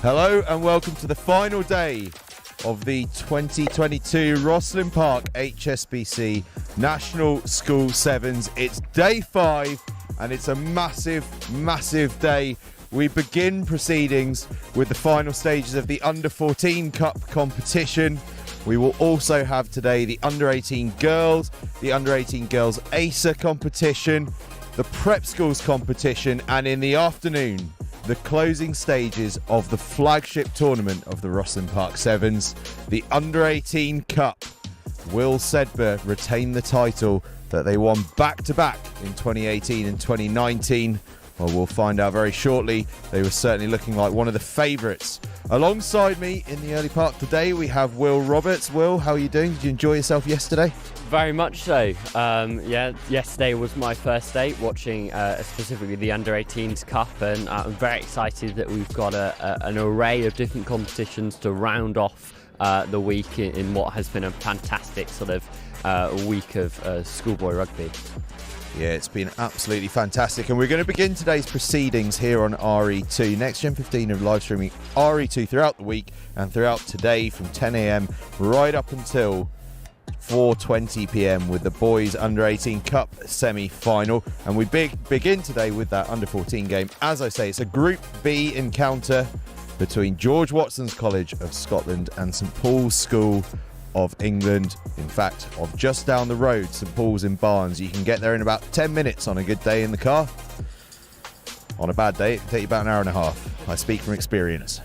Hello and welcome to the final day of the 2022 ROSSLYN Park HSBC National School Sevens. It's day 5 and it's a massive, massive day. We begin proceedings with the final stages of the Under-14 Cup competition. We will also have today the Under-18 Girls, the Under-18 Girls ACER competition, the Prep Schools competition, and in the afternoon, the closing stages of the flagship tournament of the ROSSLYN Park Sevens, the Under-18 Cup. Will Sedbergh retain the title that they won back-to-back in 2018 and 2019? Well, we'll find out very shortly. They were certainly looking like one of the favourites. Alongside me in the early part today, we have Will Roberts. Will, how are you doing? Did you enjoy yourself yesterday? Very much so. Yeah, yesterday was my first day watching specifically the Under-18s Cup, and I'm very excited that we've got an array of different competitions to round off the week in what has been a fantastic sort of week of schoolboy rugby. Yeah, it's been absolutely fantastic, and we're going to begin today's proceedings here on RE2. Next Gen 15 are live streaming RE2 throughout the week and throughout today from 10 AM right up until 4:20 PM with the boys Under-18 Cup semi-final, and we begin today with that Under-14 game. As I say, it's a Group B encounter between George Watson's College of Scotland and St Paul's School of England. In fact, of just down the road, St Paul's in Barnes. You can get there in about 10 minutes on a good day in the car. On a bad day, it can take you about an hour and a half. I speak from experience.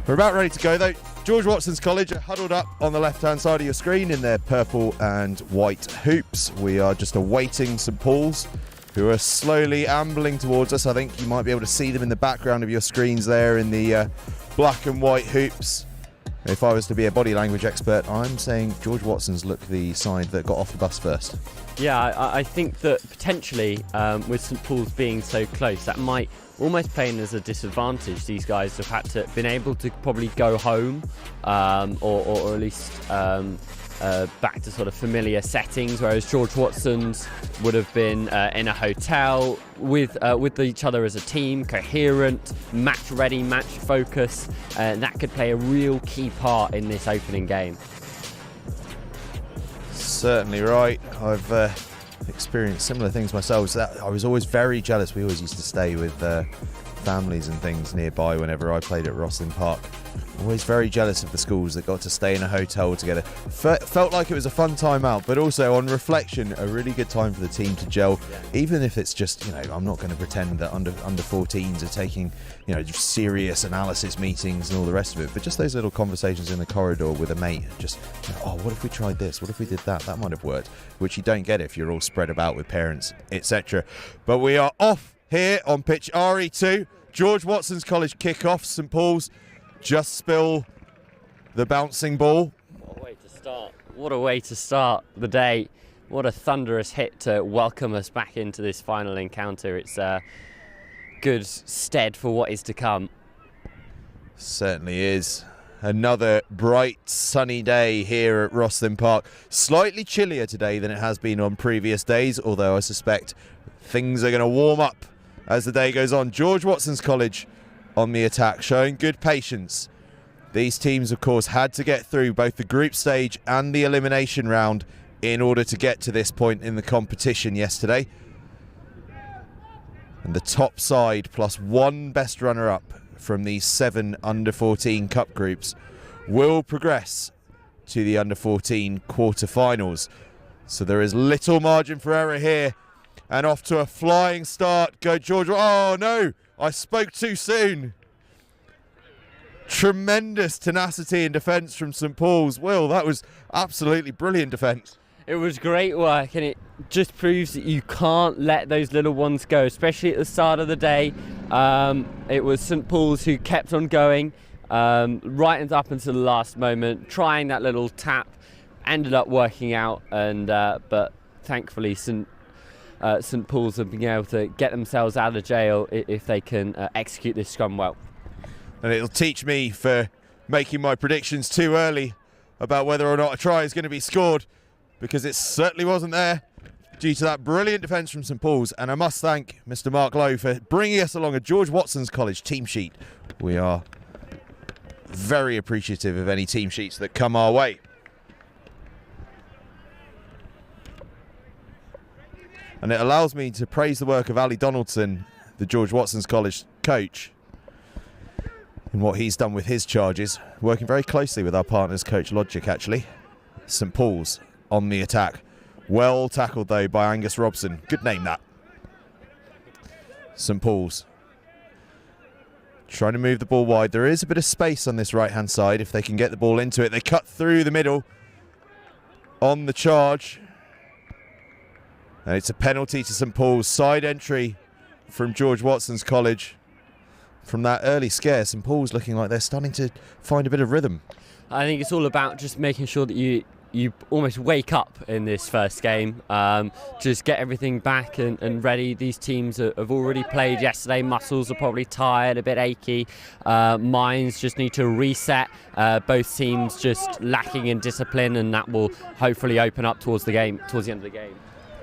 We're about ready to go though. George Watson's College are huddled up on the left-hand side of your screen in their purple and white hoops. We are just awaiting St Paul's, who are slowly ambling towards us. I think you might be able to see them in the background of your screens there in the black and white hoops. If I was to be a body language expert, I'm saying George Watson's look the side that got off the bus first. Yeah, I think that potentially with St Paul's being so close, that might almost play in as a disadvantage. These guys have had to been able to probably go home or at least back to sort of familiar settings, whereas George Watson's would have been in a hotel with each other as a team, coherent, match ready, match focus, and that could play a real key part in this opening game. Certainly right. I've experienced similar things myself. I was always very jealous. We always used to stay with families and things nearby whenever I played at ROSSLYN Park. Always very jealous of the schools that got to stay in a hotel together. Felt like it was a fun time out, but also on reflection, a really good time for the team to gel. Yeah. Even if it's just, I'm not going to pretend that under 14s are taking, serious analysis meetings and all the rest of it, but just those little conversations in the corridor with a mate, just, oh, what if we tried this? What if we did that? That might have worked, which you don't get if you're all spread about with parents, etc. But we are off here on pitch RE2. George Watson's College kick-off. St Paul's just spill the bouncing ball. What a way to start. What a way to start the day. What a thunderous hit to welcome us back into this final encounter. It's good stead for what is to come. Certainly is. Another bright sunny day here at ROSSLYN Park. Slightly chillier today than it has been on previous days, although I suspect things are going to warm up as the day goes on. George Watson's College on the attack, showing good patience. These teams, of course, had to get through both the group stage and the elimination round in order to get to this point in the competition yesterday. And the top side plus one best runner-up from these 7 under-14 cup groups will progress to the under-14 quarter-finals. So there is little margin for error here. And off to a flying start. Go George. Oh no, I spoke too soon. Tremendous tenacity in defence from St Paul's. Will, that was absolutely brilliant defence. It was great work, and it just proves that you can't let those little ones go, especially at the start of the day. It was St Paul's who kept on going right up until the last moment, trying that little tap, ended up working out, and but thankfully St Paul's have been able to get themselves out of jail if they can execute this scrum well. And it'll teach me for making my predictions too early about whether or not a try is going to be scored, because it certainly wasn't there due to that brilliant defence from St Paul's. And I must thank Mr Mark Lowe for bringing us along a George Watson's College team sheet. We are very appreciative of any team sheets that come our way. And it allows me to praise the work of Ali Donaldson, the George Watson's College coach, and what he's done with his charges, working very closely with our partners, Coach Logic, actually. St Paul's on the attack. Well tackled, though, by Angus Robson. Good name, that. St Paul's trying to move the ball wide. There is a bit of space on this right-hand side if they can get the ball into it. They cut through the middle on the charge. And it's a penalty to St Paul's. Side entry from George Watson's College. From that early scare, St Paul's looking like they're starting to find a bit of rhythm. I think it's all about just making sure that you almost wake up in this first game. Just get everything back and ready. These teams have already played yesterday. Muscles are probably tired, a bit achy. Minds just need to reset. Both teams just lacking in discipline, and that will hopefully open up towards the end of the game.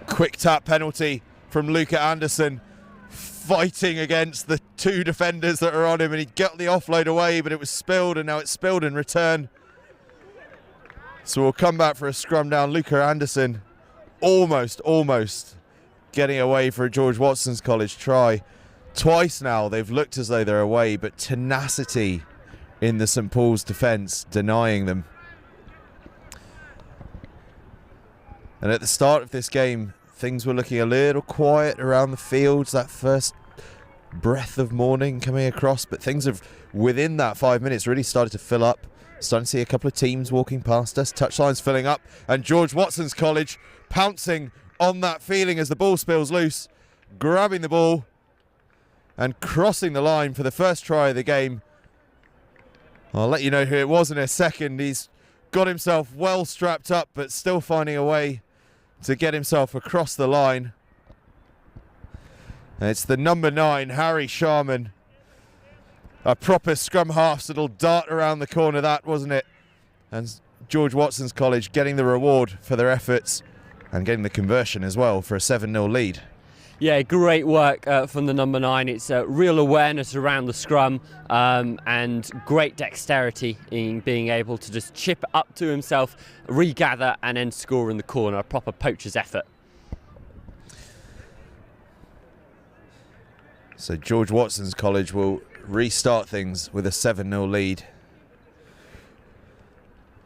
Quick tap penalty from Luca Anderson, fighting against the 2 defenders that are on him, and he got the offload away, but it was spilled, and now it's spilled in return. So we'll come back for a scrum down. Luca Anderson almost getting away for a George Watson's College try. Twice now they've looked as though they're away, but tenacity in the St Paul's defence denying them. And at the start of this game, things were looking a little quiet around the fields, that first breath of morning coming across, but things have, within that 5 minutes, really started to fill up. Starting to see a couple of teams walking past us, touchlines filling up, and George Watson's College pouncing on that feeling as the ball spills loose, grabbing the ball and crossing the line for the first try of the game. I'll let you know who it was in a second. He's got himself well strapped up, but still finding a way to get himself across the line. And it's the number 9, Harry Sharman. A proper scrum half's little dart around the corner, that, wasn't it? And George Watson's College getting the reward for their efforts and getting the conversion as well for a 7-0 lead. Yeah, great work from the number 9. It's real awareness around the scrum and great dexterity in being able to just chip it up to himself, regather and then score in the corner. A proper poacher's effort. So George Watson's College will restart things with a 7-0 lead.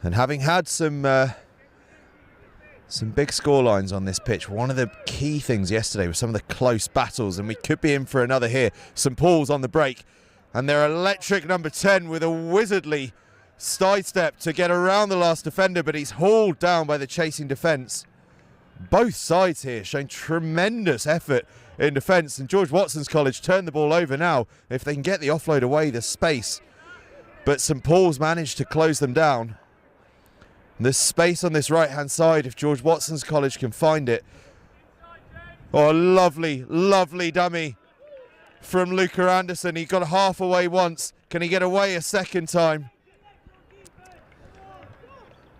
And having had some big scorelines on this pitch, one of the key things yesterday was some of the close battles, and we could be in for another here. St Paul's on the break, and their electric number 10 with a wizardly sidestep to get around the last defender, but he's hauled down by the chasing defence. Both sides here showing tremendous effort in defence, and George Watson's College turned the ball over now. If they can get the offload away, there's space, but St Paul's managed to close them down. There's space on this right-hand side if George Watson's College can find it. Oh, lovely, lovely dummy from Luca Anderson. He got half away once. Can he get away a second time?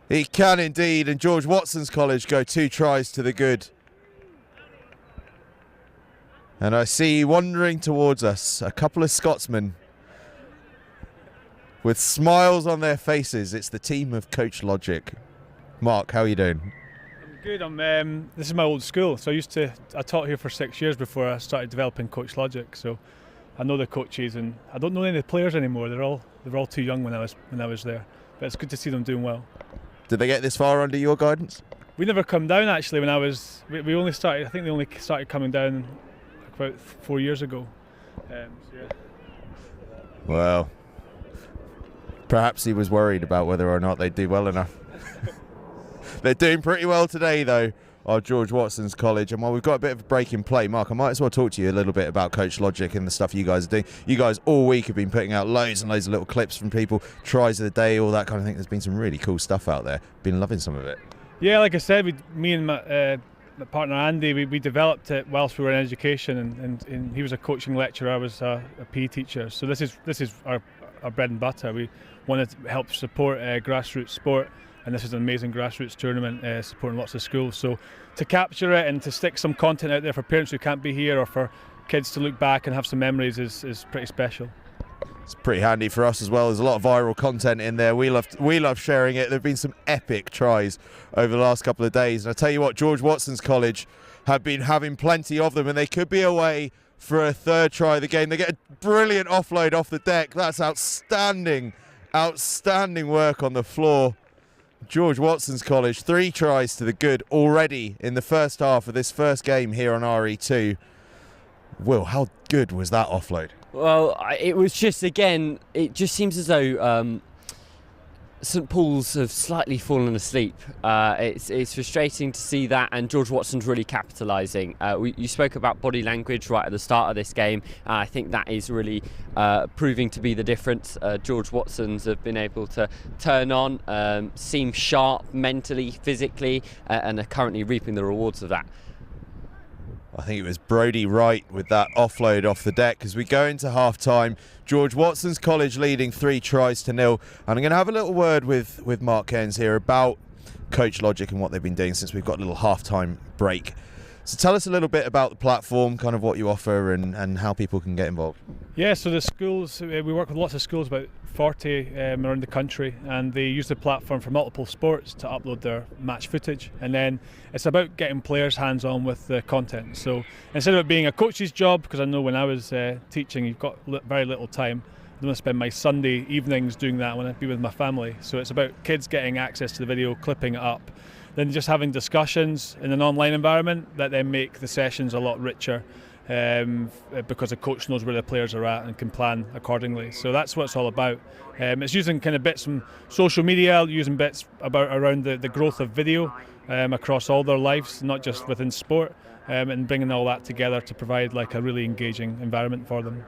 He can indeed, and George Watson's College go 2 tries to the good. And I see wandering towards us a couple of Scotsmen with smiles on their faces. It's the team of Coach Logic. Mark, how are you doing? I'm good. This is my old school, so I taught here for 6 years before I started developing Coach Logic. So I know the coaches, and I don't know any of the players anymore. They were all too young when I was there. But it's good to see them doing well. Did they get this far under your guidance? We never come down actually. We only started. I think they only started coming down about 4 years ago. Yeah. Well, perhaps he was worried about whether or not they'd do well enough. They're doing pretty well today, though, our George Watson's College. And while we've got a bit of a break in play, Mark, I might as well talk to you a little bit about Coach Logic and the stuff you guys are doing. You guys all week have been putting out loads and loads of little clips from people, tries of the day, all that kind of thing. There's been some really cool stuff out there. Been loving some of it. Yeah, like I said, me and my partner Andy, we developed it whilst we were in education, and he was a coaching lecturer, I was a PE teacher. So this is our bread and butter. We wanted to help support grassroots sport, and this is an amazing grassroots tournament supporting lots of schools. So to capture it and to stick some content out there for parents who can't be here, or for kids to look back and have some memories is pretty special. It's pretty handy for us as well. There's a lot of viral content in there. We love sharing it. There have been some epic tries over the last couple of days. And I tell you what, George Watson's College have been having plenty of them, and they could be away for a 3rd try of the game. They get a brilliant offload off the deck. That's outstanding work on the floor. George Watson's College, 3 tries to the good already in the first half of this first game here on RE2. Will, how good was that offload? Well, it was just, again, it just seems as though St Paul's have slightly fallen asleep. It's frustrating to see that, and George Watson's really capitalising. You spoke about body language right at the start of this game. I think that is really proving to be the difference. George Watson's have been able to turn on, seem sharp mentally, physically, and are currently reaping the rewards of that. I think it was Brodie Wright with that offload off the deck as we go into half-time. George Watson's College leading 3 tries to 0. And I'm going to have a little word with Mark Cairns here about Coach Logic and what they've been doing since we've got a little half-time break. So tell us a little bit about the platform, kind of what you offer and how people can get involved. Yeah, so the schools, we work with lots of schools, about 40 around the country, and they use the platform for multiple sports to upload their match footage, and then it's about getting players hands-on with the content. So instead of it being a coach's job, because I know when I was teaching you've got very little time, I don't want to spend my Sunday evenings doing that when I be with my family. So it's about kids getting access to the video, clipping it up, then just having discussions in an online environment that then make the sessions a lot richer. Because a coach knows where the players are at and can plan accordingly. So that's what it's all about. It's using kind of bits from social media, using bits around the growth of video across all their lives, not just within sport, and bringing all that together to provide like a really engaging environment for them.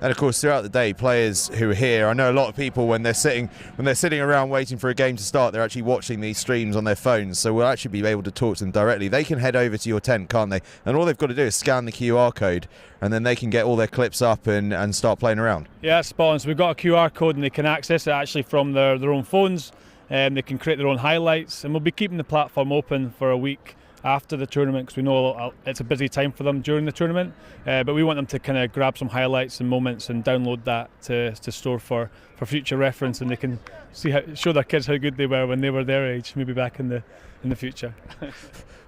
And of course, throughout the day, players who are here, I know a lot of people when they're sitting around waiting for a game to start, they're actually watching these streams on their phones. So we'll actually be able to talk to them directly. They can head over to your tent, can't they? And all they've got to do is scan the QR code, and then they can get all their clips up and start playing around. Yeah, it's spot on. So we've got a QR code, and they can access it actually from their own phones. They can create their own highlights, and we'll be keeping the platform open for a week after the tournament, because we know it's a busy time for them during the tournament, but we want them to kind of grab some highlights and moments and download that to store for future reference, and they can show their kids how good they were when they were their age, maybe back in the future.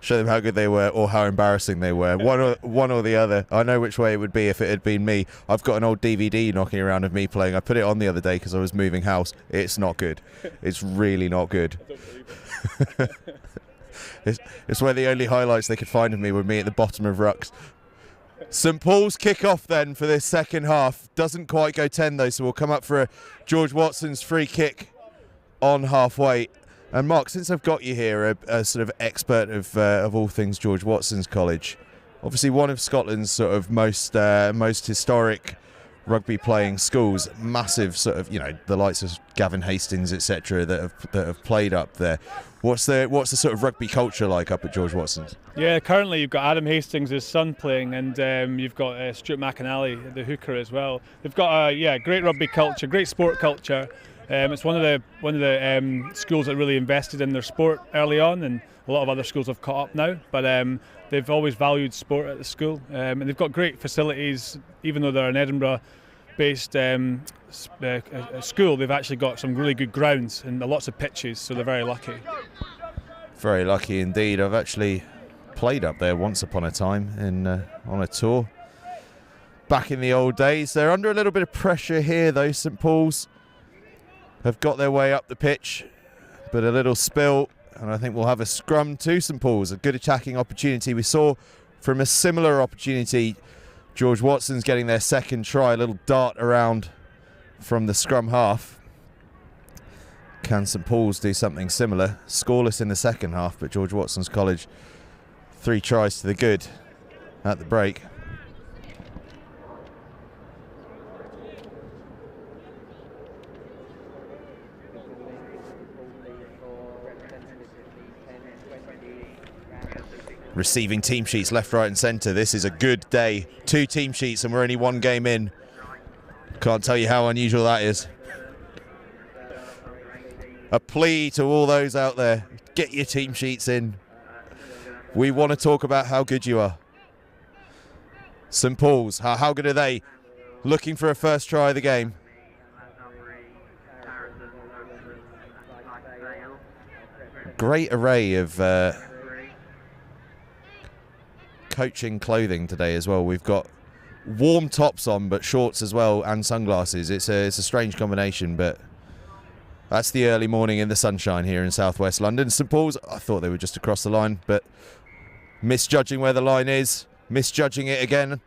Show them how good they were or how embarrassing they were. One or the other. I know which way it would be if it had been me. I've got an old DVD knocking around of me playing. I put it on the other day because I was moving house. It's not good. It's really not good. It's where the only highlights they could find of me were me at the bottom of rucks. St Paul's kick-off then for this second half. Doesn't quite go 10 though, so we'll come up for a George Watson's free kick on halfway. And Mark, since I've got you here, a sort of expert of all things George Watson's College, obviously one of Scotland's sort of most historic rugby playing schools, massive sort of, the likes of Gavin Hastings, etc., that have played up there. What's the sort of rugby culture like up at George Watson's? Yeah, currently you've got Adam Hastings' son playing, and you've got Stuart McAnally, the hooker, as well. They've got a great rugby culture, great sport culture. It's one of the schools that really invested in their sport early on, and a lot of other schools have caught up now. But they've always valued sport at the school, and they've got great facilities. Even though they're an Edinburgh-based school, they've actually got some really good grounds and lots of pitches, so they're very lucky. Very lucky indeed. I've actually played up there once upon a time on a tour back in the old days. They're under a little bit of pressure here, though. St Paul's have got their way up the pitch, but a little spill, and I think we'll have a scrum to St Paul's. A good attacking opportunity. We saw from a similar opportunity George Watson's getting their second try, a little dart around from the scrum half. Can St Paul's do something similar? Scoreless in the second half, but George Watson's College 3 tries to the good at the break. Receiving team sheets left, right and centre. This is a good day. 2 team sheets and we're only 1 game in. Can't tell you how unusual that is. A plea to all those out there, get your team sheets in. We want to talk about how good you are. St Paul's, how good are they? Looking for a first try of the game. Great array of coaching clothing today as well. We've got warm tops on, but shorts as well, and sunglasses. It's a strange combination, but that's the early morning in the sunshine here in southwest London. St Paul's, I thought they were just across the line, but misjudging where the line is, misjudging it again.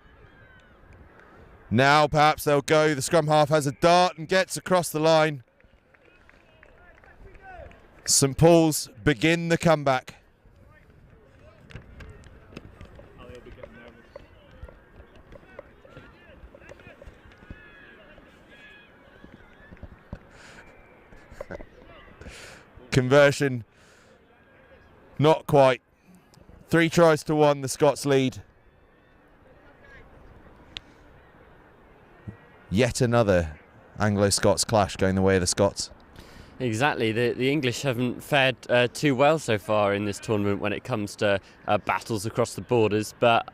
Now perhaps they'll go. The scrum half has a dart and gets across the line. St Paul's begin the comeback. Conversion, not quite. 3 tries to 1, the Scots lead. Yet another Anglo-Scots clash going the way of the Scots. Exactly. The English haven't fared too well so far in this tournament when it comes to battles across the borders. But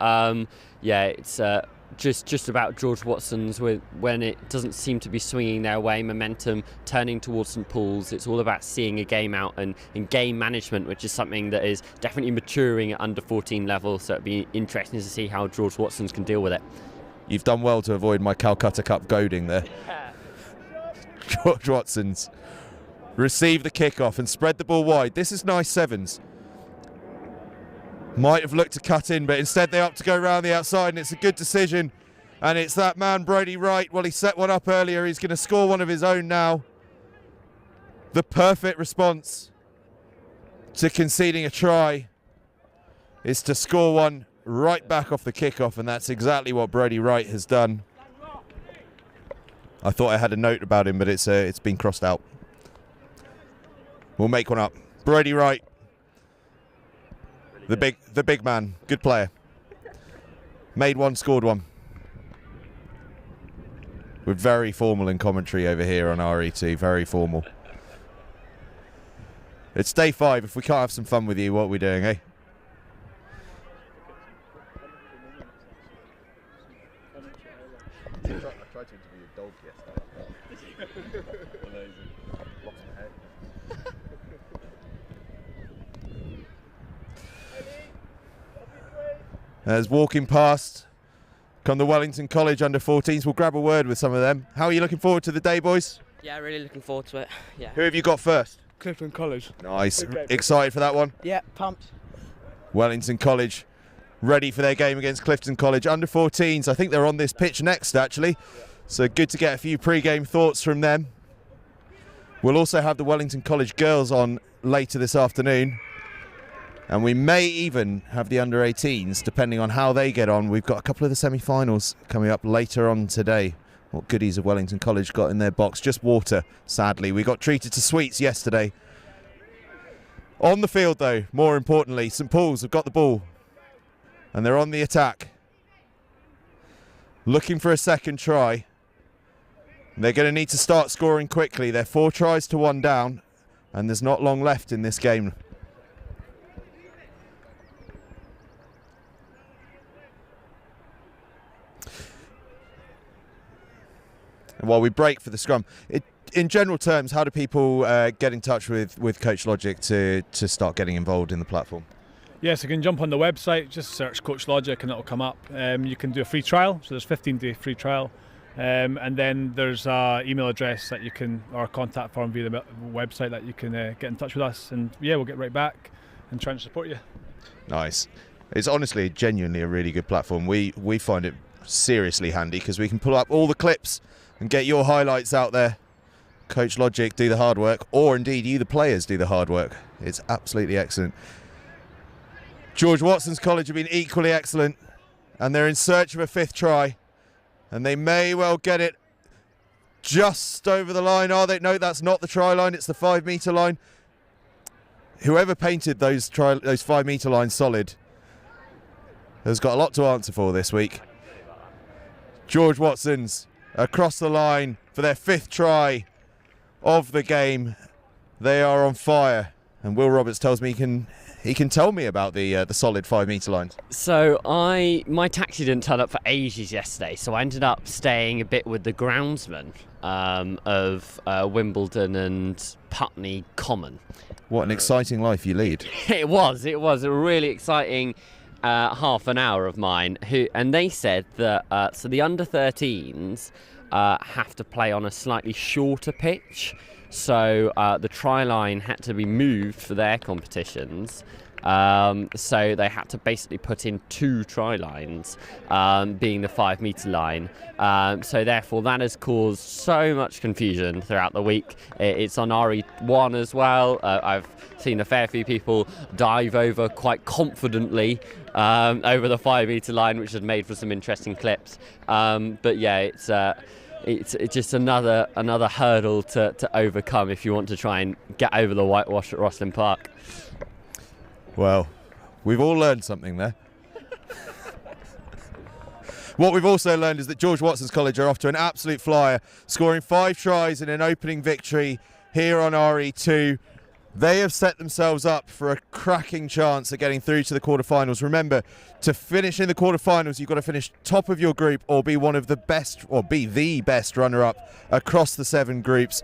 it's just about George Watson's when it doesn't seem to be swinging their way, momentum turning towards St Paul's. It's all about seeing a game out and game management, which is something that is definitely maturing at under 14 level. So it'd be interesting to see how George Watson's can deal with it. You've done well to avoid my Calcutta Cup goading there. George Watson's receive the kickoff and spread the ball wide. This is nice sevens. Might have looked to cut in, but instead they opt to go round the outside, and it's a good decision. And it's that man, Brodie Wright. Well, he set one up earlier. He's going to score one of his own now. The perfect response to conceding a try is to score one right back off the kickoff, and that's exactly what Brodie Wright has done. I thought I had a note about him, but it's been crossed out. We'll make one up. Brodie Wright. The big man, good player. Made one, scored one. We're very formal in commentary over here on RE2, very formal. It's day 5. If we can't have some fun with you, what are we doing, eh? I tried to interview a dog yesterday. Lost my head. As walking past come the Wellington College under 14s. We'll grab a word with some of them. How are you looking forward to the day, boys? Yeah, really looking forward to it. Yeah. Who have you got first? Clifton College. Nice. Excited for that one? Yeah, pumped. Wellington College ready for their game against Clifton College. Under 14s, I think they're on this pitch next, actually. So good to get a few pre-game thoughts from them. We'll also have the Wellington College girls on later this afternoon. And we may even have the under 18s, depending on how they get on. We've got a couple of the semi-finals coming up later on today. What goodies have Wellington College got in their box? Just water, sadly. We got treated to sweets yesterday. On the field, though, more importantly, St Paul's have got the ball. And they're on the attack. Looking for a second try. They're going to need to start scoring quickly. They're 4 tries to 1 down. And there's not long left in this game. And while we break for the scrum, in general terms, how do people get in touch with Coach Logic to start getting involved in the platform? Yes, you can jump on the website, just search Coach Logic and it'll come up. You can do a free trial, so there's 15-day free trial. And then there's an email address that you can, or a contact form via the website that you can get in touch with us. And yeah, we'll get right back and try and support you. Nice. It's honestly, genuinely a really good platform. We find it seriously handy because we can pull up all the clips and get your highlights out there. Coach Logic do the hard work, or indeed you, the players, do the hard work. It's absolutely excellent. George Watson's College have been equally excellent, and they're in search of a 5th try, and they may well get it just over the line, are they? No, that's not the try line, it's the 5 metre line. Whoever painted those 5 metre lines solid has got a lot to answer for this week. George Watson's across the line for their 5th try of the game. They are on fire, and Will Roberts tells me he can tell me about the solid 5 metre lines. So my taxi didn't turn up for ages yesterday, so I ended up staying a bit with the groundsman of Wimbledon and Putney Common. What an exciting life you lead. It was a really exciting half an hour of mine. And they said that so the under-13s have to play on a slightly shorter pitch. So the try line had to be moved for their competitions. So they had to basically put in 2 try lines, being the 5 metre line. So therefore that has caused so much confusion throughout the week. It's on RE1 as well. I've seen a fair few people dive over quite confidently over the 5 metre line, which has made for some interesting clips. But yeah, it's just another hurdle to overcome if you want to try and get over the whitewash at ROSSLYN Park. Well, we've all learned something there. What we've also learned is that George Watson's College are off to an absolute flyer, scoring 5 tries in an opening victory here on RE2. They have set themselves up for a cracking chance at getting through to the quarterfinals. Remember, to finish in the quarterfinals, you've got to finish top of your group or be one of the best, or be the best runner-up across the 7 groups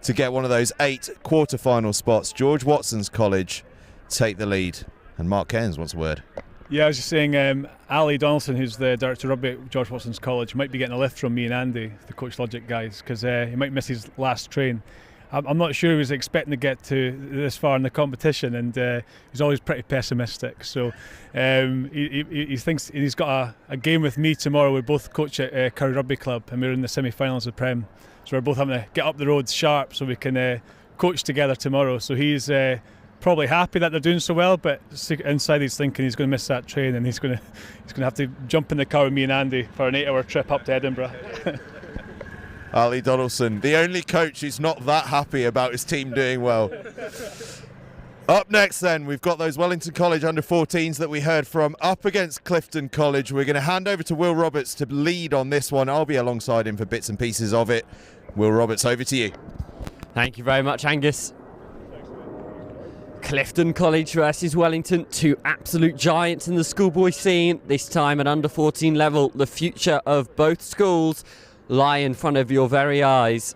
to get one of those 8 quarterfinal spots. George Watson's College take the lead. And Mark Cairns wants a word. Yeah, I was just saying, Ali Donaldson, who's the director of rugby at George Watson's College, might be getting a lift from me and Andy, the Coach Logic guys, because he might miss his last train. I'm not sure he was expecting to get to this far in the competition, and he's always pretty pessimistic. So he thinks he's got a game with me tomorrow. We both coach at Curry Rugby Club, and we're in the semi-finals of Prem. So we're both having to get up the road sharp so we can coach together tomorrow. So he's probably happy that they're doing so well, but inside he's thinking he's going to miss that train, and he's going to have to jump in the car with me and Andy for an 8-hour trip up to Edinburgh. Ali Donaldson, the only coach who's not that happy about his team doing well. Up next then, we've got those Wellington College under-14s that we heard from up against Clifton College. We're going to hand over to Will Roberts to lead on this one. I'll be alongside him for bits and pieces of it. Will Roberts, over to you. Thank you very much, Angus. Clifton College versus Wellington, 2 absolute giants in the schoolboy scene, this time at under-14 level. The future of both schools lie in front of your very eyes.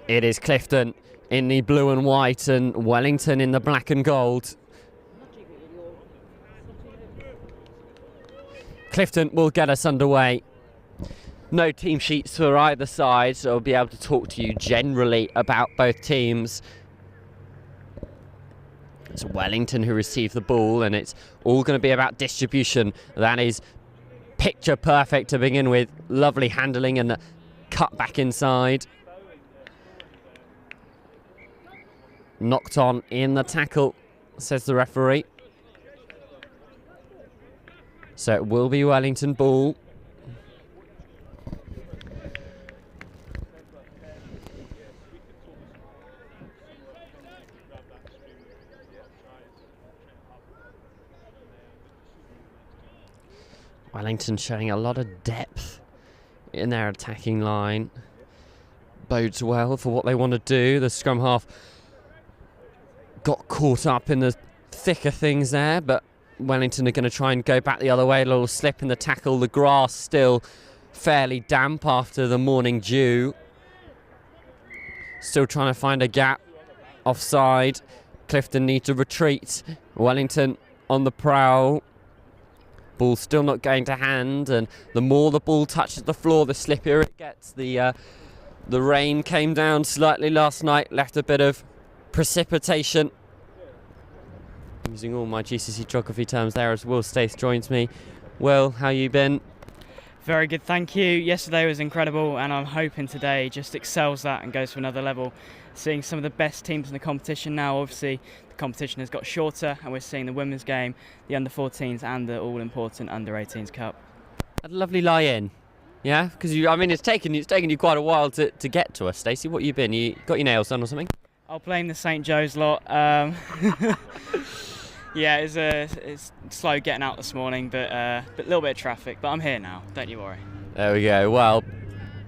It is Clifton in the blue and white and Wellington in the black and gold. Clifton will get us underway. No team sheets for either side, so I'll be able to talk to you generally about both teams. It's Wellington who receive the ball, and it's all going to be about distribution. That is picture perfect to begin with. Lovely handling and cut back inside. Knocked on in the tackle, says the referee. So it will be Wellington ball. Wellington showing a lot of depth in their attacking line. Bodes well for what they want to do. The scrum half got caught up in the thick of things there, but Wellington are going to try and go back the other way. A little slip in the tackle. The grass still fairly damp after the morning dew. Still trying to find a gap. Offside. Clifton need to retreat. Wellington on the prowl. Ball still not going to hand, and the more the ball touches the floor, the slippier it gets. The rain came down slightly last night, left a bit of precipitation. Using all my GCSE geography terms there as Will Stace joins me. Will, how you been? Very good, thank you. Yesterday was incredible, and I'm hoping today just excels that and goes to another level. Seeing some of the best teams in the competition now. Obviously, the competition has got shorter, and we're seeing the women's game, the under-14s, and the all-important under-18s Cup. Had a lovely lie-in, yeah? Because it's taken you quite a while to get to us, Stacey. What you been? You got your nails done or something? I'll blame the St Joe's lot. Yeah, it's slow getting out this morning, but a little bit of traffic. But I'm here now, don't you worry. There we go. Well,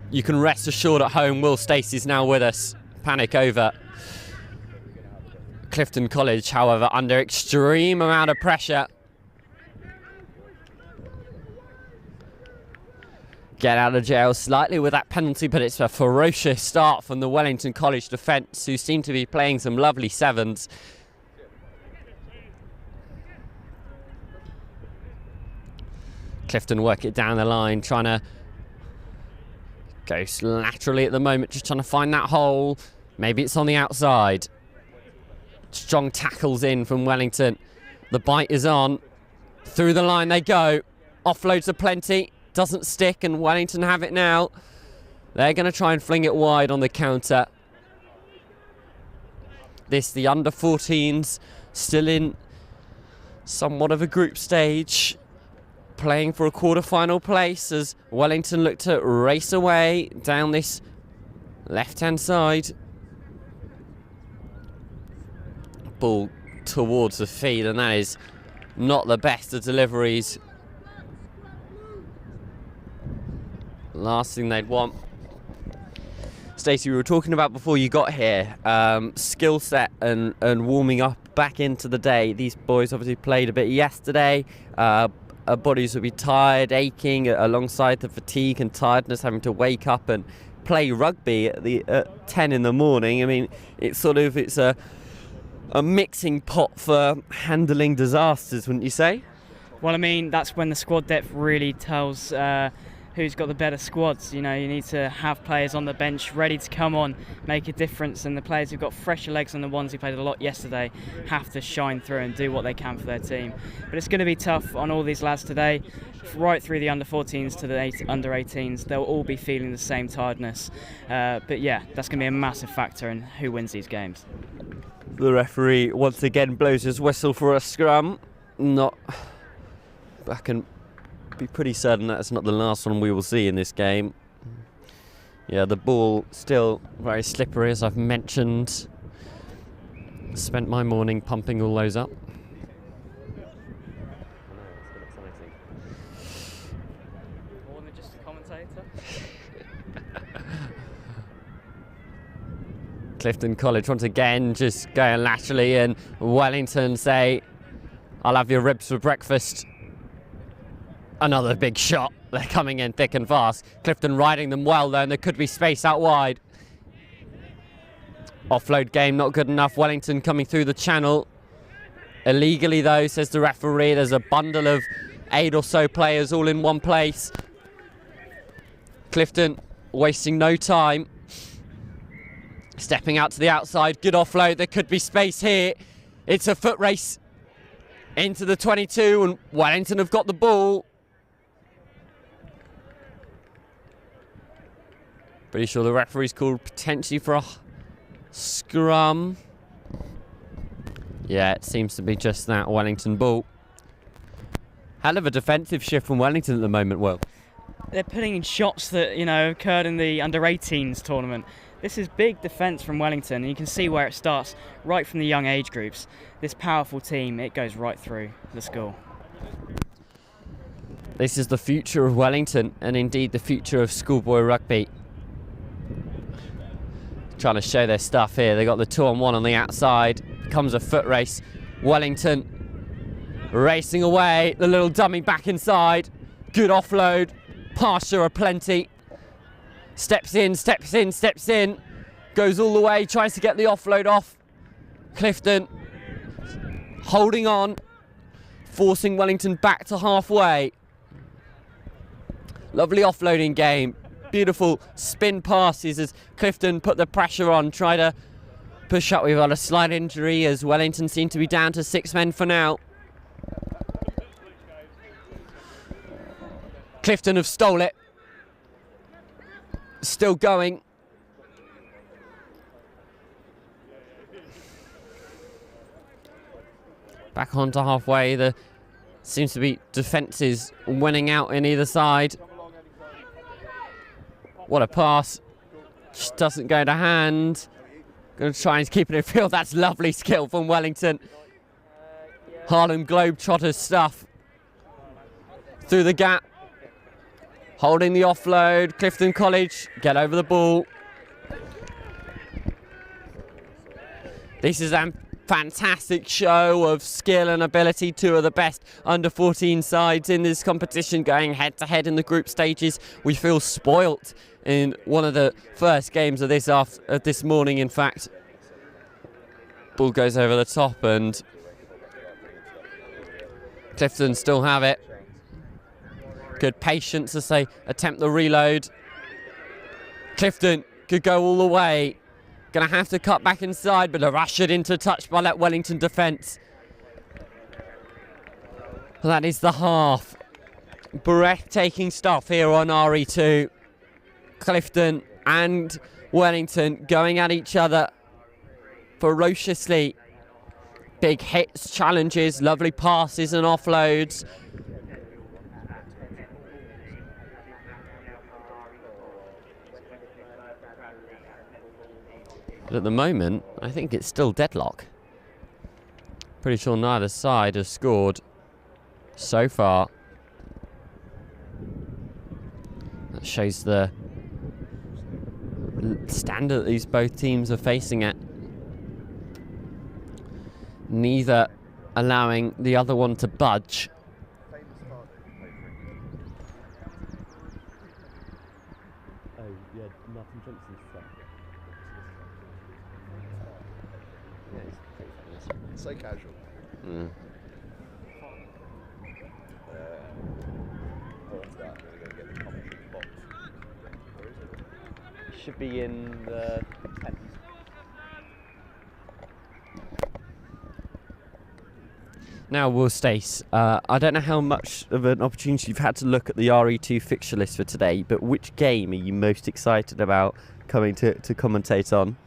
you can rest assured at home. Will Stacey's now with us. Panic over. Clifton College, however, under extreme amount of pressure. Get out of jail slightly with that penalty, but it's a ferocious start from the Wellington College defence, who seem to be playing some lovely sevens. Clifton work it down the line, trying to go laterally at the moment, just trying to find that hole. Maybe it's on the outside. Strong tackles in from Wellington. The bite is on. Through the line they go. Offloads are plenty. Doesn't stick, and Wellington have it now. They're going to try and fling it wide on the counter. The under-14s, still in somewhat of a group stage, playing for a quarter-final place as Wellington look to race away down this left-hand side. Ball towards the feed, and that is not the best of deliveries. Last thing they'd want. Stacey, we were talking about before you got here, skill set and warming up back into the day. These boys obviously played a bit yesterday. Our bodies will be tired, aching, alongside the fatigue and tiredness, having to wake up and play rugby at 10 in the morning. I mean, it's a mixing pot for handling disasters, wouldn't you say? Well, I mean, that's when the squad depth really tells who's got the better squads. You know, you need to have players on the bench ready to come on, make a difference, and the players who've got fresher legs than the ones who played a lot yesterday have to shine through and do what they can for their team. But it's going to be tough on all these lads today, right through the under-14s to the under-18s. They'll all be feeling the same tiredness. But yeah, that's going to be a massive factor in who wins these games. The referee once again blows his whistle for a scrum. I can be pretty certain that's not the last one we will see in this game. Yeah, the ball still very slippery, as I've mentioned. Spent my morning pumping all those up. More than just a commentator. Clifton College once again just going laterally, and Wellington say, "I'll have your ribs for breakfast." Another big shot. They're coming in thick and fast. Clifton riding them well though, and there could be space out wide. Offload game not good enough. Wellington coming through the channel. Illegally though, says the referee. There's a bundle of 8 or so players all in one place. Clifton wasting no time. Stepping out to the outside. Good offload. There could be space here. It's a foot race into the 22, and Wellington have got the ball. Pretty sure the referee's called potentially for a scrum. Yeah, it seems to be just that Wellington ball. Hell of a defensive shift from Wellington at the moment, Will. They're putting in shots that, occurred in the under-18s tournament. This is big defence from Wellington, and you can see where it starts, right from the young age groups. This powerful team, it goes right through the school. This is the future of Wellington, and indeed the future of schoolboy rugby. Trying to show their stuff here. They got the 2-on-1 on the outside. Comes a foot race. Wellington racing away. The little dummy back inside. Good offload. Pasture aplenty. Steps in, steps in, steps in. Goes all the way, tries to get the offload off. Clifton holding on, forcing Wellington back to halfway. Lovely offloading game. Beautiful spin passes as Clifton put the pressure on, try to push up. We've got a slight injury as Wellington seem to be down to 6 men for now. Clifton have stole it. Still going. Back onto halfway. There seems to be defences winning out in either side. What a pass. Just doesn't go to hand. Going to try and keep it in field. That's lovely skill from Wellington. Harlem Globetrotters stuff. Through the gap. Holding the offload. Clifton College get over the ball. This is a fantastic show of skill and ability. Two of the best under-14 sides in this competition going head-to-head in the group stages. We feel spoilt in one of the first games of this morning, in fact. Ball goes over the top and Clifton still have it. Good patience as they attempt the reload. Clifton could go all the way. Going to have to cut back inside, but are ushered into touch by that Wellington defence. That is the half. Breathtaking stuff here on RE2. Clifton and Wellington going at each other ferociously. Big hits, challenges, lovely passes and offloads. But at the moment, I think it's still deadlock. Pretty sure neither side has scored so far. That shows the standard that these both teams are facing at. Neither allowing the other one to budge. Oh, yeah, Martin Johnson's stuff. So casual. Mm. Should be in the 10th. Now, Will Stace, I don't know how much of an opportunity you've had to look at the RE2 fixture list for today, but which game are you most excited about coming to commentate on?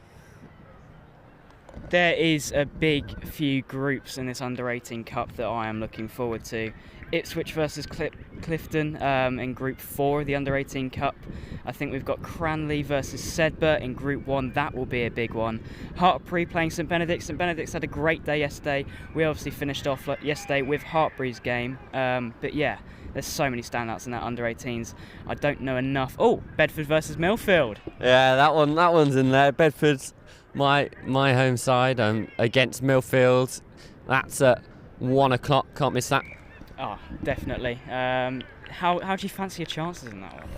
There is a big few groups in this Under-18 Cup that I am looking forward to. Ipswich versus Clifton in Group 4 of the Under-18 Cup. I think we've got Cranleigh versus Sedbergh in Group 1. That will be a big one. Hartpury playing St Benedict. St Benedict's had a great day yesterday. We obviously finished off yesterday with Hartpury's game. But yeah, there's so many standouts in that Under-18s. I don't know enough. Oh, Bedford versus Milfield. Yeah, that one's in there. Bedford's my home side against Milfield. That's at 1 o'clock. Can't miss that. Oh, definitely. How do you fancy your chances in that one?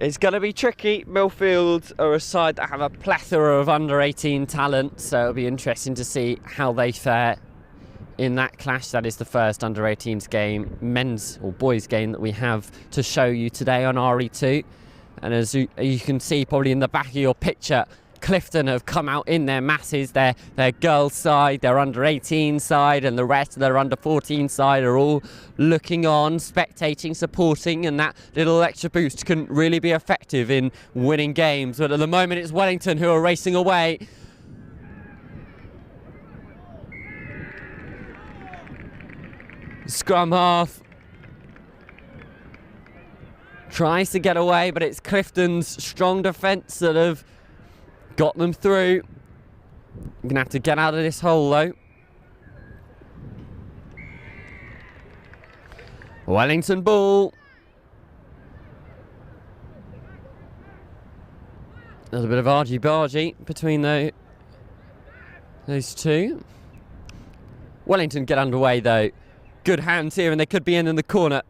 It's going to be tricky. Milfield are a side that have a plethora of under-18 talent, so it'll be interesting to see how they fare in that clash. That is the first under-18s game, men's or boys game that we have to show you today on RE2. And as you can see probably in the back of your picture, Clifton have come out in their masses. Their girls side, their under-18 side, and the rest of their under-14 side are all looking on, spectating, supporting, and that little extra boost can really be effective in winning games. But at the moment it's Wellington who are racing away. Scrum half tries to get away, but it's Clifton's strong defence that have got them through. You're going to have to get out of this hole though. Wellington ball. A little bit of argy-bargy between those two. Wellington get underway though. Good hands here and they could be in the corner.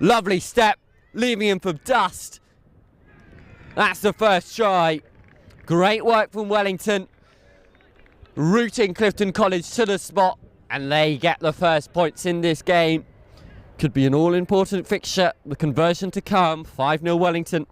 Lovely step, leaving him for dust. That's the first try. Great work from Wellington. Routing Clifton College to the spot and they get the first points in this game. Could be an all-important fixture. The conversion to come. 5-0 Wellington.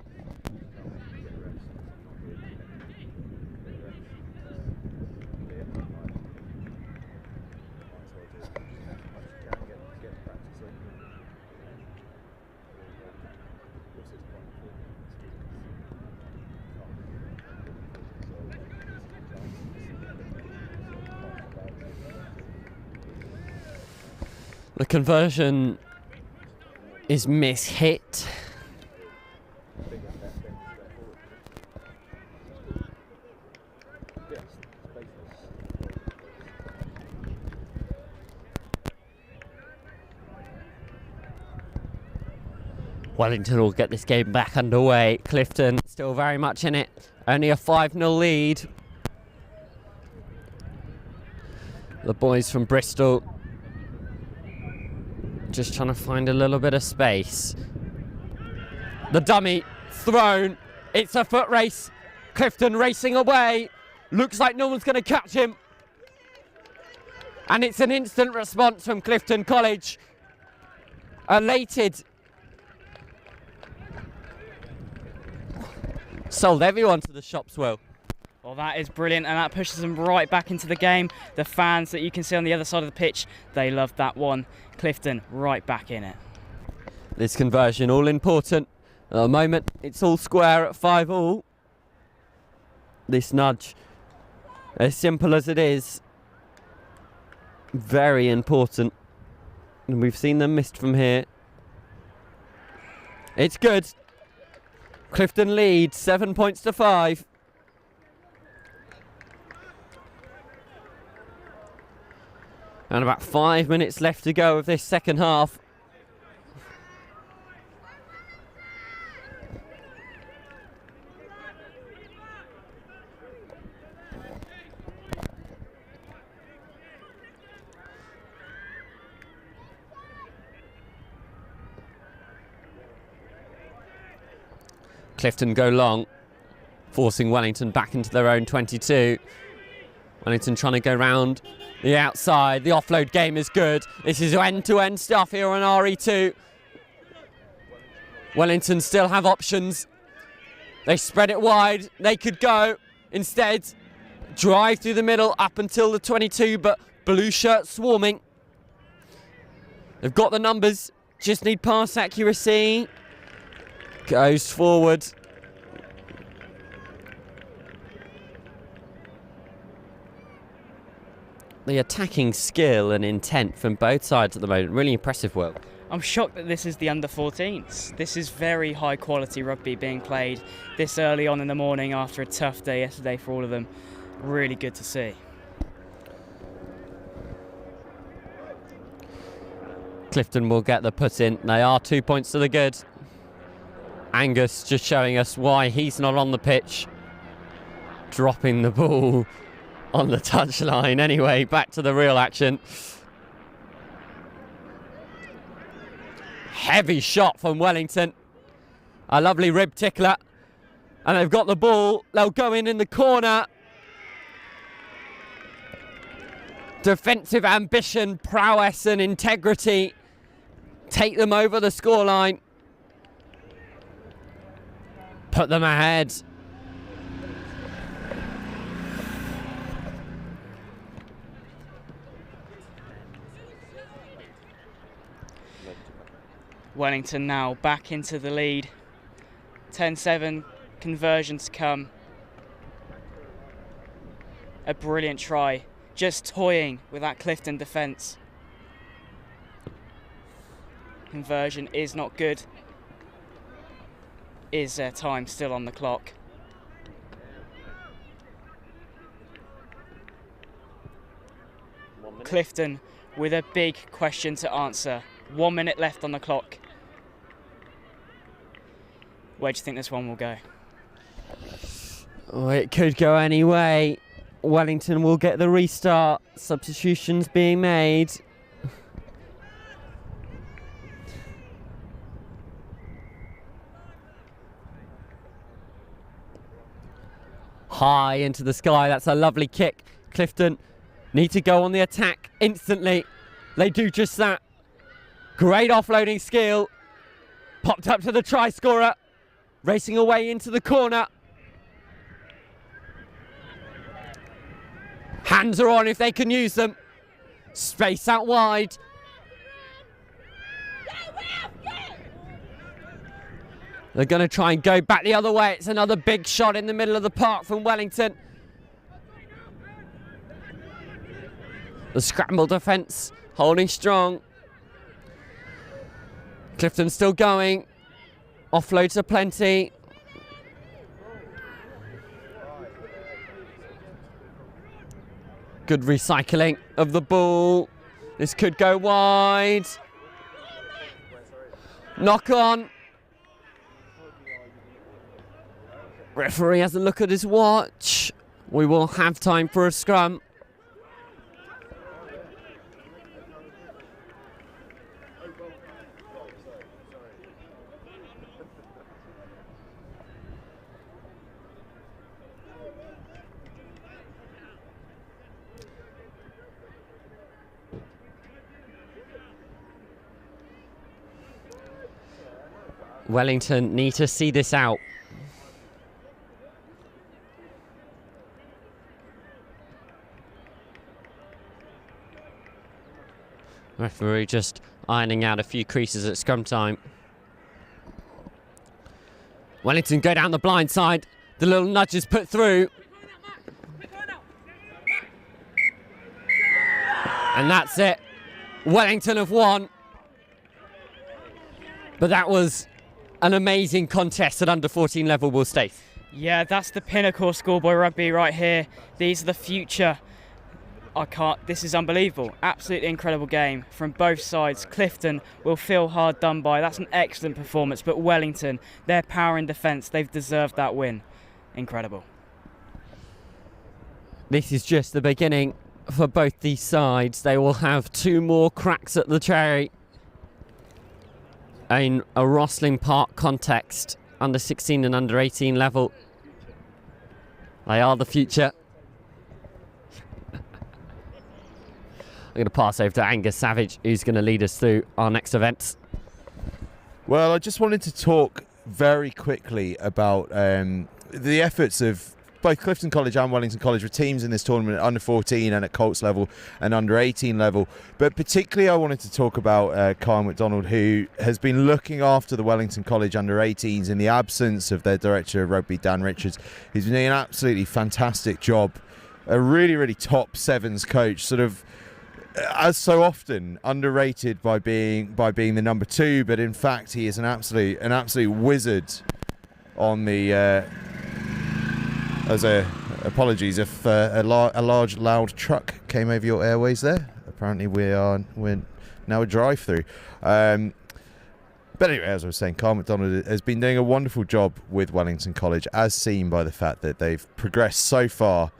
The conversion is mishit. Wellington will get this game back underway. Clifton still very much in it. Only a 5-0 lead. The boys from Bristol just trying to find a little bit of space. The dummy thrown. It's a foot race. Clifton racing away. Looks like no one's going to catch him. And it's an instant response from Clifton College. Elated. Sold everyone to the shops well. Well, that is brilliant, and that pushes them right back into the game. The fans that you can see on the other side of the pitch, they loved that one. Clifton right back in it. This conversion all important. At the moment, it's all square at 5-all. This nudge, as simple as it is, very important. And we've seen them missed from here. It's good. Clifton leads 7 points to 5. And about 5 minutes left to go of this second half. Clifton go long, forcing Wellington back into their own 22. Wellington trying to go round the outside. The offload game is good. This is end-to-end stuff here on RE2. Wellington still have options. They spread it wide. They could go. Instead, drive through the middle up until the 22, but blue shirt swarming. They've got the numbers. Just need pass accuracy. Goes forward. The attacking skill and intent from both sides at the moment, really impressive work. I'm shocked that this is the under-14s. This is very high quality rugby being played this early on in the morning after a tough day yesterday for all of them. Really good to see. Clifton will get the put in. They are 2 points to the good. Angus just showing us why he's not on the pitch. Dropping the ball on the touchline. Anyway, back to the real action. Heavy shot from Wellington. A lovely rib tickler. And they've got the ball. They'll go in the corner. Defensive ambition, prowess and integrity take them over the scoreline. Put them ahead. Wellington now back into the lead. 10-7, conversion to come. A brilliant try, just toying with that Clifton defence. Conversion is not good. Is there time still on the clock? Clifton with a big question to answer. 1 minute left on the clock. Where do you think this one will go? Oh, it could go any way. Wellington will get the restart. Substitutions being made. High into the sky. That's a lovely kick. Clifton need to go on the attack instantly. They do just that. Great offloading skill. Popped up to the try scorer. Racing away into the corner. Hands are on if they can use them. Space out wide. They're going to try and go back the other way. It's another big shot in the middle of the park from Wellington. The scramble defence holding strong. Clifton still going. Offloads are plenty. Good recycling of the ball. This could go wide. Knock on. Referee has a look at his watch. We will have time for a scrum. Wellington need to see this out. Referee just ironing out a few creases at scrum time. Wellington go down the blind side. The little nudge is put through. And that's it. Wellington have won. But that was an amazing contest at under 14 level, Will Stace. Yeah, that's the pinnacle of schoolboy rugby right here. These are the future. This is unbelievable. Absolutely incredible game from both sides. Clifton will feel hard done by. That's an excellent performance. But Wellington, their power in defence, they've deserved that win. Incredible. This is just the beginning for both these sides. They will have 2 more cracks at the cherry in a ROSSLYN Park context, under 16 and under 18 level. They are the future. I'm going to pass over to Angus Savage, who's going to lead us through our next events. Well, I just wanted to talk very quickly about the efforts of both Clifton College and Wellington College with teams in this tournament at under 14 and at Colts level and under 18 level. But particularly I wanted to talk about Kyle McDonald, who has been looking after the Wellington College under 18s in the absence of their director of rugby, Dan Richards. He's been doing an absolutely fantastic job. A really, really top sevens coach, sort of, as so often, underrated by being the number 2, but in fact he is an absolute wizard on the apologies if a large loud truck came over your airways there. Apparently we're now a drive-through. But anyway, as I was saying, Kyle McDonald has been doing a wonderful job with Wellington College, as seen by the fact that they've progressed so far.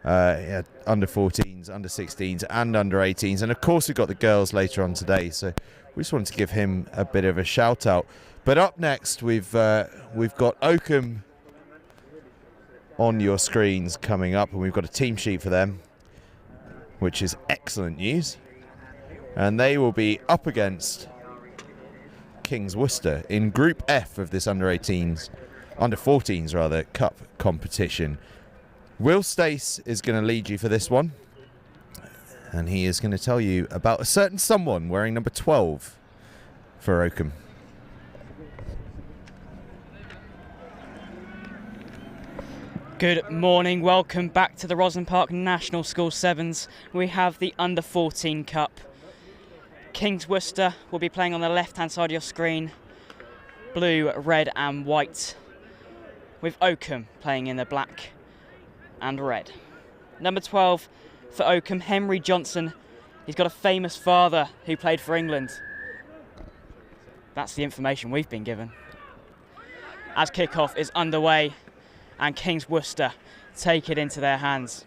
Under 14s, under 16s and under 18s, and of course we've got the girls later on today, so we just wanted to give him a bit of a shout out. But up next we've got Oakham on your screens coming up, and we've got a team sheet for them, which is excellent news, and they will be up against King's Worcester in Group F of this under 14s rather cup competition. Will Stace is going to lead you for this one, and he is going to tell you about a certain someone wearing number 12 for Oakham. Good morning, welcome back to the ROSSLYN Park National School Sevens. We have the under 14 Cup. King's Worcester will be playing on the left hand side of your screen, blue, red and white, with Oakham playing in the black and red. Number 12 for Oakham, Henry Johnson. He's got a famous father who played for England. That's the information we've been given. As kick-off is underway and Kings Worcester take it into their hands.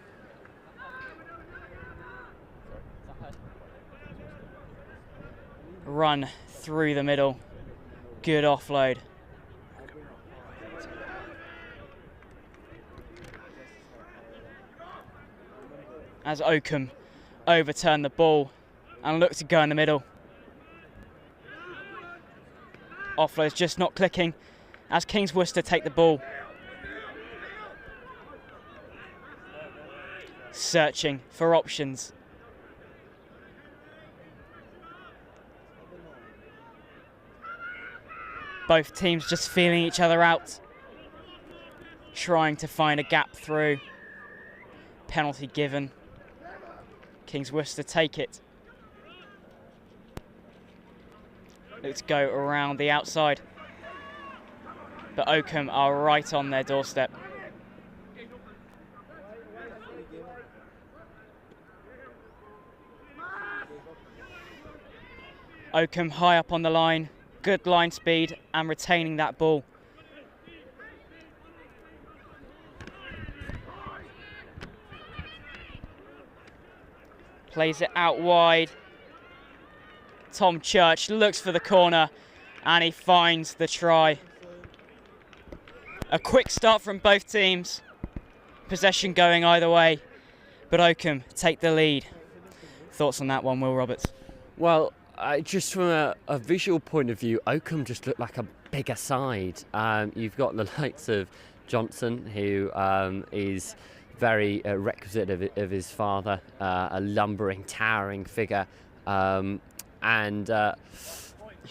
Run through the middle. Good offload. As Oakham overturn the ball and look to go in the middle. Offload's just not clicking as Kings Worcester take the ball. Searching for options. Both teams just feeling each other out. Trying to find a gap through. Penalty given. Kings Worcester take it. Let's go around the outside. But Oakham are right on their doorstep. Oakham high up on the line, good line speed and retaining that ball. Plays it out wide. Tom Church looks for the corner and he finds the try. A quick start from both teams. Possession going either way, but Oakham take the lead. Thoughts on that one, Will Roberts? Well, just from a visual point of view, Oakham just looked like a bigger side. You've got the likes of Johnson, who is very requisite of his father, a lumbering, towering figure. And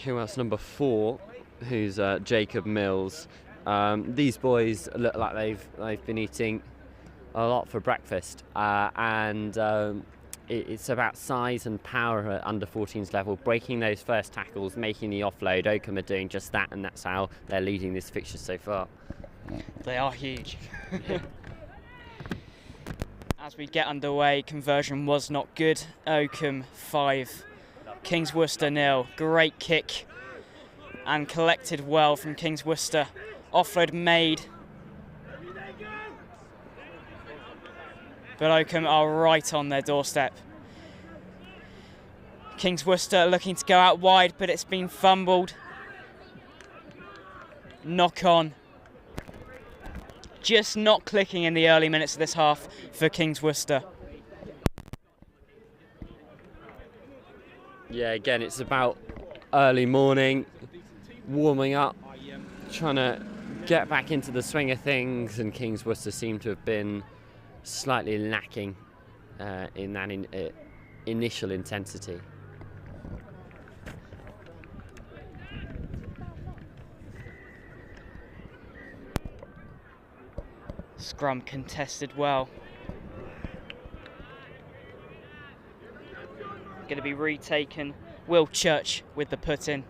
who else? Number 4, who's Jacob Mills. These boys look like they've been eating a lot for breakfast, and it's about size and power at under 14s level, breaking those first tackles, making the offload. Oakham are doing just that, and that's how they're leading this fixture so far. They are huge. As we get underway, conversion was not good. Oakham 5, Kings Worcester 0. Great kick and collected well from Kings Worcester. Offload made. But Oakham are right on their doorstep. Kings Worcester looking to go out wide, but it's been fumbled. Knock on. Just not clicking in the early minutes of this half for Kings Worcester. Yeah, again, it's about early morning, warming up, trying to get back into the swing of things, and Kings Worcester seem to have been slightly lacking in that initial intensity. Scrum contested well. Going to be retaken. Whitchurch with the put in.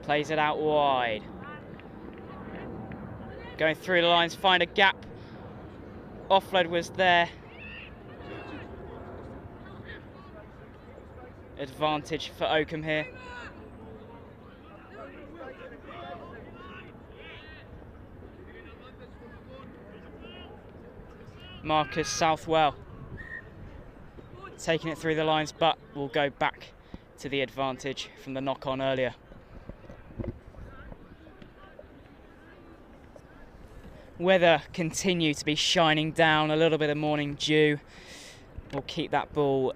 Plays it out wide. Going through the lines, find a gap. Offload was there. Advantage for Oakham here. Marcus Southwell taking it through the lines, but will go back to the advantage from the knock on earlier. Weather continue to be shining down, a little bit of morning dew will keep that ball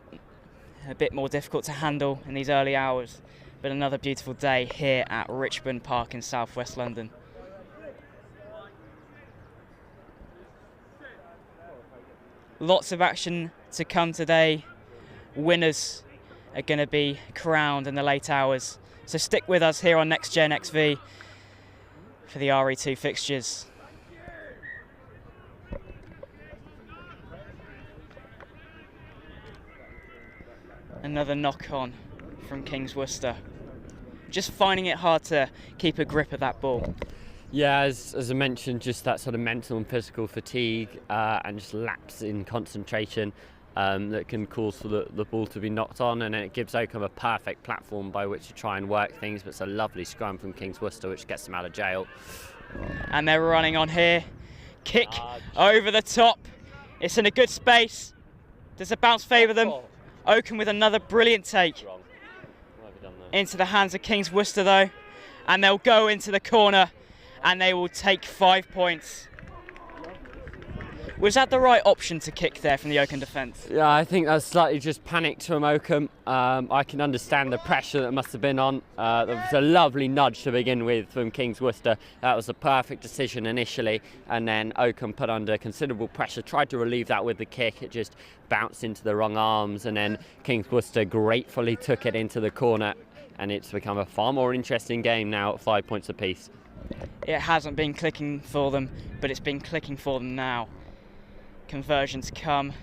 a bit more difficult to handle in these early hours, but another beautiful day here at Richmond Park in southwest London. Lots of action to come today. Winners are going to be crowned in the late hours. So stick with us here on Next Gen XV for the RE2 fixtures. Another knock on from Kings Worcester. Just finding it hard to keep a grip of that ball. Yeah, as I mentioned, just that sort of mental and physical fatigue and just lapse in concentration. that can cause for the ball to be knocked on, and it gives Oakham a perfect platform by which to try and work things. But it's a lovely scrum from Kings Worcester which gets them out of jail. And they're running on here. Kick over the top. It's in a good space. Does the bounce favour them? Oakham with another brilliant take. Into the hands of Kings Worcester though. And they'll go into the corner and they will take 5 points. Was that the right option to kick there from the Oakham defence? Yeah, I think that's slightly just panicked from Oakham. I can understand the pressure that must have been on. There was a lovely nudge to begin with from Kings Worcester. That was a perfect decision initially, and then Oakham put under considerable pressure, tried to relieve that with the kick. It just bounced into the wrong arms, and then Kings Worcester gratefully took it into the corner, and it's become a far more interesting game now at 5 points apiece. It hasn't been clicking for them, but it's been clicking for them now. Conversions come.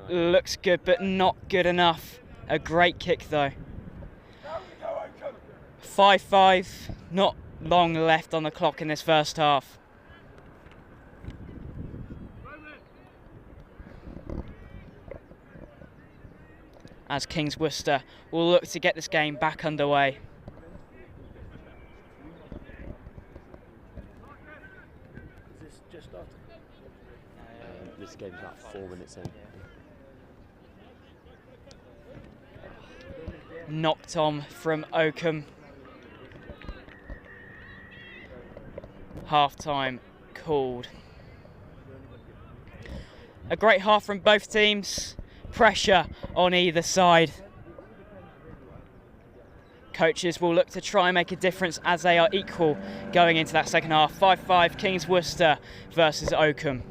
Looks good, but not good enough. A great kick though. 5-5, not long left on the clock in this first half. As Kings Worcester will look to get this game back underway. This game's about 4 minutes in. Knocked on from Oakham. Half time called. A great half from both teams. Pressure on either side. Coaches will look to try and make a difference as they are equal going into that second half. 5-5 Kings Worcester versus Oakham.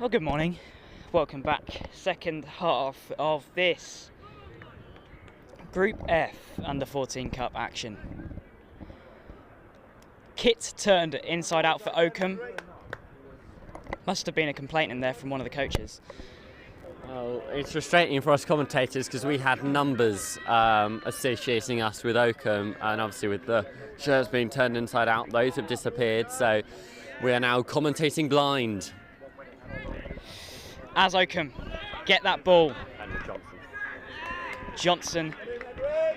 Well, good morning. Welcome back. Second half of this Group F Under 14 Cup action. Kit turned inside out for Oakham. Must have been a complaint in there from one of the coaches. Well, it's frustrating for us commentators because we had numbers associating us with Oakham, and obviously with the shirts being turned inside out, those have disappeared, so we are now commentating blind. As Oakham get that ball. Johnson,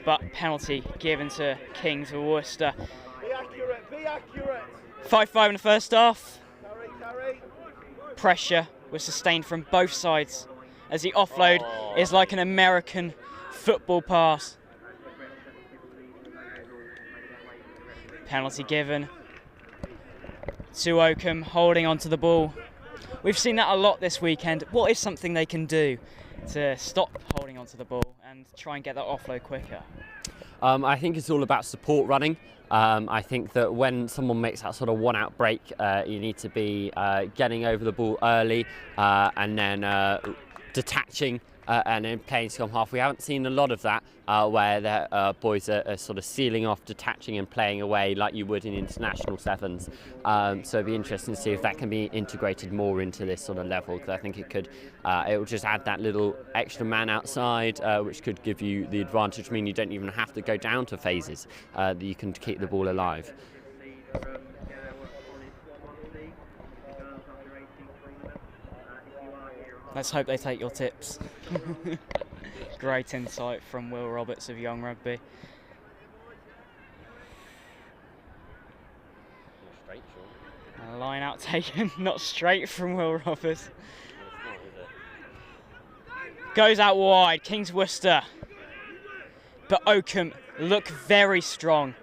but penalty given to Kings of Worcester. 5-5 in the first half. Pressure was sustained from both sides as the offload is like an American football pass. Penalty given to Oakham, holding onto the ball. We've seen that a lot this weekend. What is something they can do to stop holding onto the ball and try and get that offload quicker? I think it's all about support running. I think that when someone makes that sort of one-out break, you need to be getting over the ball early and then detaching and then playing to come half. We haven't seen a lot of that where the boys are sort of sealing off, detaching and playing away like you would in international sevens. So it'd be interesting to see if that can be integrated more into this sort of level, because I think it will just add that little extra man outside, which could give you the advantage. I mean, you don't even have to go down to phases, that you can keep the ball alive. Let's hope they take your tips. Great insight from Will Roberts of Young Rugby. A line out taken, not straight from Will Roberts. Goes out wide, Kings Worcester. But Oakham look very strong.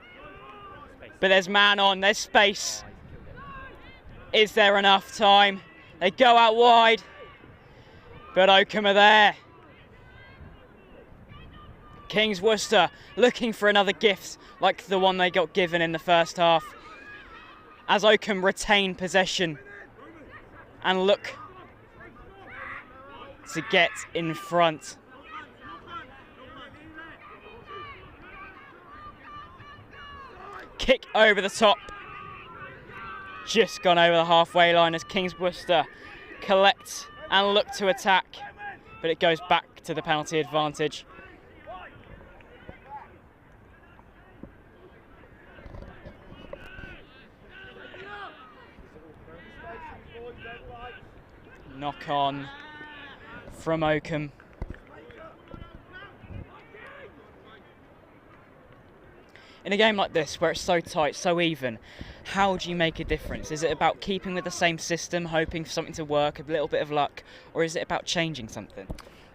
But there's man on, there's space. Is there enough time? They go out wide. But Oakham are there. Kings Worcester looking for another gift like the one they got given in the first half. As Oakham retain possession and look to get in front. Kick over the top. Just gone over the halfway line as Kings Worcester collect and look to attack, but it goes back to the penalty advantage. Knock on from Oakham. In a game like this, where it's so tight, so even, how do you make a difference? Is it about keeping with the same system, hoping for something to work, a little bit of luck, or is it about changing something?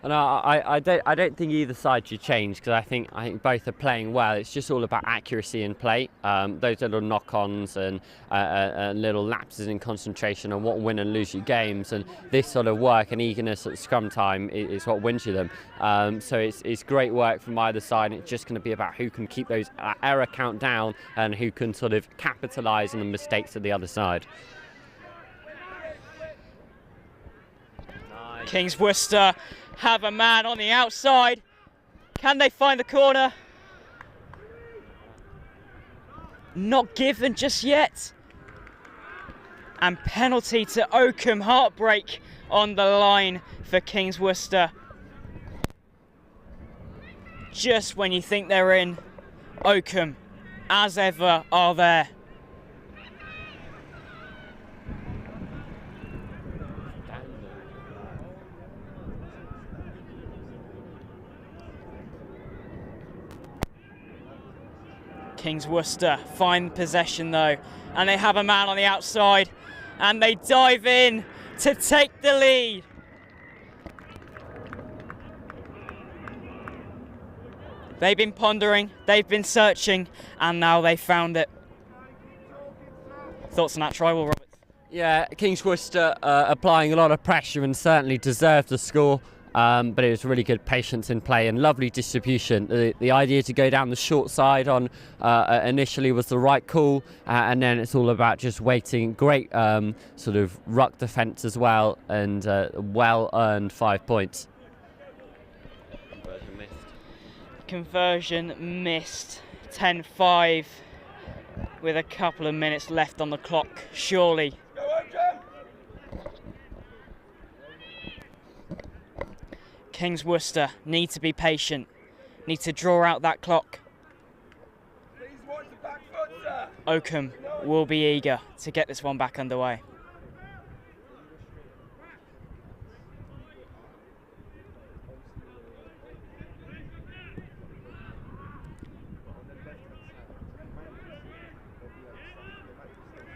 No, I don't think either side should change, because I think both are playing well. It's just all about accuracy in play. Those little knock-ons and little lapses in concentration on what win and lose you games, and this sort of work and eagerness at scrum time is what wins you them. So it's great work from either side. It's just going to be about who can keep those error count down and who can sort of capitalise on the mistakes of the other side. Nice. Kings Worcester have a man on the outside. Can they find the corner? Not given just yet. And penalty to Oakham. Heartbreak on the line for Kings Worcester. Just when you think they're in, Oakham, as ever, are there. Kings Worcester find possession though, and they have a man on the outside, and they dive in to take the lead. They've been pondering, they've been searching, and now they found it. Thoughts on that try, Will Roberts? Yeah, Kings Worcester applying a lot of pressure and certainly deserved the score. But it was really good patience in play and lovely distribution. The idea to go down the short side on initially was the right call, and then it's all about just waiting. Great sort of ruck defence as well, and well-earned 5 points. Conversion missed. 10-5 with a couple of minutes left on the clock, surely. Kings Worcester need to be patient, need to draw out that clock. Oakham will be eager to get this one back underway.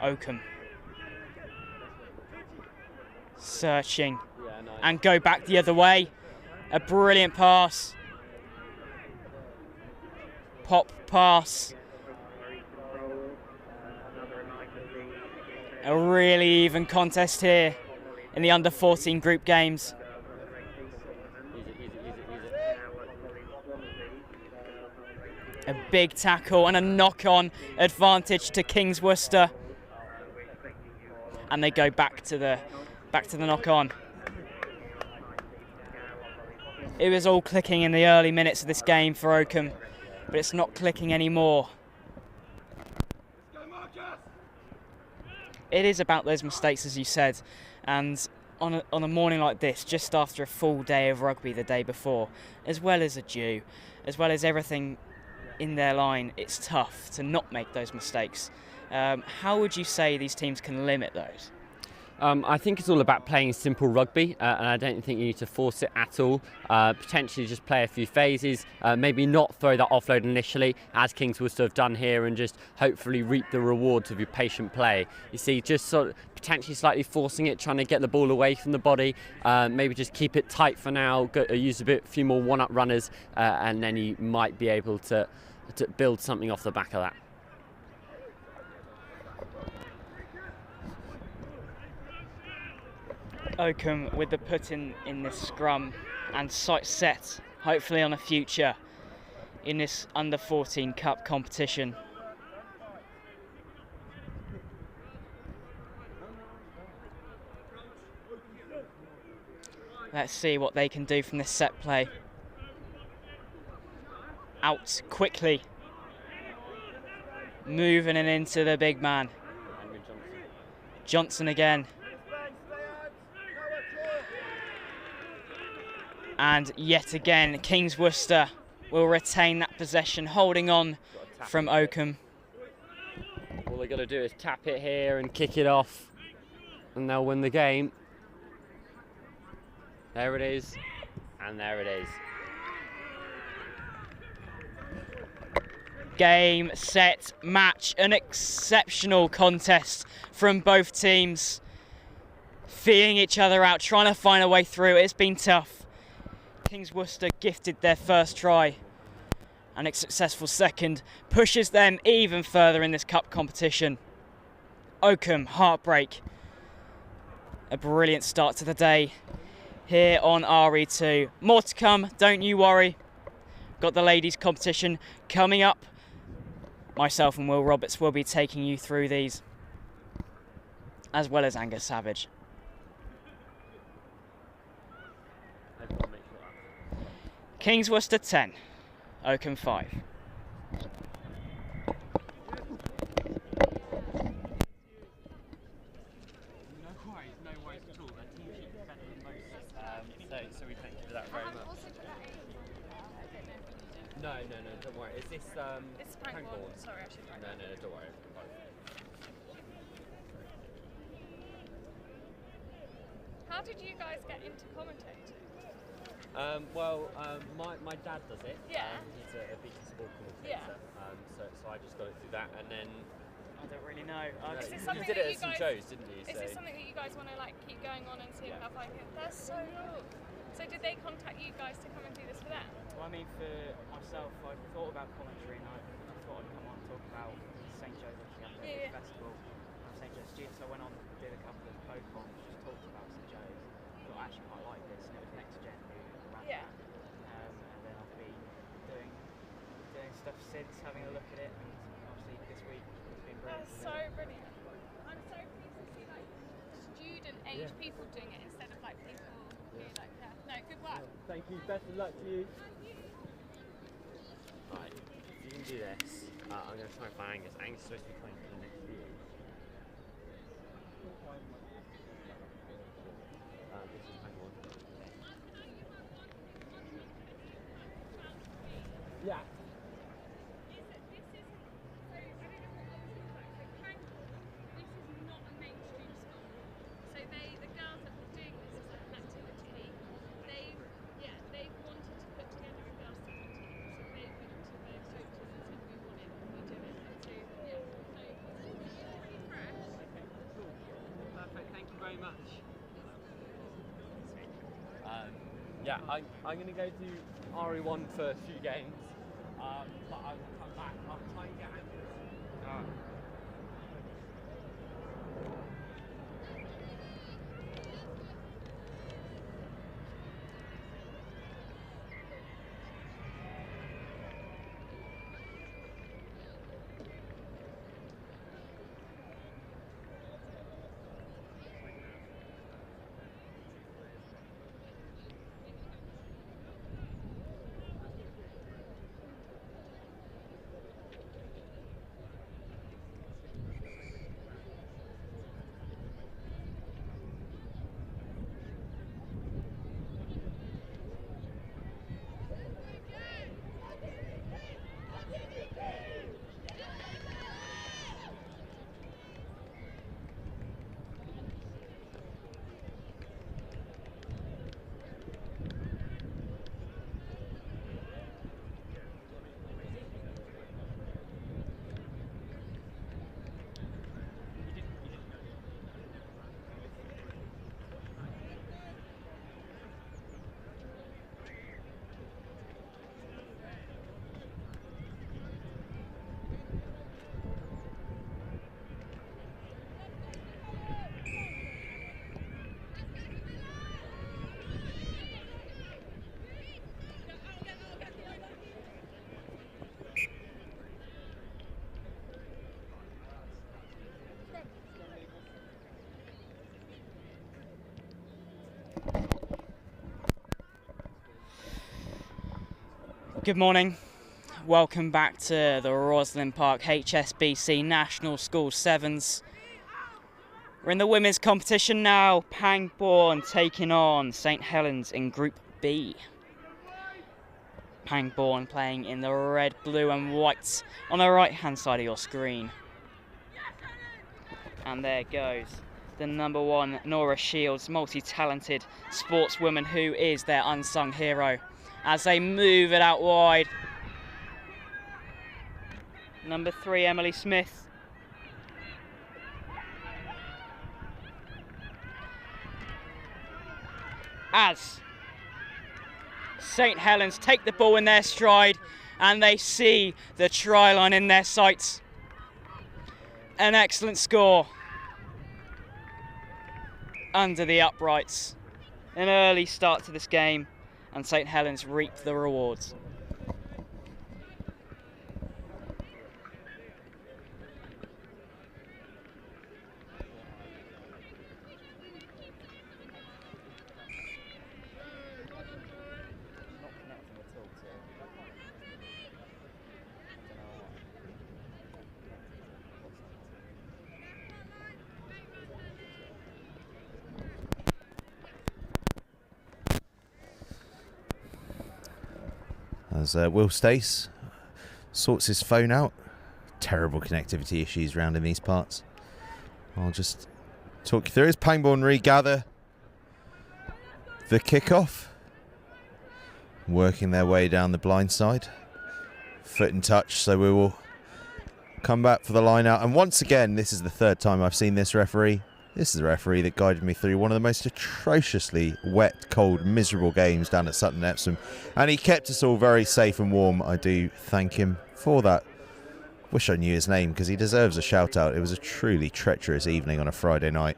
Oakham. Searching. And go back the other way. A brilliant pass. Pop pass. A really even contest here in the under-14 group games. A big tackle and a knock-on advantage to Kings Worcester. And they go back to the knock-on. It was all clicking in the early minutes of this game for Oakham, but it's not clicking anymore. It is about those mistakes, as you said, and on a morning like this, just after a full day of rugby the day before, as well as a due, as well as everything in their line, it's tough to not make those mistakes. How would you say these teams can limit those? I think it's all about playing simple rugby, and I don't think you need to force it at all. Potentially just play a few phases, maybe not throw that offload initially, as Kings Worcester have done here, and just hopefully reap the rewards of your patient play. You see, just sort of potentially slightly forcing it, trying to get the ball away from the body, maybe just keep it tight for now, use a few more one-up runners, and then you might be able to build something off the back of that. Oakham with the put in this scrum and sight set, hopefully on a future in this under-14 cup competition. Let's see what they can do from this set play. Out quickly. Moving it into the big man. Johnson again. And yet again, Kings Worcester will retain that possession, holding on from Oakham. All they've got to do is tap it here and kick it off, and they'll win the game. There it is, and there it is. Game, set, match. An exceptional contest from both teams. Feeling each other out, trying to find a way through. It's been tough. Kings Worcester gifted their first try, and a successful second pushes them even further in this cup competition. Oakham, heartbreak. A brilliant start to the day here on RE2. More to come, don't you worry. Got the ladies competition coming up. Myself and Will Roberts will be taking you through these, as well as Angus Savage. Kings Worcester 10, Oakham 5. No worries at all. Their team sheet is better than most, so we thank you for that very much. No, don't worry. Is this It's Pangbourne. Sorry, I should write that. No, don't worry. How did you guys get into commentating? My dad does it. Yeah. He's a big sport commentator. Yeah. So I just got it through that, and then I don't really know. Is it you something did that it you at St guys- Joe's, didn't you? Is this something that you guys want to like keep going on and see Yeah. how far you can? That's so cool. So did they contact you guys to come and do this for them? Well, I mean, for myself, I thought about commentary, and I thought I'd come on and talk about St Joe's Yeah. Festival. I'm St Joe's student, so I went on and did a couple of co-cons, just talked about St Joe's. I thought I actually quite like this, and it was next gen who ran Yeah. that. And then I've been doing stuff since, having a look at it, and obviously this week it's been brilliant. That's so brilliant. I'm so pleased to see like student age people doing it instead of like people who like no, good work. Thank you. Best of luck to you. Right, you can do this. I'm going to try and find Angus. Angus is supposed to be playing for the next year. This is Pangbourne. Yeah. Yeah, I'm going to go to RE1 for a few games, but I'll come back. I'll try and get ambulance. Good morning. Welcome back to the ROSSLYN Park HSBC National School Sevens. We're in the women's competition now. Pangbourne taking on St Helens in Group B. Pangbourne playing in the red, blue and white on the right hand side of your screen. And there goes the number 1 Nora Shields, multi-talented sportswoman who is their unsung hero. As they move it out wide. Number 3, Emily Smith. As St Helens take the ball in their stride and they see the try line in their sights. An excellent score under the uprights. An early start to this game, and St Helens reap the rewards. As Will Stace sorts his phone out. Terrible connectivity issues around in these parts. I'll just talk you through. As Pangbourne regather the kickoff, working their way down the blind side. Foot and touch, so we will come back for the line out. And once again, this is the third time I've seen this referee. This is the referee that guided me through one of the most atrociously wet, cold, miserable games down at Sutton Epsom. And he kept us all very safe and warm. I do thank him for that. Wish I knew his name because he deserves a shout out. It was a truly treacherous evening on a Friday night.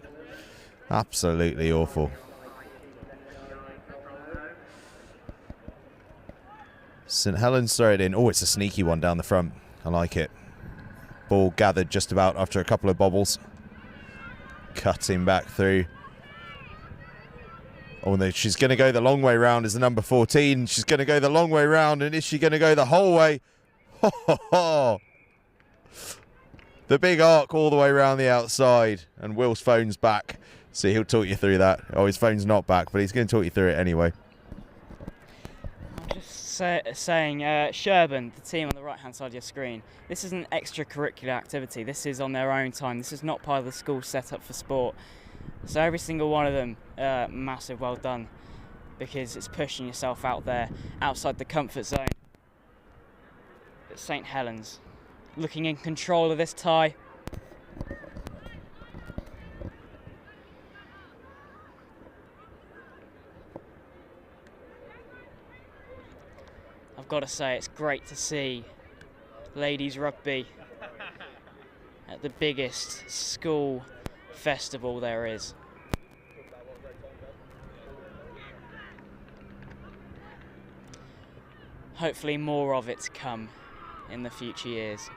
Absolutely awful. St Helens throw it in. Oh, it's a sneaky one down the front. I like it. Ball gathered just about after a couple of bobbles. Cutting back through. Oh, no, she's going to go the long way round as the number 14. She's going to go the long way round, and is she going to go the whole way? Ho, ho, ho. The big arc all the way around the outside, and Will's phone's back, so he'll talk you through that. Oh, his phone's not back, but he's going to talk you through it anyway. I'm just saying, Sherburn, the team on the right-hand side of your screen, this is an extracurricular activity. This is on their own time. This is not part of the school setup for sport. So every single one of them, massive well done, because it's pushing yourself out there, outside the comfort zone. But St Helens, looking in control of this tie. got to say it's great to see ladies rugby at the biggest school festival there is. Hopefully more of it to come in the future years.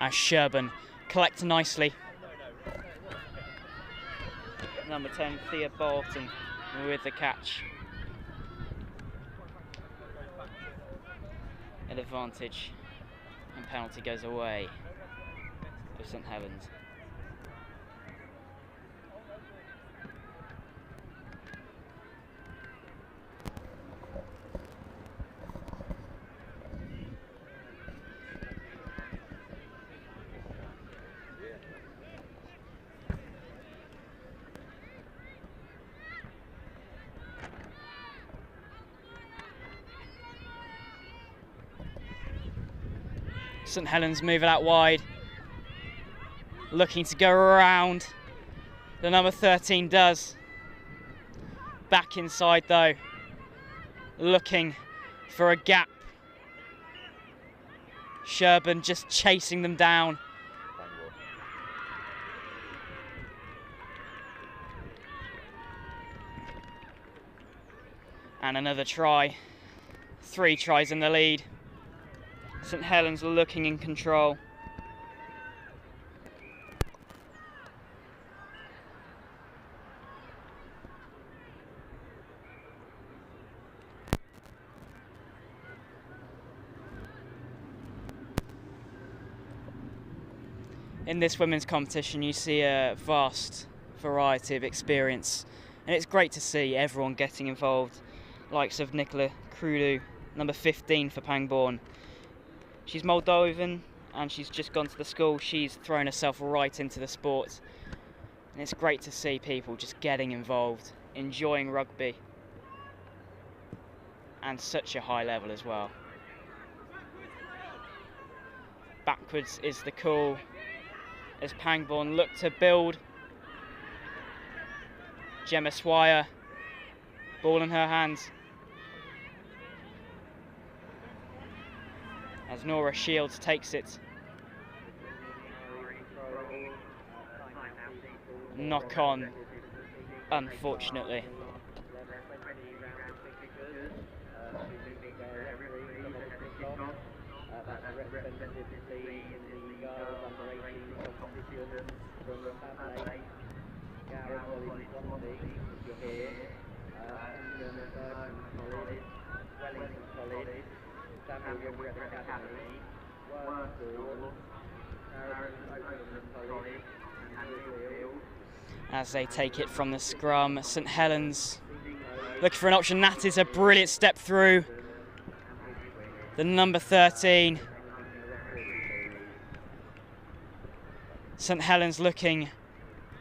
As Sherburn collect nicely. Number 10, Thea Bolton with the catch. An advantage, and penalty goes away of St Helens. St Helens move it out wide, looking to go around. The number 13 does. Back inside though, looking for a gap. Sherburn just chasing them down. And another try. 3 tries in the lead. St Helens looking in control. In this women's competition you see a vast variety of experience, and it's great to see everyone getting involved. Likes of Nicola Krulu, number 15 for Pangbourne. She's Moldovan and she's just gone to the school. She's thrown herself right into the sport. And it's great to see people just getting involved, enjoying rugby. And such a high level as well. Backwards is the call as Pangbourne look to build. Gemma Swire, ball in her hands. As Nora Shields takes it. Knock on, unfortunately. As they take it from the scrum, St Helens looking for an option. That is a brilliant step through. The number 13. St Helens looking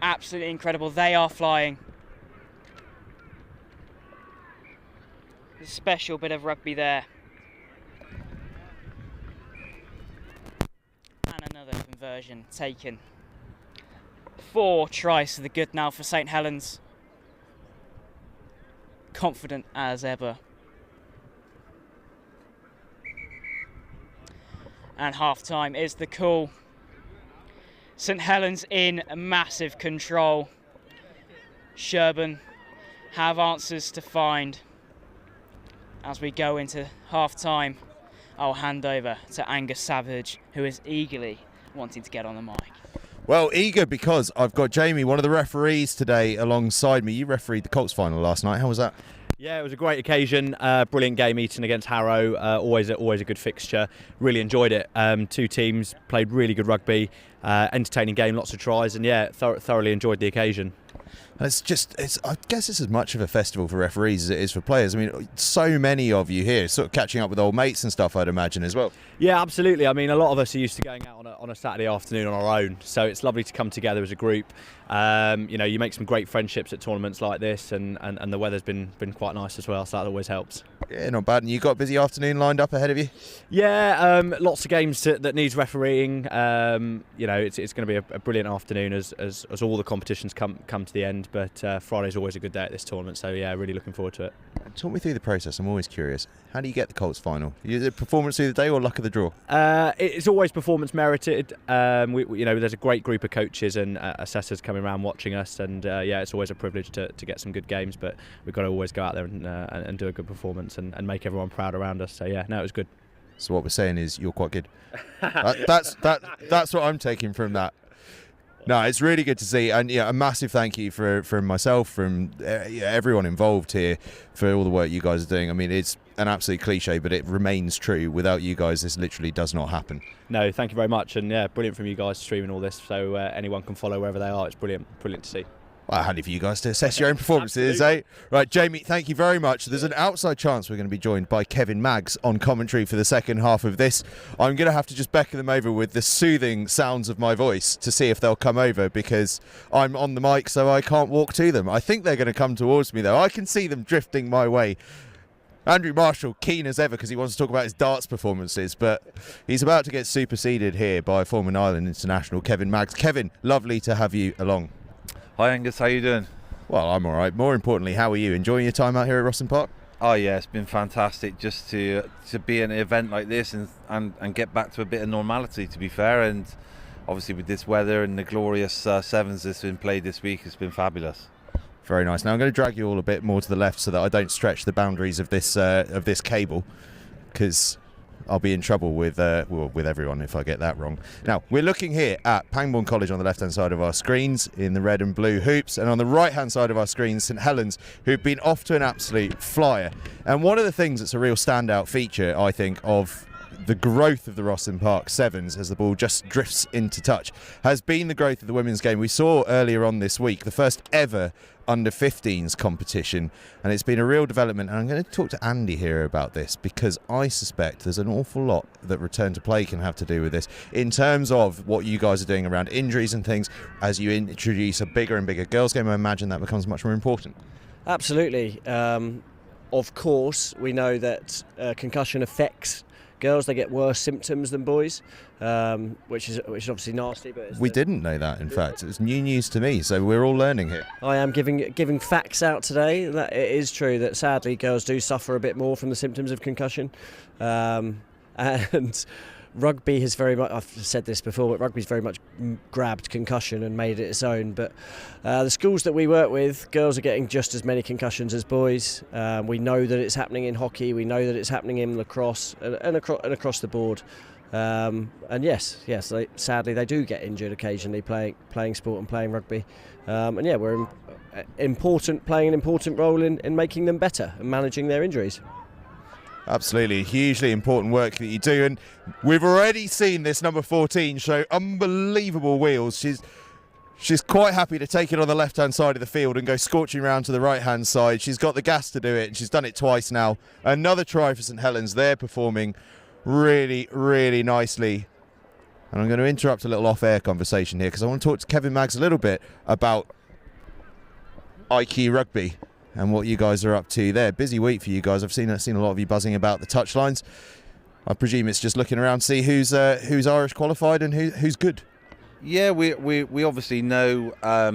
absolutely incredible. They are flying. A special bit of rugby there. And another conversion taken. 4 tries to the good now for St Helens. Confident as ever. And half-time is the call. St Helens in massive control. Sherburn have answers to find. As we go into half-time, I'll hand over to Angus Savage, who is eagerly wanting to get on the mic. Well, eager because I've got Jamie, one of the referees today, alongside me. You refereed the Colts final last night. How was that? Yeah, it was a great occasion. Brilliant game, Eton against Harrow. Always a good fixture. Really enjoyed it. 2 teams played really good rugby. Entertaining game, lots of tries, and yeah, thoroughly enjoyed the occasion. And I guess it's as much of a festival for referees as it is for players. I mean, so many of you here, sort of catching up with old mates and stuff, I'd imagine, as well. Yeah, absolutely. I mean, a lot of us are used to going out on a Saturday afternoon on our own, so it's lovely to come together as a group. You make some great friendships at tournaments like this, and the weather's been quite nice as well, so that always helps. Yeah, not bad. And you got a busy afternoon lined up ahead of you? Yeah, lots of games that needs refereeing. It's going to be a brilliant afternoon as all the competitions come to the end. But Friday's always a good day at this tournament, so yeah, really looking forward to it. Talk me through the process. I'm always curious. How do you get the Colts final? Is it performance through the day or luck of the draw? It's always performance merited. There's a great group of coaches and assessors coming around watching us, and it's always a privilege to get some good games. But we've got to always go out there and do a good performance and make everyone proud around us. So yeah, no, it was good. So what we're saying is you're quite good. That's what I'm taking from that. No, it's really good to see, and a massive thank you from myself, from everyone involved here, for all the work you guys are doing. I mean, it's an absolute cliche, but it remains true. Without you guys, this literally does not happen. No, thank you very much, and yeah, brilliant from you guys streaming all this, so anyone can follow wherever they are. It's brilliant to see. Well, handy for you guys to assess your own performances, eh? Right, Jamie, thank you very much. There's an outside chance we're going to be joined by Kevin Maggs on commentary for the second half of this. I'm going to have to just beckon them over with the soothing sounds of my voice to see if they'll come over, because I'm on the mic, so I can't walk to them. I think they're going to come towards me, though. I can see them drifting my way. Andrew Marshall, keen as ever because he wants to talk about his darts performances, but he's about to get superseded here by former Ireland international Kevin Maggs. Kevin, lovely to have you along. Hi Angus, how you doing? Well, I'm all right. More importantly, how are you? Enjoying your time out here at ROSSLYN Park? Oh yeah, it's been fantastic just to be in an event like this and get back to a bit of normality, to be fair. And obviously with this weather and the glorious sevens that's been played this week, it's been fabulous. Very nice. Now I'm going to drag you all a bit more to the left so that I don't stretch the boundaries of this cable, because I'll be in trouble with everyone if I get that wrong. Now, we're looking here at Pangbourne College on the left-hand side of our screens in the red and blue hoops, and on the right-hand side of our screens, St Helens, who've been off to an absolute flyer. And one of the things that's a real standout feature, I think, of the growth of the ROSSLYN Park Sevens as the ball just drifts into touch has been the growth of the women's game. We saw earlier on this week the first ever under-15s competition, and it's been a real development. And I'm going to talk to Andy here about this, because I suspect there's an awful lot that return to play can have to do with this, in terms of what you guys are doing around injuries and things. As you introduce a bigger and bigger girls game, I imagine that becomes much more important. Absolutely. Of course, we know that concussion affects girls. They get worse symptoms than boys, which is obviously nasty. But we didn't know that. In fact, it was new news to me. So we're all learning here. I am giving facts out today. That it is true that sadly girls do suffer a bit more from the symptoms of concussion, and rugby has very much, I've said this before, but rugby's very much grabbed concussion and made it its own. But the schools that we work with, girls are getting just as many concussions as boys. We know that it's happening in hockey, we know that it's happening in lacrosse and across the board. And yes, sadly they do get injured occasionally playing sport and playing rugby. And yeah, we're playing an important role in making them better and managing their injuries. Absolutely, hugely important work that you do, and we've already seen this number 14 show unbelievable wheels. She's quite happy to take it on the left-hand side of the field and go scorching round to the right-hand side. She's got the gas to do it, and she's done it twice now. Another try for St Helens. They're performing really, really nicely. And I'm going to interrupt a little off-air conversation here because I want to talk to Kevin Maggs a little bit about IQ Rugby and what you guys are up to there. Busy week for you guys. I've seen a lot of you buzzing about the touchlines. I presume it's just looking around to see who's Irish qualified and who's good. Yeah, we obviously know a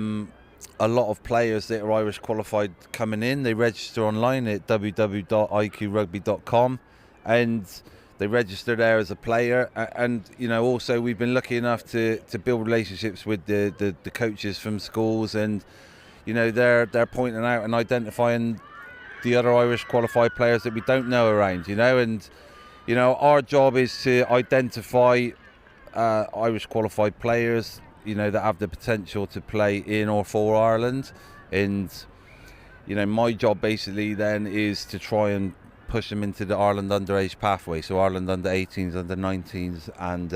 lot of players that are Irish qualified coming in. They register online at www.iqrugby.com and they register there as a player. And also we've been lucky enough to build relationships with the coaches from schools, and they're pointing out and identifying the other Irish qualified players that we don't know around, and our job is to identify Irish qualified players, that have the potential to play in or for Ireland. And my job basically then is to try and push them into the Ireland underage pathway, so Ireland under 18s, under 19s and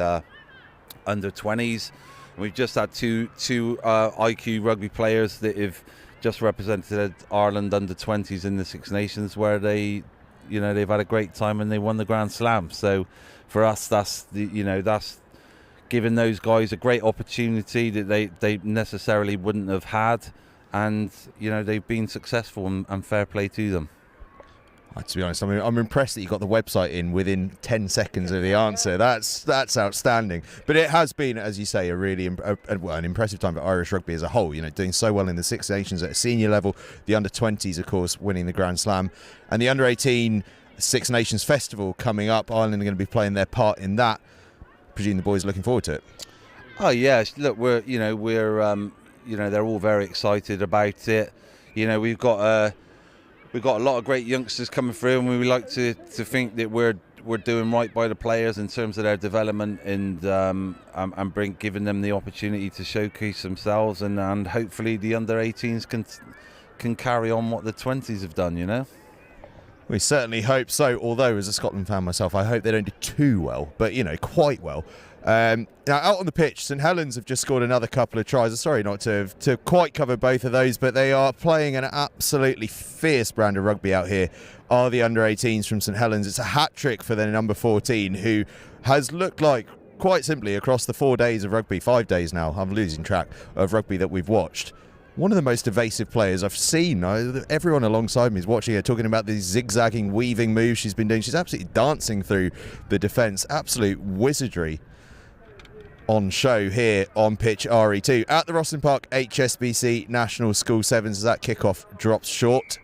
under 20s. We've just had two IQ rugby players that have just represented Ireland under 20s in the Six Nations, where they've had a great time and they won the Grand Slam. So for us, that's giving those guys a great opportunity that they necessarily wouldn't have had, and they've been successful, and fair play to them. To be honest, I'm impressed that you got the website in within 10 seconds of the answer. That's outstanding. But it has been, as you say, a really an impressive time for Irish rugby as a whole. Doing so well in the Six Nations at a senior level. The under-20s, of course, winning the Grand Slam, and the under-18 Six Nations Festival coming up. Ireland are going to be playing their part in that. I presume the boys are looking forward to it. Oh yes, look, we're they're all very excited about it. We've got a lot of great youngsters coming through, and we would like to think that we're doing right by the players in terms of their development, and giving them the opportunity to showcase themselves, and hopefully the under-18s can carry on what the 20s have done. We certainly hope so, although as a Scotland fan myself, I hope they don't do too well, but quite well. Now out on the pitch, St Helens have just scored another couple of tries. Sorry not to quite cover both of those, but they are playing an absolutely fierce brand of rugby out here, are the under-18s from St Helens. It's a hat-trick for their number 14, who has looked like, quite simply, across the 4 days of rugby, 5 days now, I'm losing track, of rugby that we've watched, one of the most evasive players I've seen. Everyone alongside me is watching her, talking about these zigzagging, weaving moves she's been doing. She's absolutely dancing through the defence. Absolute wizardry on show here on pitch RE2 at the ROSSLYN Park HSBC National School Sevens as that kickoff drops short.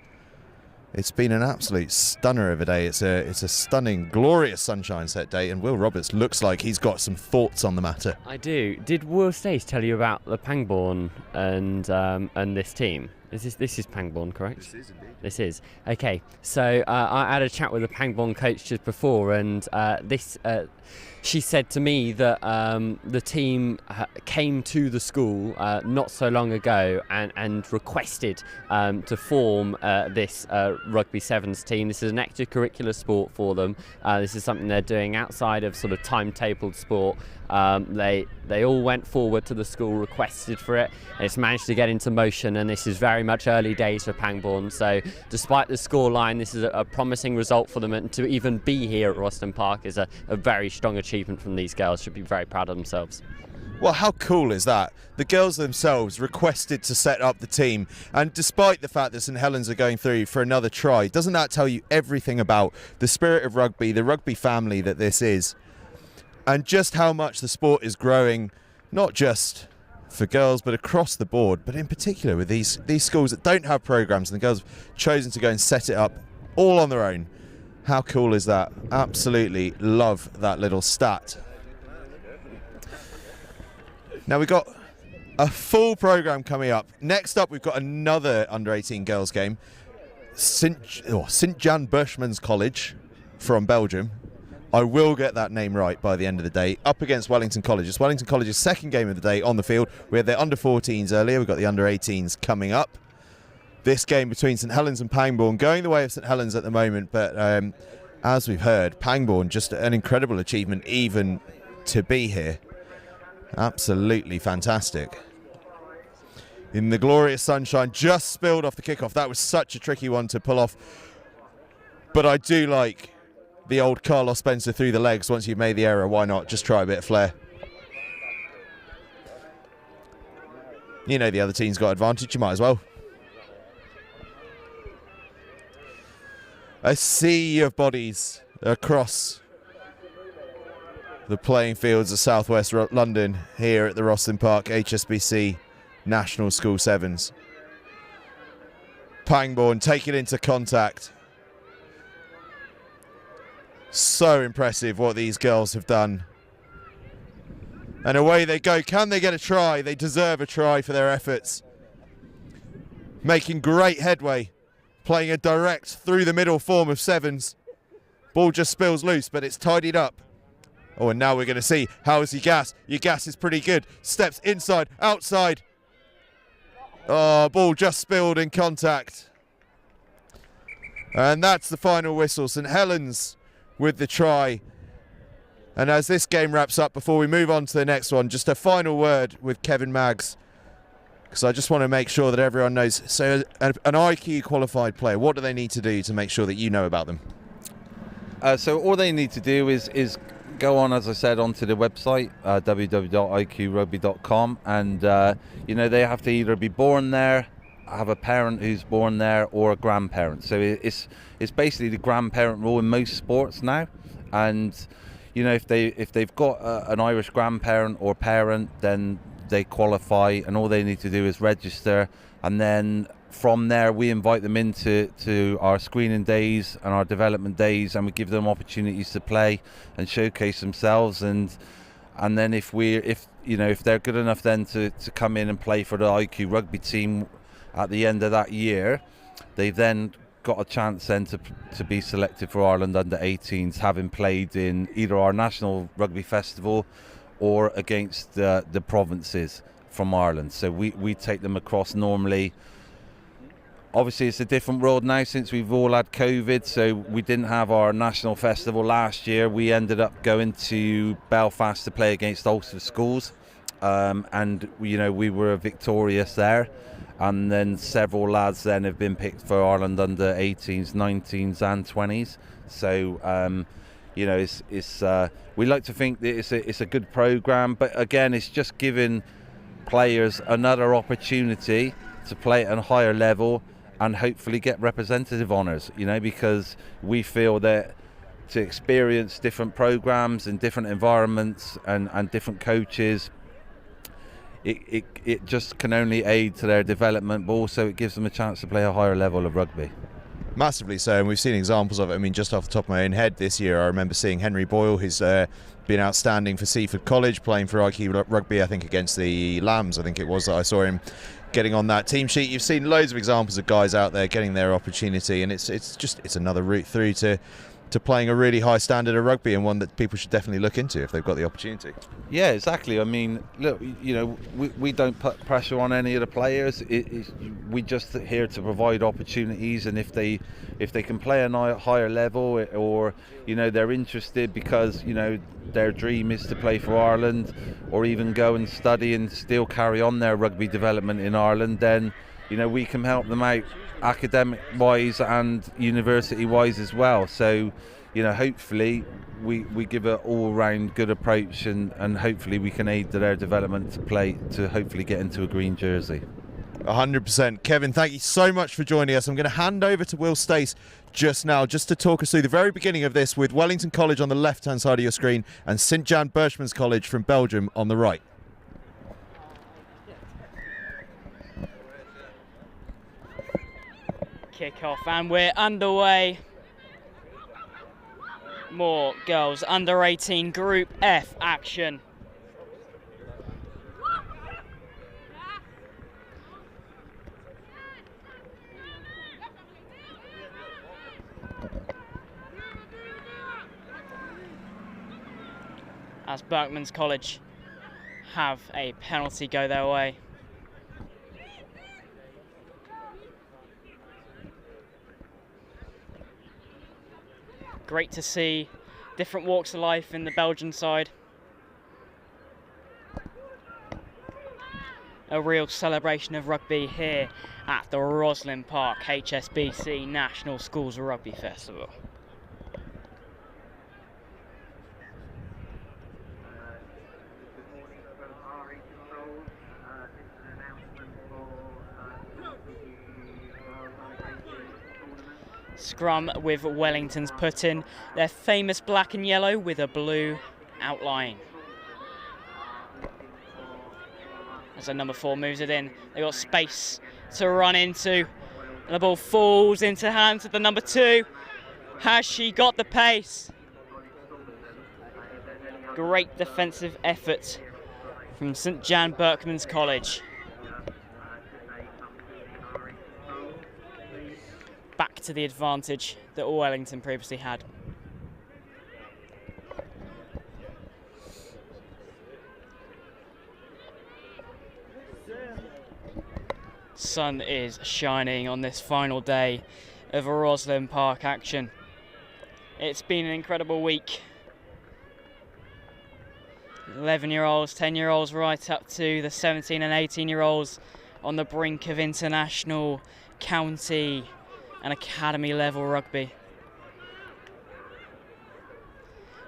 It's been an absolute stunner of a day. It's a stunning, glorious sunshine set day, and Will Roberts looks like he's got some thoughts on the matter. I do. Did Will Stace tell you about the Pangbourne and this team? This is Pangbourne, correct? This is indeed. This is. Okay, so I had a chat with the Pangbourne coach just before, and she said to me that the team came to the school not so long ago and requested to form this rugby sevens team. This is an extracurricular sport for them. This is something they're doing outside of sort of timetabled sport. They all went forward to the school, requested for it, and it's managed to get into motion, and this is very much early days for Pangbourne. So despite the scoreline, this is a promising result for them, and to even be here at ROSSLYN Park is a very strong achievement from these girls. Should be very proud of themselves. Well, how cool is that? The girls themselves requested to set up the team, and despite the fact that St Helens are going through for another try, doesn't that tell you everything about the spirit of rugby, the rugby family that this is, and just how much the sport is growing, not just for girls but across the board, but in particular with these schools that don't have programs, and the girls have chosen to go and set it up all on their own. How cool is that? Absolutely love that little stat. Now we've got a full programme coming up. Next up, we've got another under-18 girls game. St Jan Berchmans College from Belgium. I will get that name right by the end of the day. Up against Wellington College. It's Wellington College's second game of the day on the field. We had their under-14s earlier. We've got the under-18s coming up. This game between St Helens and Pangbourne going the way of St Helens at the moment, but as we've heard, Pangbourne just an incredible achievement even to be here. Absolutely fantastic. In the glorious sunshine, just spilled off the kickoff. That was such a tricky one to pull off, but I do like the old Carlos Spencer through the legs. Once you've made the error, why not just try a bit of flair? The other team's got advantage, you might as well. A sea of bodies across the playing fields of southwest London here at the ROSSLYN Park HSBC National School Sevens. Pangbourne taking into contact. So impressive what these girls have done. And away they go. Can they get a try? They deserve a try for their efforts. Making great headway. Playing a direct through the middle form of sevens. Ball just spills loose, but it's tidied up. Oh, and now we're going to see how is Yagas. Yagas is pretty good. Steps inside, outside. Oh, ball just spilled in contact. And that's the final whistle. St Helens with the try. And as this game wraps up, before we move on to the next one, just a final word with Kevin Maggs. because I just want to make sure that everyone knows. So an IQ qualified player, what do they need to do to make sure that you know about them? So all they need to do is go on, as I said, onto the website, www.iqrugby.com, and they have to either be born there, have a parent who's born there, or a grandparent. So it's basically the grandparent rule in most sports now, and if they've got an Irish grandparent or parent, then they qualify, and all they need to do is register, and then from there we invite them into our screening days and our development days, and we give them opportunities to play and showcase themselves, and then if they're good enough then to come in and play for the IQ rugby team at the end of that year, they've then got a chance then to be selected for Ireland under 18s, having played in either our National Rugby Festival or against the provinces from Ireland. So we take them across normally. Obviously it's a different world now since we've all had COVID, so we didn't have our national festival last year. We ended up going to Belfast to play against Ulster schools, and we were victorious there. And then several lads then have been picked for Ireland under 18s, 19s and 20s. So we like to think that it's a good programme, but again it's just giving players another opportunity to play at a higher level and hopefully get representative honours, because we feel that to experience different programmes and different environments and different coaches, it just can only aid to their development, but also it gives them a chance to play a higher level of rugby. Massively so, and we've seen examples of it. I mean, just off the top of my own head this year, I remember seeing Henry Boyle, who's been outstanding for Seaford College, playing for IQ Rugby, I think against the Lambs, I think it was that I saw him getting on that team sheet. You've seen loads of examples of guys out there getting their opportunity, and it's another route through to playing a really high standard of rugby, and one that people should definitely look into if they've got the opportunity. Yeah, exactly. I mean, look, we don't put pressure on any of the players. We just here to provide opportunities, and if they can play a higher level, or they're interested because their dream is to play for Ireland, or even go and study and still carry on their rugby development in Ireland, then we can help them out academic wise and university wise as well. So hopefully we give an all-round good approach, and hopefully we can aid to their development to hopefully get into a green jersey. 100%. Kevin, thank you so much for joining us. I'm going to hand over to Will Stace just now, just to talk us through the very beginning of this, with Wellington College on the left-hand side of your screen and St Jan Berchmans College from Belgium on the right. Kick off, and we're underway. More girls under 18 Group F action. As Berchmans College have a penalty go their way. Great to see different walks of life in the Belgian side. A real celebration of rugby here at the ROSSLYN Park HSBC National Schools Rugby Festival. Scrum with Wellington's put in their famous black and yellow with a blue outline. As the number 4 moves it in, they've got space to run into. And the ball falls into hands of the number 2. Has she got the pace? Great defensive effort from St Jan Berchmans College. Back to the advantage that Wellington previously had. Sun is shining on this final day of ROSSLYN Park action. It's been an incredible week. 11-year-olds, 10-year-olds, right up to the 17 and 18-year-olds on the brink of international, county and academy level rugby.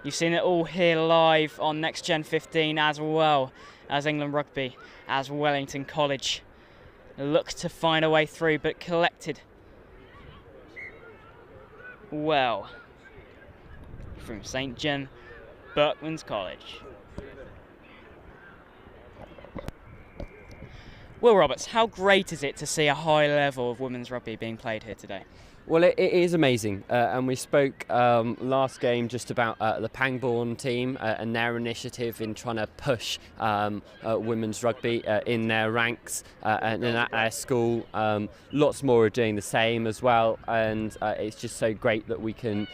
You've seen it all here live on Next Gen 15, as well as England Rugby, as Wellington College look to find a way through, but collected well from St John Berchmans College. Will Roberts, how great is it to see a high level of women's rugby being played here today? Well, it is amazing, and we spoke last game just about the Pangbourne team and their initiative in trying to push women's rugby in their ranks and at their school. Lots more are doing the same as well, and it's just so great that we can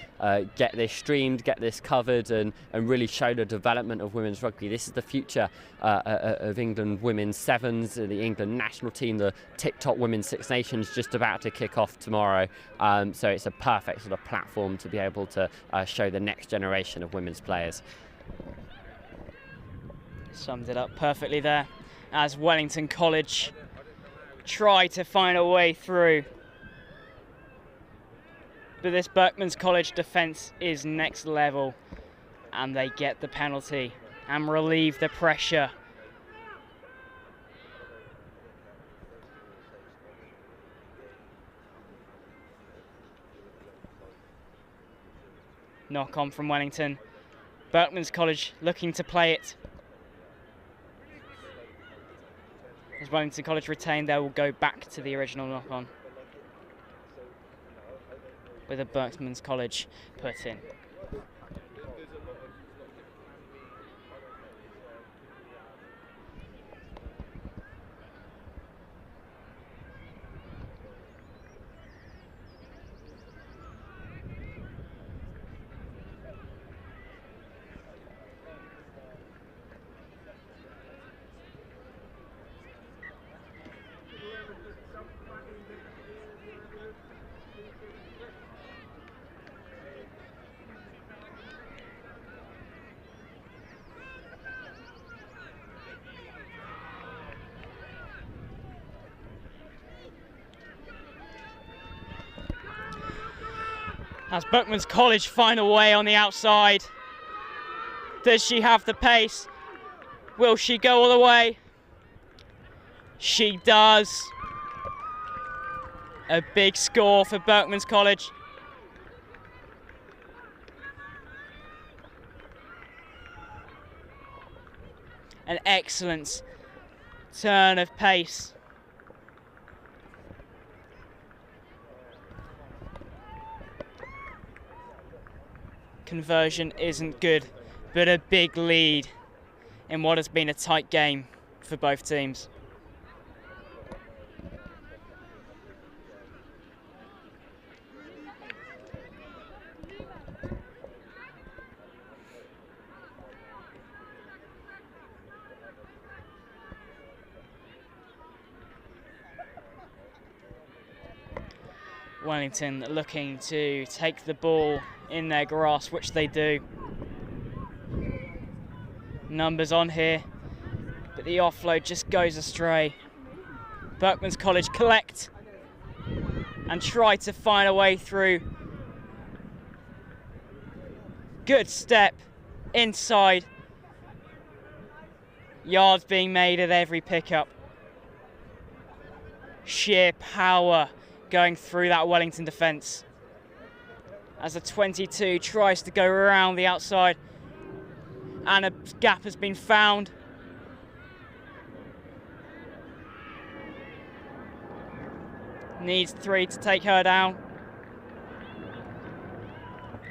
get this streamed, get this covered, and really show the development of women's rugby. This is the future of England women's sevens, the England national team, the tip-top women's Six Nations just about to kick off tomorrow. So it's a perfect sort of platform to be able to show the next generation of women's players. Summed it up perfectly there as Wellington College try to find a way through. But this Berchmans College defence is next level, and they get the penalty and relieve the pressure. Knock on from Wellington. Berchmans College looking to play it. As Wellington College retain, they will go back to the original knock on, with a Berchmans College put in. As Berchmans College find a way on the outside. Does she have the pace? Will she go all the way? She does. A big score for Berchmans College. An excellent turn of pace. Conversion isn't good, but a big lead in what has been a tight game for both teams. Wellington looking to take the ball in their grasp, which they do. Numbers on here, but the offload just goes astray. Berchmans College collect and try to find a way through. Good step inside. Yards being made at every pickup. Sheer power going through that Wellington defence. As the 22 tries to go around the outside, and a gap has been found. Needs 3 to take her down.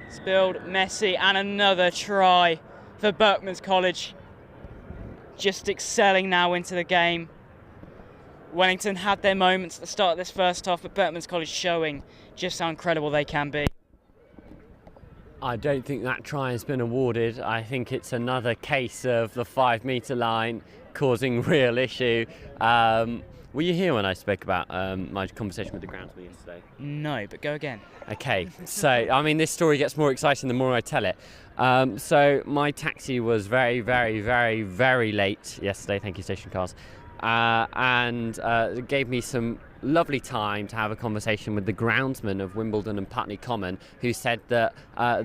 Spilled, messy, and another try for Berchmans College. Just excelling now into the game. Wellington had their moments at the start of this first half, but Berchmans College showing just how incredible they can be. I don't think that try has been awarded. I think it's another case of the 5 metre line causing real issue. Were you here when I spoke about my conversation with the groundsman yesterday? No, but go again. Okay, so I mean, this story gets more exciting the more I tell it. So my taxi was very, very, very, very late yesterday. Thank you, station cars. and it gave me some lovely time to have a conversation with the groundsman of Wimbledon and Putney Common, who said that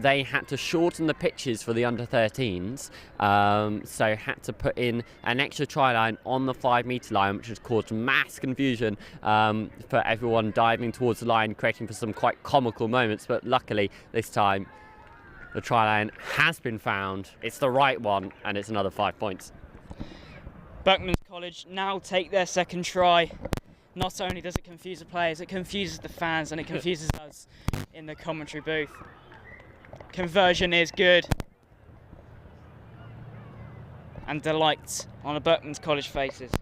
they had to shorten the pitches for the under-13s, so had to put in an extra try line on the 5-metre line, which has caused mass confusion for everyone diving towards the line, creating for some quite comical moments. But luckily this time the try line has been found, it's the right one, and it's another 5 points. Berchmans College now take their second try. Not only does it confuse the players, it confuses the fans and it confuses us in the commentary booth. Conversion is good. And delight on the Berchmans College faces.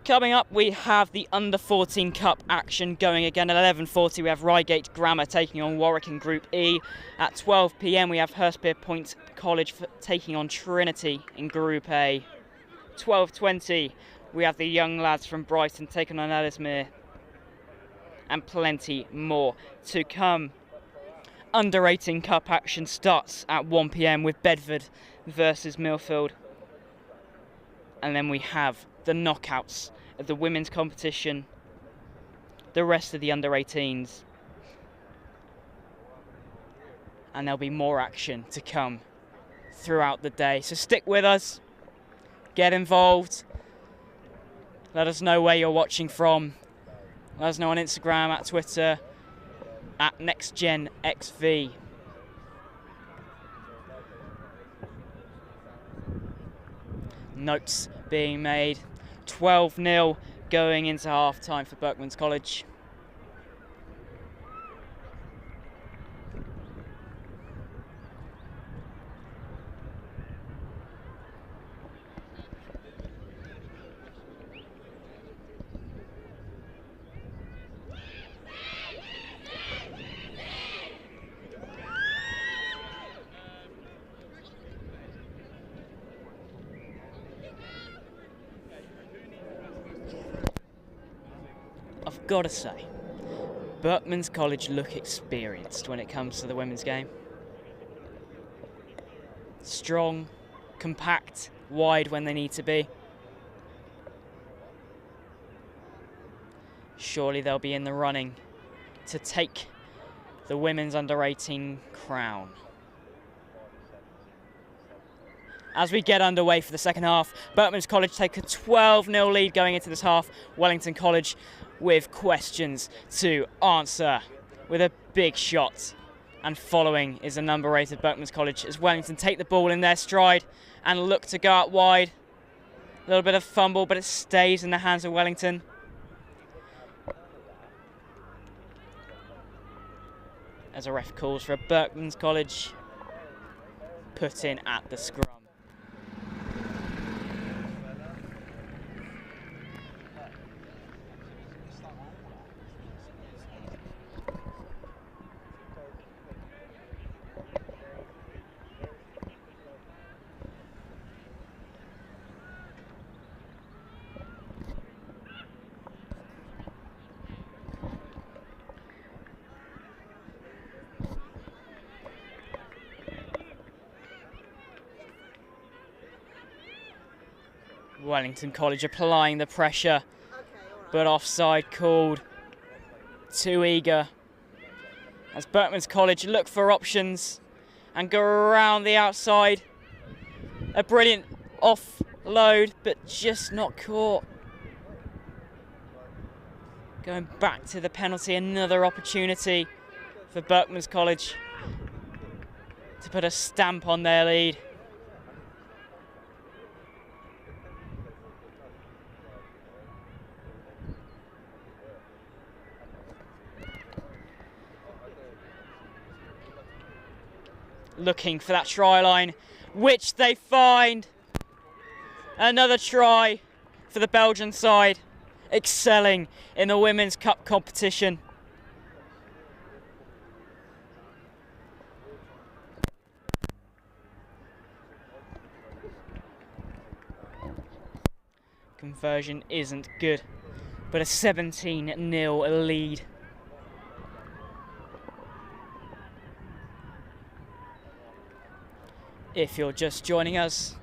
Coming up, we have the Under-14 Cup action going again at 11:40. We have Reigate Grammar taking on Warwick in Group E. At 12 p.m. we have Hurstpierpoint College taking on Trinity in Group A. 12:20 we have the young lads from Brighton taking on Ellesmere. And plenty more to come. Under-18 Cup action starts at 1 p.m. with Bedford versus Milfield. And then we have the knockouts of the women's competition, the rest of the under-18s, and there'll be more action to come throughout the day. So stick with us, get involved, let us know where you're watching from, let us know on Instagram, at Twitter, at NextGenXV. Notes being made. 12-0 going into half-time for Berchmans College. I've got to say, Berchmans College look experienced when it comes to the women's game. Strong, compact, wide when they need to be. Surely they'll be in the running to take the women's under-18 crown. As we get underway for the second half, Berchmans College take a 12-0 lead going into this half. Wellington College with questions to answer with a big shot. And following is the number 8 of Berchmans College as Wellington take the ball in their stride and look to go out wide. A little bit of fumble, but it stays in the hands of Wellington. As a ref calls for a Berchmans College put in at the scrum. Wellington College applying the pressure, but offside called. Too eager. As Berchmans College look for options and go around the outside. A brilliant offload, but just not caught. Going back to the penalty, another opportunity for Berchmans College to put a stamp on their lead. Looking for that try line, which they find. Another try for the Belgian side, excelling in the Women's Cup competition. Conversion isn't good, but a 17-0 lead. If you're just joining us,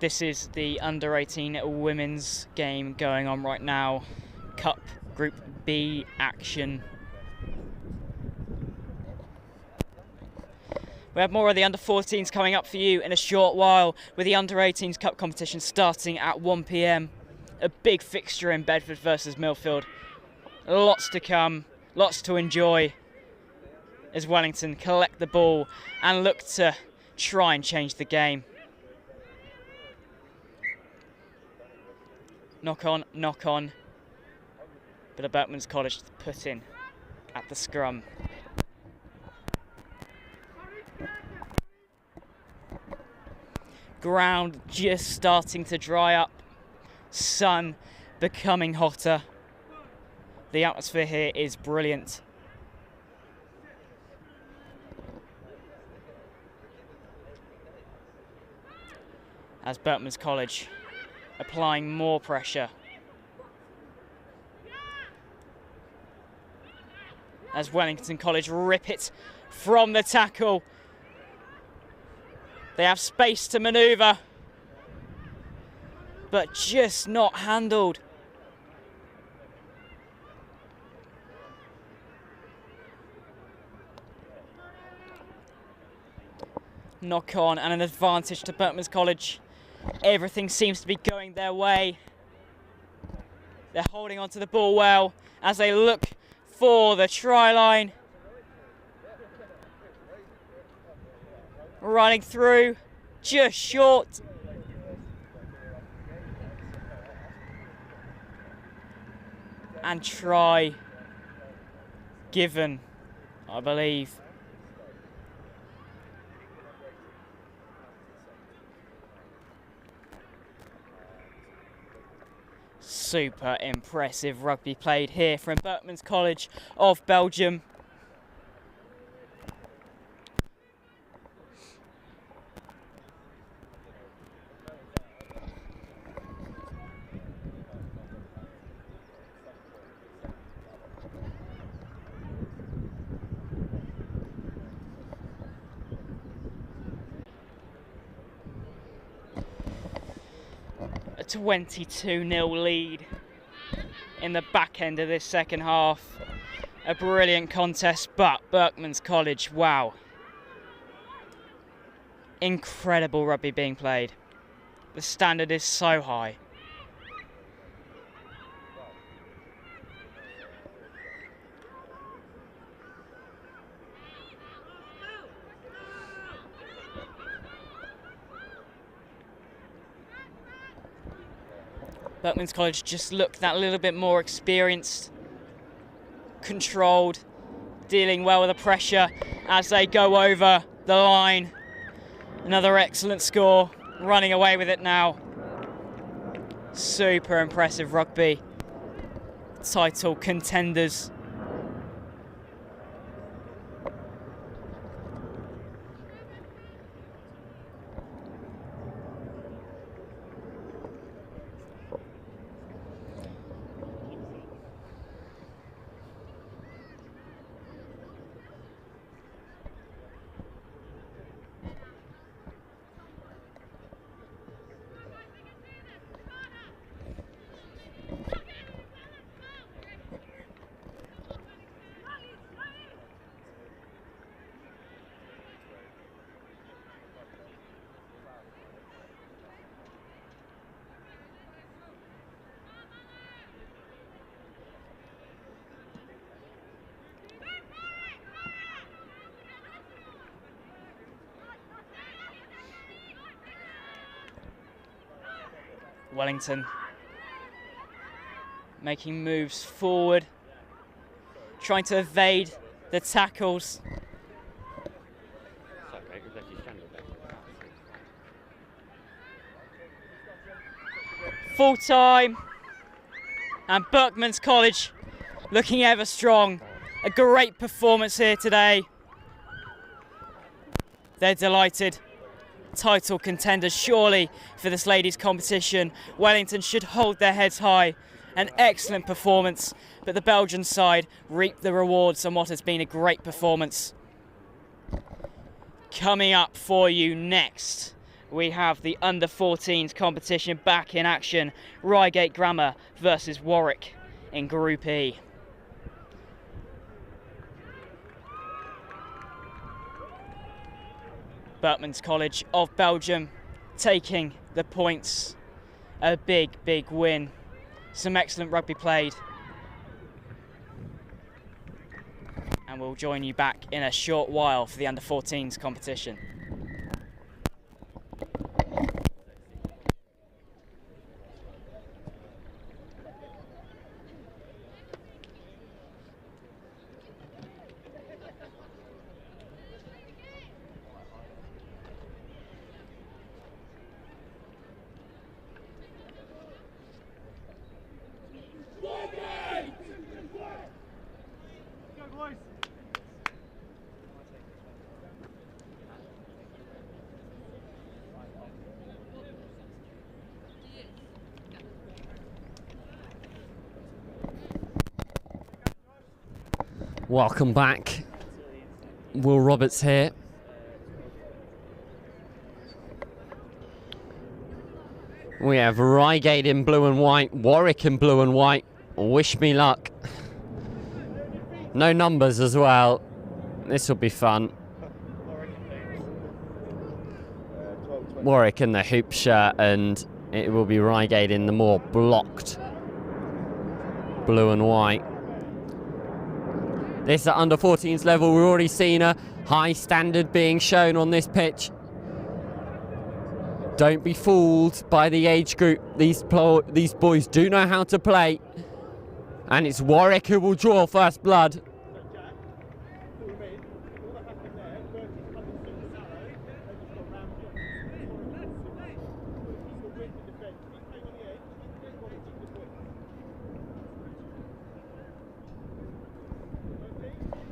this is the under-18 women's game going on right now. Cup Group B action. We have more of the under-14s coming up for you in a short while, with the under-18s Cup competition starting at 1 p.m. A big fixture in Bedford versus Milfield. Lots to come, lots to enjoy as Wellington collect the ball and look to try and change the game. Knock on. But a Berchmans College to put in at the scrum. Ground just starting to dry up. Sun becoming hotter. The atmosphere here is brilliant. As Berchmans College applying more pressure. As Wellington College rip it from the tackle. They have space to manoeuvre, but just not handled. Knock on and an advantage to Berchmans College. Everything seems to be going their way. They're holding onto the ball well as they look for the try line. Running through, just short. And try given, I believe. Super impressive rugby played here from Berchmans College of Belgium. A 22-0 lead in the back end of this second half. A brilliant contest, but Berchmans College, wow. Incredible rugby being played. The standard is so high. Berchmans College just looked that little bit more experienced, controlled, dealing well with the pressure as they go over the line. Another excellent score, running away with it now. Super impressive rugby. Title contenders. Wellington making moves forward, trying to evade the tackles. Full time, and Berchmans College looking ever strong. A great performance here today. They're delighted. Title contenders surely for this ladies competition. Wellington should hold their heads high. An excellent performance, but the Belgian side reap the rewards on what has been a great performance. Coming up for you next, we have the under-14s competition back in action. Reigate Grammar versus Warwick in Group E. Berchmans College of Belgium taking the points. A big, big win. Some excellent rugby played. And we'll join you back in a short while for the under-14s competition. Welcome back. Will Roberts here. We have Reigate in blue and white, Warwick in blue and white. Wish me luck. No numbers as well. This will be fun. Warwick in the hoop shirt, and it will be Reigate in the more blocked blue and white. This at under 14s level, we've already seen a high standard being shown on this pitch. Don't be fooled by the age group. These boys do know how to play. And it's Warwick who will draw first blood.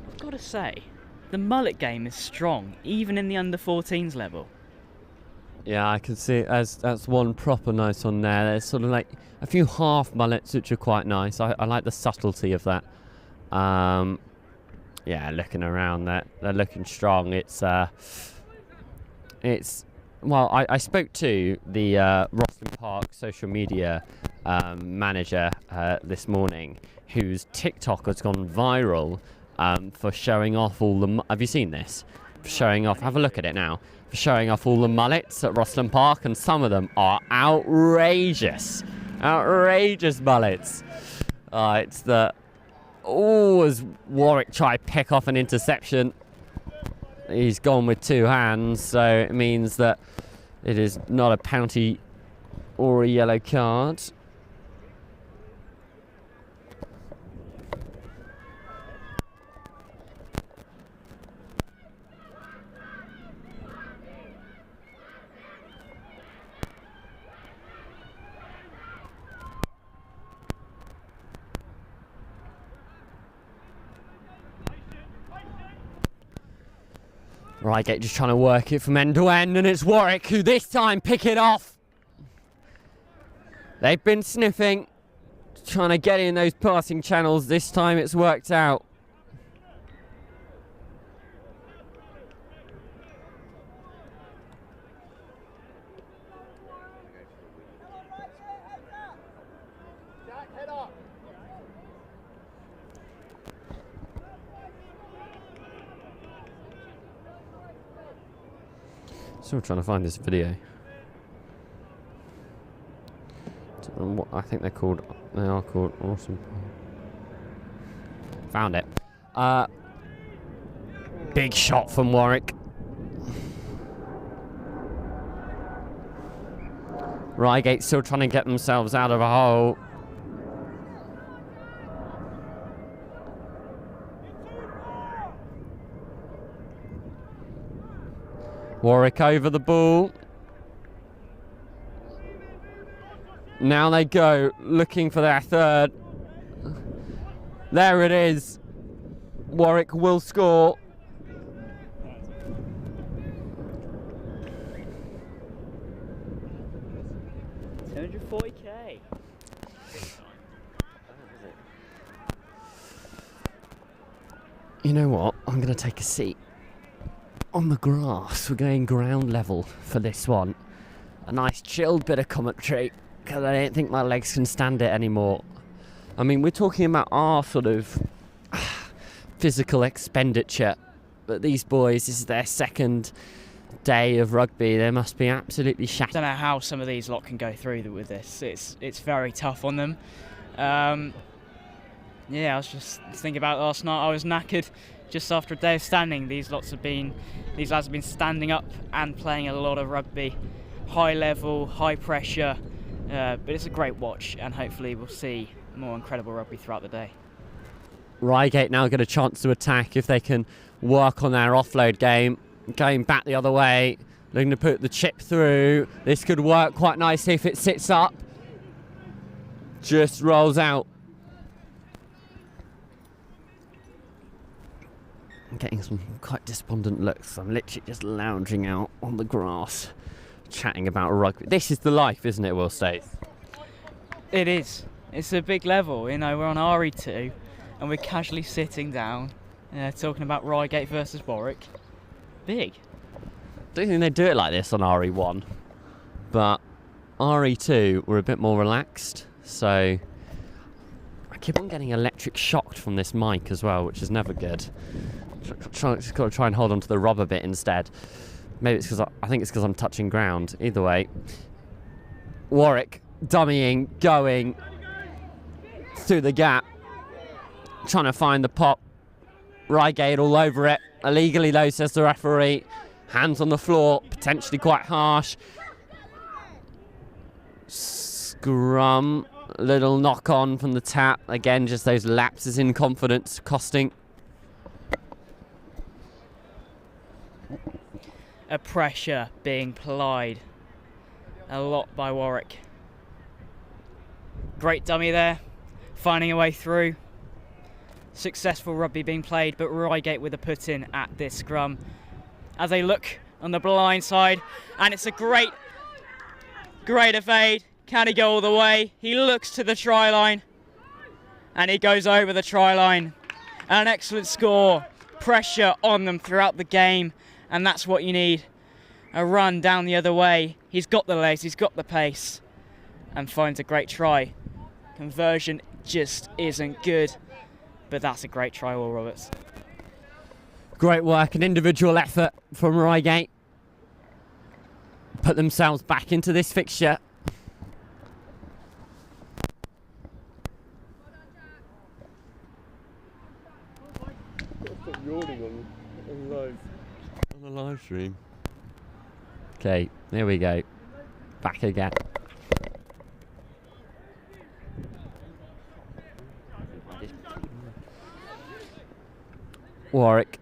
I've got to say, the mullet game is strong, even in the under-14s level. Yeah, I can see it as that's one proper nice one there. There's sort of like a few half mullets which are quite nice. I like the subtlety of that. Yeah, looking around, they're looking strong. It's well, I spoke to the ROSSLYN Park social media manager this morning, whose TikTok has gone viral for showing off all the. Have you seen this? For showing off. Have a look at it now. For showing off all the mullets at ROSSLYN Park, and some of them are outrageous. Outrageous mullets. It's the. Oh, as Warwick try pick off an interception. He's gone with two hands, so it means that it is not a penalty or a yellow card. Reigate just trying to work it from end to end, and it's Warwick who this time pick it off. They've been sniffing, trying to get in those passing channels. This time it's worked out. Still trying to find this video. I think they are called Awesome. Found it. Big shot from Warwick. Reigate still trying to get themselves out of a hole. Warwick over the ball. Now they go looking for their third. There it is. Warwick will score. $240K. You know what? I'm going to take a seat. on the grass. We're going ground level for this one. A nice chilled bit of commentary, because I don't think my legs can stand it anymore. I mean, we're talking about our sort of physical expenditure, but these boys, this is their second day of rugby. They must be absolutely shattered. I don't know how some of these lot can go through with this. It's very tough on them. Yeah, I was just thinking about it last night. I was knackered just after a day of standing. These lads have been standing up and playing a lot of rugby, high level, high pressure. But it's a great watch, and hopefully we'll see more incredible rugby throughout the day. Reigate now get a chance to attack if they can work on their offload game. Going back the other way, looking to put the chip through. This could work quite nicely if it sits up. Just rolls out. I'm getting some quite despondent looks. I'm literally just lounging out on the grass, chatting about rugby. This is the life, isn't it, Will Staith? It is. It's a big level. You know, we're on RE2 and we're casually sitting down, talking about Reigate versus Warwick. Big. Don't think they do it like this on RE1, but RE2 were a bit more relaxed, so I keep on getting electric shocked from this mic as well, which is never good. Just got to try and hold on to the rubber bit instead. Maybe it's because I think it's because I'm touching ground. Either way, Warwick dummying, going through the gap, trying to find the pop. Reigate all over it. Illegally though, says the referee. Hands on the floor, potentially quite harsh. Scrum, little knock on from the tap. Again, just those lapses in confidence costing. A pressure being applied a lot by Warwick. Great dummy there, finding a way through. Successful rugby being played, but Reigate with a put in at this scrum. As they look on the blind side, and it's a great evade. Can he go all the way? He looks to the try line, and he goes over the try line. An excellent score. Pressure on them throughout the game, and that's what you need. A run down the other way. He's got the legs, he's got the pace, and finds a great try. Conversion just isn't good, but that's a great try, Will Roberts. Great work and individual effort from Reigate. Put themselves back into this fixture. Stop yawning on the live stream. Okay, there we go. Back again. Warwick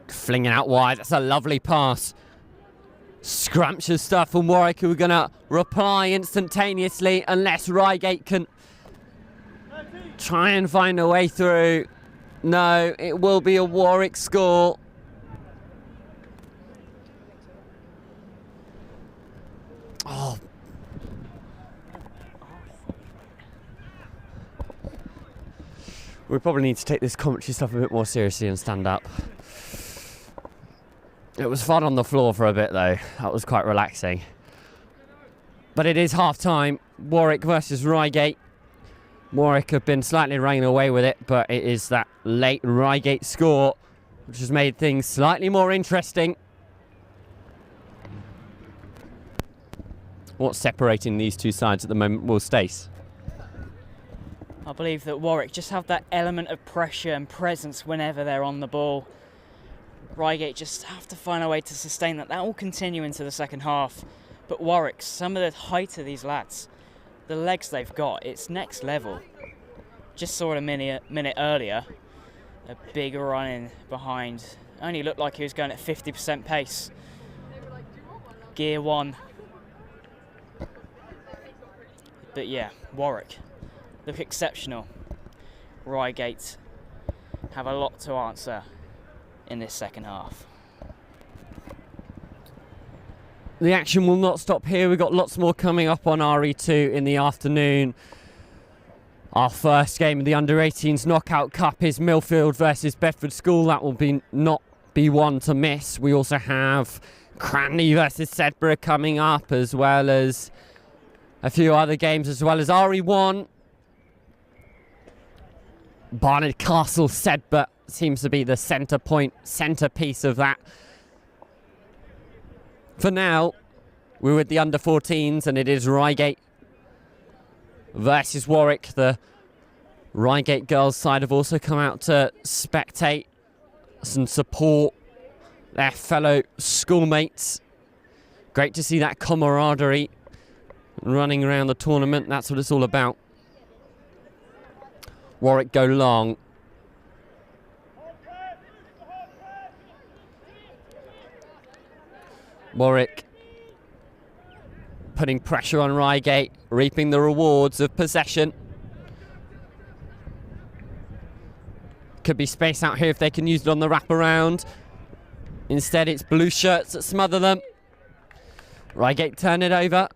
flinging out wide. That's a lovely pass. Scrumptious stuff from Warwick, who are going to reply instantaneously unless Reigate can try and find a way through. No, it will be a Warwick score. Oh. We probably need to take this commentary stuff a bit more seriously and stand up. It was fun on the floor for a bit though. That was quite relaxing. But it is half time. Warwick versus Reigate. Warwick have been slightly running away with it, but it is that late Reigate score which has made things slightly more interesting. What's separating these two sides at the moment, Will Stace? I believe that Warwick just have that element of pressure and presence whenever they're on the ball. Reigate just have to find a way to sustain that. That will continue into the second half. But Warwick, some of the height of these lads, the legs they've got, it's next level. Just saw it a minute earlier. A big run in behind. Only looked like he was going at 50% pace. Gear 1. But yeah, Warwick look exceptional. Reigate have a lot to answer in this second half. The action will not stop here. We've got lots more coming up on RE2 in the afternoon. Our first game of the Under-18s Knockout Cup is Milfield versus Bedford School. That will not be one to miss. We also have Cranleigh versus Sedbergh coming up, as well as a few other games, as well as RE1. Barnard Castle Sedbergh seems to be the centrepiece of that. For now, we're with the Under-14s, and it is Reigate versus Warwick. The Reigate girls side have also come out to spectate and support their fellow schoolmates. Great to see that camaraderie running around the tournament. That's what it's all about. Warwick go long. Warwick putting pressure on Reigate, reaping the rewards of possession. Could be space out here if they can use it on the wraparound. Instead, it's blue shirts that smother them. Reigate turn it over.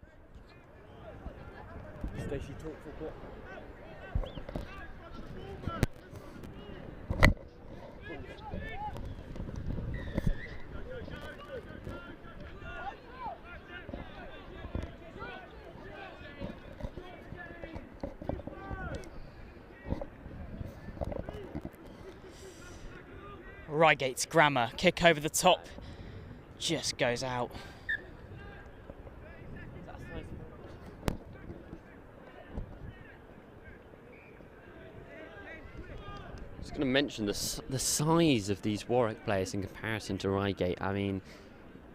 Reigate's grammar, kick over the top, just goes out. Just going to mention the size of these Warwick players in comparison to Reigate. I mean,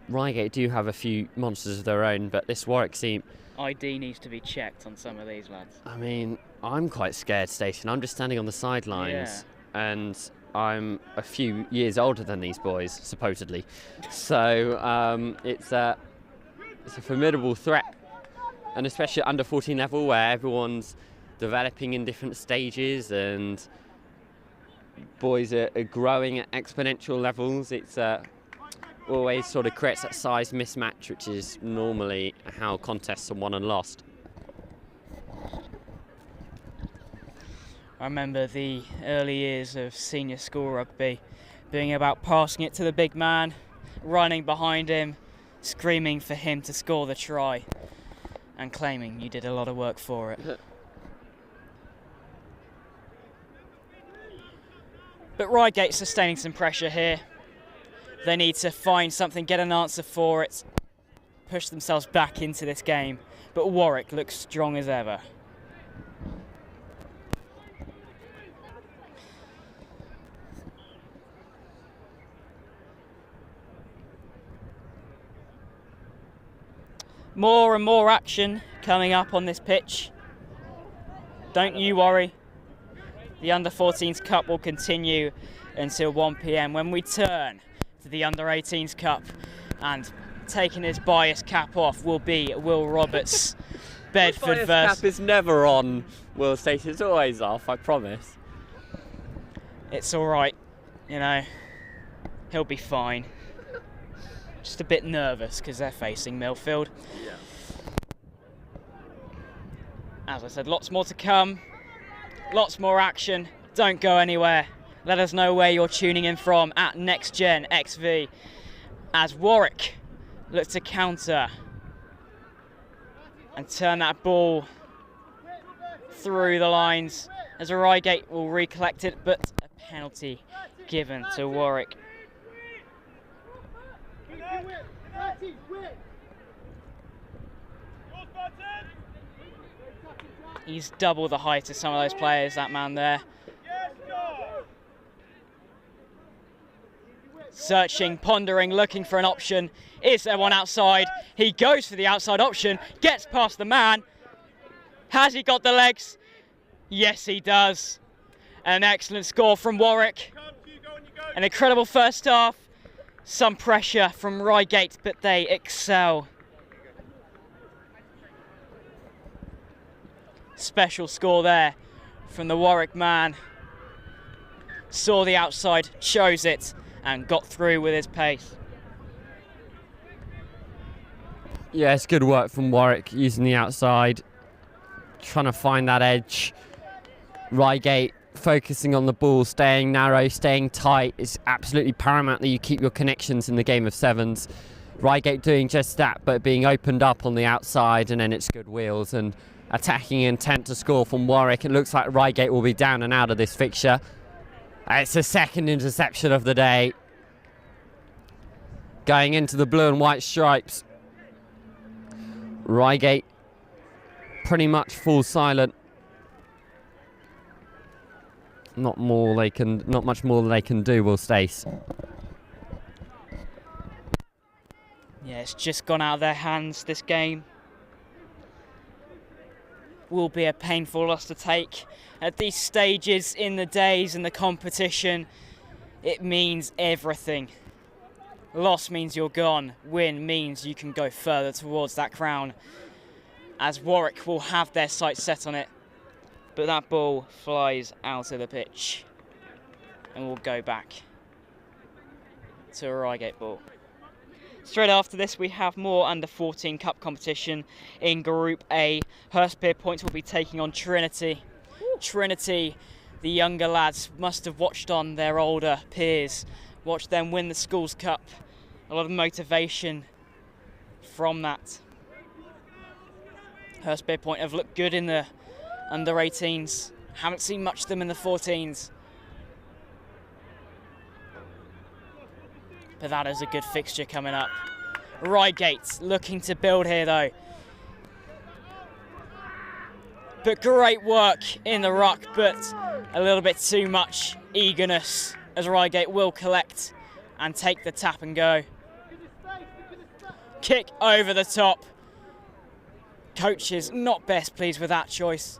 Reigate do have a few monsters of their own, but this Warwick team... ID needs to be checked on some of these lads. I mean, I'm quite scared, Station. I'm just standing on the sidelines, and I'm a few years older than these boys, supposedly. So it's a formidable threat, and especially at under 14 level where everyone's developing in different stages and boys are growing at exponential levels. It's always sort of creates that size mismatch, which is normally how contests are won and lost. I remember the early years of senior school rugby being about passing it to the big man, running behind him, screaming for him to score the try, and claiming you did a lot of work for it. But Reigate sustaining some pressure here. They need to find something, get an answer for it, push themselves back into this game. But Warwick looks strong as ever. More and more action coming up on this pitch. Don't you worry. The Under-14s Cup will continue until 1 PM when we turn to the Under-18s Cup, and taking his bias cap off will be Will Roberts. Bedford The versus... cap is never on, Will Station. It's always off, I promise. It's all right, you know. He'll be fine. Just a bit nervous because they're facing Milfield. Yeah. As I said, lots more to come. Lots more action. Don't go anywhere. Let us know where you're tuning in from at NextGenXV as Warwick looks to counter and turn that ball through the lines as Reigate will recollect it, but a penalty given to Warwick. He's double the height of some of those players, that man there. Searching, pondering, looking for an option. Is there one outside? He goes for the outside option, gets past the man. Has he got the legs? Yes, he does. An excellent score from Warwick. An incredible first half. Some pressure from Reigate, but they excel. Special score there from the Warwick man. Saw the outside, chose it, and got through with his pace. Yeah, it's good work from Warwick using the outside, trying to find that edge. Reigate focusing on the ball, staying narrow, staying tight. It's absolutely paramount that you keep your connections in the game of sevens. Reigate doing just that, but being opened up on the outside, and then it's good wheels and attacking intent to score from Warwick. It looks like Reigate will be down and out of this fixture. It's the second interception of the day. Going into the blue and white stripes. Reigate pretty much fall silent. Not much more they can do, Will Stace. Yeah, it's just gone out of their hands, this game. Will be a painful loss to take. At these stages in the days and the competition, it means everything. Loss means you're gone. Win means you can go further towards that crown, as Warwick will have their sights set on it. But that ball flies out of the pitch and will go back to a Reigate ball. Straight after this, we have more under-14 cup competition in Group A. Hurstpierpoint will be taking on Trinity. Trinity, the younger lads, must have watched on their older peers, watched them win the Schools Cup. A lot of motivation from that. Hurstpierpoint have looked good in the under-18s. Haven't seen much of them in the 14s. But that is a good fixture coming up. Reigate looking to build here though. But great work in the ruck, but a little bit too much eagerness as Reigate will collect and take the tap and go. Kick over the top. Coaches not best pleased with that choice.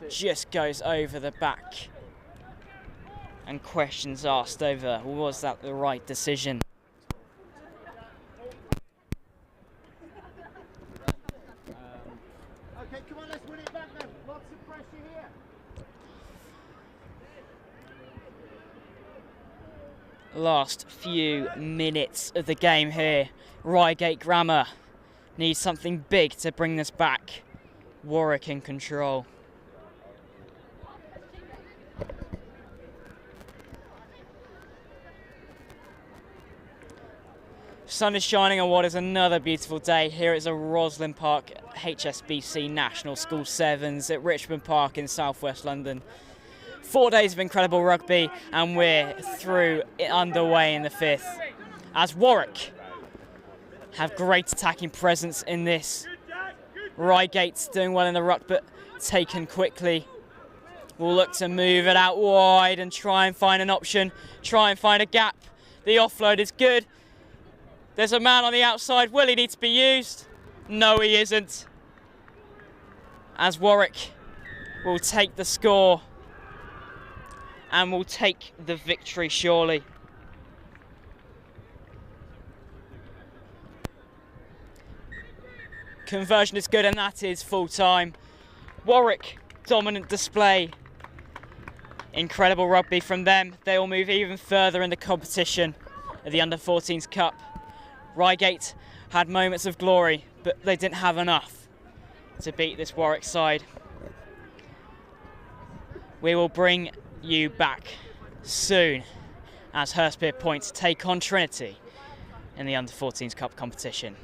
Just goes over the back. And questions asked over, was that the right decision? Okay, come on, let's win it back then. Lots of pressure here. Last few minutes of the game here. Reigate Grammar needs something big to bring this back. Warwick in control. Sun is shining on what is another beautiful day. Here is a ROSSLYN Park HSBC National School Sevens at Richmond Park in southwest London. 4 days of incredible rugby and we're underway in the fifth. As Warwick have great attacking presence in this. Reigate doing well in the ruck but taken quickly. We'll look to move it out wide and try and find an option, try and find a gap. The offload is good. There's a man on the outside. Will he need to be used? No, he isn't. As Warwick will take the score and will take the victory surely. Conversion is good and that is full time. Warwick, dominant display. Incredible rugby from them. They will move even further in the competition at the Under-14s Cup. Reigate had moments of glory, but they didn't have enough to beat this Warwick side. We will bring you back soon as Hurstpierpoint take on Trinity in the Under-14s Cup competition.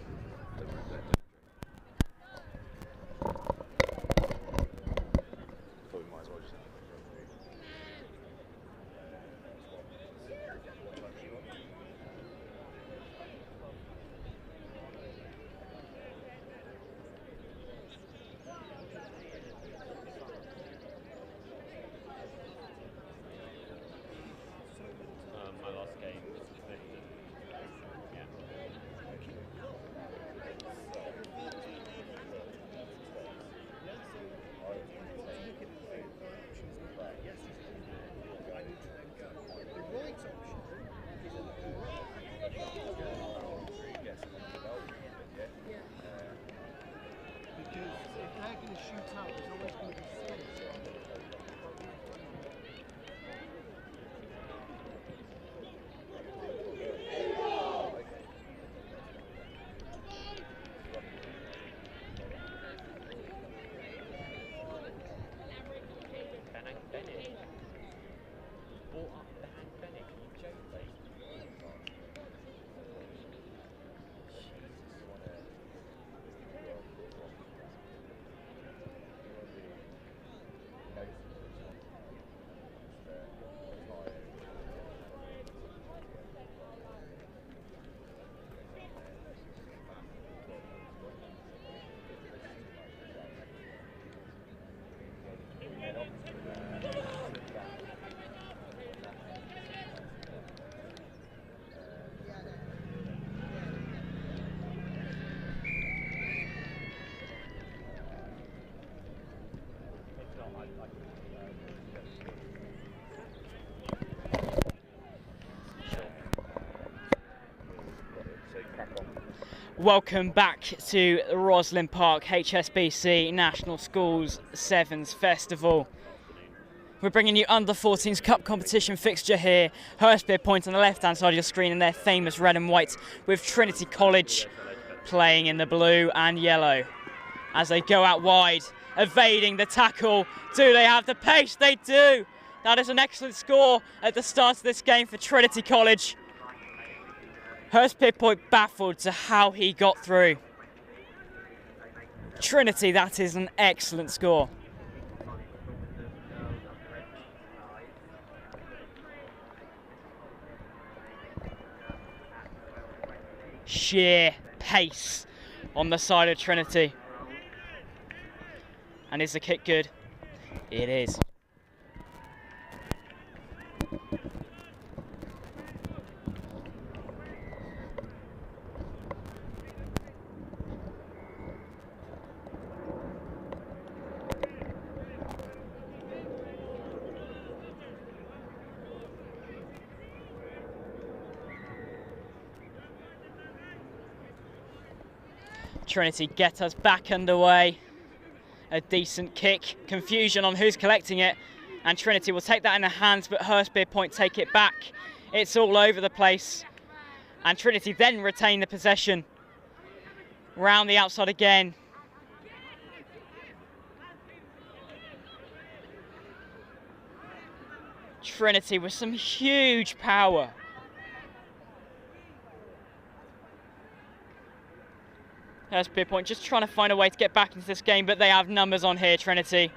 Welcome back to the ROSSLYN Park HSBC National Schools Sevens Festival. We're bringing you under 14s cup competition fixture here. Hurstpierpoint on the left hand side of your screen in their famous red and white, with Trinity College playing in the blue and yellow. As they go out wide, evading the tackle. Do they have the pace? They do. That is an excellent score at the start of this game for Trinity College. Hurstpierpoint baffled to how he got through. Trinity, that is an excellent score. Sheer pace on the side of Trinity. And is the kick good? It is. Trinity get us back underway. A decent kick. Confusion on who's collecting it. And Trinity will take that in the hands, but Hurstpierpoint take it back. It's all over the place. And Trinity then retain the possession. Round the outside again. Trinity with some huge power. Hurstpierpoint just trying to find a way to get back into this game, but they have numbers on here, Trinity,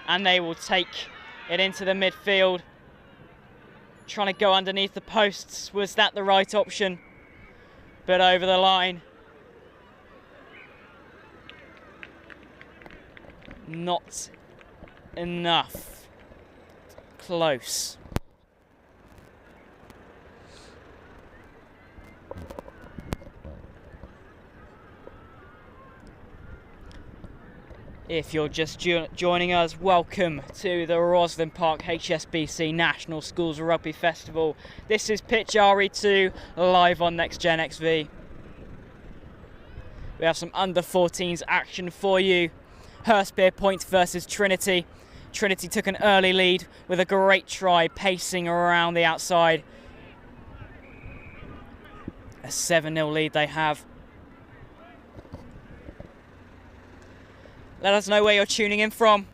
and they will take it into the midfield. Trying to go underneath the posts. Was that the right option? But over the line. Not enough. Close. If you're just joining us, welcome to the ROSSLYN Park HSBC National Schools Rugby Festival. This is pitch RE2 live on Next Gen XV. We have some under 14s action for you. Hurstpierpoint versus Trinity. Trinity took an early lead with a great try, pacing around the outside. A 7-0 lead they have. Let us know where you're tuning in from.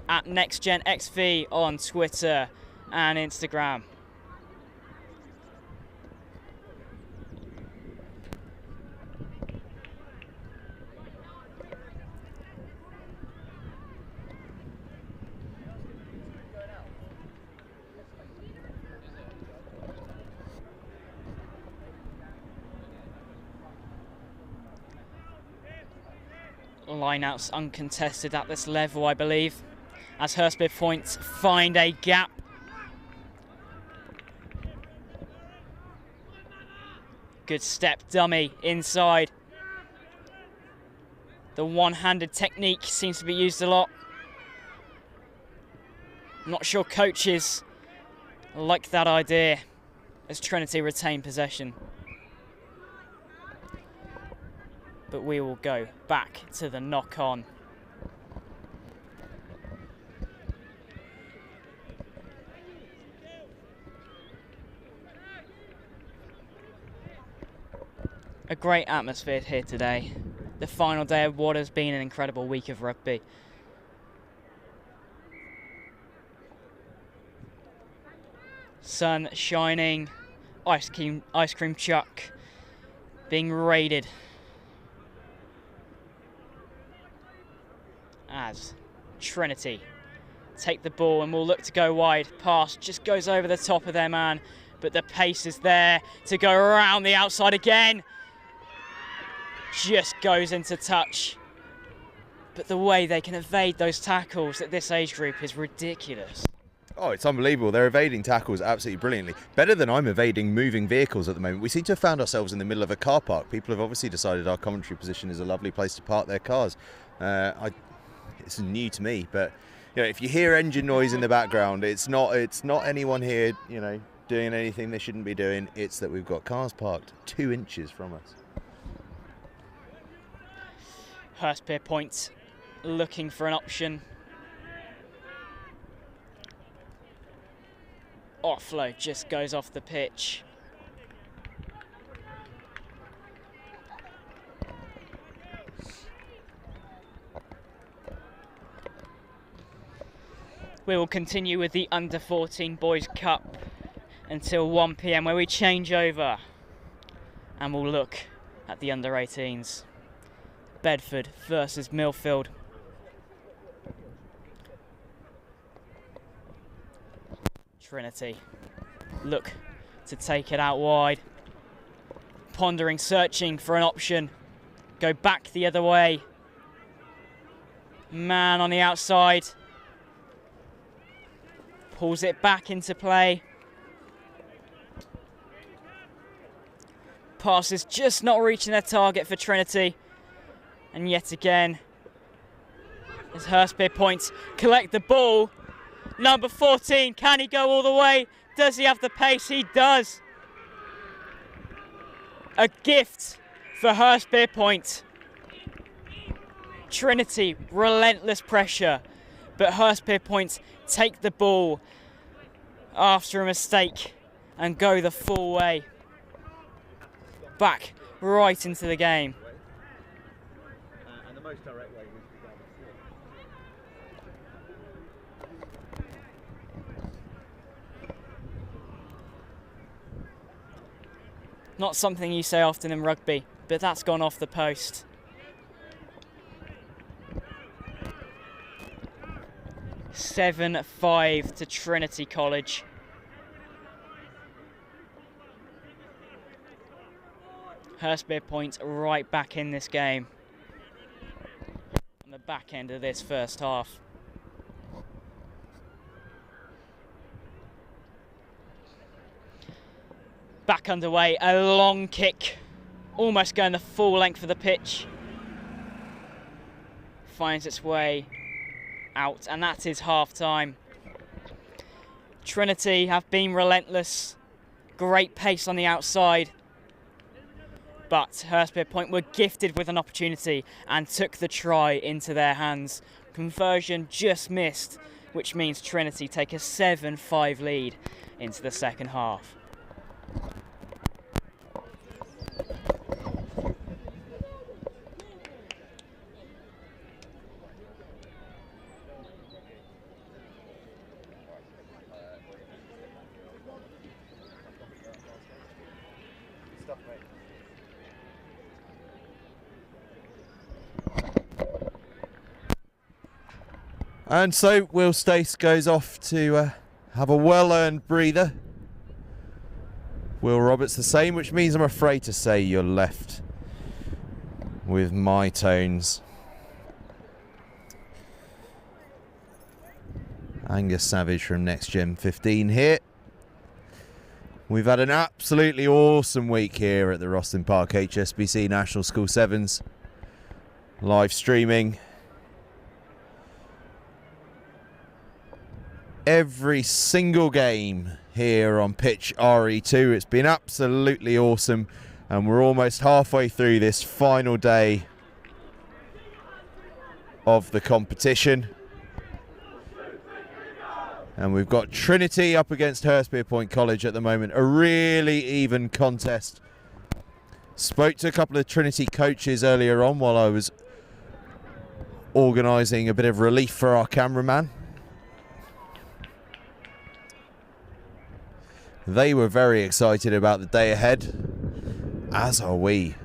At NextGenXV on Twitter and Instagram. Lineouts uncontested at this level, I believe, as Hurstpierpoint find a gap. Good step dummy inside. The one-handed technique seems to be used a lot. I'm not sure coaches like that idea as Trinity retain possession. But we will go back to the knock-on. A great atmosphere here today. The final day of what has been an incredible week of rugby. Sun shining, ice cream chuck being raided. As Trinity take the ball and will look to go wide. Pass just goes over the top of their man, but the pace is there to go around the outside again. Just goes into touch. But the way they can evade those tackles at this age group is ridiculous. Oh, it's unbelievable. They're evading tackles absolutely brilliantly. Better than I'm evading moving vehicles at the moment. We seem to have found ourselves in the middle of a car park. People have obviously decided our commentary position is a lovely place to park their cars. It's new to me, but you know, if you hear engine noise in the background, it's not anyone here, you know, doing anything they shouldn't be doing. It's that we've got cars parked 2 inches from us. Hurstpierpoint looking for an option. Offload just goes off the pitch. We will continue with the Under-14 Boys Cup until 1 PM, where we change over and we'll look at the Under-18s. Bedford versus Milfield. Trinity look to take it out wide. Pondering, searching for an option. Go back the other way. Man on the outside. Pulls it back into play. Passes just not reaching their target for Trinity. And yet again, as Hurstpierpoint collect the ball. Number 14, can he go all the way? Does he have the pace? He does. A gift for Hurstpierpoint. Trinity, relentless pressure, but Hurstpierpoint take the ball after a mistake and go the full way. Back right into the game. And the most direct way was to go. Not something you say often in rugby, but that's gone off the post. (7-5) to Trinity College. Hurstpierpoint right back in this game. On the back end of this first half. Back underway, a long kick, almost going the full length of the pitch. Finds its way out, and that is half time. Trinity have been relentless, great pace on the outside, but Hurstpierpoint were gifted with an opportunity and took the try into their hands. Conversion just missed, which means Trinity take a 7-5 lead into the second half. And so Will Stace goes off to have a well-earned breather. Will Roberts the same, which means I'm afraid to say you're left with my tones. Angus Savage from Next Gen 15 here. We've had an absolutely awesome week here at the ROSSLYN Park HSBC National School Sevens. Live streaming. Every single game here on pitch RE2. It's been absolutely awesome, and we're almost halfway through this final day of the competition. And we've got Trinity up against Hurstpierpoint College at the moment. A really even contest. Spoke to a couple of Trinity coaches earlier on while I was organising a bit of relief for our cameraman. They were very excited about the day ahead, as are we.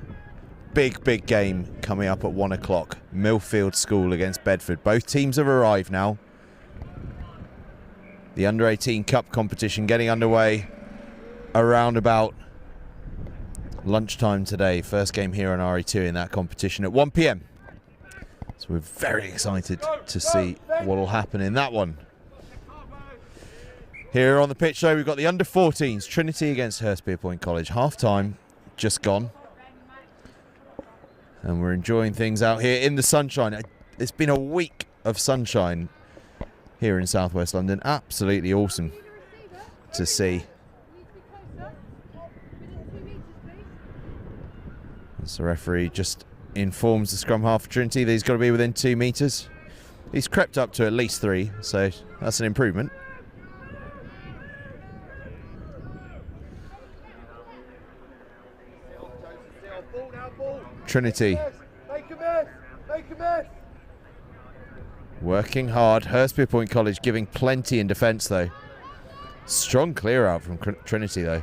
Big game coming up at 1 o'clock. Milfield School against Bedford. Both teams have arrived now. The Under-18 Cup competition getting underway around about lunchtime today. First game here on RE2 in that competition at 1 PM. So we're very excited to see what will happen in that one. Here on the pitch, though, we've got the Under-14s, Trinity against Hurstpierpoint College. Half-time just gone. And we're enjoying things out here in the sunshine. It's been a week of sunshine here in southwest London. Absolutely awesome to see. So referee just informs the scrum half of Trinity that he's got to be within 2 metres. He's crept up to at least 3, so that's an improvement. Trinity working hard. Hurstpierpoint College giving plenty in defence though. Strong clear out from Trinity though.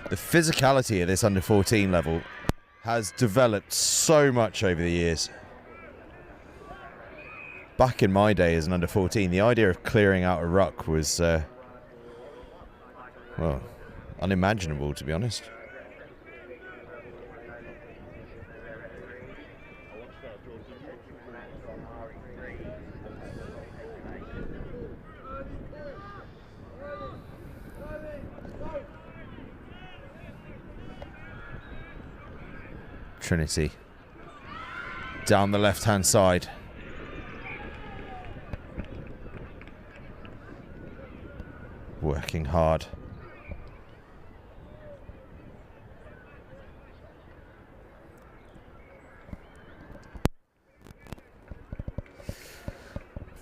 The physicality of this under 14 level has developed so much over the years. Back in my day as an under 14, the idea of clearing out a ruck was, well, unimaginable to be honest. Trinity down the left hand side. Working hard.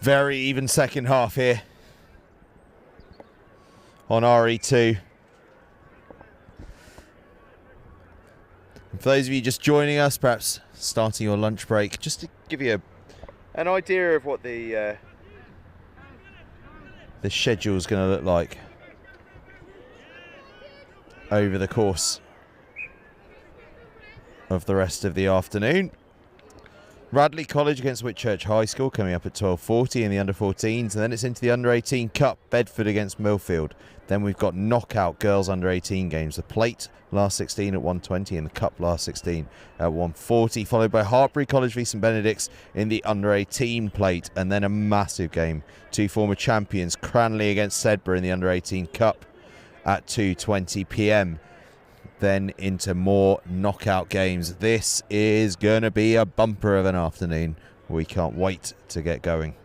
Very even second half here on RE2. And for those of you just joining us, perhaps starting your lunch break, just to give you an idea of what the schedule is going to look like over the course of the rest of the afternoon. Radley College against Whitchurch High School coming up at 12:40 in the under-14s, and then it's into the under-18 Cup, Bedford against Milfield. Then we've got knockout girls under-18 games, the Plate last 16 at 1:20 and the Cup last 16 at 1:40, followed by Hartpury College v St Benedict's in the under-18 Plate, and then a massive game, 2 former champions, Cranleigh against Sedbergh in the under-18 Cup at 2:20 p.m. Then into more knockout games. This is going to be a bumper of an afternoon. We can't wait to get going.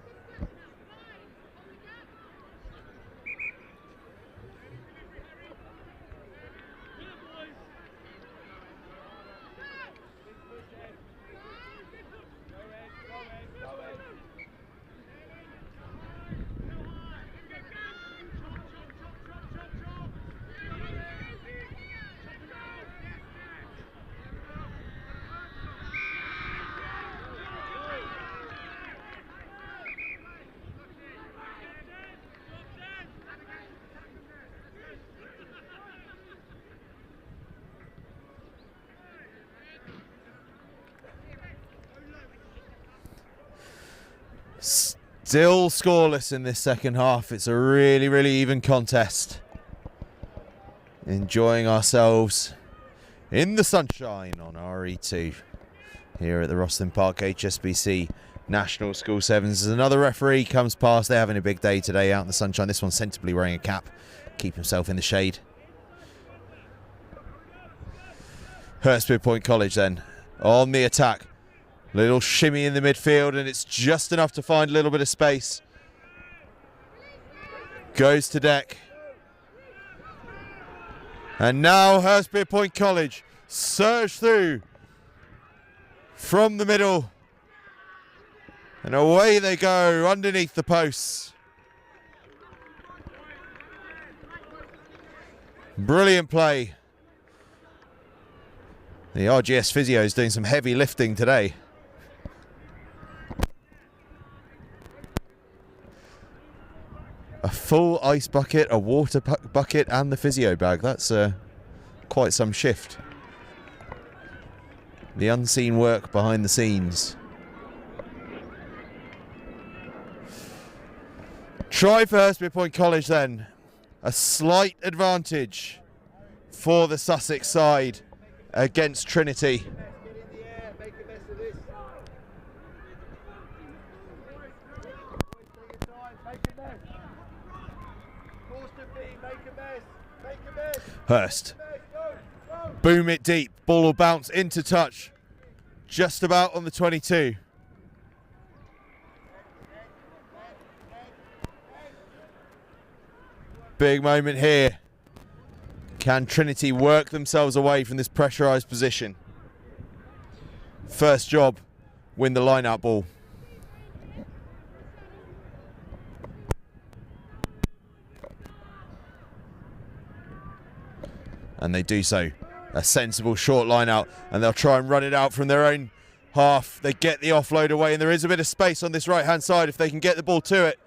Still scoreless in this second half. It's a really, really even contest. Enjoying ourselves in the sunshine on RE2 here at the ROSSLYN Park HSBC National School Sevens. As another referee comes past, they're having a big day today out in the sunshine. This one sensibly wearing a cap, keep himself in the shade. Hurstpierpoint College then on the attack. Little shimmy in the midfield, and it's just enough to find a little bit of space. Goes to deck. And now Hurstpierpoint College surge through from the middle. And away they go underneath the posts. Brilliant play. The RGS physio is doing some heavy lifting today. A full ice bucket, a water bucket and the physio bag. That's quite some shift. The unseen work behind the scenes. Try for Hurstpierpoint College then. A slight advantage for the Sussex side against Trinity. Hurst. Boom it deep. Ball will bounce into touch. Just about on the 22. Big moment here Can Trinity work themselves away from this pressurised position? First job, win the line-out ball. And they do so. A sensible short line out, and they'll try and run it out from their own half. They get the offload away, and there is a bit of space on this right-hand side if they can get the ball to it.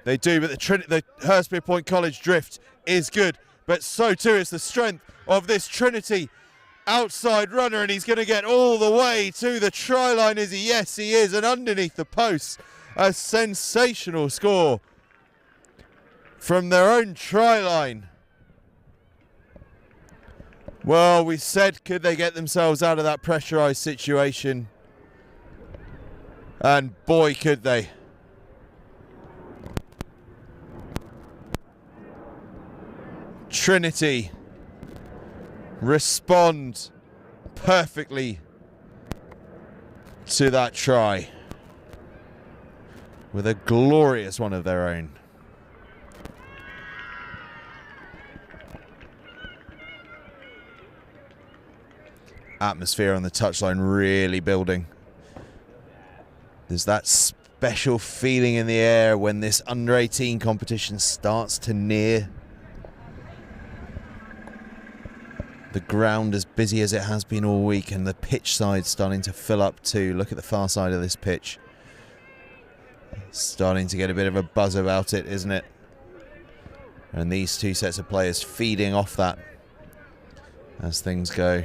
They do, but the Hurstpierpoint College drift is good, but so too is the strength of this Trinity outside runner, and he's going to get all the way to the try line, is he? Yes, he is, and underneath the post, a sensational score from their own try line. Well, we said, could they get themselves out of that pressurised situation? And boy, could they. Trinity respond perfectly to that try with a glorious one of their own. Atmosphere on the touchline really building. There's that special feeling in the air when this under-18 competition starts to near. The ground as busy as it has been all week, and the pitch side starting to fill up too. Look at the far side of this pitch. Starting to get a bit of a buzz about it, isn't it? And these two sets of players feeding off that as things go.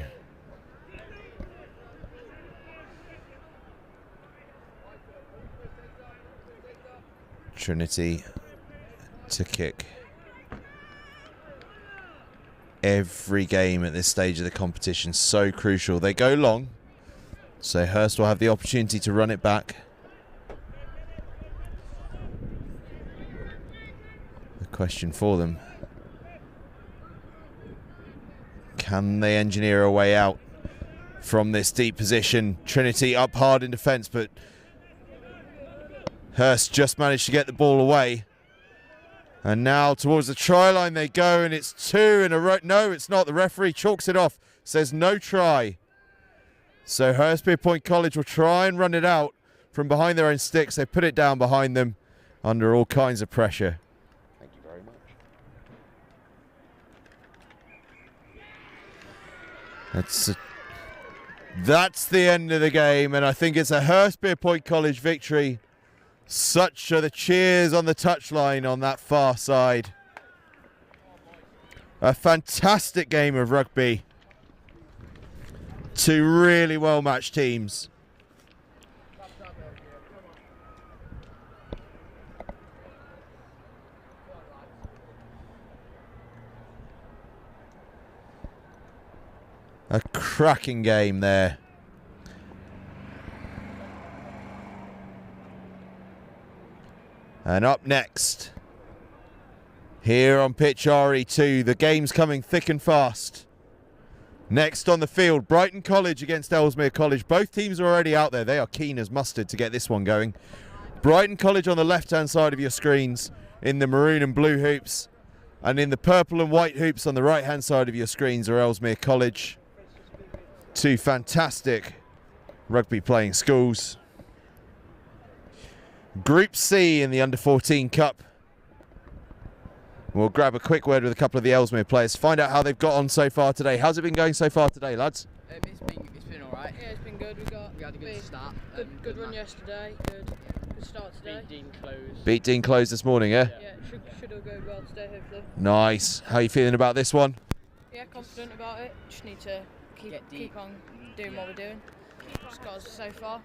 Trinity to kick. Every game at this stage of the competition so crucial. They go long, so Hurst will have the opportunity to run it back. The question for them: can they engineer a way out from this deep position? Trinity up hard in defence, but Hurst just managed to get the ball away. And now towards the try line they go, and it's two in a row. No, it's not. The referee chalks it off, says no try. So Hurstpierpoint College will try and run it out from behind their own sticks. They put it down behind them under all kinds of pressure. Thank you very much. That's the end of the game, and I think it's a Hurstpierpoint College victory. Such are the cheers on the touchline on that far side. A fantastic game of rugby. Two really well-matched teams. A cracking game there. And up next, here on pitch RE2, the game's coming thick and fast. Next on the field, Brighton College against Ellesmere College. Both teams are already out there. They are keen as mustard to get this one going. Brighton College on the left-hand side of your screens in the maroon and blue hoops. And in the purple and white hoops on the right-hand side of your screens are Ellesmere College. Two fantastic rugby playing schools. Group C in the Under-14 Cup. We'll grab a quick word with a couple of the Ellesmere players, find out how they've got on so far today. How's it been going so far today, lads? It's been all right. Yeah, it's been good. We had a good start. Good run yesterday. Good start today. Beat Dean Close this morning, yeah? Yeah, should all go well today, hopefully. Nice. How are you feeling about this one? Yeah, confident about it. Just need to keep on doing what we're doing. Just got us so far.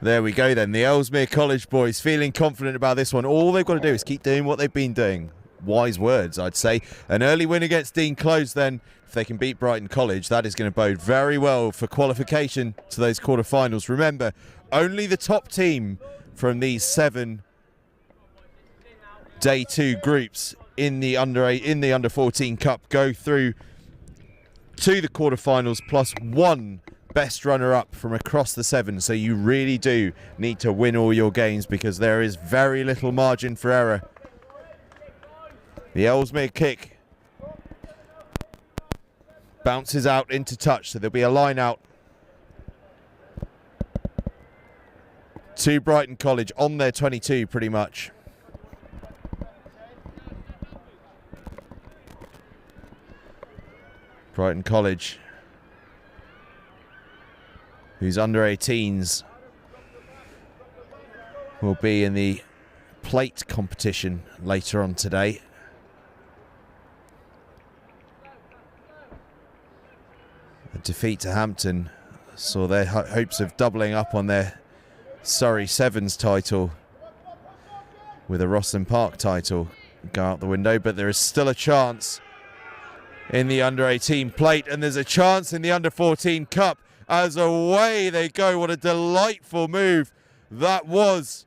There we go then. The Ellesmere College boys feeling confident about this one. All they've got to do is keep doing what they've been doing. Wise words, I'd say. An early win against Dean Close then. If they can beat Brighton College, that is going to bode very well for qualification to those quarterfinals. Remember, only the top team from these 7 Day 2 groups in the Under-14 Cup go through to the quarterfinals, plus one best runner-up from across the 7. So you really do need to win all your games because there is very little margin for error. The Ellesmere kick Bounces out into touch, so there'll be a line out to Brighton College on their 22 pretty much. Brighton College, whose under 18s will be in the plate competition later on today. A defeat to Hampton saw their hopes of doubling up on their Surrey Sevens title with a ROSSLYN Park title go out the window, but there is still a chance in the under 18 plate, and there's a chance in the under 14 cup as away they go. What a delightful move that was.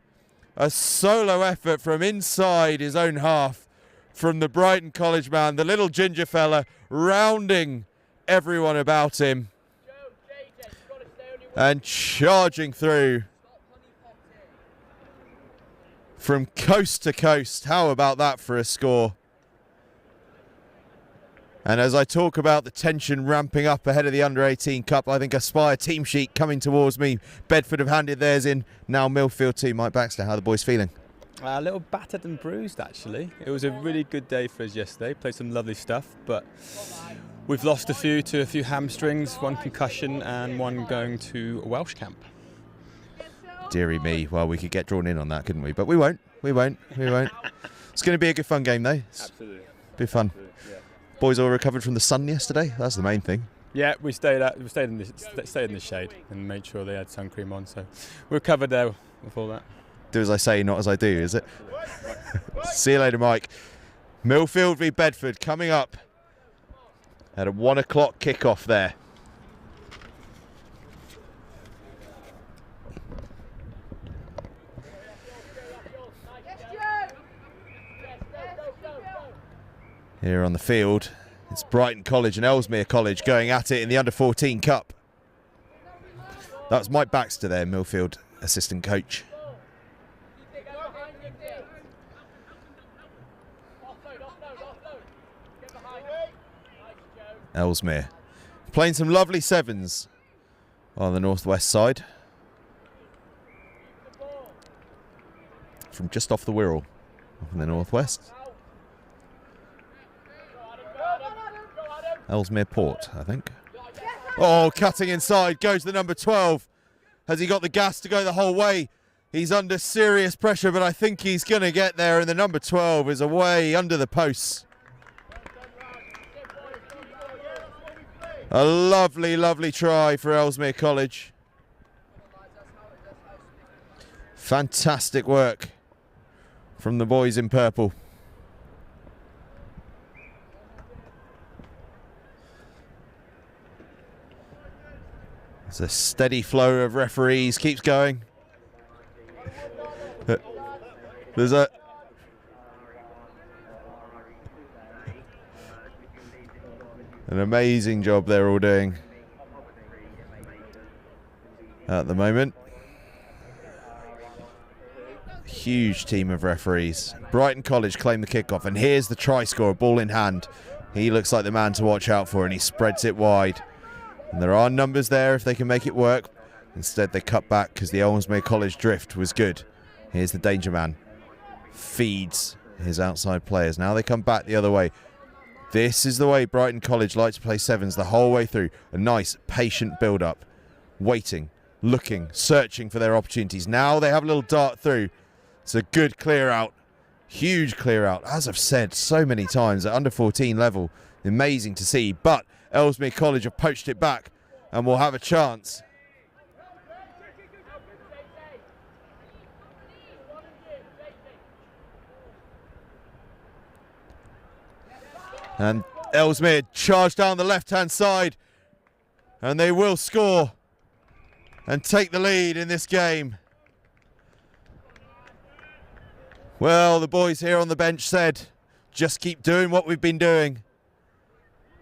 A solo effort from inside his own half from the Brighton College man, the little ginger fella, rounding everyone about him and charging through from coast to coast. How about that for a score? And as I talk about the tension ramping up ahead of the Under-18 Cup, I think a Spire team sheet coming towards me. Bedford have handed theirs in. Now Milfield too. Mike Baxter, how are the boys feeling? A little battered and bruised, actually. It was a really good day for us yesterday. Played some lovely stuff, but we've lost a few to a few hamstrings, one concussion and one going to a Welsh camp. Deary me. Well, we could get drawn in on that, couldn't we? But we won't. We won't. We won't. It's going to be a good fun game, though. Absolutely. Be fun. Absolutely, yeah. Boys all recovered from the sun yesterday. That's the main thing. Yeah, we stayed in the shade and made sure they had sun cream on. So we're covered there with all that. Do as I say, not as I do, is it? See you later, Mike. Milfield v Bedford coming up at a 1 o'clock kickoff there. Here on the field, it's Brighton College and Ellesmere College going at it in the Under-14 Cup. That's Mike Baxter there, Milfield assistant coach. Ellesmere playing some lovely sevens on the northwest side. From just off the Wirral, up in the northwest. Ellesmere Port, I think. Oh, cutting inside, goes the number 12. Has he got the gas to go the whole way? He's under serious pressure, but I think he's going to get there, and the number 12 is away under the posts. A lovely, lovely try for Ellesmere College. Fantastic work from the boys in purple. There's a steady flow of referees, keeps going. There's an amazing job they're all doing at the moment. Huge team of referees. Brighton College claim the kickoff, and here's the try scorer, ball in hand. He looks like the man to watch out for, and he spreads it wide. And there are numbers there if they can make it work. Instead, they cut back because the Ellesmere College drift was good. Here's the danger man. Feeds his outside players. Now they come back the other way. This is the way Brighton College like to play sevens the whole way through. A nice, patient build-up. Waiting, looking, searching for their opportunities. Now they have a little dart through. It's a good clear out. Huge clear out. As I've said so many times, at under 14 level, amazing to see. But Ellesmere College have poached it back and will have a chance. And Ellesmere charge down the left-hand side, and they will score and take the lead in this game. Well, the boys here on the bench said, just keep doing what we've been doing.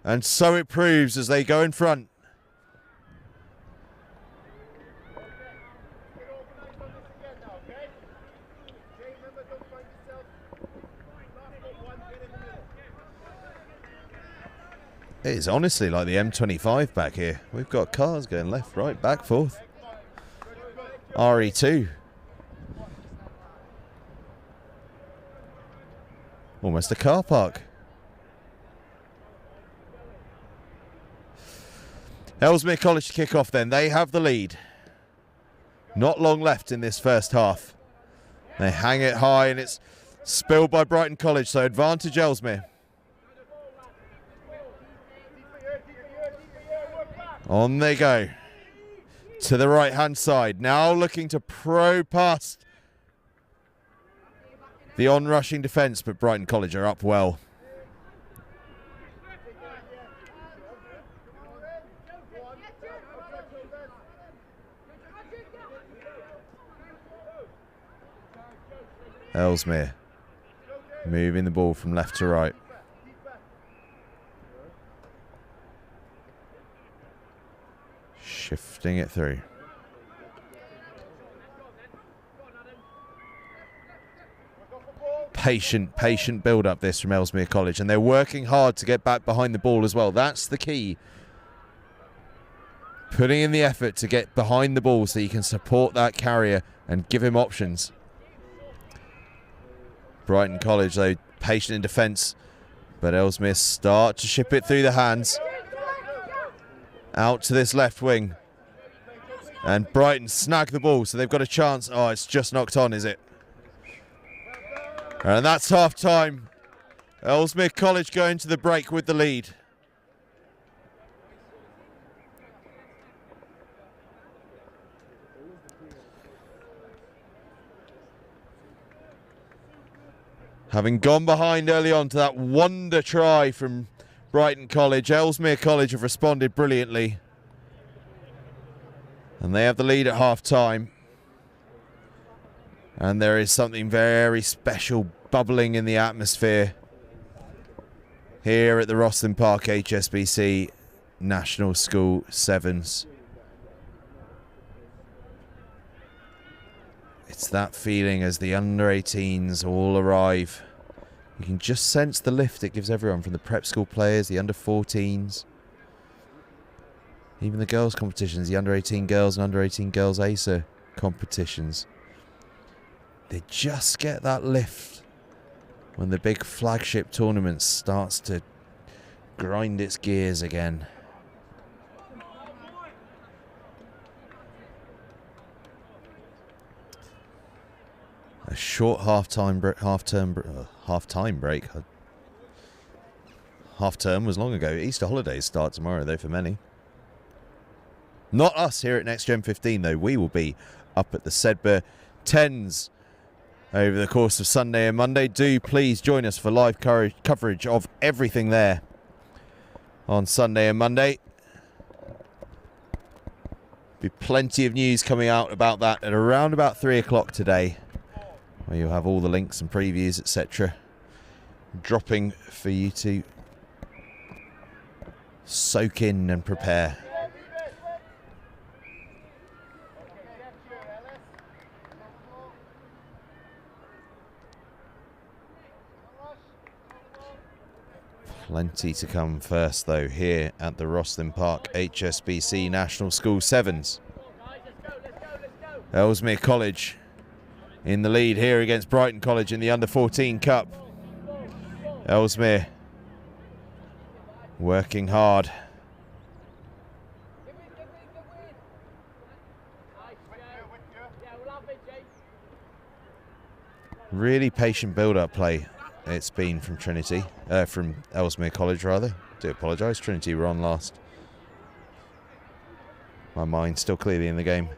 And so it proves as they go in front. It is honestly like the M25 back here. We've got cars going left, right, back, forth. RE2. Almost a car park. Ellesmere College to kick off then. They have the lead. Not long left in this first half. They hang it high and it's spilled by Brighton College, so advantage Ellesmere. On they go. To the right-hand side. Now looking to probe past the on-rushing defence, but Brighton College are up well. Ellesmere moving the ball from left to right. Shifting it through. Patient build-up this from Ellesmere College, and they're working hard to get back behind the ball as well. That's the key. Putting in the effort to get behind the ball so you can support that carrier and give him options. Brighton College, though, patient in defence, but Ellesmere start to ship it through the hands. Out to this left wing. And Brighton snag the ball, so they've got a chance. Oh, it's just knocked on, is it? And that's half time. Ellesmere College going to the break with the lead. Having gone behind early on to that wonder try from Brighton College, Ellesmere College have responded brilliantly. And they have the lead at half time. And there is something very special bubbling in the atmosphere here at the ROSSLYN Park HSBC National School Sevens. It's that feeling as the under-18s all arrive. You can just sense the lift it gives everyone, from the prep school players, the under-14s, even the girls' competitions, the under-18 girls and under-18 girls ACER competitions. They just get that lift when the big flagship tournament starts to grind its gears again. A short half-time break. Half term was long ago. Easter holidays start tomorrow, though, for many. Not us here at Next Gen 15, though. We will be up at the Sedbergh 10s over the course of Sunday and Monday. Do please join us for live coverage of everything there on Sunday and Monday. Be plenty of news coming out about that at around about 3 o'clock today, where you'll have all the links and previews, etc., dropping for you to soak in and prepare. Plenty to come first, though, here at the ROSSLYN Park HSBC National School Sevens. Ellesmere College in the lead here against Brighton College in the Under-14 Cup. Ellesmere working hard. Really patient build-up play it's been from Trinity, from Ellesmere College rather. Do apologise, Trinity were on last. My mind's still clearly in the game.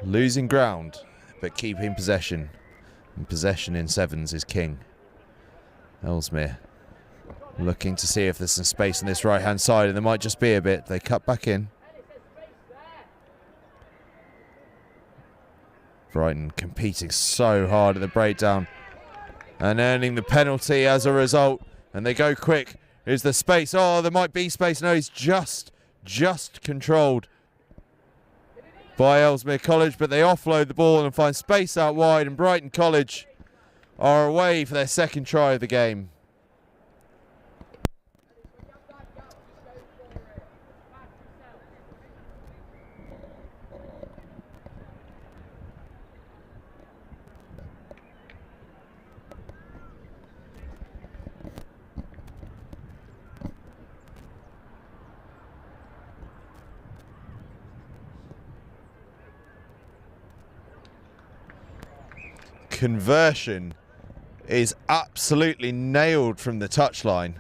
Losing ground, but keeping possession. And possession in sevens is king. Ellesmere looking to see if there's some space on this right-hand side, and there might just be a bit. They cut back in. Brighton competing so hard at the breakdown and earning the penalty as a result. And they go quick. Is the space? Oh, there might be space. No, he's just controlled by Ellesmere College, but they offload the ball and find space out wide, and Brighton College are away for their second try of the game. Conversion is absolutely nailed from the touchline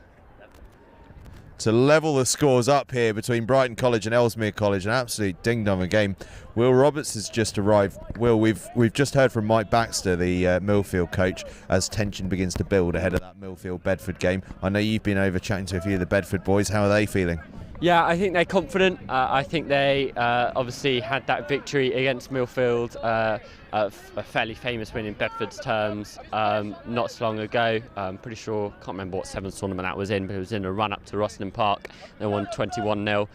to level the scores up here between Brighton College and Ellesmere College. An absolute ding-dong game. Will Roberts has just arrived. Will, we've just heard from Mike Baxter, the Milfield coach, as tension begins to build ahead of that Milfield-Bedford game. I know you've been over chatting to a few of the Bedford boys. How are they feeling? Yeah, I think they're confident. I think they obviously had that victory against Milfield, a fairly famous win in Bedford's terms, not so long ago. I'm pretty sure, can't remember what sevens tournament that was in, but it was in a run-up to ROSSLYN Park. They won 21-0.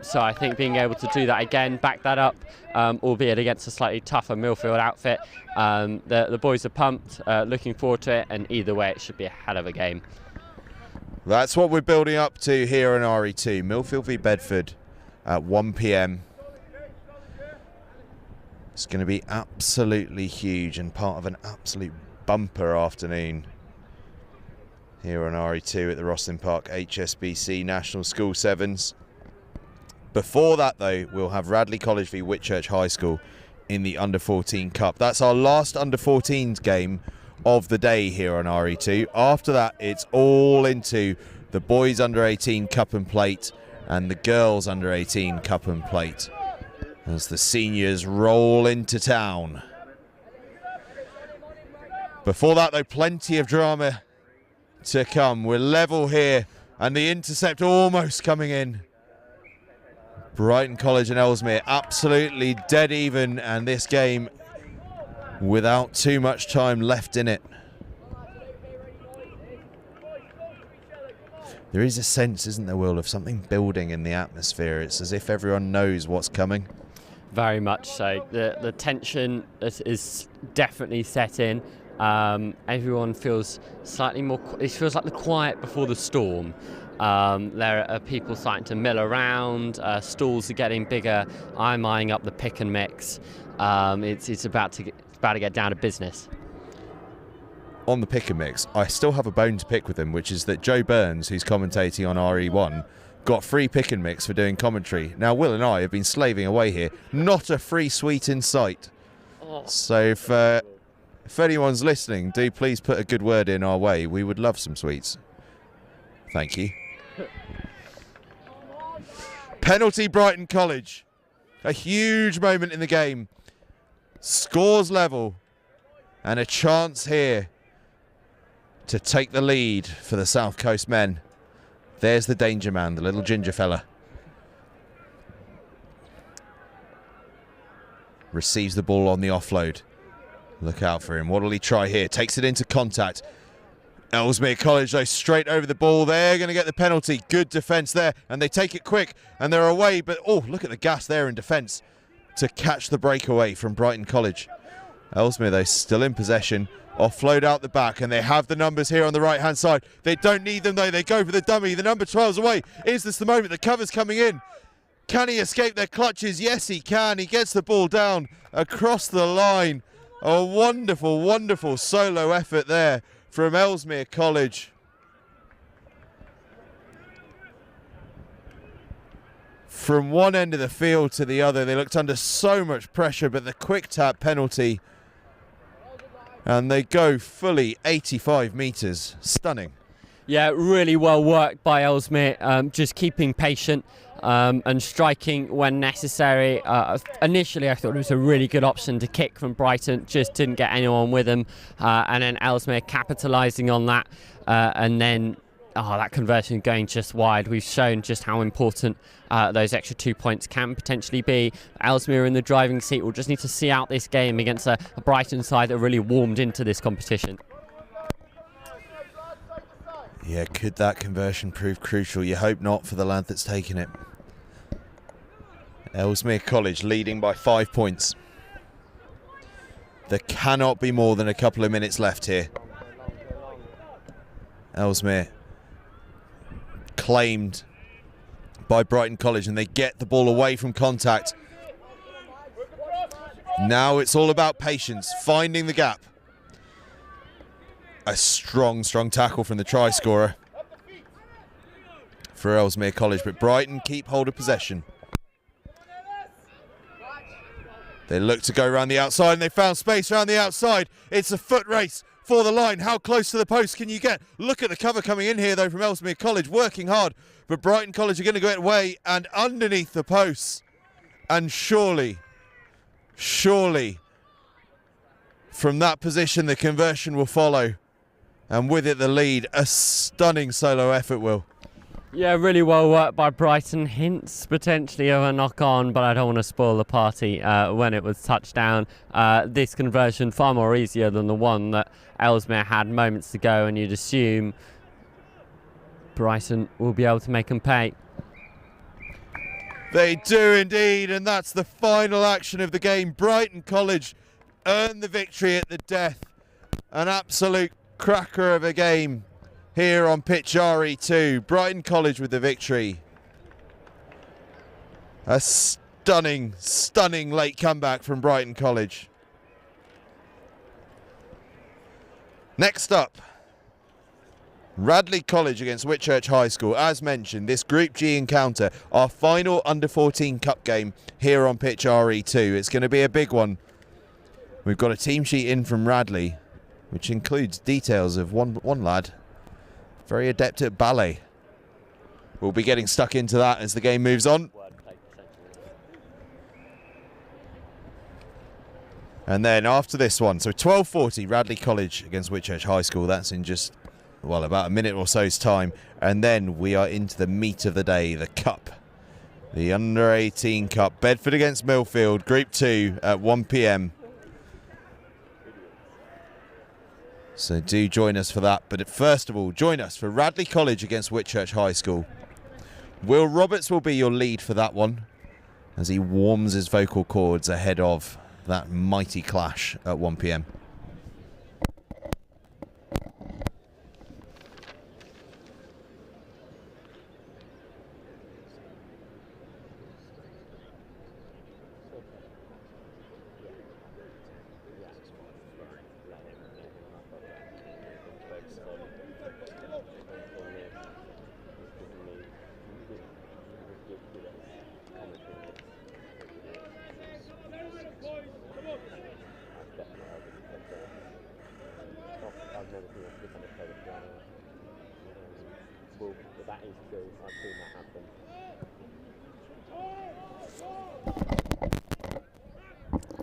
So I think being able to do that again, back that up, albeit against a slightly tougher Milfield outfit. The boys are pumped, looking forward to it, and either way it should be a hell of a game. That's what we're building up to here in RE2. Milfield v Bedford at 1 p.m. It's going to be absolutely huge and part of an absolute bumper afternoon here on RE2 at the ROSSLYN Park HSBC National School Sevens. Before that, though, we'll have Radley College v Whitchurch High School in the Under-14 Cup. That's our last Under-14s game of the day here on RE2. After that, it's all into the boys Under-18 Cup and Plate and the girls Under-18 Cup and Plate as the seniors roll into town. Before that, though, plenty of drama to come. We're level here and the intercept almost coming in. Brighton College and Ellesmere absolutely dead even, and this game without too much time left in it. There is a sense, isn't there, Will, of something building in the atmosphere. It's as if everyone knows what's coming. Very much so. The tension is definitely set in. Everyone feels slightly more, it feels like the quiet before the storm. There are people starting to mill around, stalls are getting bigger. I'm eyeing up the pick and mix. It's about to get down to business. On the pick and mix, I still have a bone to pick with him, which is that Joe Burns, who's commentating on RE1, got free pick and mix for doing commentary. Now, Will and I have been slaving away here. Not a free sweet in sight. Oh. So if anyone's listening, do please put a good word in our way. We would love some sweets. Thank you. Penalty Brighton College. A huge moment in the game. Scores level. And a chance here to take the lead for the South Coast men. There's the danger man, the little ginger fella. Receives the ball on the offload. Look out for him. What will he try here? Takes it into contact. Ellesmere College, though, straight over the ball. They're going to get the penalty. Good defence there. And they take it quick. And they're away. But, oh, look at the gas there in defence to catch the breakaway from Brighton College. Ellesmere, though, still in possession. Offload out the back. And they have the numbers here on the right-hand side. They don't need them, though. They go for the dummy. The number 12's away. Is this the moment? The cover's coming in. Can he escape their clutches? Yes, he can. He gets the ball down across the line. A wonderful, wonderful solo effort there from Ellesmere College. From one end of the field to the other, they looked under so much pressure, but the quick tap penalty, and they go fully 85 metres. Stunning. Yeah, really well worked by Ellesmere, just keeping patient and striking when necessary. Initially, I thought it was a really good option to kick from Brighton, just didn't get anyone with him. And then Ellesmere capitalising on that, and then that conversion going just wide. We've shown just how important those extra 2 points can potentially be. Ellesmere in the driving seat will just need to see out this game against a Brighton side that really warmed into this competition. Yeah, could that conversion prove crucial? You hope not for the lad that's taken it. Ellesmere College leading by 5 points. There cannot be more than a couple of minutes left here. Ellesmere claimed by Brighton College, and they get the ball away from contact. Now it's all about patience, finding the gap. A strong tackle from the try scorer for Ellesmere College, but Brighton keep hold of possession. They look to go around the outside, and they found space around the outside. It's a foot race for the line. How close to the post can you get? Look at the cover coming in here, though, from Ellesmere College, working hard. But Brighton College are going to get away and underneath the posts. And surely, from that position, the conversion will follow. And with it, the lead. A stunning solo effort, Will. Yeah, really well worked by Brighton. Hints potentially of a knock-on, but I don't want to spoil the party when it was touchdown. This conversion far more easier than the one that Ellesmere had moments to go, and you'd assume Brighton will be able to make them pay. They do indeed, and that's the final action of the game. Brighton College earned the victory at the death. An absolute cracker of a game here on pitch RE2. Brighton College with the victory. A stunning late comeback from Brighton College. Next up, Radley College against Whitchurch High School. As mentioned, this Group G encounter, our final under-14 cup game here on pitch RE2. It's going to be a big one. We've got a team sheet in from Radley, which includes details of one lad, very adept at ballet. We'll be getting stuck into that as the game moves on. And then after this one, so 12:40, Radley College against Whitchurch High School. That's in just, well, about a minute or so's time. And then we are into the meat of the day, the cup. The under-18 cup. Bedford against Milfield, Group 2 at 1 p.m. So do join us for that. But first of all, join us for Radley College against Whitchurch High School. Will Roberts will be your lead for that one as he warms his vocal cords ahead of that mighty clash at 1 p.m.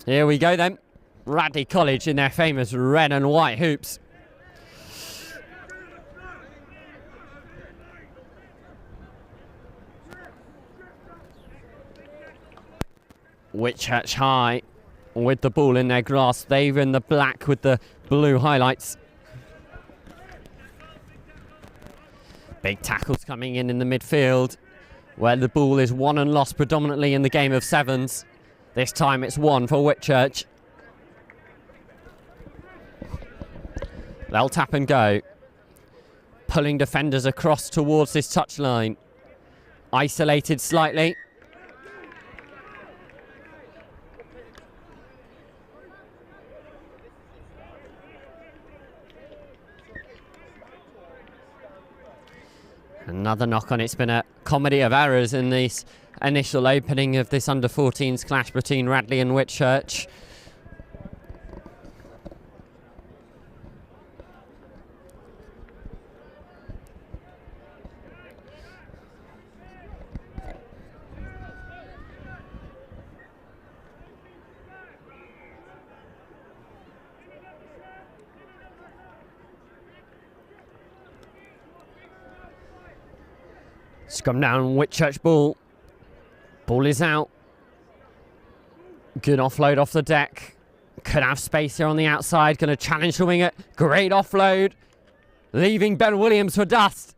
Here we go then. Radley College in their famous red and white hoops. Whitchurch High with the ball in their grasp. They're in the black with the blue highlights. Big tackles coming in the midfield, where the ball is won and lost predominantly in the game of sevens. This time it's one for Whitchurch. They'll tap and go. Pulling defenders across towards this touchline. Isolated slightly. Another knock on. It's been a comedy of errors in this initial opening of this under-14s clash between Radley and Whitchurch. Scrum down, Whitchurch ball. Ball is out. Good offload off the deck. Could have space here on the outside. Going to challenge the winger. Great offload. Leaving Ben Williams for dust.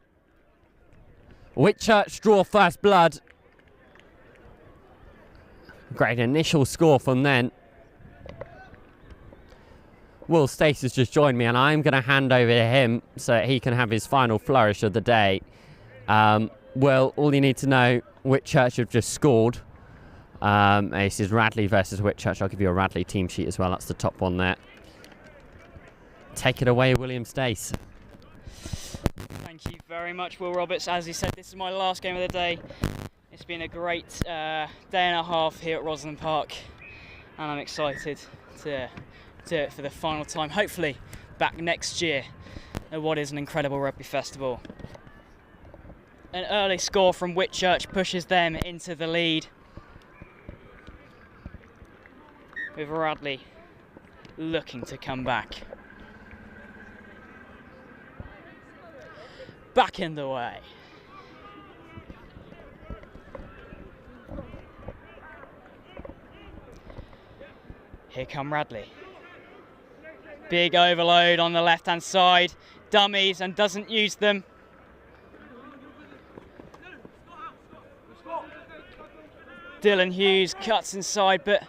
Whitchurch draw first blood. Great initial score from then. Will Stace has just joined me, and I'm going to hand over to him so that he can have his final flourish of the day. Will, all you need to know, Whitchurch have just scored. This is Radley versus Whitchurch. I'll give you a Radley team sheet as well. That's the top one there. Take it away, William Stace. Thank you very much, Will Roberts. As he said, this is my last game of the day. It's been a great day and a half here at ROSSLYN Park, and I'm excited to do it for the final time, hopefully back next year at what is an incredible rugby festival. An early score from Whitchurch pushes them into the lead, with Radley looking to come back. Back in the way. Here come Radley. Big overload on the left-hand side. Dummies and doesn't use them. Dylan Hughes cuts inside, but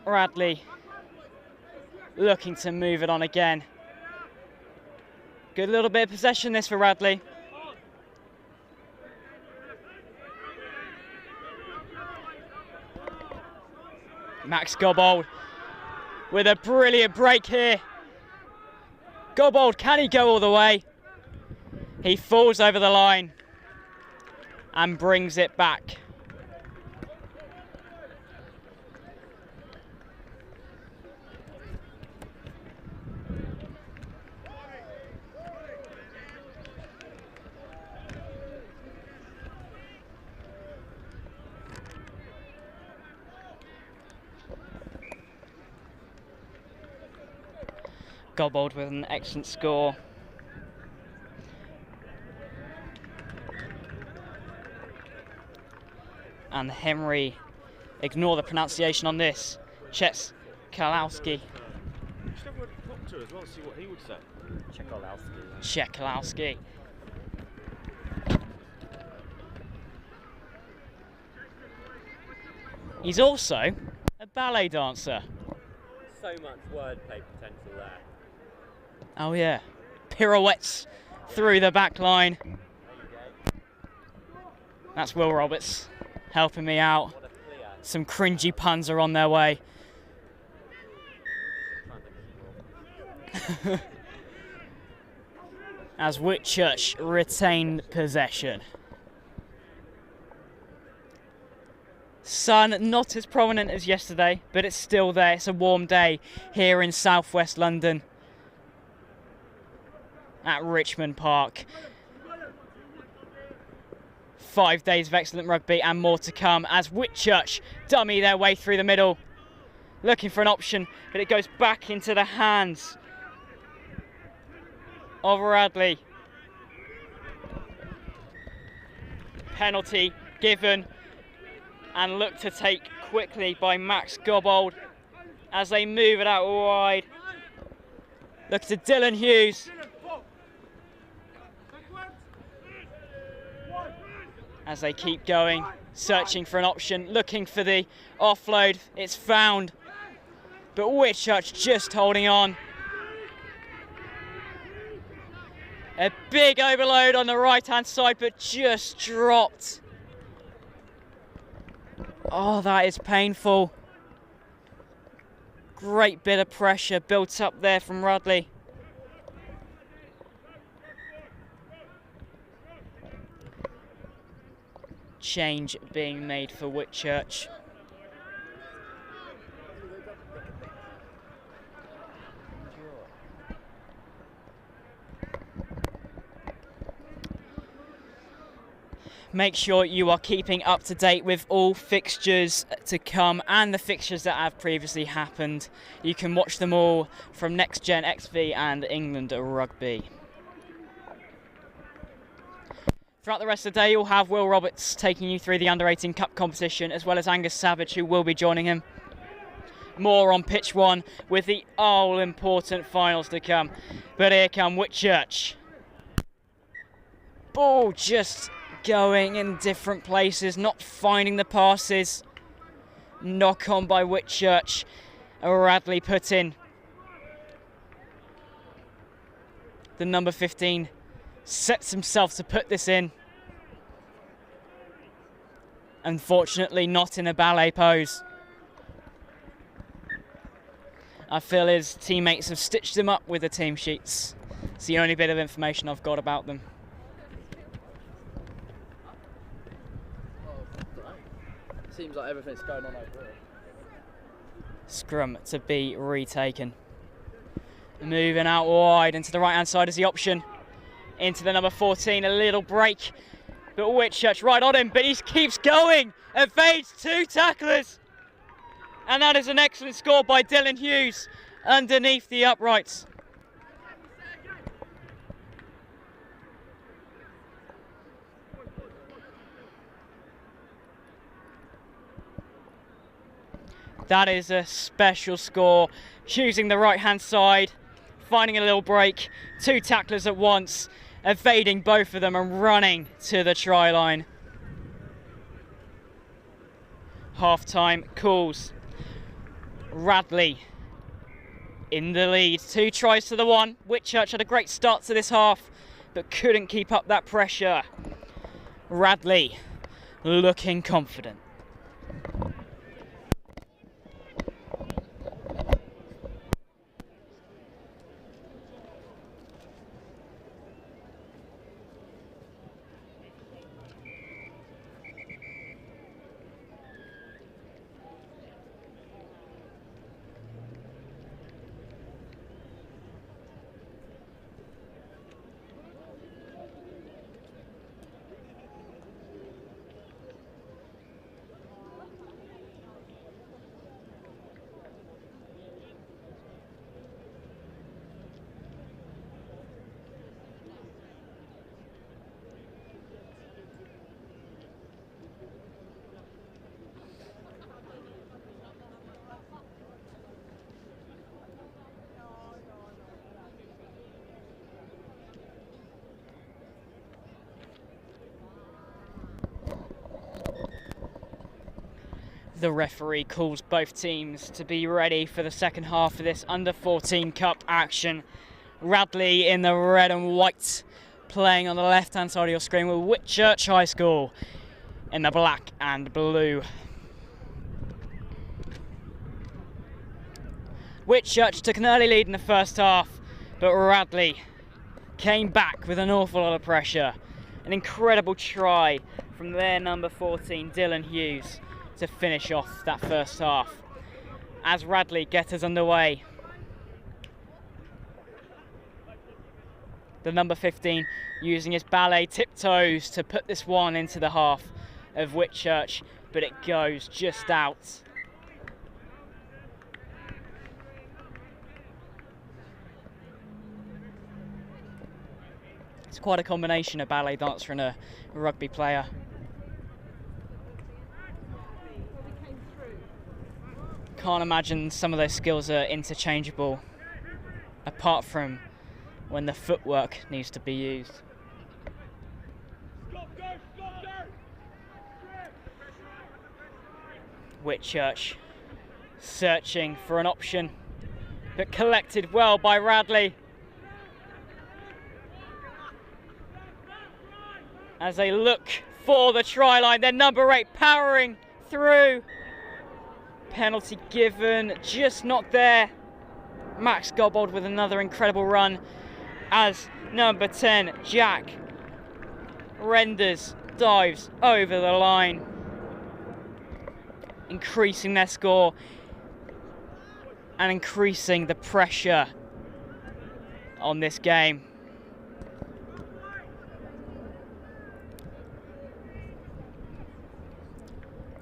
Radley looking to move it on again. Good little bit of possession this for Radley. Max Gobbold with a brilliant break here. Gobbold, can he go all the way? He falls over the line and brings it back. Gobbold with an excellent score. And Henry, ignore the pronunciation on this, Czekalowski. Czekalowski. He's also a ballet dancer. So much wordplay potential there. Oh yeah, pirouettes through the back line. That's Will Roberts helping me out. Some cringy puns are on their way. As Whitchurch retained possession. Sun not as prominent as yesterday, but it's still there. It's a warm day here in southwest London at Richmond Park. 5 days of excellent rugby and more to come as Whitchurch dummy their way through the middle, looking for an option, but it goes back into the hands of Radley. Penalty given and looked to take quickly by Max Gobbold as they move it out wide. Look to Dylan Hughes. As they keep going, searching for an option, looking for the offload. It's found, but Whitchurch just holding on. A big overload on the right-hand side, but just dropped. Oh, that is painful. Great bit of pressure built up there from Radley. Change being made for Whitchurch. Make sure you are keeping up to date with all fixtures to come and the fixtures that have previously happened. You can watch them all from Next Gen XV and England Rugby. Throughout the rest of the day, you'll have Will Roberts taking you through the Under-18 Cup competition, as well as Angus Savage, who will be joining him. More on pitch one with the all-important finals to come. But here come Whitchurch. Ball just going in different places, not finding the passes. Knock on by Whitchurch. Radley put in The number 15 sets himself to put this in. Unfortunately, not in a ballet pose. I feel his teammates have stitched him up with the team sheets. It's the only bit of information I've got about them. Seems like everything's going on over here. Scrum to be retaken. Moving out wide into the right-hand side is the option. Into the number 14, a little break. But Whitchurch right on him, but he keeps going. Evades 2 tacklers. And that is an excellent score by Dylan Hughes underneath the uprights. That is a special score. Choosing the right-hand side, finding a little break, 2 tacklers at once, evading both of them and running to the try line. Half-time calls. Radley in the lead, 2 tries to the 1. Whitchurch had a great start to this half, but couldn't keep up that pressure. Radley looking confident. The referee calls both teams to be ready for the second half of this under-14 cup action. Radley in the red and white, playing on the left-hand side of your screen with Whitchurch High School in the black and blue. Whitchurch took an early lead in the first half, but Radley came back with an awful lot of pressure. An incredible try from their number 14, Dylan Hughes, to finish off that first half. As Radley get us underway, the number 15 using his ballet tiptoes to put this one into the half of Whitchurch, but it goes just out. It's quite a combination, a ballet dancer and a rugby player. Can't imagine some of those skills are interchangeable, apart from when the footwork needs to be used. Whitchurch searching for an option, but collected well by Radley. As they look for the try line, their number 8 powering through. Penalty given, just not there. Max Gobbold with another incredible run as number 10, Jack, renders, dives over the line, increasing their score and increasing the pressure on this game.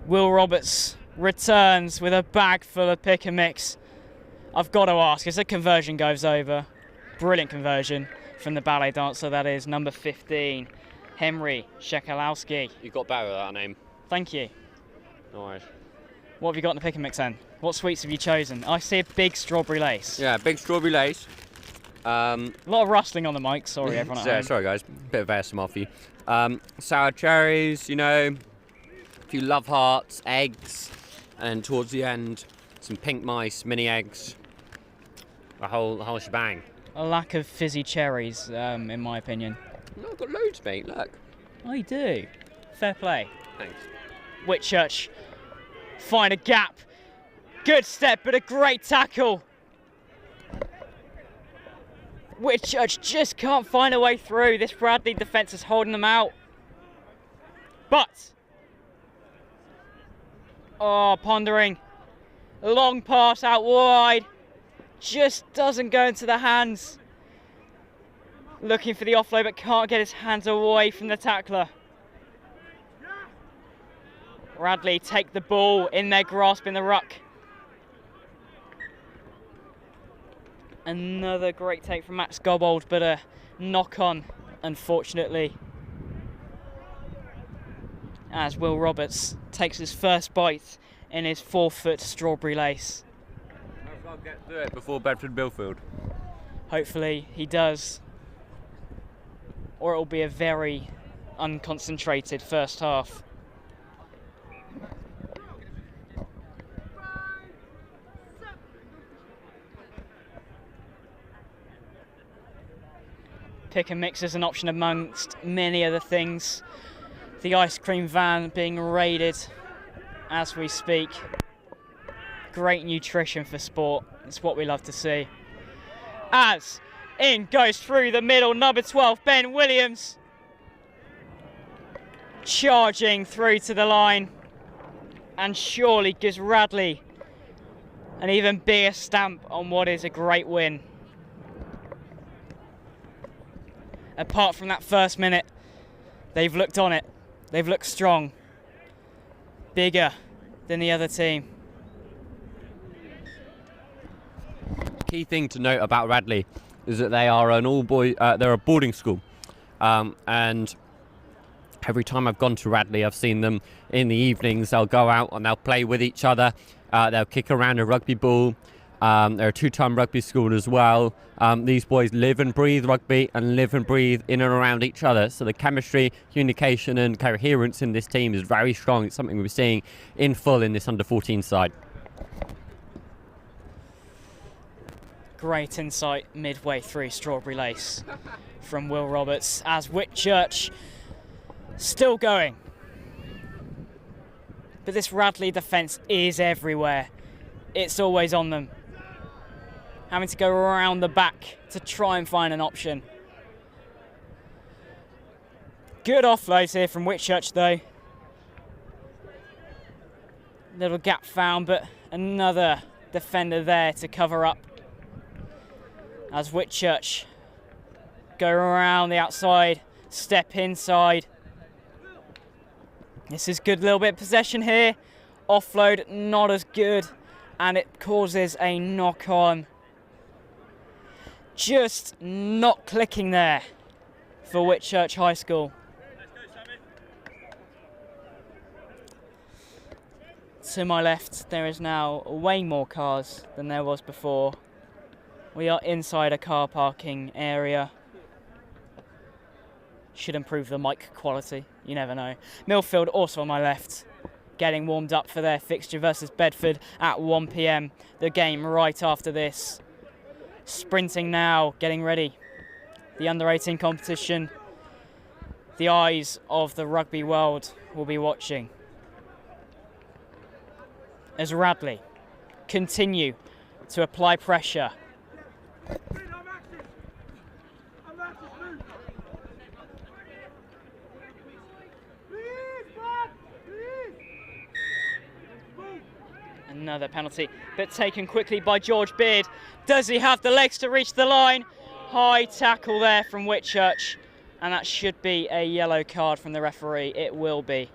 Will Roberts returns with a bag full of pick and mix. I've got to ask, as the conversion goes over, brilliant conversion from the ballet dancer, that is number 15, Henry Shekalowski. You got better with that name. Thank you. No worries. What have you got in the pick and mix then? What sweets have you chosen? I see a big strawberry lace. Yeah, big strawberry lace. A lot of rustling on the mic, sorry everyone at home. Sorry guys, bit of ASMR for you. Sour cherries, you know, a few love hearts, eggs, and towards the end, some pink mice, mini eggs, a whole shebang. A lack of fizzy cherries, in my opinion. No, I've got loads, mate, look. Oh, you do? Fair play. Thanks. Whitchurch find a gap. Good step, but a great tackle. Whitchurch just can't find a way through. This Radley defence is holding them out. But, oh, pondering. Long pass out wide. Just doesn't go into the hands. Looking for the offload, but can't get his hands away from the tackler. Radley take the ball in their grasp in the ruck. Another great take from Max Gobbold, but a knock-on, unfortunately. As Will Roberts takes his first bite in his 4-foot strawberry lace. I'll get through it before Bedford Milfield. Hopefully he does. Or it will be a very unconcentrated first half. Pick and mix is an option amongst many other things. The ice cream van being raided as we speak. Great nutrition for sport. It's what we love to see. As in goes through the middle, number 12, Ben Williams. Charging through to the line. And surely gives Radley an even bigger stamp on what is a great win. Apart from that first minute, they've looked on it. They've looked strong. Bigger than the other team. Key thing to note about Radley is that they are an they're a boarding school. And every time I've gone to Radley, I've seen them in the evenings. They'll go out and they'll play with each other. They'll kick around a rugby ball. They're a 2-time rugby school as well. These boys live and breathe rugby and live and breathe in and around each other. So the chemistry, communication and coherence in this team is very strong. It's something we're seeing in full in this under-14 side. Great insight midway through Strawberry Lace from Will Roberts as Whitchurch still going. But this Radley defence is everywhere. It's always on them. Having to go around the back to try and find an option. Good offloads here from Whitchurch though. Little gap found, but another defender there to cover up. As Whitchurch go around the outside, step inside. This is good little bit of possession here. Offload not as good, and it causes a knock-on. Just not clicking there for Whitchurch High School. To my left, there is now way more cars than there was before. We are inside a car parking area. Should improve the mic quality, you never know. Milfield also on my left, getting warmed up for their fixture versus Bedford at 1 PM. The game right after this. Sprinting now, getting ready. The under-18 competition. The eyes of the rugby world will be watching. As Radley continue to apply pressure. Another penalty, but taken quickly by George Beard. Does he have the legs to reach the line? High tackle there from Whitchurch, and that should be a yellow card from the referee. It will be.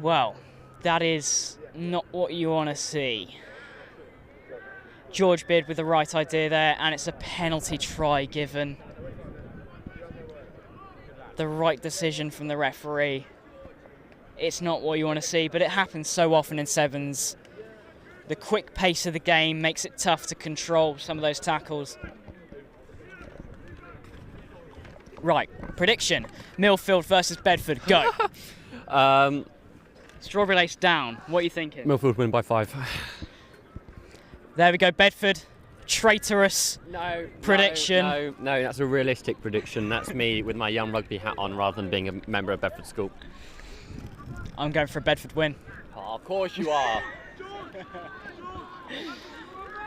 Well, that is not what you want to see. George Beard with the right idea there, and it's a penalty try given. The right decision from the referee. It's not what you want to see, but it happens so often in sevens. The quick pace of the game makes it tough to control some of those tackles. Right, prediction. Millfield versus Bedford, go. Strawberry Lace down. What are you thinking? Milfield win by 5. There we go, Bedford. Traitorous prediction. No, that's a realistic prediction. That's me with my young rugby hat on rather than being a member of Bedford School. I'm going for a Bedford win. Oh, of course you are.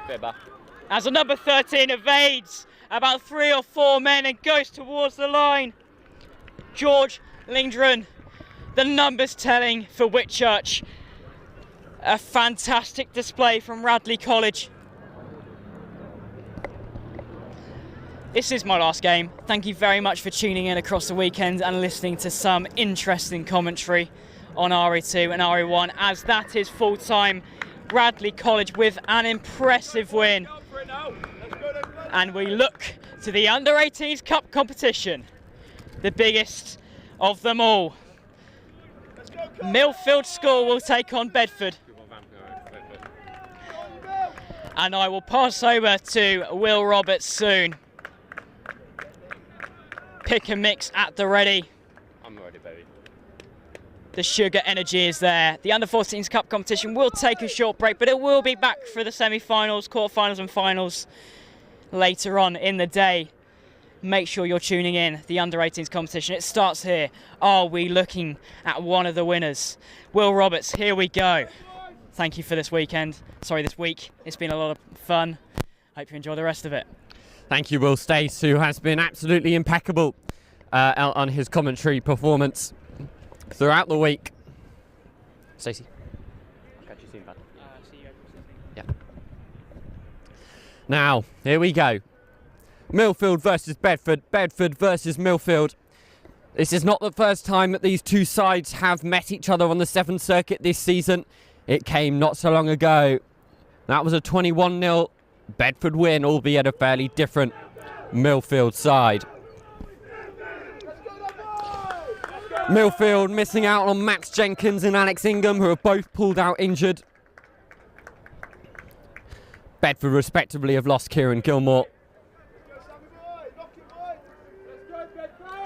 Fibber. As a number 13 evades about 3 or 4 men and goes towards the line. George Lindgren, the numbers telling for Whitchurch. A fantastic display from Radley College. This is my last game. Thank you very much for tuning in across the weekend and listening to some interesting commentary on RE2 and RE1, as that is full-time Radley College with an impressive win. And we look to the Under-18s Cup competition, the biggest of them all. Milfield School will take on Bedford. And I will pass over to Will Roberts soon. Pick and mix at the ready. I'm ready, baby. The sugar energy is there. The Under-14s Cup competition will take a short break, but it will be back for the semi-finals, quarter-finals and finals later on in the day. Make sure you're tuning in. The Under-18s competition, it starts here. Are we looking at one of the winners? Will Roberts, here we go. Thank you for this weekend. Sorry, this week. It's been a lot of fun. Hope you enjoy the rest of it. Thank you, Will Stace, who has been absolutely impeccable on his commentary performance throughout the week. Stacey, I'll catch you soon, bud. See you. Yeah. Now, here we go. Milfield versus Bedford, Bedford versus Milfield. This is not the first time that these two sides have met each other on the Severn Circuit this season. It came not so long ago. That was a 21-0 Bedford win, albeit a fairly different Milfield side. Milfield missing out on Max Jenkins and Alex Ingham, who are both pulled out injured. Bedford respectively have lost Kieran Gilmore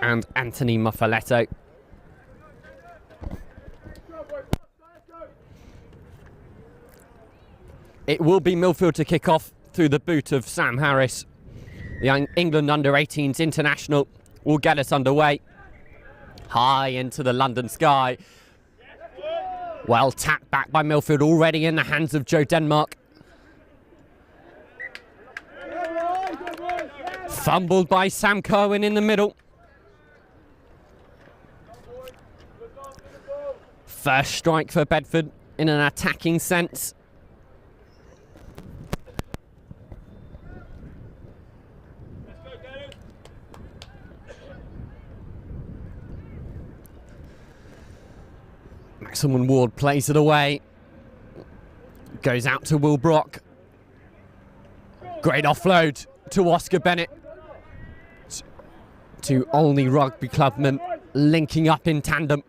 and Anthony Muffaletto. It will be Milfield to kick off through the boot of Sam Harris. The England Under-18s international will get us underway. High into the London sky. Well tapped back by Milfield, already in the hands of Joe Denmark. Fumbled by Sam Kerwin in the middle. First strike for Bedford in an attacking sense. Maximum Ward plays it away. Goes out to Will Brock. Great offload to Oscar Bennett. To Olney Rugby Clubmen linking up in tandem.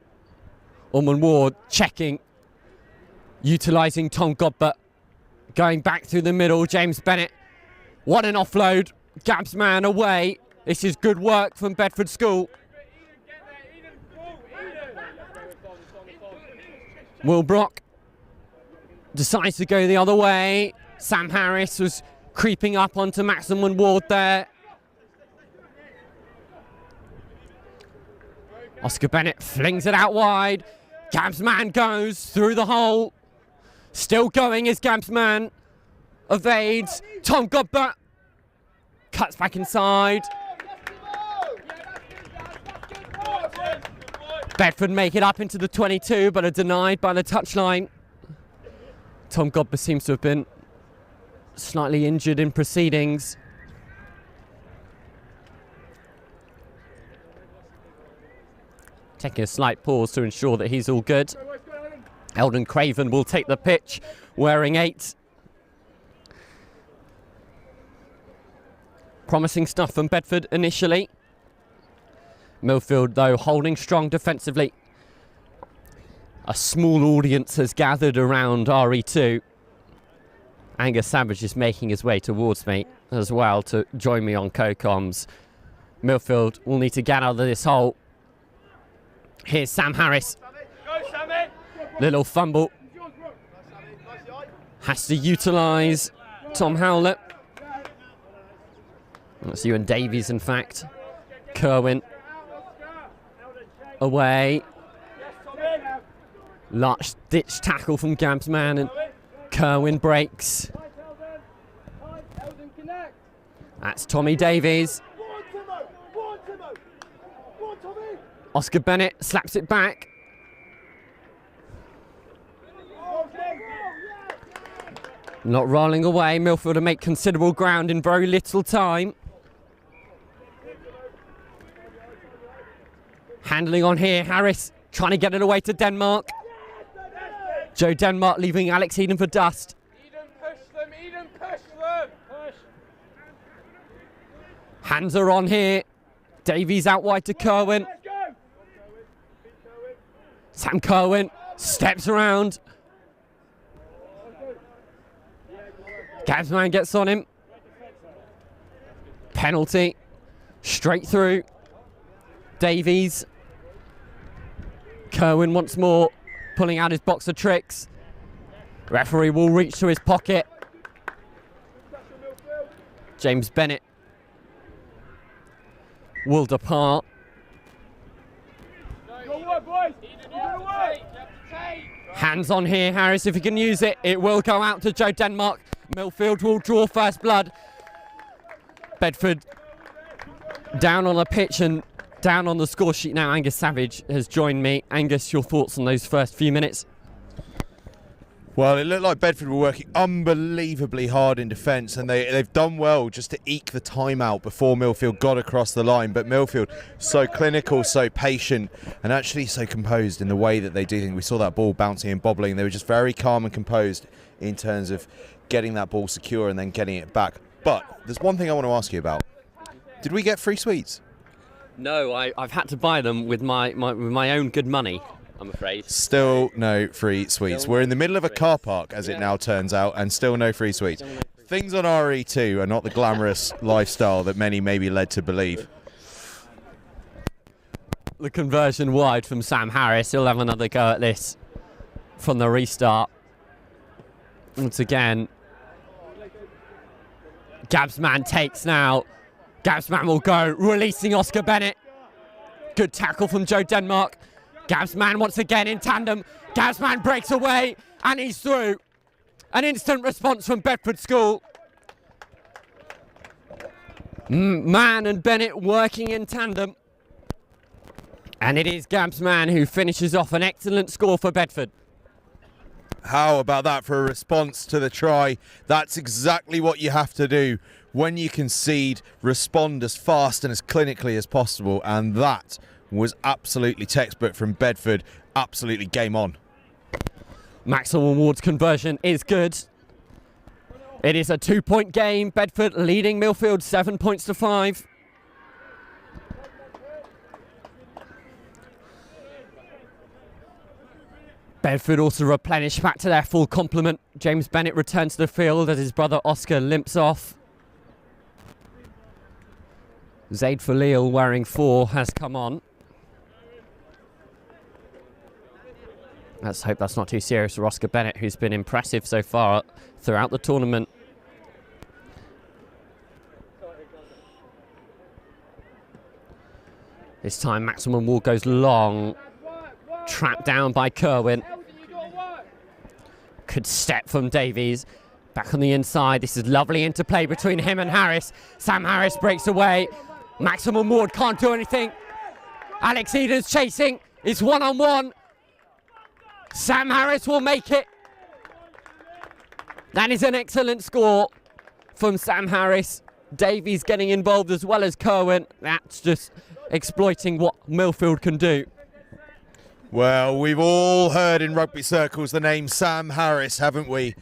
Ormond Ward checking. Utilising Tom Godber. Going back through the middle, James Bennett. What an offload. Gabs man away. This is good work from Bedford School. Will Brock decides to go the other way. Sam Harris was creeping up onto Maximum Ward there. Oscar Bennett flings it out wide. Gabs man goes through the hole. Still going is Gabs man. Evades. Tom Godber cuts back inside. Bedford make it up into the 22, but are denied by the touchline. Tom Godber seems to have been slightly injured in proceedings. Taking a slight pause to ensure that he's all good. Eldon Craven will take the pitch, wearing 8. Promising stuff from Bedford initially. Milfield, though, holding strong defensively. A small audience has gathered around RE2. Angus Savage is making his way towards me as well to join me on co-coms. Milfield will need to get out of this hole. Here's Sam Harris. Little fumble. Has to utilise Tom Howlett. That's Ewan Davies, in fact. Kerwin. Away. Last ditch tackle from Gabsman, and Kerwin breaks. That's Tommy Davies. Oscar Bennett slaps it back. Not rolling away. Milfield to make considerable ground in very little time. Handling on here. Harris trying to get it away to Denmark. Joe Denmark leaving Alex Eden for dust. Eden, push them. Eden, push them. Push. Hands are on here. Davies out wide to Kerwin. Sam Kerwin steps around. Gabsman gets on him. Penalty. Straight through. Davies. Kerwin once more, pulling out his box of tricks. Referee will reach to his pocket. James Bennett will depart. Hands on here, Harris, if he can use it. It will go out to Joe Denmark. Milfield will draw first blood. Bedford down on the pitch and down on the score sheet now. Angus Savage has joined me. Angus, your thoughts on those first few minutes? Well, it looked like Bedford were working unbelievably hard in defence, and they've done well just to eke the time out before Milfield got across the line. But Milfield, so clinical, so patient, and actually so composed in the way that they do things. We saw that ball bouncing and bobbling. They were just very calm and composed in terms of getting that ball secure and then getting it back. But there's one thing I want to ask you about. Did we get free sweets? No, I've had to buy them with my own good money, I'm afraid. Still no free sweets. We're in the middle of a car park, as it now turns out, and still no free sweets. Things on RE2 are not the glamorous lifestyle that many may be led to believe. The conversion wide from Sam Harris. He'll have another go at this from the restart. Once again, Gabsman takes now. Gabsman will go, releasing Oscar Bennett. Good tackle from Joe Denmark. Gabsman once again in tandem. Gabsman breaks away and he's through. An instant response from Bedford School. Mann and Bennett working in tandem. And it is Gabsman who finishes off an excellent score for Bedford. How about that for a response to the try? That's exactly what you have to do when you concede. Respond as fast and as clinically as possible, and that was absolutely textbook from Bedford. Absolutely game on. Maxwell Ward's conversion is good. It is a 2-point game. Bedford leading Milfield 7 points to 5. Bedford also replenished back to their full complement. James Bennett returns to the field as his brother Oscar limps off. Zaid Falil, wearing 4, has come on. Let's hope that's not too serious for Oscar Bennett, who's been impressive so far throughout the tournament. This time Maximum Wall goes long. Trapped down by Kerwin. Good step from Davies. Back on the inside. This is lovely interplay between him and Harris. Sam Harris breaks away. Maximum Ward can't do anything. Alex Eden's chasing. It's one-on-one. Sam Harris will make it. That is an excellent score from Sam Harris. Davies getting involved as well as Kerwin. That's just exploiting what Milfield can do. Well, we've all heard in rugby circles the name Sam Harris, haven't we?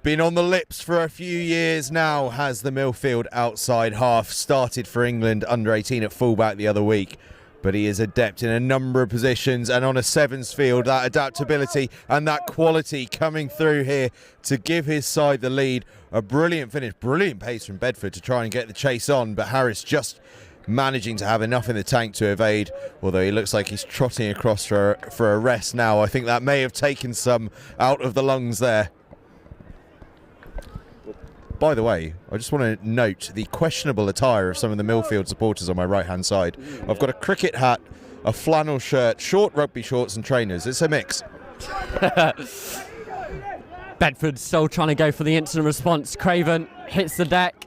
Been on the lips for a few years now, has the Milfield outside half. Started for England under 18 at fullback the other week, but he is adept in a number of positions, and on a sevens field, that adaptability and that quality coming through here to give his side the lead. A brilliant finish, brilliant pace from Bedford to try and get the chase on, but Harris just managing to have enough in the tank to evade, although he looks like he's trotting across for a rest now. I think that may have taken some out of the lungs there. By the way, I just want to note the questionable attire of some of the Milfield supporters on my right-hand side. I've got a cricket hat, a flannel shirt, short rugby shorts and trainers. It's a mix. Bedford still trying to go for the instant response. Craven hits the deck.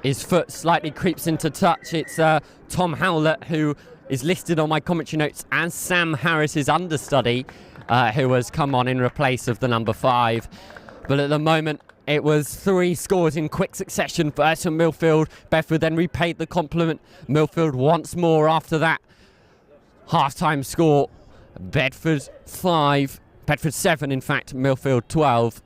His foot slightly creeps into touch. It's Tom Howlett, who is listed on my commentary notes as Sam Harris's understudy, who has come on in replace of the number 5. But at the moment, it was 3 scores in quick succession for Milfield. Bedford then repaid the compliment. Milfield once more after that half-time score. Bedford 5, Bedford 7 in fact, Milfield 12.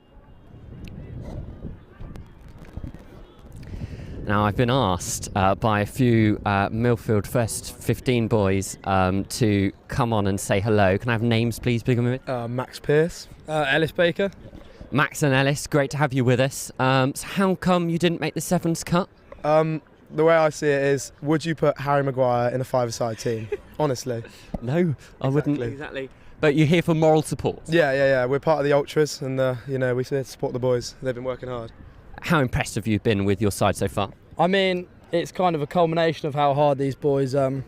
Now I've been asked by a few Milfield first 15 boys to come on and say hello. Can I have names please, begin with? Max Pearce. Ellis Baker. Max and Ellis, great to have you with us. So how come you didn't make the Sevens cut? The way I see it is, would you put Harry Maguire in a 5-a-side team? Honestly. No, I wouldn't. Exactly. But you're here for moral support? Yeah. We're part of the Ultras and, we're here to support the boys. They've been working hard. How impressed have you been with your side so far? I mean, it's kind of a culmination of how hard these boys have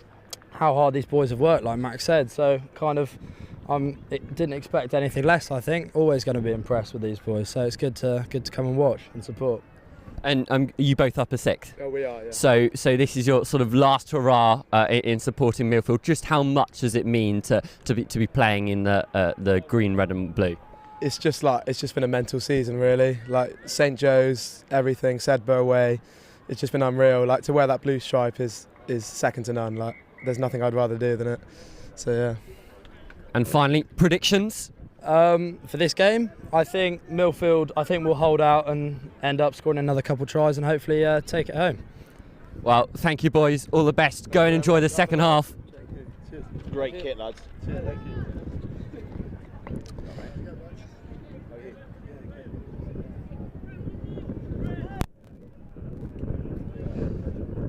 worked, like Max said. So kind of, didn't expect anything less. I think always going to be impressed with these boys. So it's good to come and watch and support. And you both upper 6? Oh, we are. Yeah. So this is your sort of last hurrah in supporting Milfield. Just how much does it mean to be playing in the green, red, and blue? It's just been a mental season, really. Like St Joe's, everything, Sedbergh away. It's just been unreal. Like to wear that blue stripe is second to none. Like there's nothing I'd rather do than it. So yeah. And finally, predictions? For this game, I think Milfield, will hold out and end up scoring another couple tries and hopefully take it home. Well, thank you boys, all the best. Go and enjoy the second half. Great kit, lads. Cheers, thank you.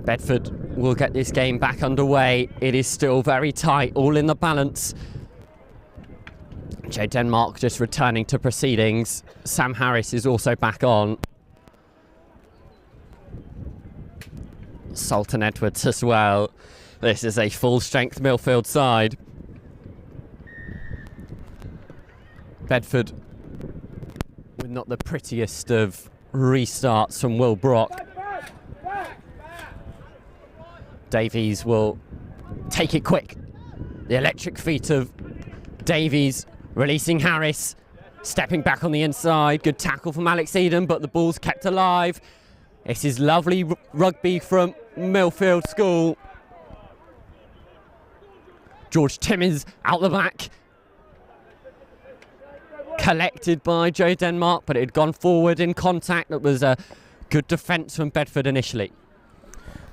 Bedford will get this game back underway. It is still very tight, all in the balance. Joe Denmark just returning to proceedings. Sam Harris is also back on. Sultan Edwards as well. This is a full-strength Milfield side. Bedford with not the prettiest of restarts from Will Brock. Davies will take it quick. The electric feet of Davies releasing Harris, stepping back on the inside. Good tackle from Alex Eden, but the ball's kept alive. This is lovely rugby from Milfield School. George Timmins out the back. Collected by Joe Denmark, but it had gone forward in contact. It was a good defence from Bedford initially.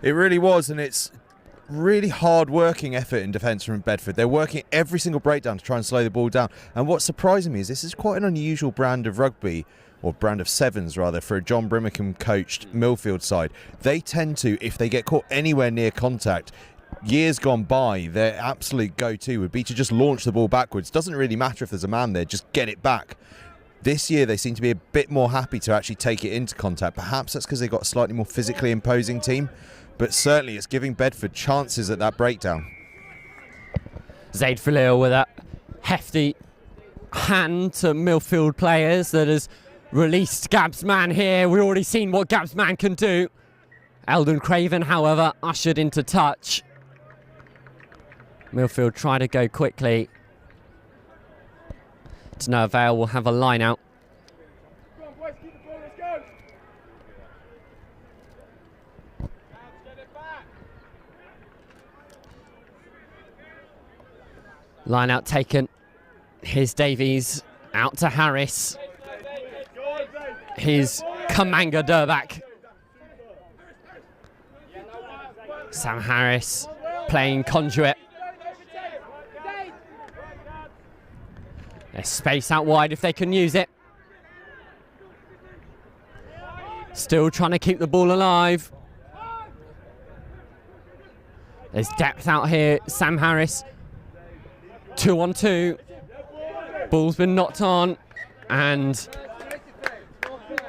It really was, and it's really hard-working effort in defence from Bedford. They're working every single breakdown to try and slow the ball down. And what's surprising me is this is quite an unusual brand of rugby, or brand of sevens rather, for a John Brimacombe-coached Milfield side. They tend to, if they get caught anywhere near contact, years gone by, their absolute go-to would be to just launch the ball backwards. Doesn't really matter if there's a man there, just get it back. This year they seem to be a bit more happy to actually take it into contact. Perhaps that's because they've got a slightly more physically imposing team, but certainly it's giving Bedford chances at that breakdown. Zaid Falil with a hefty hand to Milfield players that has released Gab's man here. We've already seen what Gab's man can do. Eldon Craven, however, ushered into touch. Milfield try to go quickly. To no avail, will have a line out. Line out taken. Here's Davies out to Harris. Here's Kamanga Durbak. Sam Harris playing conduit. There's space out wide if they can use it. Still trying to keep the ball alive. There's depth out here. Sam Harris, 2-on-2. Ball's been knocked on and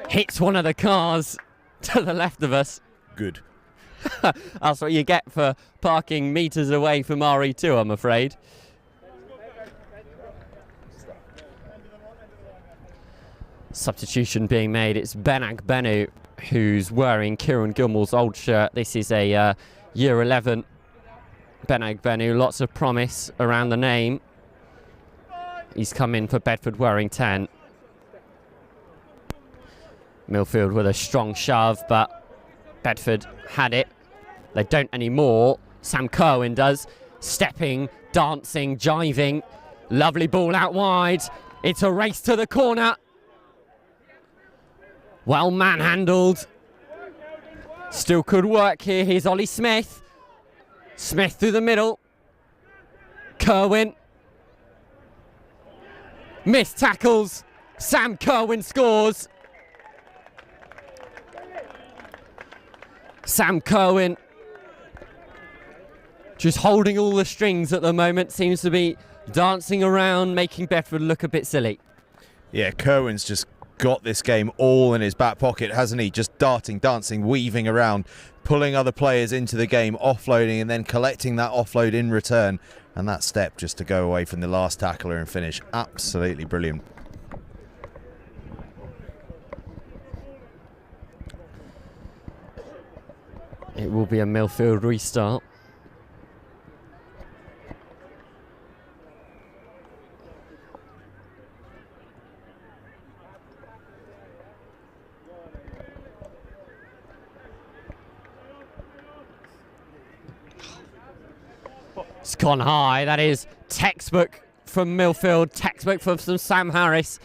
hits one of the cars to the left of us. Good. That's what you get for parking metres away from RE2, I'm afraid. Substitution being made. It's Benedict who's wearing Kieran Gilmore's old shirt. This is a Year 11 Benedict, lots of promise around the name. He's come in for Bedford wearing 10. Milfield with a strong shove, but Bedford had it. They don't anymore. Sam Kerwin does. Stepping, dancing, jiving. Lovely ball out wide. It's a race to the corner. Well manhandled. Still could work here. Here's Ollie Smith. Smith through the middle. Kerwin. Missed tackles. Sam Kerwin scores. Sam Kerwin just holding all the strings at the moment. Seems to be dancing around, making Bedford look a bit silly. Yeah, Kerwin's just got this game all in his back pocket, hasn't he? Just darting, dancing, weaving around, pulling other players into the game, offloading and then collecting that offload in return. And that step just to go away from the last tackler and finish. Absolutely brilliant. It will be a Milfield restart. It's gone high. That is textbook from Milfield, textbook from some Sam Harris.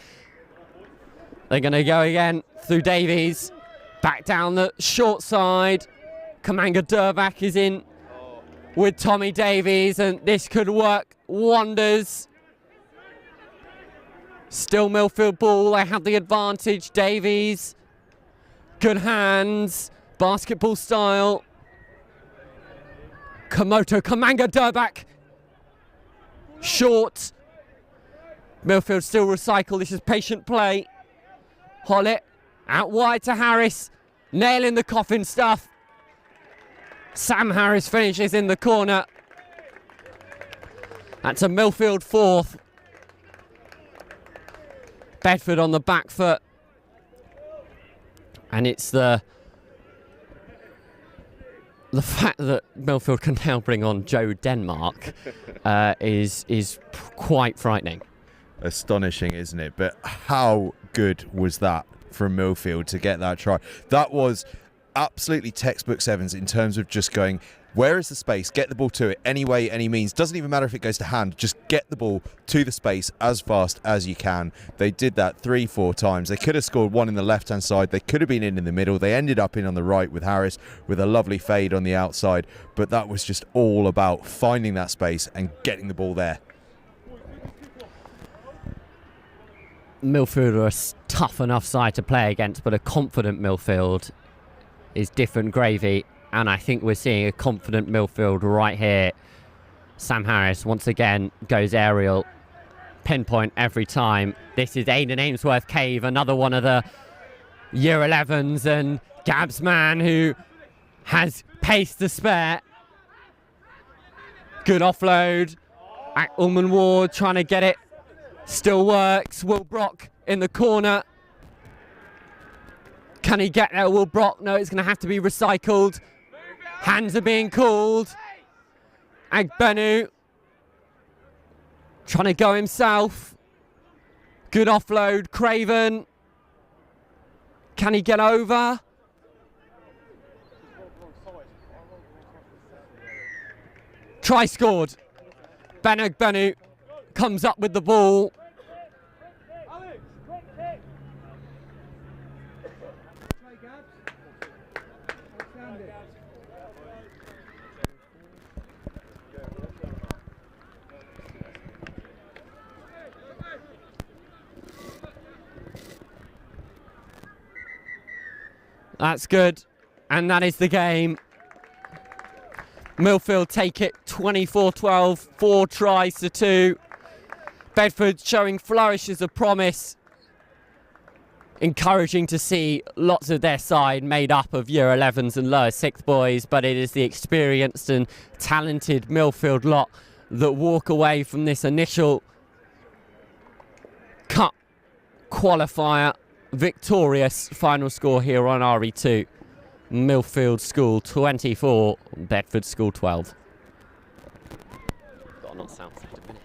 They're going to go again through Davies. Back down the short side. Kamanga Durbach is in with Tommy Davies, and this could work wonders. Still Milfield ball. They have the advantage. Davies. Good hands. Basketball style. Komoto, Kamanga Durbach. Short. Milfield still recycle. This is patient play. Hollett out wide to Harris. Nailing the coffin stuff. Sam Harris finishes in the corner. That's a Milfield fourth. Bedford on the back foot. And it's the fact that Milfield can now bring on Joe Denmark is quite frightening. Astonishing, isn't it? But how good was that from Milfield to get that try? That was absolutely textbook sevens in terms of just going, where is the space? Get the ball to it any way, any means. Doesn't even matter if it goes to hand. Just get the ball to the space as fast as you can. They did that 3-4 times. They could have scored one in the left-hand side. They could have been in the middle. They ended up in on the right with Harris with a lovely fade on the outside. But that was just all about finding that space and getting the ball there. Milfield are a tough enough side to play against, but a confident Milfield is different gravy. And I think we're seeing a confident Milfield right here. Sam Harris once again goes aerial. Pinpoint every time. This is Aidan Ainsworth Cave, another one of the Year 11s, and Gab's man who has pace to spare. Good offload. Ullman Ward trying to get it. Still works. Will Brock in the corner. Can he get there, Will Brock? No, it's going to have to be recycled. Hands are being called. Agbenu trying to go himself. Good offload. Craven. Can he get over? Try scored. Agbenu comes up with the ball. That's good, and that is the game. Milfield take it 24-12, 4 tries to 2. Bedford showing flourishes of promise. Encouraging to see lots of their side made up of Year 11s and lower 6th boys, but it is the experienced and talented Milfield lot that walk away from this initial Cup qualifier victorious. Final score here on RE2. Milfield School 24, Bedford School 12. Got not sound to finish.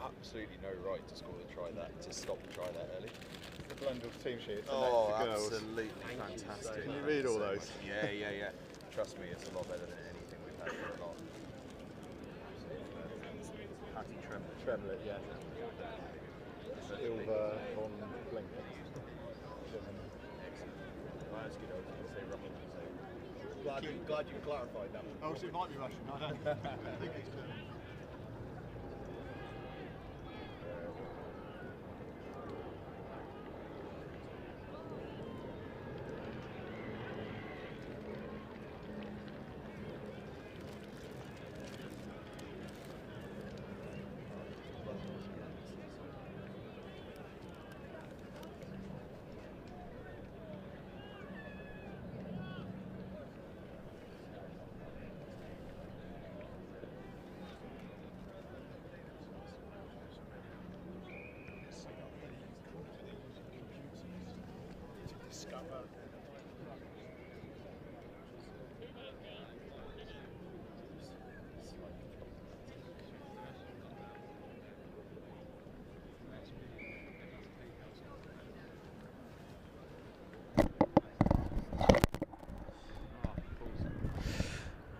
Absolutely no right to score the try that, to stop the try that early. The Blundell team sheet. Oh, absolutely fantastic. Can you read all those? Yeah. Trust me, it's a lot better than anything we've had for a lot. Hattie Tremlett, yeah. Silver on Wellington. Glad you clarified that. Oh, so it might be Russian. I don't think it's German.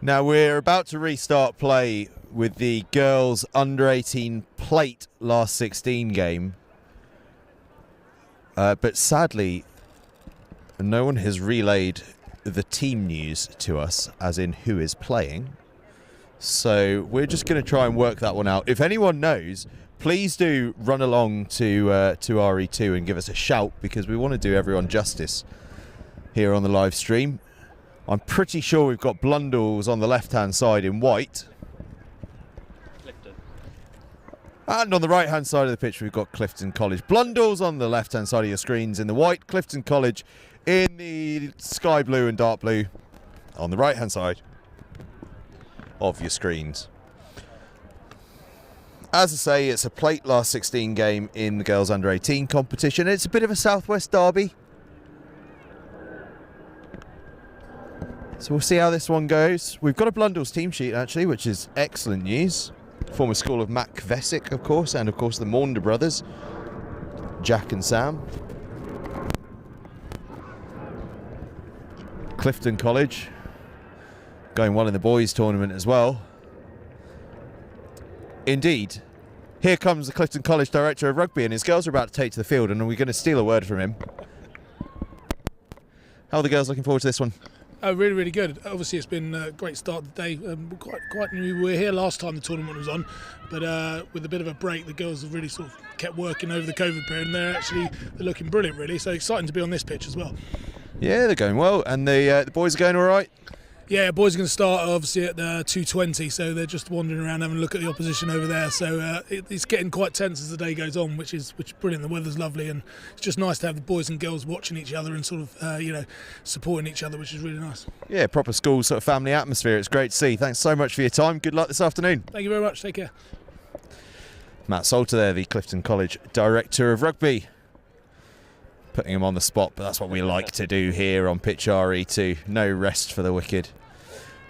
Now we're about to restart play with the girls under 18 plate last 16 game. But sadly, no one has relayed the team news to us, as in who is playing. So we're just going to try and work that one out. If anyone knows, please do run along to RE2 and give us a shout, because we want to do everyone justice here on the live stream. I'm pretty sure we've got Blundell's on the left-hand side in white. Clifton. And on the right-hand side of the pitch, we've got Clifton College. Blundell's on the left-hand side of your screens in the white. Clifton College in the sky blue and dark blue on the right-hand side of your screens. As I say, it's a plate last 16 game in the girls under 18 competition. It's a bit of a Southwest derby. So we'll see how this one goes. We've got a Blundell's team sheet, actually, which is excellent news. Former school of Mac Vesic, of course, and of course the Maunder brothers, Jack and Sam. Clifton College, going well in the boys' tournament as well. Indeed. Here comes the Clifton College director of rugby, and his girls are about to take to the field, and we're going to steal a word from him. How are the girls looking forward to this one? Really, really good. Obviously, it's been a great start to the day. Quite new. We were here last time the tournament was on, but with a bit of a break, the girls have really sort of kept working over the COVID period, and they're looking brilliant, really. So exciting to be on this pitch as well. Yeah, they're going well, and the boys are going all right. Yeah, boys are going to start obviously at 2:20, so they're just wandering around having a look at the opposition over there. So it's getting quite tense as the day goes on, which is brilliant. The weather's lovely, and it's just nice to have the boys and girls watching each other and sort of supporting each other, which is really nice. Yeah, proper school sort of family atmosphere. It's great to see. Thanks so much for your time. Good luck this afternoon. Thank you very much. Take care. Matt Salter there, the Clifton College director of rugby. Putting him on the spot, but that's what we like to do here on Pitch RE2. No rest for the wicked.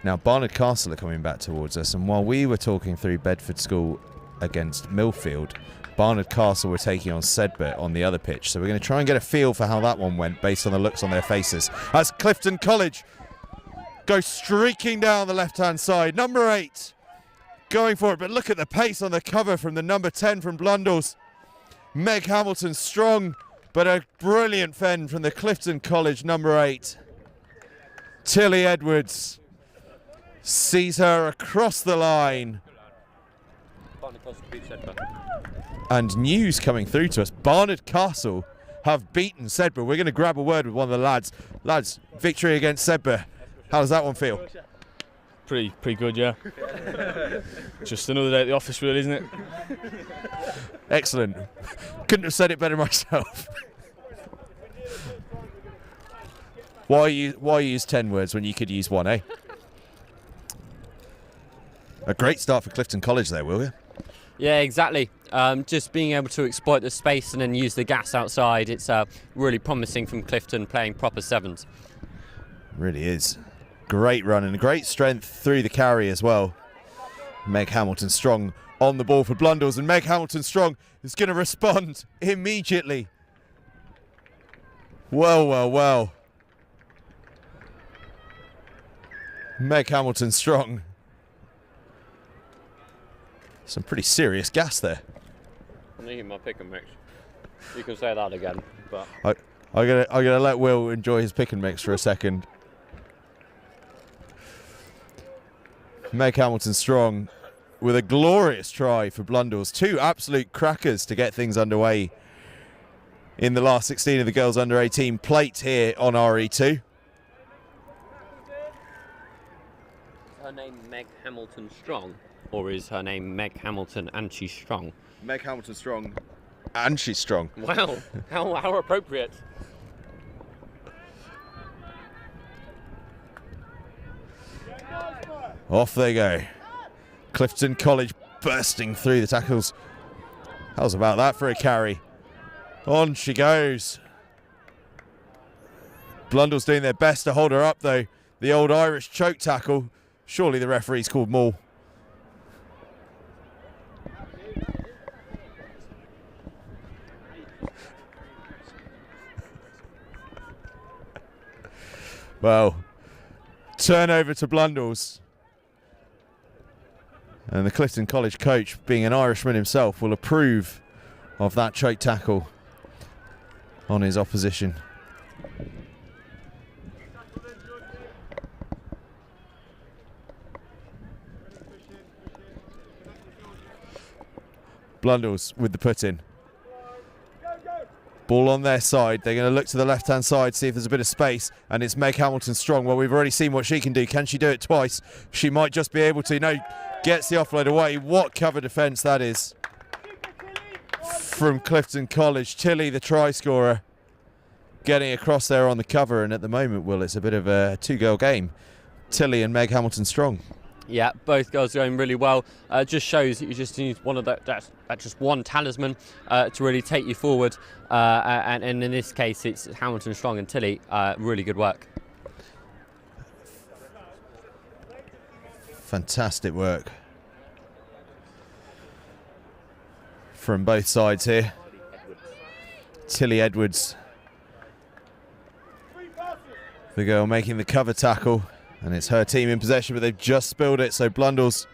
Now Barnard Castle are coming back towards us, and while we were talking through Bedford School against Milfield, Barnard Castle were taking on Sedbergh on the other pitch. So we're going to try and get a feel for how that one went based on the looks on their faces. As Clifton College go streaking down the left-hand side. Number 8 going for it, but look at the pace on the cover from the number 10 from Blundell's. Meg Hamilton strong, but a brilliant fend from the Clifton College number 8. Tilly Edwards sees her across the line. And news coming through to us. Barnard Castle have beaten Sedbergh. We're going to grab a word with one of the lads. Lads, victory against Sedbergh. How does that one feel? Pretty good, yeah. Just another day at the office, really, isn't it? Excellent. Couldn't have said it better myself. Why use 10 words when you could use one, eh? A great start for Clifton College there, will you? Yeah, exactly. Just being able to exploit the space and then use the gas outside. It's really promising from Clifton playing proper sevens. Really is. Great run and great strength through the carry as well. Meg Hamilton-Strong on the ball for Blundells, and Meg Hamilton-Strong is going to respond immediately. Well. Meg Hamilton-Strong. Some pretty serious gas there. I'm thinking my pick and mix. You can say that again, but I'm gonna let Will enjoy his pick and mix for a second. Meg Hamilton-Strong with a glorious try for Blundells. 2 absolute crackers to get things underway in the last 16 of the Girls Under 18 plate here on RE2. Her name Meg Hamilton-Strong, or is her name Meg Hamilton and she's strong? Meg Hamilton-Strong and she's strong. Wow, how appropriate. Off they go. Clifton College bursting through the tackles. How's about that for a carry? On she goes. Blundell's doing their best to hold her up though. The old Irish choke tackle. Surely the referee's called maul. Well, turnover to Blundell's. And the Clifton College coach, being an Irishman himself, will approve of that choke tackle on his opposition. Blundell's with the put-in. Ball on their side. They're going to look to the left-hand side, see if there's a bit of space, and it's Meg Hamilton-Strong. Well, we've already seen what she can do. Can she do it twice? She might just be able to. No, gets the offload away. What cover defence that is from Clifton College. Tilly, the try scorer, getting across there on the cover, and at the moment, Will, it's a bit of a two-girl game. Tilly and Meg Hamilton-Strong. Yeah, both girls going really well. Just shows that you just need one of that's just one talisman to really take you forward. And in this case, it's Hamilton-Strong and Tilly. Really good work. Fantastic work from both sides here. Tilly Edwards, the girl making the cover tackle. And it's her team in possession, but they've just spilled it, so Blundell's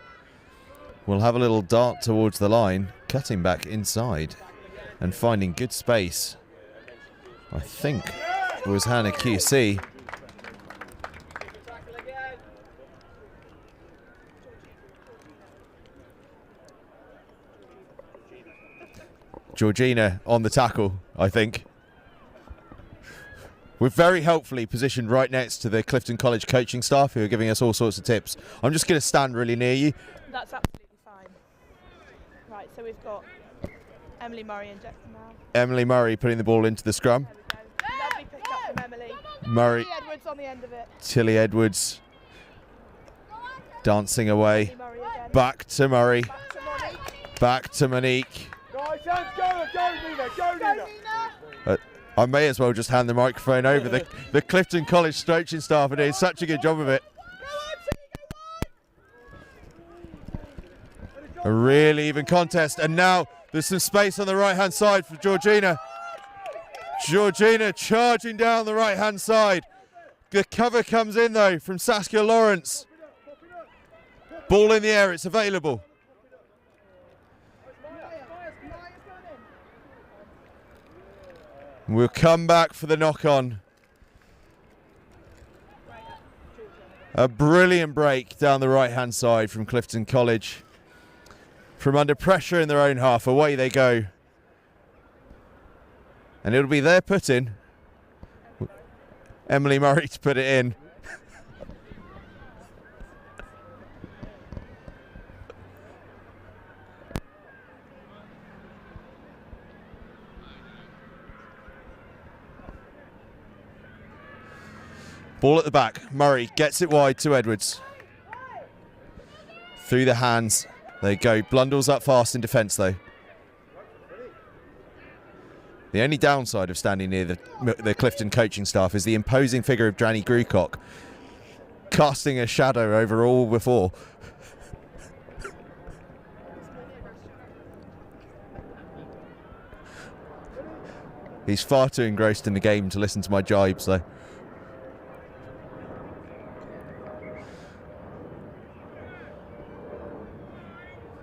will have a little dart towards the line, cutting back inside and finding good space. I think it was Hannah QC. Georgina on the tackle, I think. We're very helpfully positioned right next to the Clifton College coaching staff who are giving us all sorts of tips. I'm just going to stand really near you. That's absolutely fine. Right, so we've got Emily Murray and Jackson now. Emily Murray putting the ball into the scrum. Lovely pick up from Emily. Murray. Tilly Edwards on the end of it. Tilly Edwards dancing away. Back to Murray. Back to Monique. Guys, hands go, Nina, go Nina. I may as well just hand the microphone over. The Clifton College coaching staff are doing such a good job of it. A really even contest, and now there's some space on the right-hand side for Georgina. Georgina charging down the right-hand side. The cover comes in though from Saskia Lawrence. Ball in the air, it's available. We'll come back for the knock-on. A brilliant break down the right-hand side from Clifton College. from under pressure in their own half. Away they go. And it'll be their put in. Emily Murray to put it in. Ball at the back. Murray gets it wide to Edwards. Through the hands. They go. Blundell's up fast in defence though. The only downside of standing near the Clifton coaching staff is the imposing figure of Danny Grucock casting a shadow over all before. He's far too engrossed in the game to listen to my jibes though.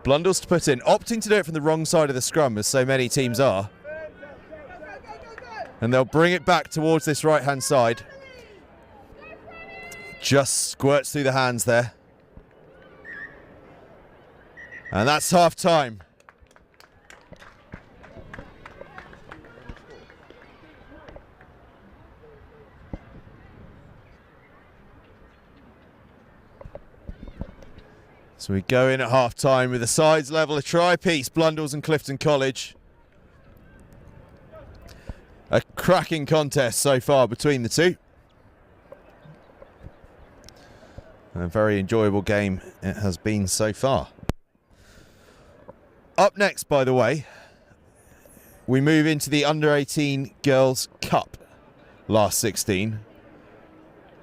Blundell's to put in, opting to do it from the wrong side of the scrum as so many teams are. And they'll bring it back towards this right-hand side. Just squirts through the hands there. And that's half time. So we go in at half time with the sides level, a try-piece, Blundell's and Clifton College. A cracking contest so far between the two. A very enjoyable game it has been so far. Up next, by the way, we move into the Under-18 Girls Cup Last 16.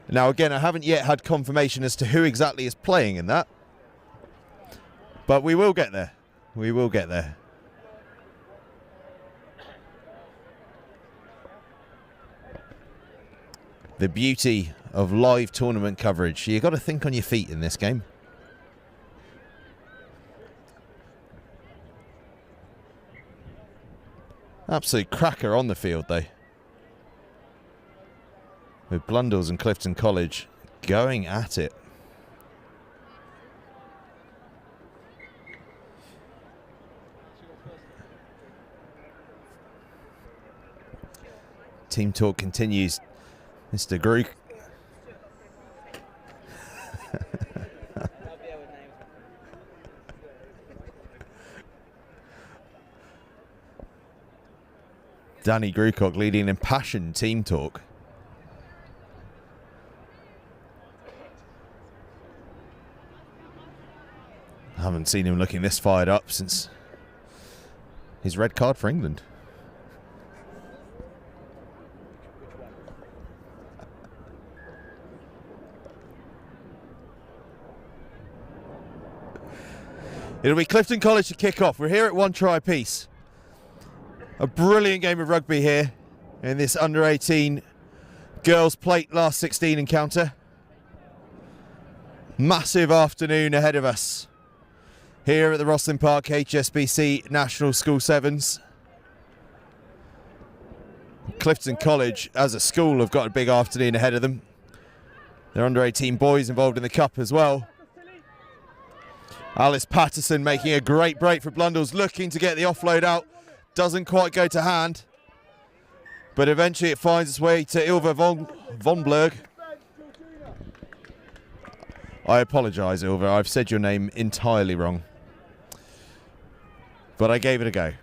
Now again, I haven't yet had confirmation as to who exactly is playing in that. But we will get there. We will get there. The beauty of live tournament coverage. You've got to think on your feet in this game. Absolute cracker on the field, though. With Blundell's and Clifton College going at it. Team talk continues. Mr. Grook. Danny Grucock leading impassioned team talk. I haven't seen him looking this fired up since his red card for England. It'll be Clifton College to kick off. We're here at one try apiece. A brilliant game of rugby here in this under-18 girls plate last 16 encounter. Massive afternoon ahead of us here at the ROSSLYN Park HSBC National School Sevens. Clifton College as a school have got a big afternoon ahead of them. They're under-18 boys involved in the cup as well. Alice Patterson making a great break for Blundell's, looking to get the offload out. Doesn't quite go to hand. But eventually it finds its way to Ilva von Blurg. I apologise, Ilva. I've said your name entirely wrong. But I gave it a go.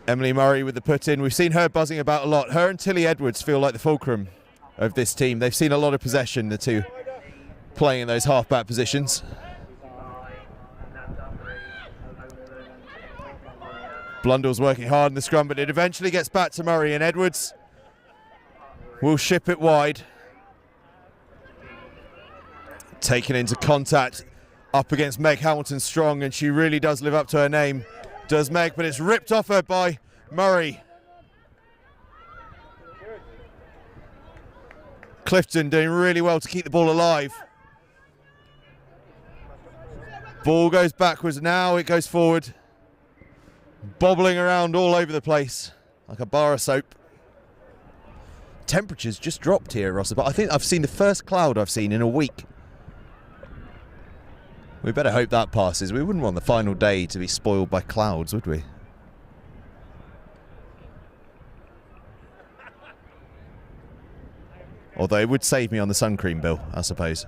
Emily Murray with the put in. We've seen her buzzing about a lot. Her and Tilly Edwards feel like the fulcrum of this team. They've seen a lot of possession, the two playing in those half-back positions. Blundell's working hard in the scrum, but it eventually gets back to Murray, and Edwards will ship it wide. Taken into contact up against Meg Hamilton Strong, and she really does live up to her name. Does Meg, but it's ripped off her by Murray. Clifton doing really well to keep the ball alive. Ball goes backwards, now it goes forward. Bobbling around all over the place like a bar of soap. temperatures just dropped here, Ross. But I think I've seen the first cloud I've seen in a week. We better hope that passes. We wouldn't want the final day to be spoiled by clouds, would we? Although it would save me on the sun cream bill, I suppose.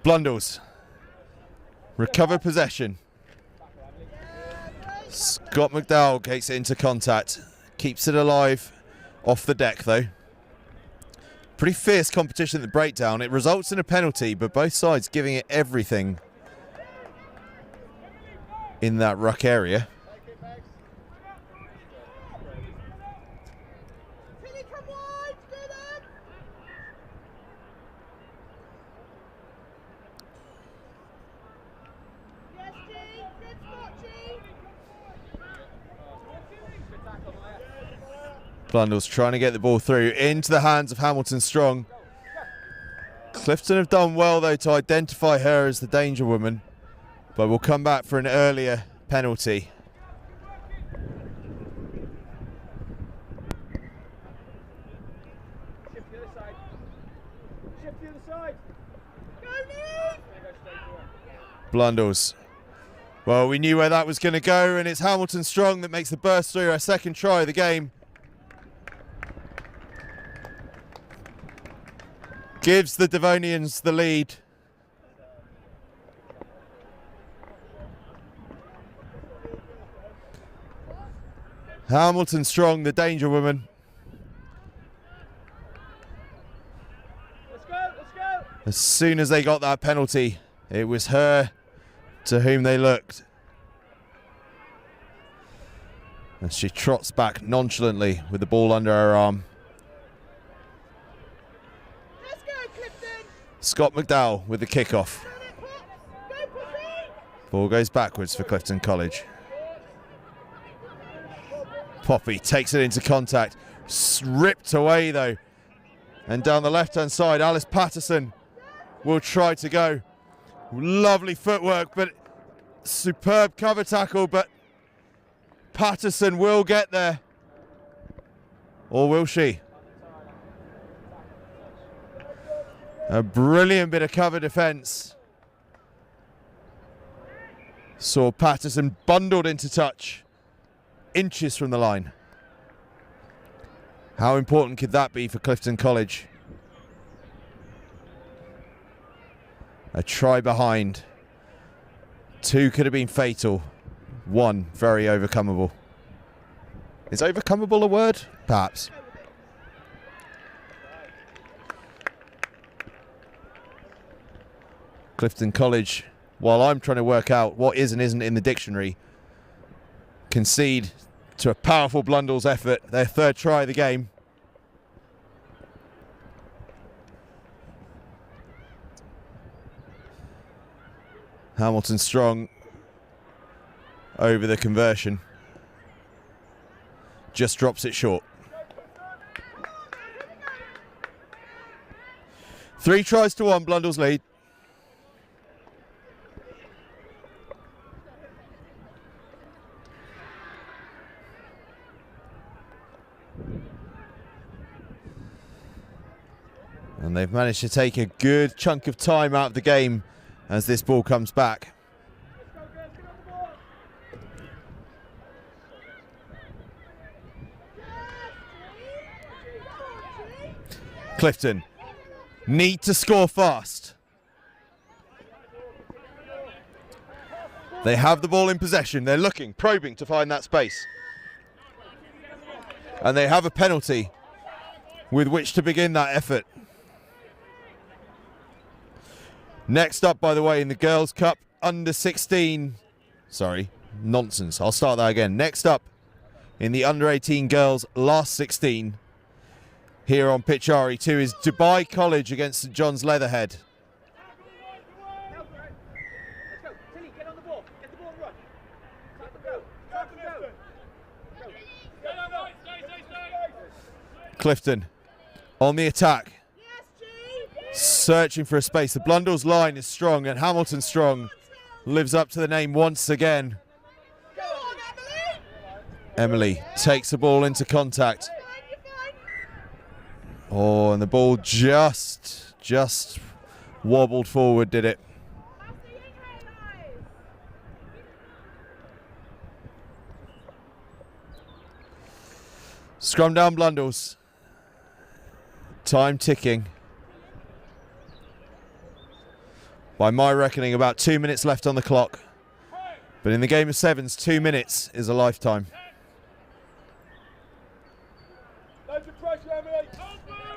Blundells. Recover possession. Scott McDowell gets it into contact. Keeps it alive off the deck, though. Pretty fierce competition at the breakdown. It results in a penalty, but both sides giving it everything in that ruck area. Blundell's trying to get the ball through into the hands of Hamilton Strong. Clifton have done well, though, to identify her as the danger woman, but we'll come back for an earlier penalty. Blundell's. Well, we knew where that was going to go, and it's Hamilton Strong that makes the burst through, her second try of the game. Gives the Devonians the lead. Hamilton Strong, the danger woman. Let's go. As soon as they got that penalty, it was her to whom they looked. And she trots back nonchalantly with the ball under her arm. Scott McDowell with the kickoff. Ball goes backwards for Clifton College. Poppy takes it into contact. Ripped away though. And down the left-hand side, Alice Patterson will try to go. Lovely footwork, but superb cover tackle, but Patterson will get there. Or will she? A brilliant bit of cover defence. Saw Patterson bundled into touch, inches from the line. How important could that be for Clifton College? A try behind. 2 could have been fatal. 1 very overcomable. Is overcomable a word? Perhaps. Clifton College, while I'm trying to work out what is and isn't in the dictionary, concede to a powerful Blundell's effort, their third try of the game. Hamilton Strong over the conversion. Just drops it short. 3 tries to 1, Blundell's lead. And they've managed to take a good chunk of time out of the game as this ball comes back. Clifton need to score fast. They have the ball in possession. They're looking, probing to find that space. And they have a penalty with which to begin that effort. Next up, by the way, in the Girls Cup under 16. Sorry, nonsense. I'll start that again. Next up in the under 18 Girls Last 16 here on pitch RE2 is Dubai College against St John's Leatherhead. Clifton on the attack. Searching for a space. The Blundell's line is strong and Hamilton Strong lives up to the name once again. Emily takes the ball into contact. Oh, and the ball just wobbled forward, did it? Scrum down Blundells. Time ticking. By my reckoning, about 2 minutes left on the clock. But in the game of sevens, 2 minutes is a lifetime.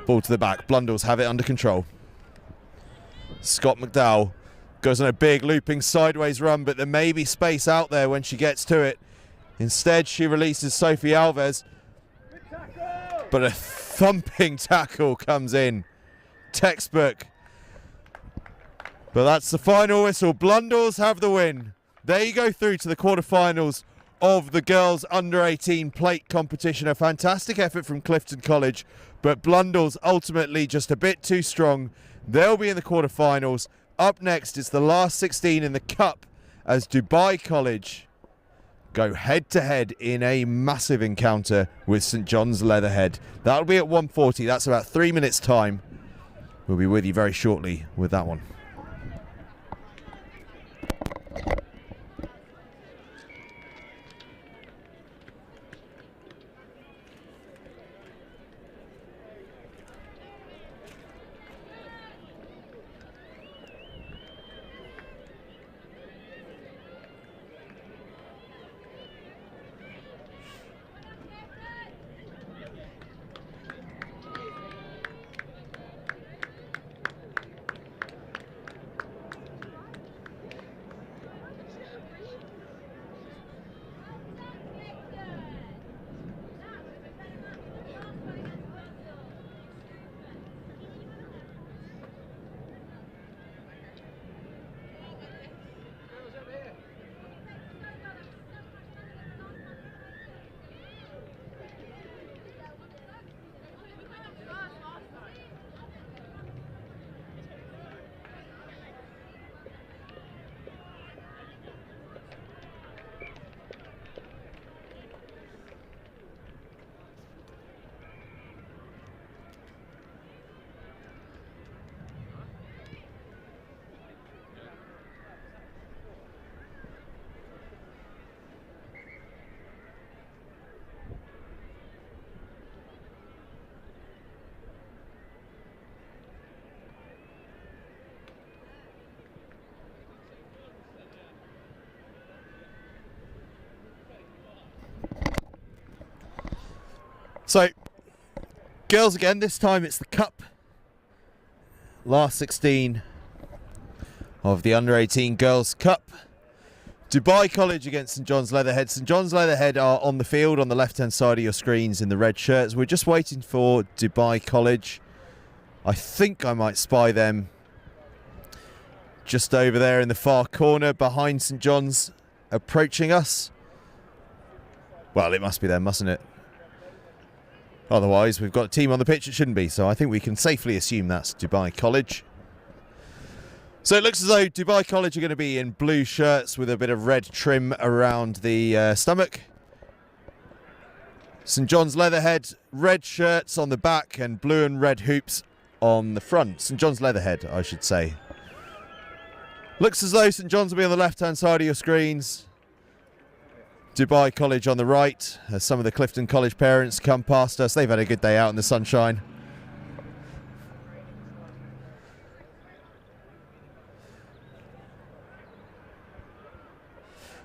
Ball to the back. Blundells have it under control. Scott McDowell goes on a big looping sideways run, but there may be space out there when she gets to it. Instead, she releases Sophie Alves. But a thumping tackle comes in. Textbook. But that's the final whistle. Blundells have the win. They go through to the quarterfinals of the girls under 18 plate competition. A fantastic effort from Clifton College, but Blundells ultimately just a bit too strong. They'll be in the quarterfinals. Up next is the last 16 in the cup as Dubai College go head to head in a massive encounter with St John's Leatherhead. That'll be at 1:40. That's about 3 minutes time. We'll be with you very shortly with that one. So, girls again, this time it's the cup. Last 16 of the under 18 Girls Cup. Dubai College against St John's Leatherhead. St John's Leatherhead are on the field on the left hand side of your screens in the red shirts. We're just waiting for Dubai College. I think I might spy them just over there in the far corner behind St John's, approaching us. Well, it must be them, mustn't it? Otherwise, we've got a team on the pitch it shouldn't be, so I think we can safely assume that's Dubai College. So it looks as though Dubai College are going to be in blue shirts with a bit of red trim around the stomach. St John's Leatherhead, red shirts on the back and blue and red hoops on the front. St John's Leatherhead, I should say. Looks as though St John's will be on the left-hand side of your screens. Dubai College on the right, as some of the Clifton College parents come past us. They've had a good day out in the sunshine.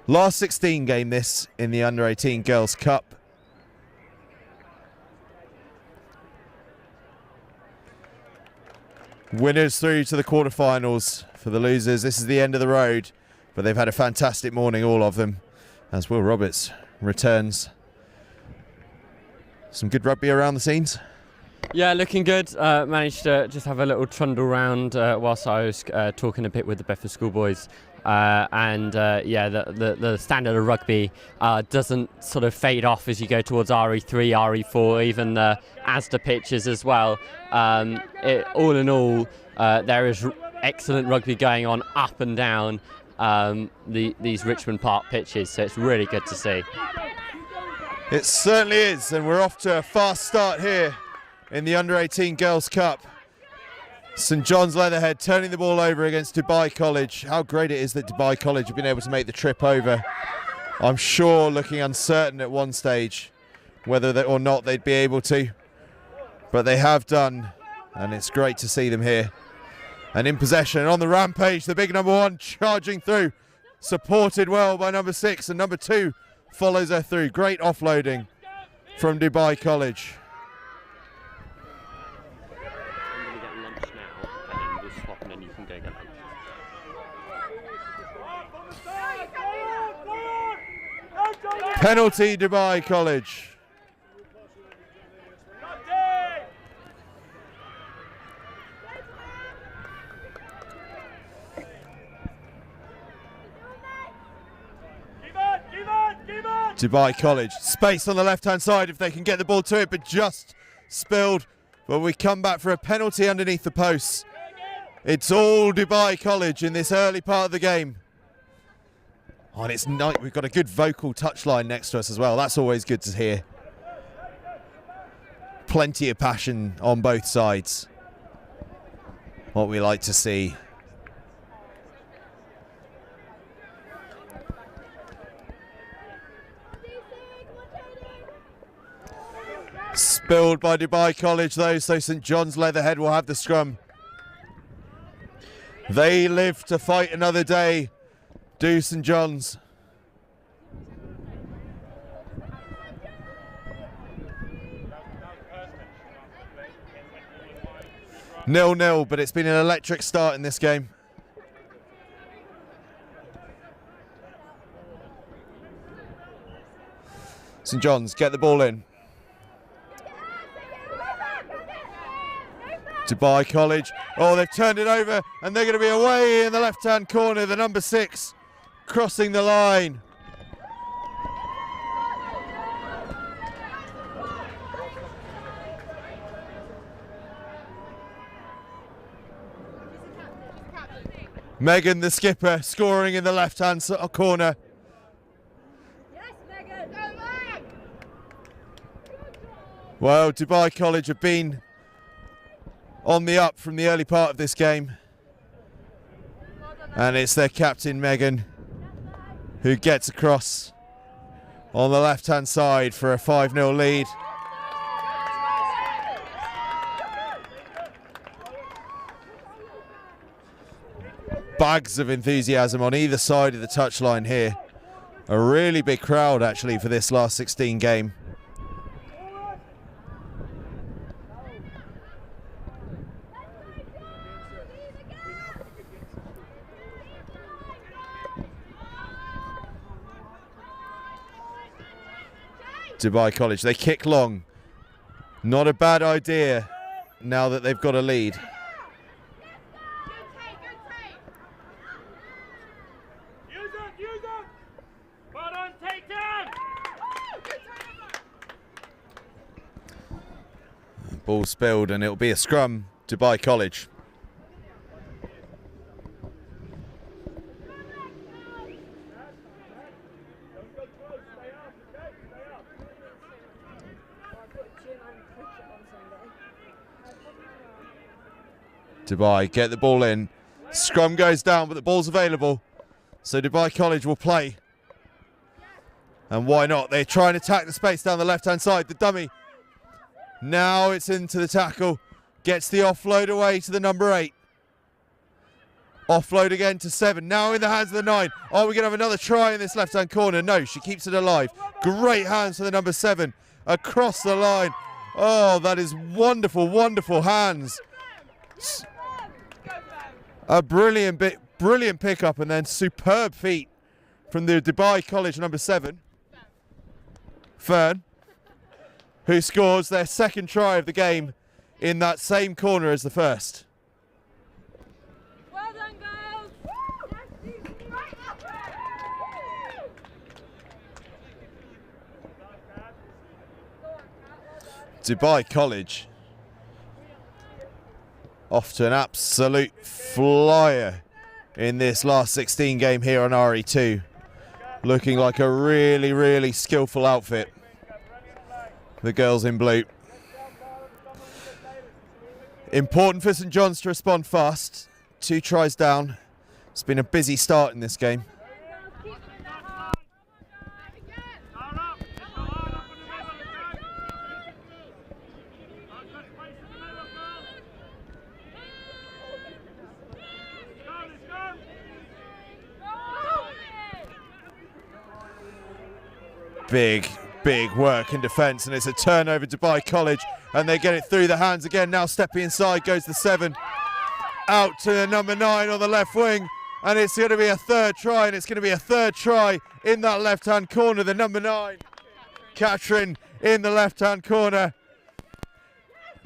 Last 16 game this in the Under 18 Girls Cup. Winners through to the quarterfinals. For the losers, this is the end of the road, but they've had a fantastic morning, all of them, as Will Roberts returns. Some good rugby around the scenes. Yeah, looking good. Managed to just have a little trundle round whilst I was talking a bit with the Bedford schoolboys. Yeah, the standard of rugby doesn't sort of fade off as you go towards RE3, RE4, even the Asda pitches as well. All in all, there is excellent rugby going on up and down. these Richmond Park pitches, so it's really good to see. It certainly is, and we're off to a fast start here in the Under-18 Girls Cup. St John's Leatherhead turning the ball over against Dubai College. How great it is that Dubai College have been able to make the trip over. I'm sure looking uncertain at one stage whether or not they'd be able to, but they have done, and it's great to see them here. And in possession, on the rampage, the big number 1 charging through, supported well by number 6, and number 2 follows her through. Great offloading from Dubai College. Penalty, Dubai College. Dubai College, space on the left-hand side if they can get the ball to it, but just spilled. But we come back for a penalty underneath the posts. It's all Dubai College in this early part of the game. Oh, and it's nice. We've got a good vocal touchline next to us as well. That's always good to hear. Plenty of passion on both sides. What we like to see. Spilled by Dubai College though, so St John's Leatherhead will have the scrum. They live to fight another day. Do St John's. Nil-nil, but it's been an electric start in this game. St John's get the ball in. Dubai College. Oh, they've turned it over and they're going to be away in the left-hand corner. The number 6 crossing the line. Megan, the skipper, scoring in the left-hand corner. Well, Dubai College have been on the up from the early part of this game. And it's their captain, Megan, who gets across on the left-hand side for a 5-0 lead. Bags of enthusiasm on either side of the touchline here. A really big crowd, actually, for this last 16 game. Dubai College, they kick long. Not a bad idea now that they've got a lead. Ball spilled and it'll be a scrum, Dubai College. Dubai get the ball in. Scrum goes down, but the ball's available. So Dubai College will play. And why not? They try and attack the space down the left-hand side. The dummy. Now it's into the tackle. Gets the offload away to the number 8. Offload again to 7. Now in the hands of the 9. Are we going to have another try in this left-hand corner? No, she keeps it alive. Great hands for the number 7. Across the line. Oh, that is wonderful, wonderful hands. A brilliant pickup and then superb feet from the Dubai College number 7. Fern, who scores their second try of the game in that same corner as the first. Well done, girls! Dubai College off to an absolute flyer in this last 16 game here on RE2. Looking like a really, really skillful outfit. The girls in blue. Important for St John's to respond fast. 2 tries down. It's been a busy start in this game. Big work in defence, and it's a turnover to Dubai College, and they get it through the hands again. Now stepping inside goes the 7. Out to the number 9 on the left wing, and it's going to be a third try, and it's going to be a third try in that left-hand corner. The number 9, Catherine, in the left-hand corner.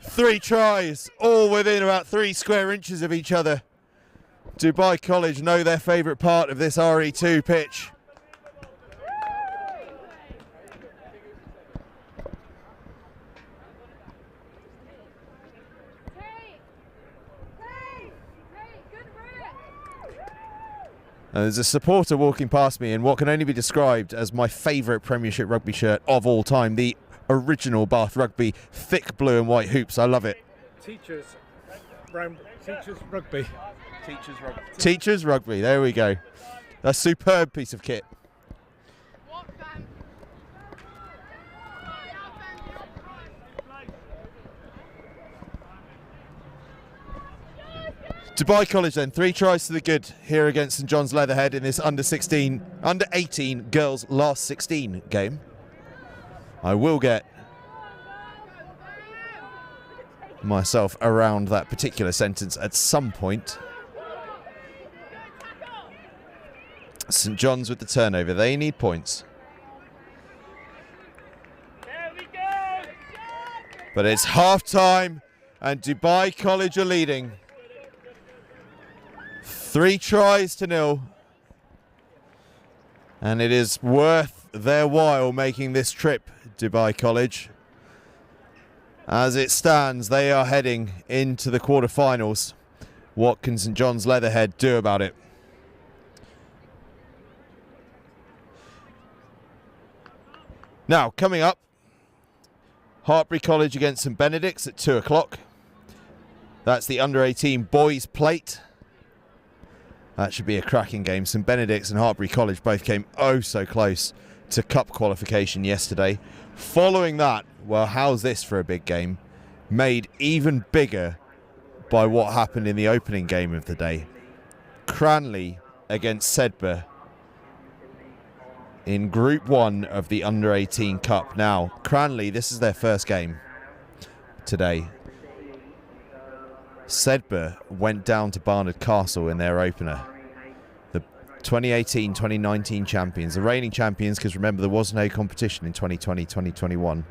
3 tries, all within about 3 square inches of each other. Dubai College know their favourite part of this RE2 pitch. There's a supporter walking past me in what can only be described as my favourite Premiership rugby shirt of all time, the original Bath Rugby thick blue and white hoops. I love it. Teachers rugby. Teachers rugby, there we go. A superb piece of kit. Dubai College then, 3 tries to the good here against St John's Leatherhead in this under 18 girls last 16 game. I will get myself around that particular sentence at some point. St John's with the turnover, they need points. But it's half time and Dubai College are leading. 3 tries to 0, and it is worth their while making this trip, Dubai College. As it stands, they are heading into the quarterfinals. What can St John's Leatherhead do about it? Now, coming up, Hartpury College against St Benedict's at 2 o'clock. That's the under-18 boys plate. That should be a cracking game. St Benedict's and Hartpury College both came oh so close to cup qualification yesterday. Following that, well, how's this for a big game? Made even bigger by what happened in the opening game of the day. Cranleigh against Sedbergh in Group 1 of the Under-18 Cup. Now, Cranleigh, this is their first game today. Sedbergh went down to Barnard Castle in their opener. The 2018-2019 champions, the reigning champions, because remember there was no competition in 2020-2021.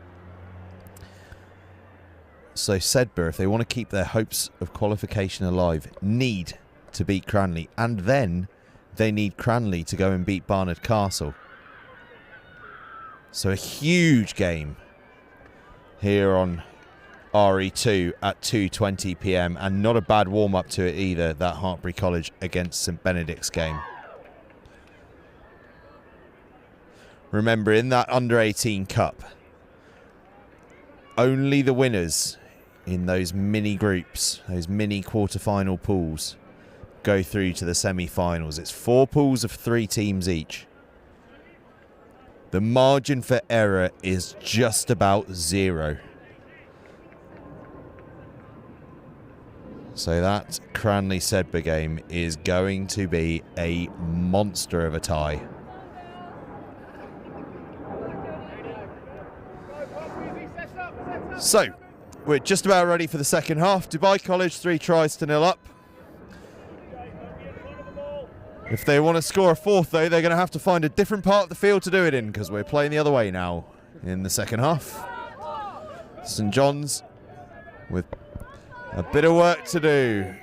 So Sedbergh, if they want to keep their hopes of qualification alive, need to beat Cranleigh, and then they need Cranleigh to go and beat Barnard Castle. So a huge game here on RE2 at 2:20 p.m. and not a bad warm-up to it either, that Hartpury College against St Benedict's game. Remember, in that Under-18 Cup, only the winners in those mini groups, those mini quarter-final pools, go through to the semi-finals. It's 4 pools of 3 teams each. The margin for error is just about 0. So that Cranleigh-Sedbergh game is going to be a monster of a tie. So, we're just about ready for the second half. Dubai College 3 tries to 0 up. If they want to score a 4th, though, they're going to have to find a different part of the field to do it in, because we're playing the other way now in the second half. St John's with a bit of work to do.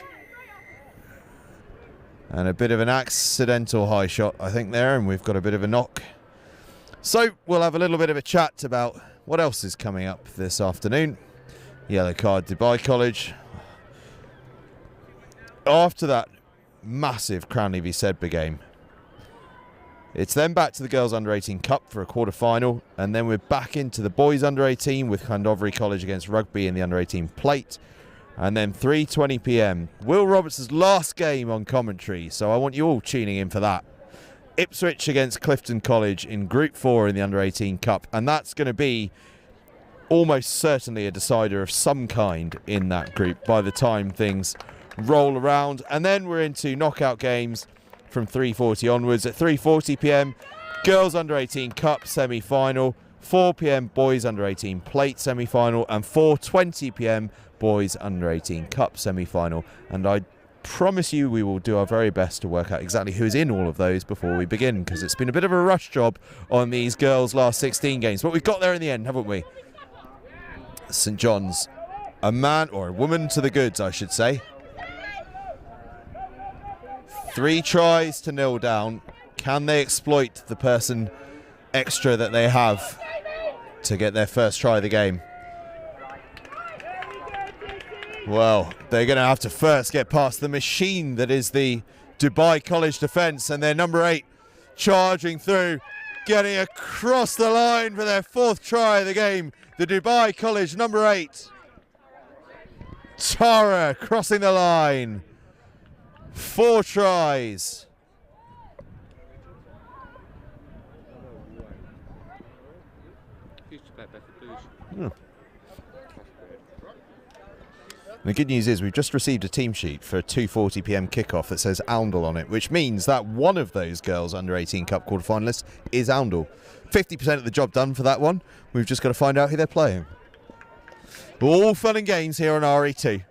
And a bit of an accidental high shot, I think, there, and we've got a bit of a knock. So we'll have a little bit of a chat about what else is coming up this afternoon. Yellow card, Dubai College. After that massive Cranleigh v Sedbergh game. It's then back to the Girls Under-18 Cup for a quarter-final, and then we're back into the Boys Under-18 with Llandovery College against Rugby in the Under-18 Plate. And then 3:20 p.m, Will Roberts' last game on commentary, so I want you all tuning in for that. Ipswich against Clifton College in Group 4 in the Under-18 Cup, and that's going to be almost certainly a decider of some kind in that group by the time things roll around. And then we're into knockout games from 3:40 onwards. At 3:40 p.m, Girls Under-18 Cup semi-final, 4 p.m, Boys Under-18 Plate semi-final, and 4:20 p.m, Boys Under-18 Cup semi-final. And I promise you we will do our very best to work out exactly who's in all of those before we begin, because it's been a bit of a rush job on these girls' last 16 games. But we've got there in the end, haven't we? St John's, a man or a woman to the goods, I should say. 3 tries to 0 down. Can they exploit the person extra that they have to get their first try of the game? Well, they're going to have to first get past the machine that is the Dubai College defence, and their number 8 charging through, getting across the line for their 4th try of the game. The Dubai College number 8, Tara, crossing the line. 4 tries. The good news is we've just received a team sheet for a 2:40 p.m. kickoff that says Oundle on it, which means that one of those Girls Under-18 Cup quarterfinalists is Oundle. 50% of the job done for that one. We've just got to find out who they're playing. All fun and games here on RE2.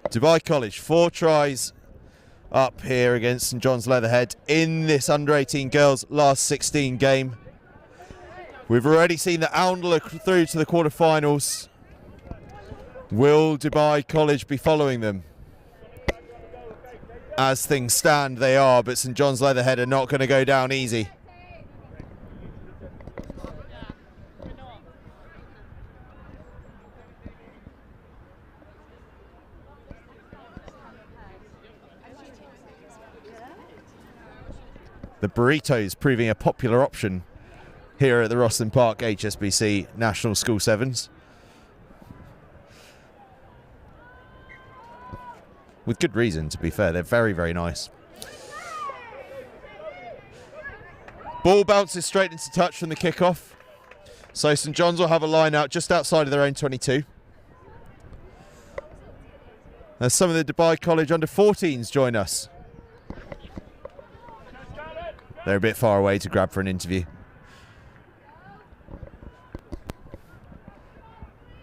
Dubai College, 4 tries up here against St John's Leatherhead in this Under-18 girls last 16 game. We've already seen that Oundle are through to the quarterfinals. Will Dubai College be following them? As things stand, they are, but St John's Leatherhead are not going to go down easy. The burritos proving a popular option here at the ROSSLYN Park HSBC National School Sevens. With good reason, to be fair. They're very, very nice. Ball bounces straight into touch from the kickoff. So St John's will have a line out just outside of their own 22. As some of the Dubai College under-14s join us. They're a bit far away to grab for an interview.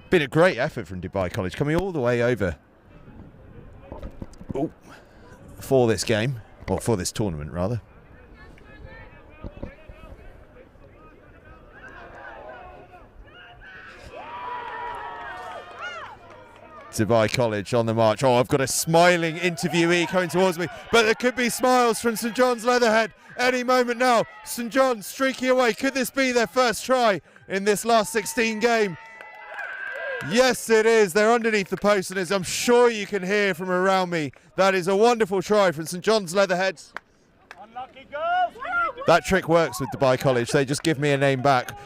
Been a great effort from Dubai College, coming all the way over for this game, or for this tournament rather. Dubai College on the march. Oh, I've got a smiling interviewee coming towards me, but there could be smiles from St John's Leatherhead any moment now. St John's streaking away. Could this be their first try in this last 16 game? Yes, it is. They're underneath the post, and as I'm sure you can hear from around me, that is a wonderful try from St John's Leatherheads. Unlucky girls. That trick works with Dubai College. They just give me a name back.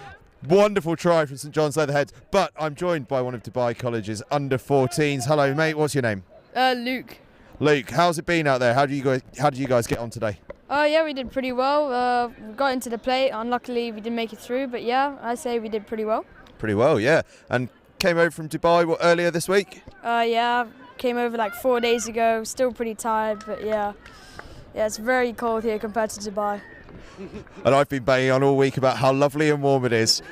Wonderful try from St John's Leatherheads, but I'm joined by one of Dubai College's under-14s. Hello, mate. What's your name? Luke. Luke, how's it been out there? How did you guys get on today? Yeah, we did pretty well. We got into the plate. Unluckily, we didn't make it through, but yeah, I say we did pretty well. Pretty well, yeah. And came over from Dubai earlier this week? Yeah, came over like 4 days ago. Still pretty tired, but yeah, it's very cold here compared to Dubai. And I've been banging on all week about how lovely and warm it is.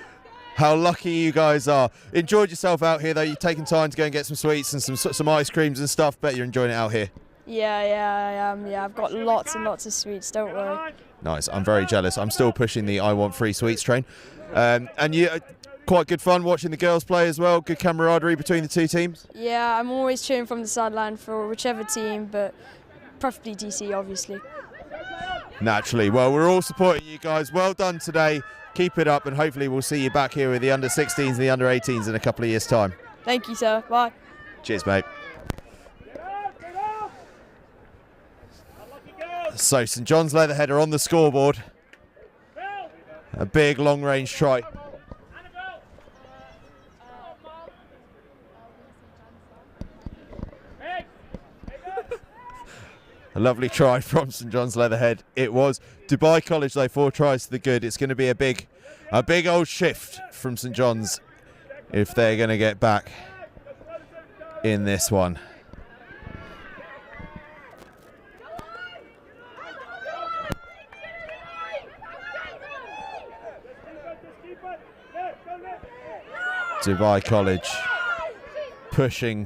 How lucky you guys are. Enjoyed yourself out here though. You've taken time to go and get some sweets and some ice creams and stuff. Bet you're enjoying it out here. Yeah, I am. Yeah, I've got lots and lots of sweets, don't worry. Nice. I'm very jealous. I'm still pushing the I want free sweets train. And you, quite good fun watching the girls play as well. Good camaraderie between the two teams. Yeah, I'm always cheering from the sideline for whichever team, but preferably DC, obviously. Naturally. Well, we're all supporting you guys. Well done today. Keep it up, and hopefully we'll see you back here with the under-16s and the under-18s in a couple of years' time. Thank you, sir. Bye. Cheers, mate. So St John's Leatherhead are on the scoreboard. A big long-range try. A lovely try from St John's Leatherhead. It was. Dubai College, though, 4 tries to the good. It's going to be a big old shift from St John's if they're going to get back in this one. Dubai College pushing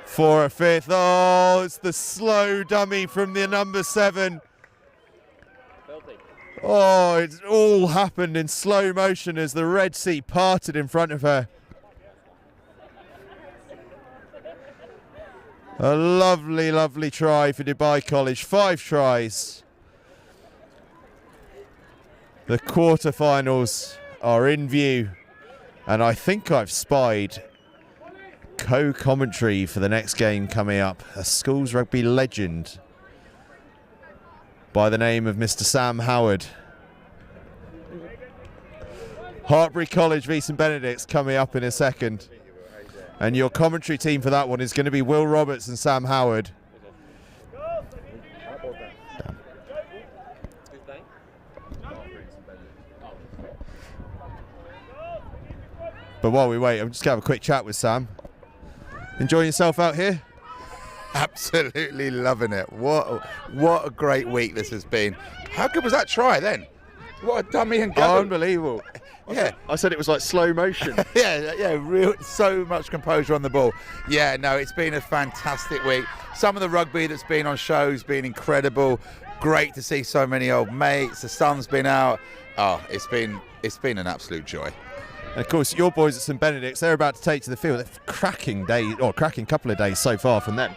for a 5th. Oh, it's the slow dummy from the number 7. Oh, it's all happened in slow motion as the Red Sea parted in front of her. A lovely, lovely try for Dubai College. 5 tries. The quarterfinals are in view, and I think I've spied co-commentary for the next game coming up. A schools rugby legend by the name of Mr. Sam Howard. Hartpury College v St Benedict's coming up in a second. And your commentary team for that one is going to be Will Roberts and Sam Howard. But while we wait, I'm just going to have a quick chat with Sam. Enjoying yourself out here? Absolutely loving it. What a great week this has been. How good was that try then? What a dummy and gun. Unbelievable. Yeah, I said it was like slow motion. yeah, so much composure on the ball. Yeah, no, it's been a fantastic week. Some of the rugby that's been on show's been incredible. Great to see so many old mates. The sun's been out. Oh, it's been an absolute joy. And of course, your boys at St Benedict's, they're about to take to the field. Cracking couple of days so far from them.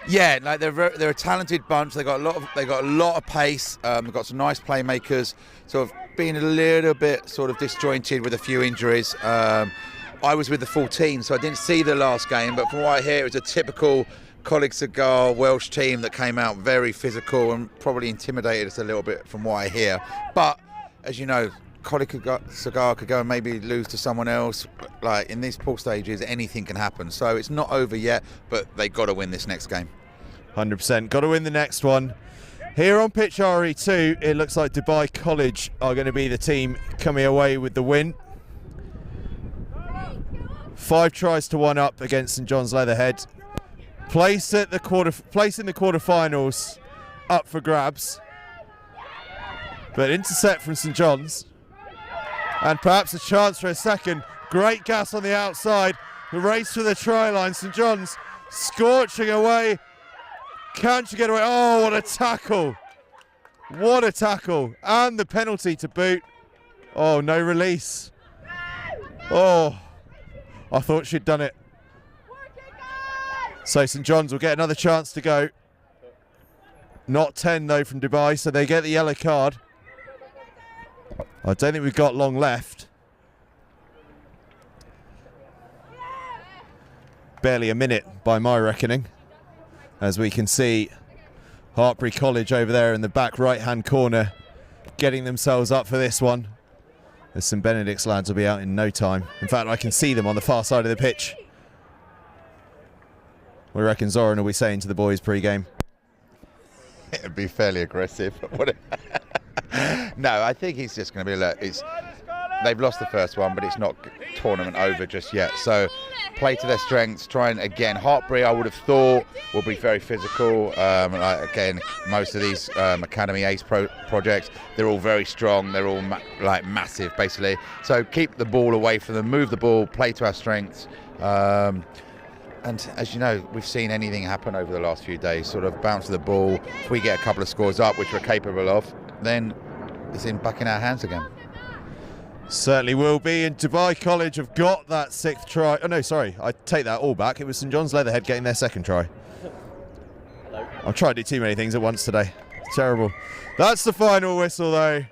Yeah, like they're a talented bunch. They got a lot of pace. They've got some nice playmakers. Sort of been a little bit sort of disjointed with a few injuries. I was with the full team, so I didn't see the last game. But from what I hear, it was a typical Colleague Cigar Welsh team that came out very physical and probably intimidated us a little bit from what I hear. But as you know, Colleague Cigar could go and maybe lose to someone else. Like in these pool stages, anything can happen. So it's not over yet, but they got to win this next game. 100%. Got to win the next one. Here on pitch RE2, it looks like Dubai College are going to be the team coming away with the win. 5 tries to 1 up against St John's Leatherhead. Place in the quarterfinals up for grabs. But intercept from St John's. And perhaps a chance for a second. Great gas on the outside. The race to the try line. St John's scorching away. Can't you get away? Oh, what a tackle. What a tackle. And the penalty to boot. Oh, no release. Oh, I thought she'd done it. So St John's will get another chance to go. Not 10 though from Dubai, so they get the yellow card. I don't think we've got long left. Barely a minute by my reckoning. As we can see Hartpury College over there in the back right hand corner getting themselves up for this one. The St Benedict's lads will be out in no time. In fact, I can see them on the far side of the pitch. What do you reckon Zoran will be saying to the boys pre-game? It'd be fairly aggressive. No, I think he's just going to be alert. They've lost the first one, but it's not tournament over just yet. So play to their strengths, try and again, Hartpury I would have thought will be very physical. Again, most of these Academy Ace projects, they're all very strong. They're all massive basically. So keep the ball away from them, move the ball, play to our strengths. And as you know, we've seen anything happen over the last few days, sort of bounce the ball. If we get a couple of scores up, which we're capable of, then it's back in our hands again. Certainly will be, and Dubai College have got that 6th try. Oh no, sorry, I take that all back. It was St John's Leatherhead getting their 2nd try. I'm trying to do too many things at once today. Terrible. That's the final whistle though.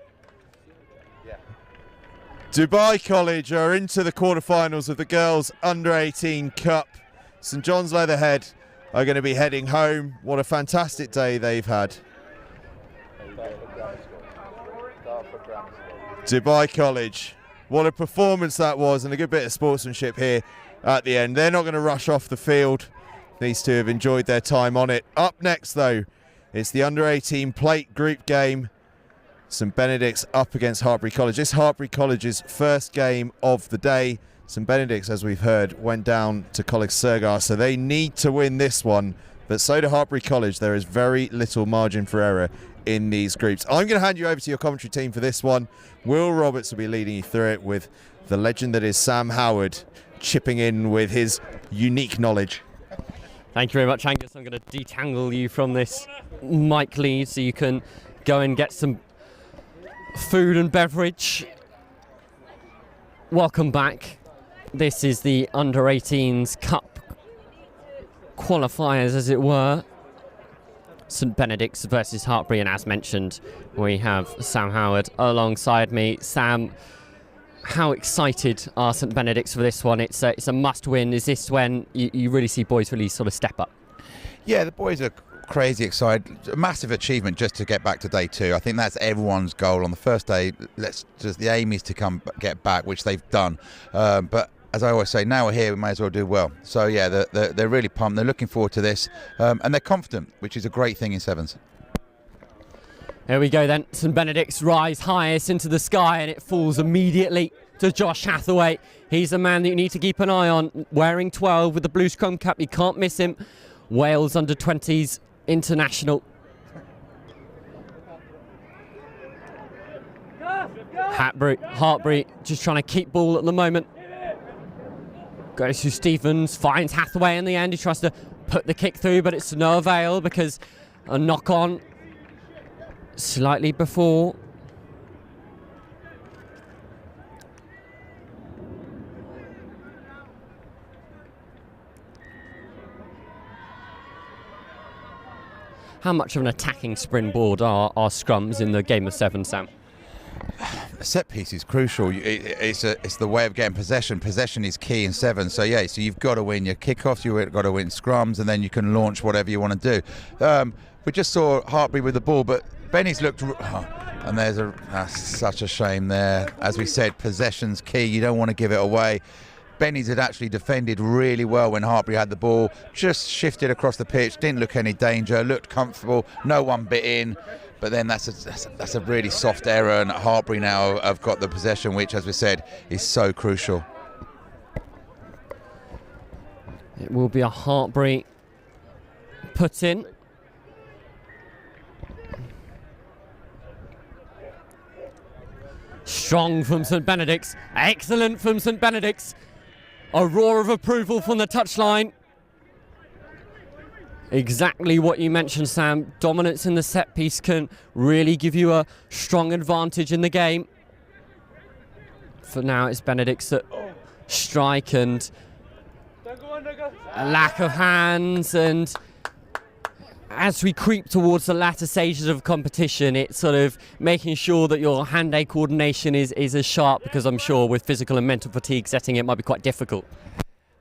Dubai College are into the quarterfinals of the Girls Under-18 Cup. St John's Leatherhead are going to be heading home. What a fantastic day they've had. Dubai College, what a performance that was, and a good bit of sportsmanship here at the end. They're not going to rush off the field. These two have enjoyed their time on it. Up next, though, it's the Under-18 plate group game. St Benedict's up against Hartpury College. This Hartpury College's first game of the day. St Benedict's, as we've heard, went down to College Sedbergh, so they need to win this one. But so do Hartpury College. There is very little margin for error in these groups. I'm going to hand you over to your commentary team for this one. Will Roberts will be leading you through it with the legend that is Sam Howard chipping in with his unique knowledge. Thank you very much, Angus. I'm going to detangle you from this mic lead so you can go and get some food and beverage. Welcome back. This is the Under-18s Cup qualifiers, as it were. St Benedict's versus Hartpury, and as mentioned, we have Sam Howard alongside me. Sam, how excited are St Benedict's for this one? It's a must-win. Is this when you really see boys really sort of step up? Yeah, the boys are crazy excited. A massive achievement just to get back to day two. I think that's everyone's goal on the first day. The aim is to get back, which they've done. But as I always say, now we're here, we may as well do well. So yeah, they're really pumped. They're looking forward to this, and they're confident, which is a great thing in sevens. Here we go then. St Benedict's rise highest into the sky, and it falls immediately to Josh Hathaway. He's a man that you need to keep an eye on. Wearing 12 with the blue scrum cap, you can't miss him. Wales Under-20s international. Hartpury just trying to keep ball at the moment. Goes to Stevens, finds Hathaway in the end. He tries to put the kick through, but it's to no avail because a knock on slightly before. How much of an attacking springboard are scrums in the game of seven, Sam? A set piece is crucial. It's the way of getting possession. Possession is key in seven. So yeah, so you've got to win your kickoffs, you've got to win scrums, and then you can launch whatever you want to do. We just saw Hartpury with the ball, but Benny's looked, and that's such a shame there. As we said, possession's key. You don't want to give it away. Benny's had actually defended really well when Hartpury had the ball, just shifted across the pitch, didn't look any danger, looked comfortable, no one bit in. But then that's a really soft error, and Hartpury now have got the possession, which, as we said, is so crucial. It will be a Hartpury put in. Strong from St Benedict's, excellent from St Benedict's. A roar of approval from the touchline. Exactly what you mentioned, Sam. Dominance in the set piece can really give you a strong advantage in the game. For now, it's Benedict's that strike, and a lack of hands. And as we creep towards the latter stages of competition, it's sort of making sure that your hand-eye coordination is as sharp, because I'm sure with physical and mental fatigue setting, it might be quite difficult.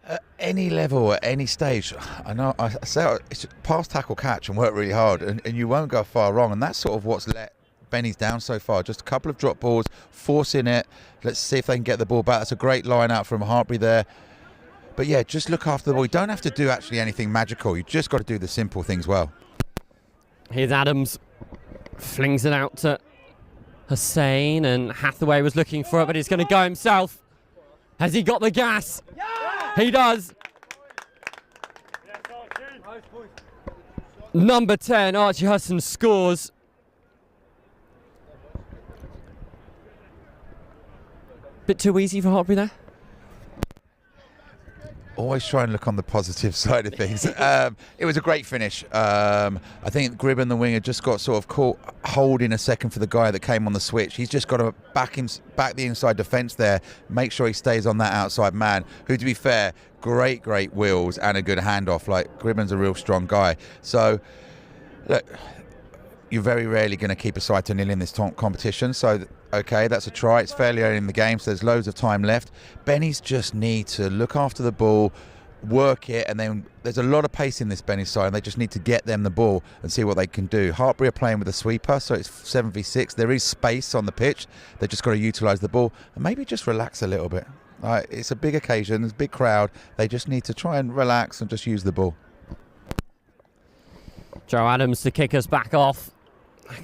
At any level, at any stage, I know I say it's pass, tackle, catch, and work really hard, and you won't go far wrong. And that's sort of what's let Benny's down so far. Just a couple of drop balls, forcing it. Let's see if they can get the ball back. That's a great line out from Hartpury there. But yeah, just look after the ball. You don't have to do actually anything magical. You just got to do the simple things well. Here's Adams, flings it out to Hussein, and Hathaway was looking for it, but he's going to go himself. Has he got the gas? Yeah! He does. Number 10, Archie Hudson scores. Bit too easy for Hartpury there. Always try and look on the positive side of things. It was a great finish. I think Gribben, the winger, just got sort of caught holding a second for the guy that came on the switch. He's just got to back the inside defence there, make sure he stays on that outside man, who, to be fair, great wheels and a good handoff. Like, Gribben's a real strong guy. So, look, you're very rarely going to keep a side to nil in this competition. So Okay, that's a try. It's fairly early in the game, so there's loads of time left. Benny's just need to look after the ball, work it, and then there's a lot of pace in this Benny side, and they just need to get them the ball and see what they can do. Hartpury are playing with a sweeper, so it's 7v6. There is space on the pitch. They've just got to utilise the ball and maybe just relax a little bit. It's a big occasion, it's a big crowd. They just need to try and relax and just use the ball. Joe Adams to kick us back off.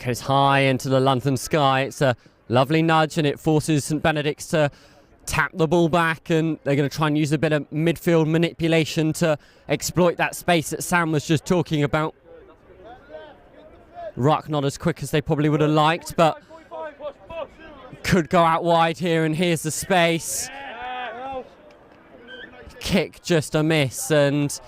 Goes high into the London sky. It's a lovely nudge, and it forces St Benedict's to tap the ball back, and they're going to try and use a bit of midfield manipulation to exploit that space that Sam was just talking about. Ruck not as quick as they probably would have liked, but could go out wide here, and here's the space. Kick just a miss, and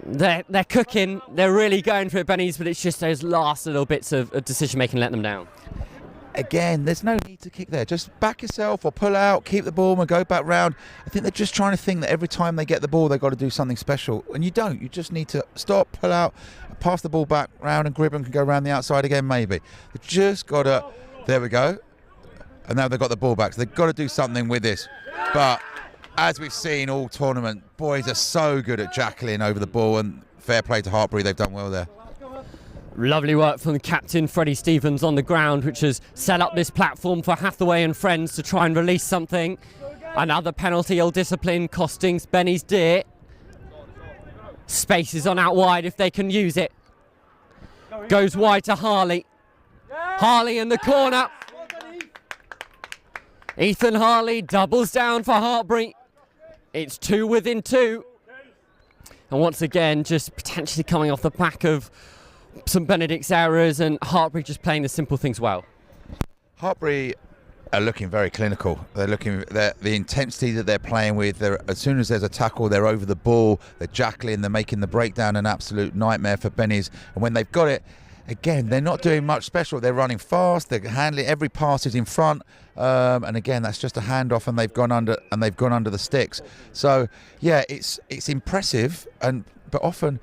they're cooking. They're really going for it, Benny's, but it's just those last little bits of decision making let them down. Again, there's no need to kick there. Just back yourself or pull out, keep the ball and go back round. I think they're just trying to think that every time they get the ball, they've got to do something special. And you don't. You just need to stop, pull out, pass the ball back round, and Gribben can go around the outside again, maybe. They've just got to... There we go. And now they've got the ball back. So they've got to do something with this. But as we've seen all tournament, boys are so good at jackling over the ball, and fair play to Hartpury. They've done well there. Lovely work from the captain, Freddie Stevens, on the ground, which has set up this platform for Hathaway and friends to try and release something. Another penalty, ill discipline, costing Benny's dear. Space is on out wide if they can use it. Goes wide to Harley. Harley in the corner. Ethan Harley doubles down for Hartpury. It's 2 within 2. And once again, just potentially coming off the back of St Benedict's errors, and Hartpury just playing the simple things well. Hartpury are looking very clinical. The intensity that they're playing with, as soon as there's a tackle, they're over the ball, they're jackling, they're making the breakdown an absolute nightmare for Benny's. And when they've got it, again, they're not doing much special. They're running fast, they're handling, every pass is in front, and again, that's just a handoff, and they've gone under the sticks. So yeah, it's impressive, but often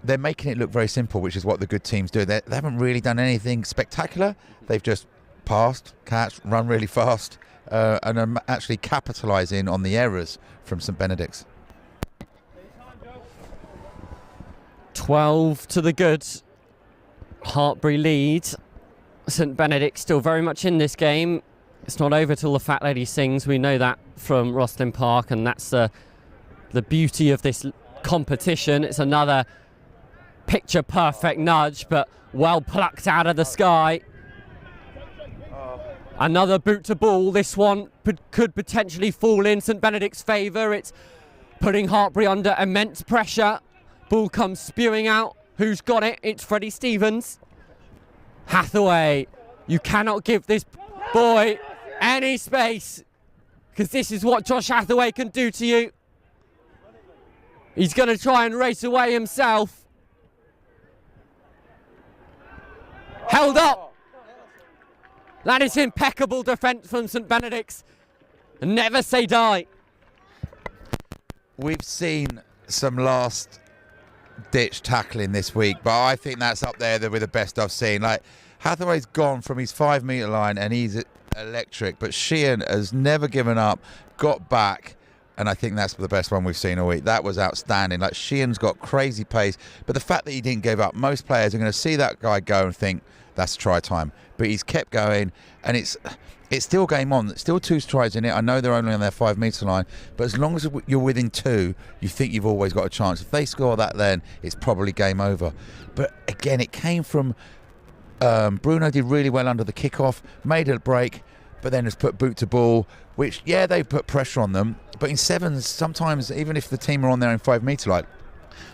they're making it look very simple, which is what the good teams do. They haven't really done anything spectacular. They've just passed, catch, run really fast, and are actually capitalising on the errors from St Benedict's. 12 to the good. Hartpury lead. St Benedict still very much in this game. It's not over till the Fat Lady sings. We know that from ROSSLYN Park, and that's the beauty of this competition. It's another picture perfect nudge, but well plucked out of the sky. Another boot to ball. This one could potentially fall in St Benedict's favour. It's putting Hartpury under immense pressure. Ball comes spewing out. Who's got it? It's Freddie Stevens. Hathaway, you cannot give this boy any space, because this is what Josh Hathaway can do to you. He's going to try and race away himself. Held up. That is impeccable defence from St Benedict's. Never say die. We've seen some last ditch tackling this week, but I think that's up there with the best I've seen. Like, Hathaway's gone from his 5 metre line and he's electric, but Sheehan has never given up, got back, and I think that's the best one we've seen all week. That was outstanding. Like, Sheehan's got crazy pace, but the fact that he didn't give up, most players are going to see that guy go and think that's try time, but he's kept going, and it's still game on. It's still 2 tries in it. I know they're only on their 5 metre line, but as long as you're within 2, you think you've always got a chance. If they score that, then it's probably game over. But again, it came from Bruno did really well under the kickoff, made a break, but then has put boot to ball, which, yeah, they put pressure on them, but in sevens, sometimes, even if the team are on their own 5 metre line,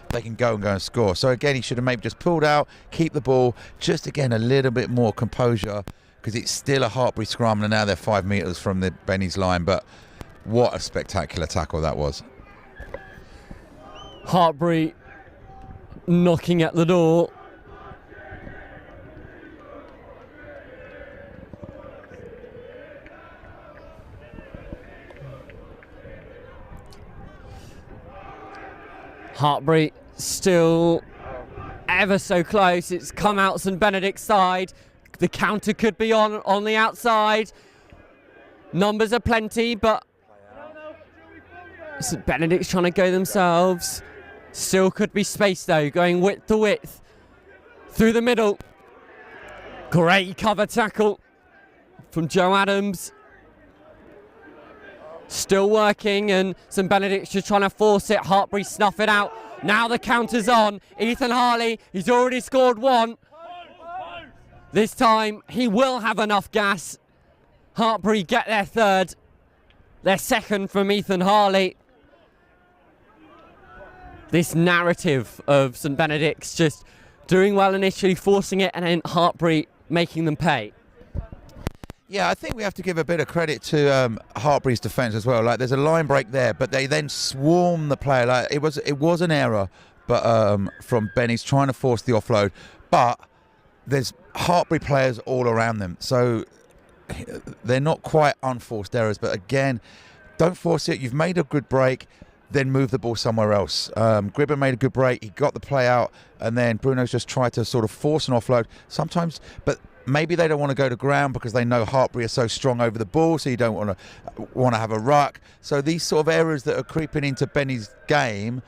they can go and score. So again, he should have maybe just pulled out, keep the ball, just again a little bit more composure, because it's still a Hartpury scrum, and now they're 5 metres from the Benny's line. But what a spectacular tackle that was. Hartpury knocking at the door. Hartpury still ever so close. It's come out St Benedict's side. The counter could be on the outside. Numbers are plenty, but St Benedict's trying to go themselves. Still could be space though, going width to width. Through the middle. Great cover tackle from Joe Adams. Still working, and St Benedict's just trying to force it. Hartpury snuff it out. Now the counter's on. Ethan Harley, he's already scored one. This time he will have enough gas. Hartpury get their third. Their second from Ethan Harley. This narrative of St Benedict's just doing well initially, forcing it, and then Hartpury making them pay. Yeah, I think we have to give a bit of credit to Hartpury's defence as well. Like, there's a line break there, but they then swarm the player. Like, it was an error, but from Benny's trying to force the offload. But there's Hartpury players all around them, so they're not quite unforced errors. But again, don't force it. You've made a good break, then move the ball somewhere else. Gribben made a good break. He got the play out, and then Bruno's just tried to sort of force an offload sometimes, but maybe they don't want to go to ground because they know Hartpury are so strong over the ball, so you don't want to have a ruck. So these sort of errors that are creeping into Benny's game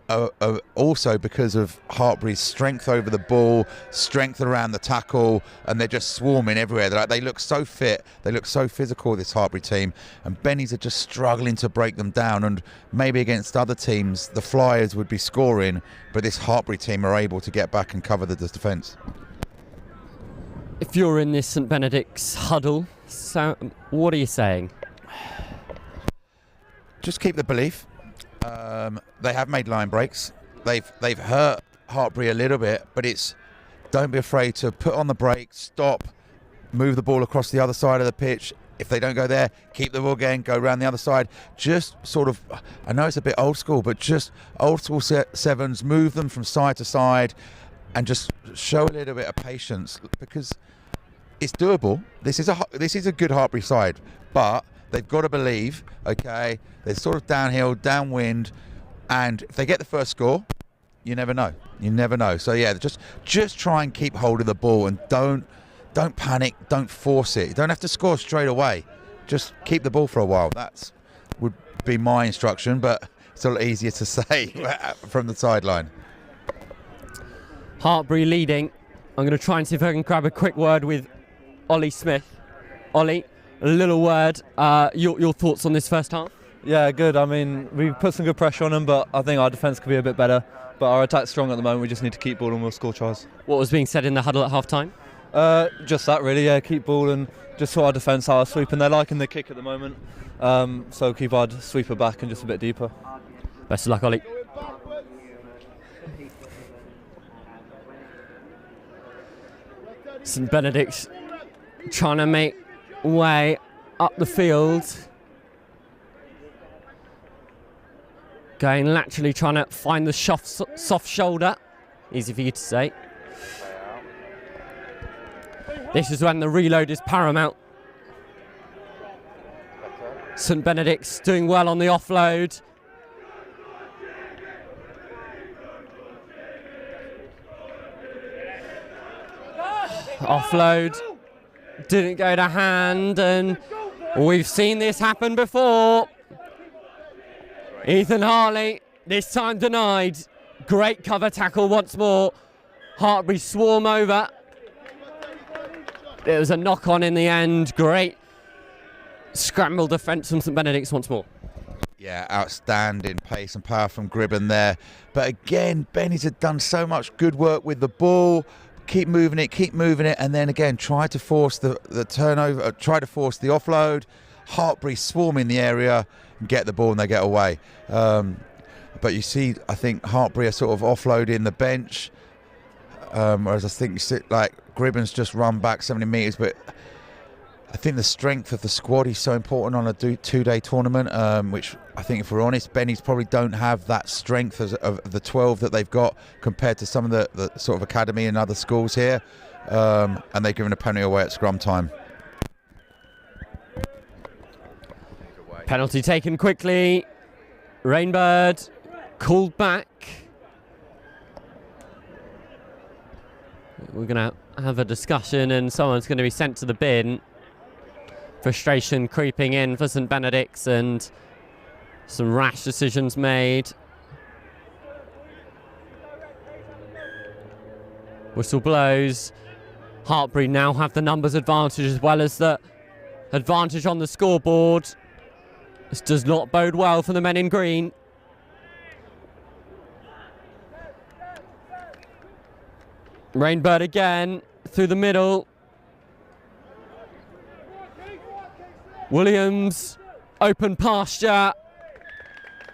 are also because of Hartpury's strength over the ball, strength around the tackle, and they're just swarming everywhere. They look so fit, they look so physical, this Hartpury team, and Benny's are just struggling to break them down. And maybe against other teams, the Flyers would be scoring, but this Hartpury team are able to get back and cover the defence. If you're in this St Benedict's huddle, so what are you saying? Just keep the belief. They have made line breaks. They've hurt Hartpury a little bit, but don't be afraid to put on the brake, stop, move the ball across the other side of the pitch. If they don't go there, keep the ball again, go around the other side. Just sort of, I know it's a bit old school, but just old school sevens, move them from side to side, and just show a little bit of patience, because it's doable. This is a good Hartpury side, but they've got to believe. Okay, they're sort of downhill, downwind, and if they get the first score, you never know. You never know. So yeah, just try and keep hold of the ball, and don't panic, don't force it. You don't have to score straight away. Just keep the ball for a while. That would be my instruction, but it's a lot easier to say from the sideline. Hartpury leading. I'm going to try and see if I can grab a quick word with Ollie Smith. Ollie, a little word. Your thoughts on this first half? Yeah, good. I mean, we put some good pressure on them, but I think our defence could be a bit better. But our attack's strong at the moment. We just need to keep ball and we'll score tries. What was being said in the huddle at half-time? Just that, really. Yeah, keep ball and just sort our defence, our sweep. And they're liking the kick at the moment. So keep our sweeper back and just a bit deeper. Best of luck, Ollie. St Benedict's trying to make way up the field. Going laterally, trying to find the soft shoulder. Easy for you to say. This is when the reload is paramount. St Benedict's doing well on the offload. Offload didn't go to hand, and we've seen this happen before. Ethan Harley, this time denied. Great cover tackle once more. Hartpury swarm over. It was a knock-on in the end. Great scramble defence from St Benedict's once more. Yeah, outstanding pace and power from Gribben there. But again, Benny's had done so much good work with the ball. Keep moving it, and then again try to force the turnover, try to force the offload. Hartpury swarm in the area and get the ball, and they get away. But you see, I think Hartpury are sort of offloading the bench, whereas I think Gribben's just run back 70 metres. But I think the strength of the squad is so important on a two-day tournament, which I think, if we're honest, Benny's probably don't have that strength of the 12 that they've got compared to some of the sort of academy and other schools here, and they've given a penalty away at scrum time. Penalty taken quickly. Rainbird called back. we're going to have a discussion and someone's going to be sent to the bin. Frustration creeping in for St Benedict's and some rash decisions made. Whistle blows. Hartpury now have the numbers advantage as well as the advantage on the scoreboard. This does not bode well for the men in green. Rainbird again through the middle. Williams, open pasture.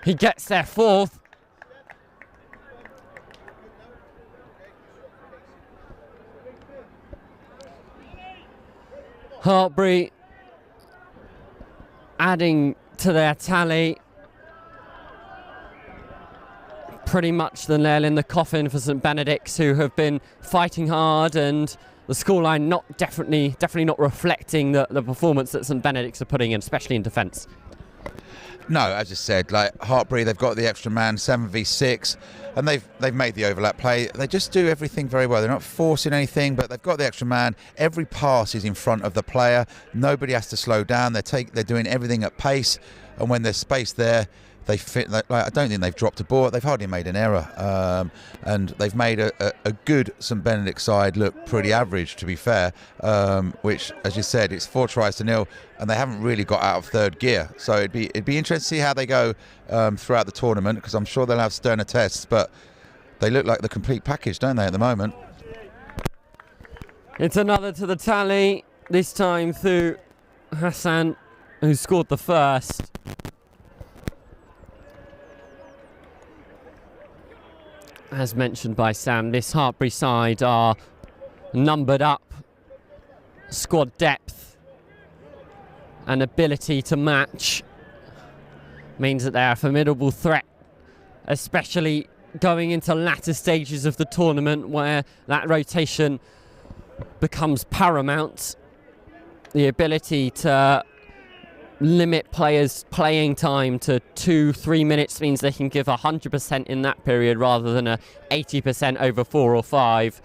He gets there fourth. Hartpury adding to their tally. Pretty much the nail in the coffin for St Benedict's, who have been fighting hard, and the scoreline definitely not reflecting the performance that St Benedict's are putting in, especially in defence. No, as I said, like Hartpury, they've got the extra man, 7v6, and they've made the overlap play. They just do everything very well. They're not forcing anything, but they've got the extra man. Every pass is in front of the player. Nobody has to slow down. They're doing everything at pace, and when there's space there, they fit. Like, I don't think they've dropped a ball. They've hardly made an error, and they've made a good St Benedict side look pretty average, to be fair. Which, as you said, it's 4 tries to 0, and they haven't really got out of third gear. So it'd be interesting to see how they go throughout the tournament, because I'm sure they'll have sterner tests. But they look like the complete package, don't they, at the moment? It's another to the tally. This time through Hassan, who scored the first. As mentioned by Sam, this Hartpury side are numbered up. Squad depth and ability to match means that they are a formidable threat, especially going into latter stages of the tournament where that rotation becomes paramount. The ability to limit players' playing time to 2-3 minutes means they can give 100% in that period rather than a 80% over 4 or 5.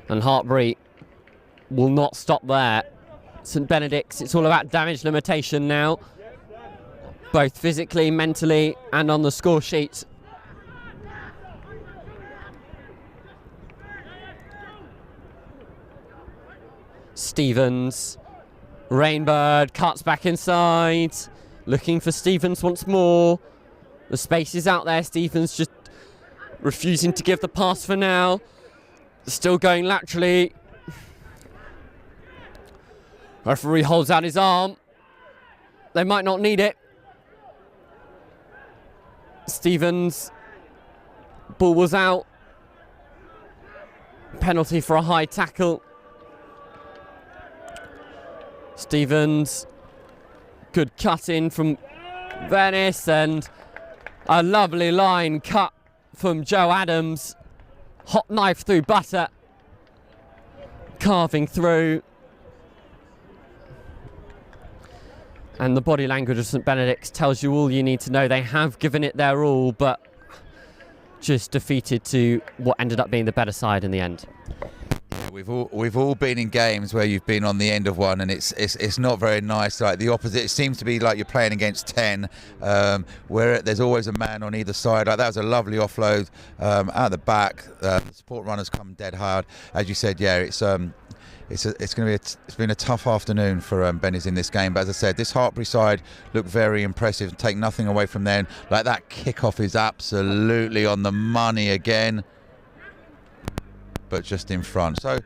And Hartpury will not stop there. St Benedict's, it's all about damage limitation now, both physically, mentally, and on the score sheet. Stevens, Rainbird cuts back inside, looking for Stevens once more. The space is out there. Stevens just refusing to give the pass for now. Still going laterally. Referee holds out his arm. They might not need it. Stevens, ball was out. Penalty for a high tackle. Stevens, good cut in from Venice, and a lovely line cut from Joe Adams. Hot knife through butter, carving through. And the body language of St Benedict's tells you all you need to know. They have given it their all, but just defeated to what ended up being the better side in the end. We've all been in games where you've been on the end of one, and it's not very nice. Like the opposite, it seems to be like you're playing against 10, where there's always a man on either side. Like that was a lovely offload out the back. The support runners come dead hard, as you said. Yeah, it's been a tough afternoon for Bennies in this game. But as I said, this Hartpury side looked very impressive. Take nothing away from them. Like that kickoff is absolutely on the money again, but just in front. So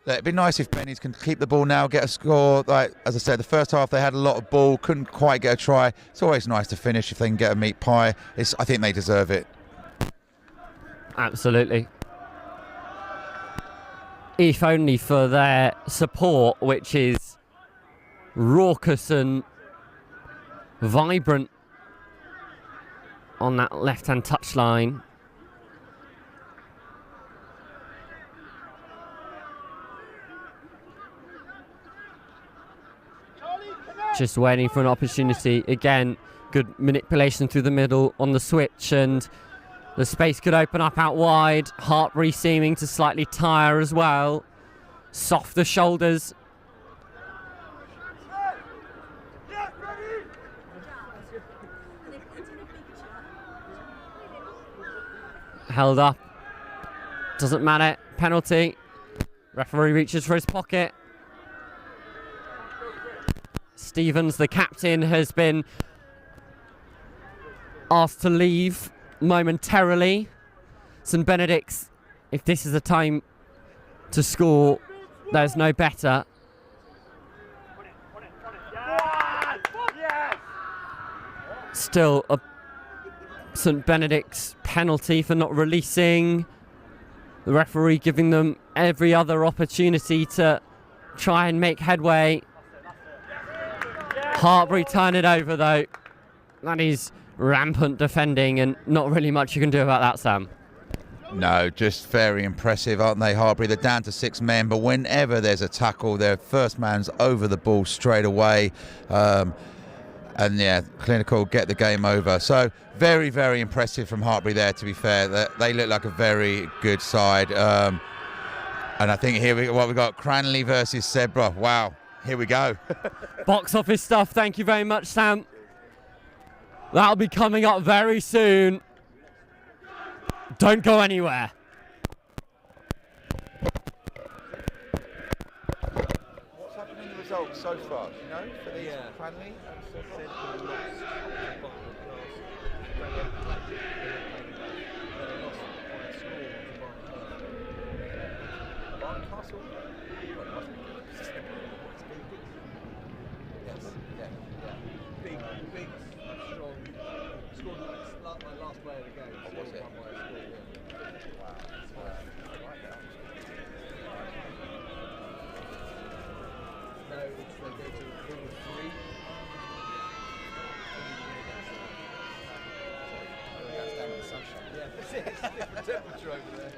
it'd be nice if Bennies can keep the ball now, get a score. Like as I said, the first half they had a lot of ball, couldn't quite get a try. It's always nice to finish if they can get a meat pie. I think they deserve it. Absolutely. If only for their support, which is raucous and vibrant on that left-hand touchline. Just waiting for an opportunity. Again, good manipulation through the middle on the switch, and The space could open up out wide. Hartpury seeming to slightly tire as well. Softer shoulders. Held up. Doesn't matter. Penalty. Referee reaches for his pocket. Stevens, the captain, has been asked to leave momentarily. St Benedict's, if this is a time to score, there's no better. Still a St Benedict's penalty for not releasing. The referee giving them every other opportunity to try and make headway. Hartpury turn it over though. That is rampant defending and not really much you can do about that, Sam. No, just very impressive, aren't they, Hartpury? They're down to 6 men, but whenever there's a tackle, their first man's over the ball straight away. And yeah, Clinical get the game over. So very, very impressive from Hartpury there, to be fair. They look like a very good side. And I think here we've got Cranleigh versus Sedbergh. Wow, here we go. Box office stuff, thank you very much, Sam. That'll be coming up very soon. Don't go anywhere. What's happened in the results so far? Do you know, for these Cranleigh? Temperature over there.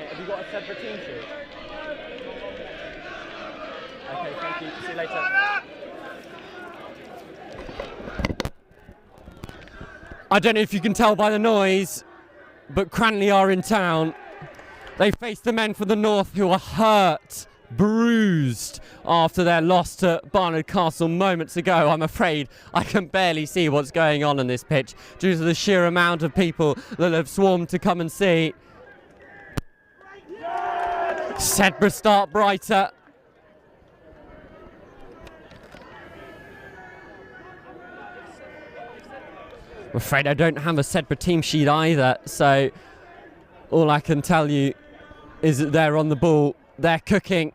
Have you got a Sedbergh team sheet? Okay, thank you. See you later. I don't know if you can tell by the noise, but Cranleigh are in town. They face the men from the north who are hurt, bruised after their loss to Barnard Castle moments ago. I'm afraid I can barely see what's going on this pitch due to the sheer amount of people that have swarmed to come and see. Sedbergh start brighter. I'm afraid I don't have a Sedbergh team sheet either, so all I can tell you is that they're on the ball, they're cooking.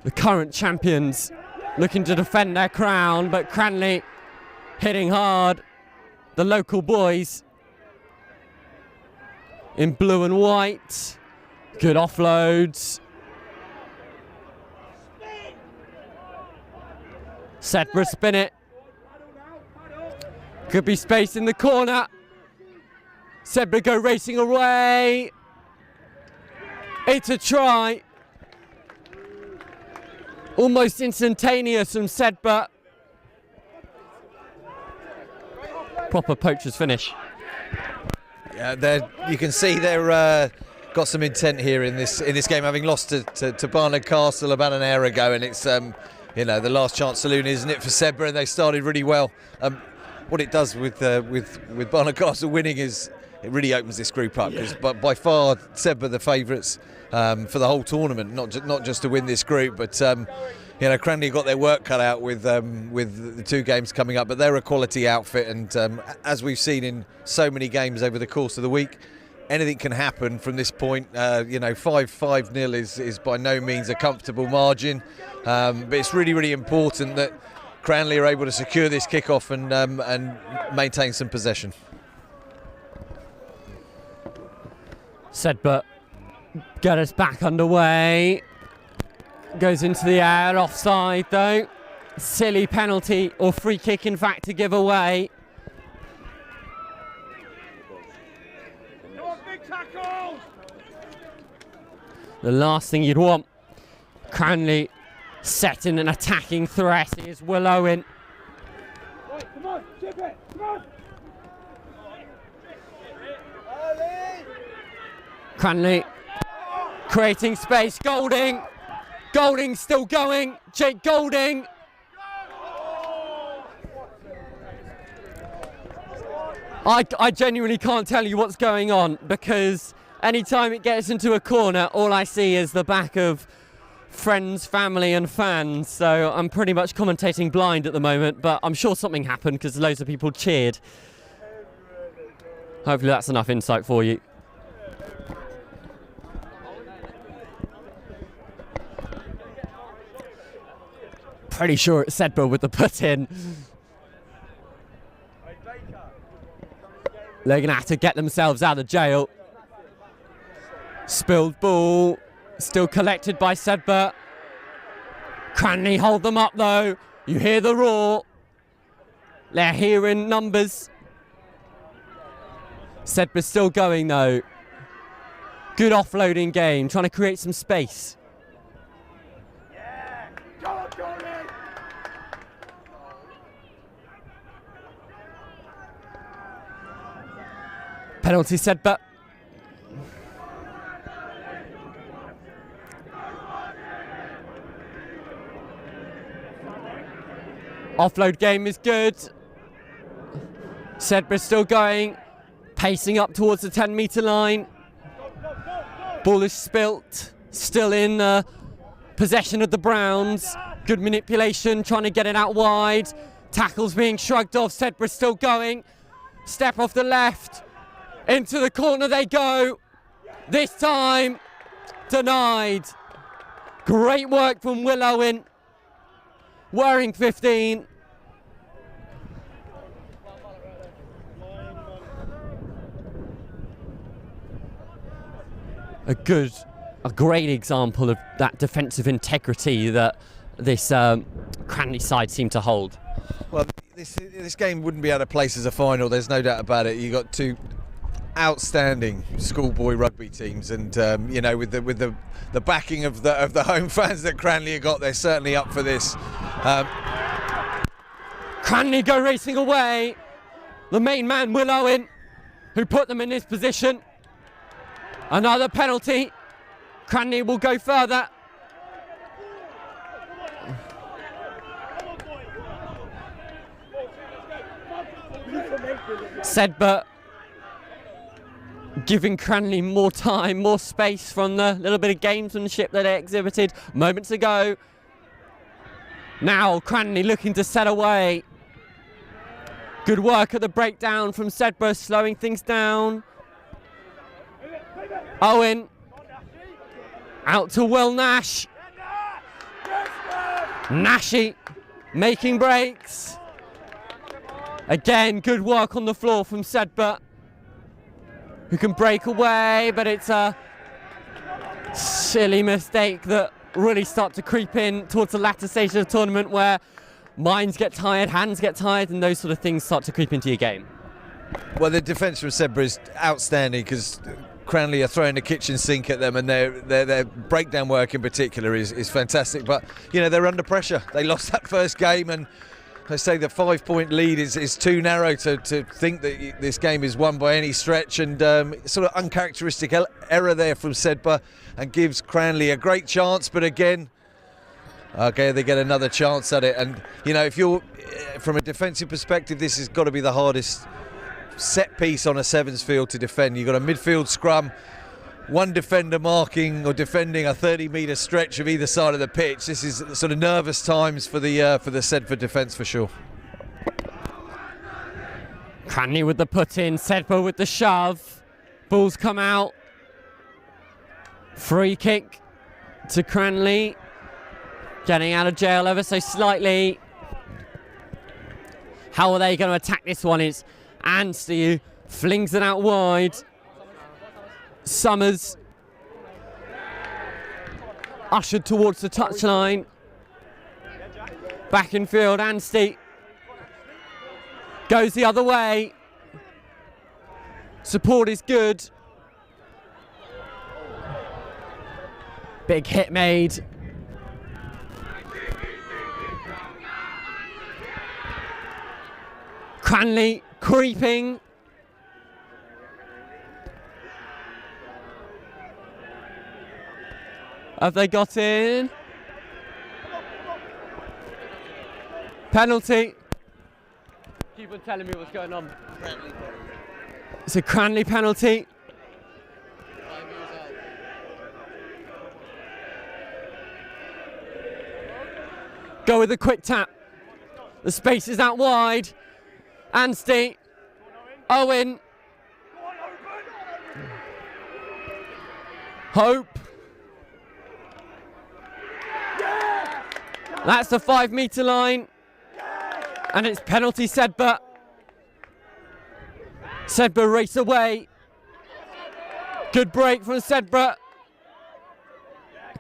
The current champions looking to defend their crown, but Cranleigh hitting hard. The local boys in blue and white. Good offloads. Sedbergh spin it. Could be space in the corner. Sedbergh go racing away. It's a try. Almost instantaneous from Sedbergh. Proper poacher's finish. Yeah, you can see they're got some intent here in this game, having lost to Barnard Castle about an hour ago, and it's you know, the last chance saloon, isn't it, for Sedbergh? And they started really well. What it does with Barnard Castle winning is it really opens this group up, because by far Sedbergh the favourites for the whole tournament, not just to win this group, but you know, Cranleigh got their work cut out with the 2 games coming up, but they're a quality outfit, and as we've seen in so many games over the course of the week, anything can happen from this point. You know, 5-0 is by no means a comfortable margin, but it's really important that Cranleigh are able to secure this kick-off and maintain some possession. Sedbergh get us back underway. Goes into the air, offside though. Silly penalty, or free kick in fact, to give away. The last thing you'd want. Cranleigh setting an attacking threat. Here's Will Owen. Come on, chip it, come on. Cranleigh creating space. Golding still going. Jake Golding. I genuinely can't tell you what's going on, because anytime it gets into a corner, all I see is the back of friends, family and fans. So I'm pretty much commentating blind at the moment, but I'm sure something happened because loads of people cheered. Hopefully that's enough insight for you. Pretty sure it's Sedbergh with the put in. They're going to have to get themselves out of jail. Spilled ball, still collected by Sedbergh. Cranleigh hold them up though. You hear the roar. They're here in numbers. Sedbergh still going though. Good offloading game, trying to create some space. Penalty Sedbergh. Offload game is good. Sedbergh still going, pacing up towards the 10-metre line. Ball is spilt, still in possession of the Browns. Good manipulation, trying to get it out wide. Tackles being shrugged off. Sedbergh still going. Step off the left. Into the corner they go. This time, denied. Great work from Will Owen. Wearing 15. A great example of that defensive integrity that this Cranleigh side seemed to hold. Well, this game wouldn't be able to place as a final, there's no doubt about it. You got 2 outstanding schoolboy rugby teams, and you know, with the backing of the home fans that Cranleigh have got, they're certainly up for this. Cranleigh go racing away. The main man, Will Owen, who put them in this position. Another penalty. Cranleigh will go further. Sedbergh giving Cranleigh more time, more space from the little bit of gamesmanship that they exhibited moments ago. Now Cranleigh looking to set away. Good work at the breakdown from Sedbergh, slowing things down. Owen out to Will Nash. Nashy making breaks. Again, good work on the floor from Sedbergh, who can break away, but it's a silly mistake that really start to creep in towards the latter stage of the tournament, where minds get tired, hands get tired, and those sort of things start to creep into your game. Well, the defence from Sedbergh is outstanding, because Cranleigh are throwing the kitchen sink at them, and their breakdown work in particular is fantastic. But you know, they're under pressure. They lost that first game, and I say the 5-point lead is too narrow to think that this game is won by any stretch, and sort of uncharacteristic error there from Sedbergh, and gives Cranleigh a great chance. But again, okay, they get another chance at it. And you know, if you're from a defensive perspective, this has got to be the hardest set piece on a sevens field to defend. You've got a midfield scrum, one defender marking or defending a 30-metre stretch of either side of the pitch. This is sort of nervous times for the Sedbergh defence for sure. Cranleigh with the put in, Sedbergh with the shove. Balls come out. Free kick to Cranleigh. Getting out of jail ever so slightly. How are they going to attack this one? It's Anstey who flings it out wide. Summers ushered towards the touchline. Back in field, Anstey goes the other way. Support is good. Big hit made. Cranleigh creeping. Have they got in? Penalty. Keep on telling me what's going on. It's a Cranleigh penalty. Go with a quick tap. The space is out wide. Anstey. Owen. Hope. That's the 5-metre line. And it's penalty Sedbergh. Sedbergh race away. Good break from Sedbergh.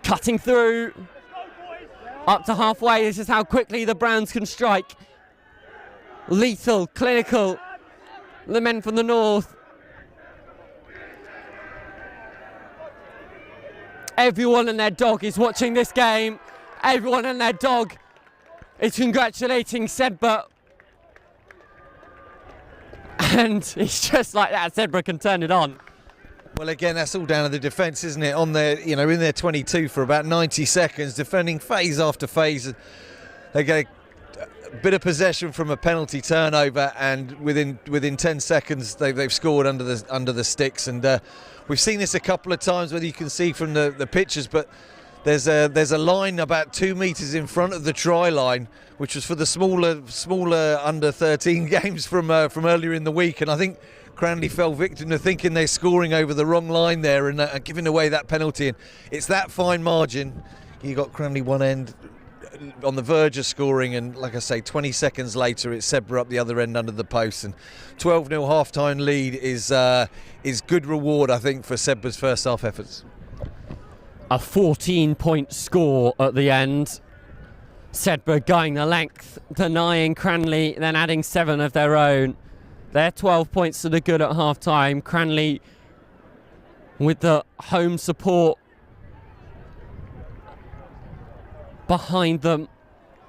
Cutting through. Up to halfway. This is how quickly the Browns can strike. Lethal, clinical. The men from the north. Everyone and their dog is watching this game. Everyone and their dog is congratulating Sedbergh. And it's just like that. Sedbergh can turn it on. Well, again, that's all down to the defence, isn't it? On their, you know, in their 22 for about 90 seconds, defending phase after phase. They get a bit of possession from a penalty turnover, and within 10 seconds they've scored under the sticks. And we've seen this a couple of times, whether you can see from the pictures, but there's a line about 2 metres in front of the try line, which was for the smaller under 13 games from earlier in the week. And I think Cranleigh fell victim to thinking they're scoring over the wrong line there and giving away that penalty. And it's that fine margin. You got Cranleigh one end on the verge of scoring, and like I say, 20 seconds later it's Sedbergh up the other end under the post, and 12-0 half-time lead is good reward, I think, for Sedbergh's first half efforts. A 14-point score at the end. Sedbergh going the length, denying Cranleigh, then adding 7 of their own. They're 12 points to the good at half-time. Cranleigh with the home support behind them.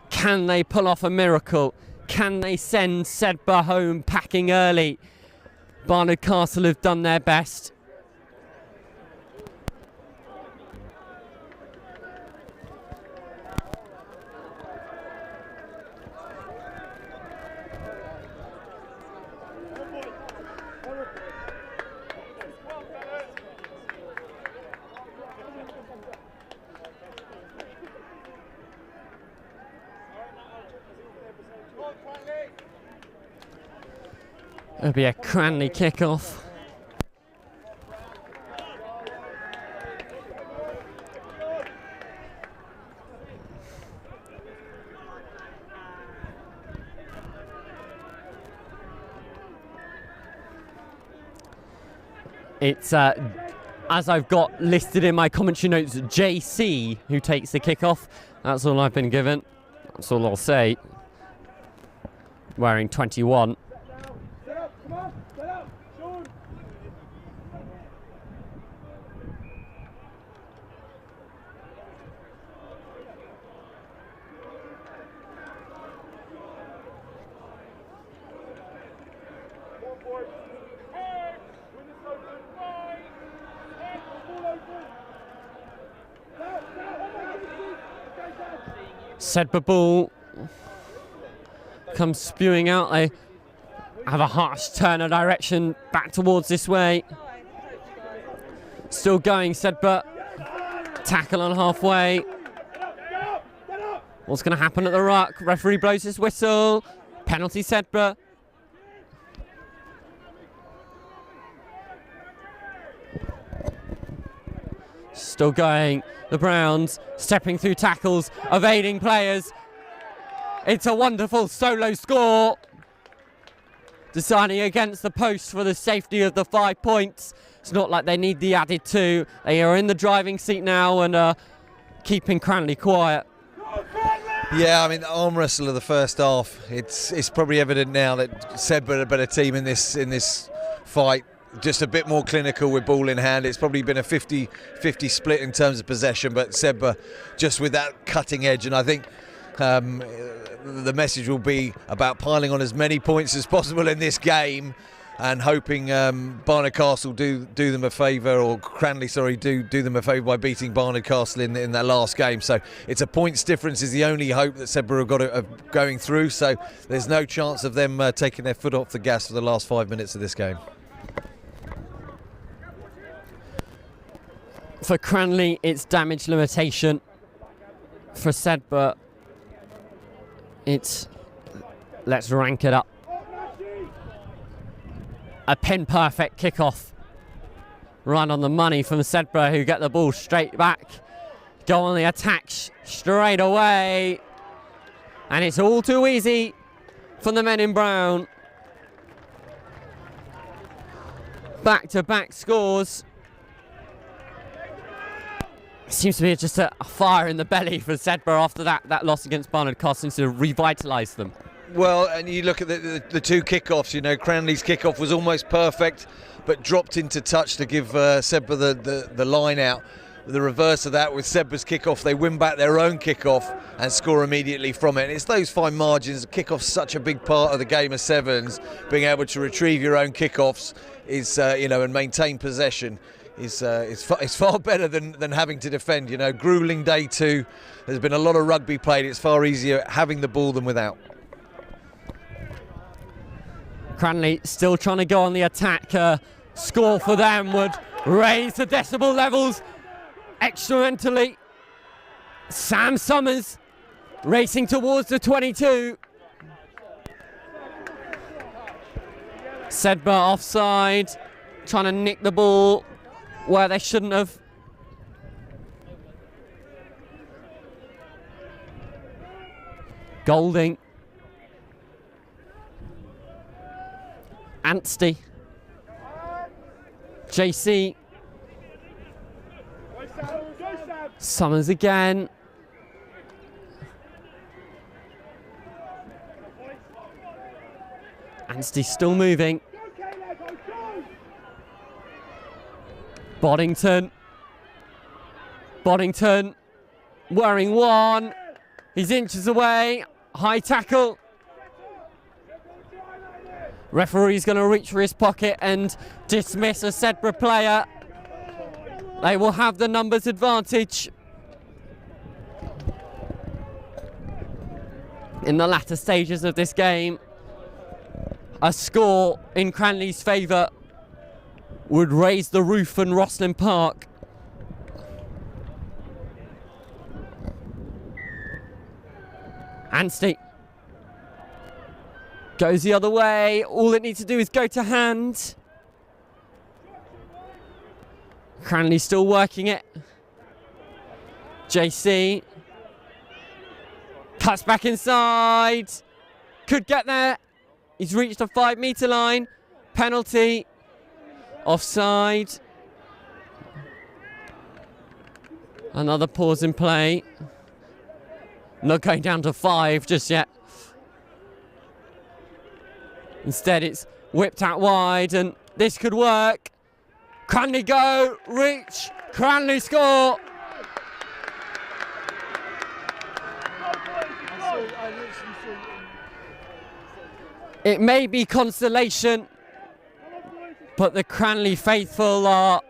Can they pull off a miracle? Can they send Sedbergh home packing early? Barnard Castle have done their best. It'll be a Cranleigh kick-off. It's, as I've got listed in my commentary notes, JC who takes the kick-off. That's all I've been given. That's all I'll say. Wearing 21. Sedbergh ball comes spewing out. They have a harsh turn of direction back towards this way. Still going, Sedbergh. Tackle on halfway. What's going to happen at the ruck? Referee blows his whistle. Penalty, Sedbergh. Still going. The Browns stepping through tackles, evading players. It's a wonderful solo score. Deciding against the post for the safety of the 5 points. It's not like they need the added 2. They are in the driving seat now and keeping Cranleigh quiet. Yeah, I mean, the arm wrestle of the first half. It's probably evident now that Sedbergh are a better team in this fight. Just a bit more clinical with ball in hand. It's probably been a 50-50 split in terms of possession, but Sedbergh just with that cutting edge. And I think the message will be about piling on as many points as possible in this game and hoping Barnard Castle do them a favour, or Cranleigh, sorry, do them a favour by beating Barnard Castle in that last game. So it's a points difference is the only hope that Sedbergh have got of going through. So there's no chance of them taking their foot off the gas for the last 5 minutes of this game. For Cranleigh, it's damage limitation. For Sedbergh, it's let's rank it up. A pin-perfect kickoff. Run on the money from Sedbergh, who get the ball straight back. Go on the attack straight away. And it's all too easy for the men in brown. Back-to-back scores. Seems to be just a fire in the belly for Sedbergh after that loss against Barnard Castle seems to revitalise them. Well, and you look at the two kickoffs, you know, Cranleigh's kickoff was almost perfect, but dropped into touch to give Sedbergh the line out. The reverse of that with Sedbergh's kickoff, they win back their own kickoff and score immediately from it. And it's those fine margins. Kickoff's such a big part of the game of sevens. Being able to retrieve your own kickoffs is, and maintain possession. It's far better than having to defend. You know, grueling day 2. There's been a lot of rugby played. It's far easier having the ball than without. Cranleigh still trying to go on the attack. Score for them would raise the decibel levels exponentially. Sam Summers racing towards the 22. Sedbergh offside, trying to nick the ball where they shouldn't have. Golding. Anstey. JC. Summers again. Anstey still moving. Boddington. Wearing one. He's inches away. High tackle. Referee's going to reach for his pocket and dismiss a Sedbergh player. They will have the numbers advantage in the latter stages of this game. A score in Cranleigh's favour would raise the roof on ROSSLYN Park. Anstey goes the other way. All it needs to do is go to hand. Cranleigh still working it. JC cuts back inside. Could get there. He's reached the 5 metre line. Penalty. Offside. Another pause in play. Not going down to 5 just yet. Instead, it's whipped out wide, and this could work. Cranleigh go, reach, Cranleigh score. It may be consolation, but the Cranleigh faithful are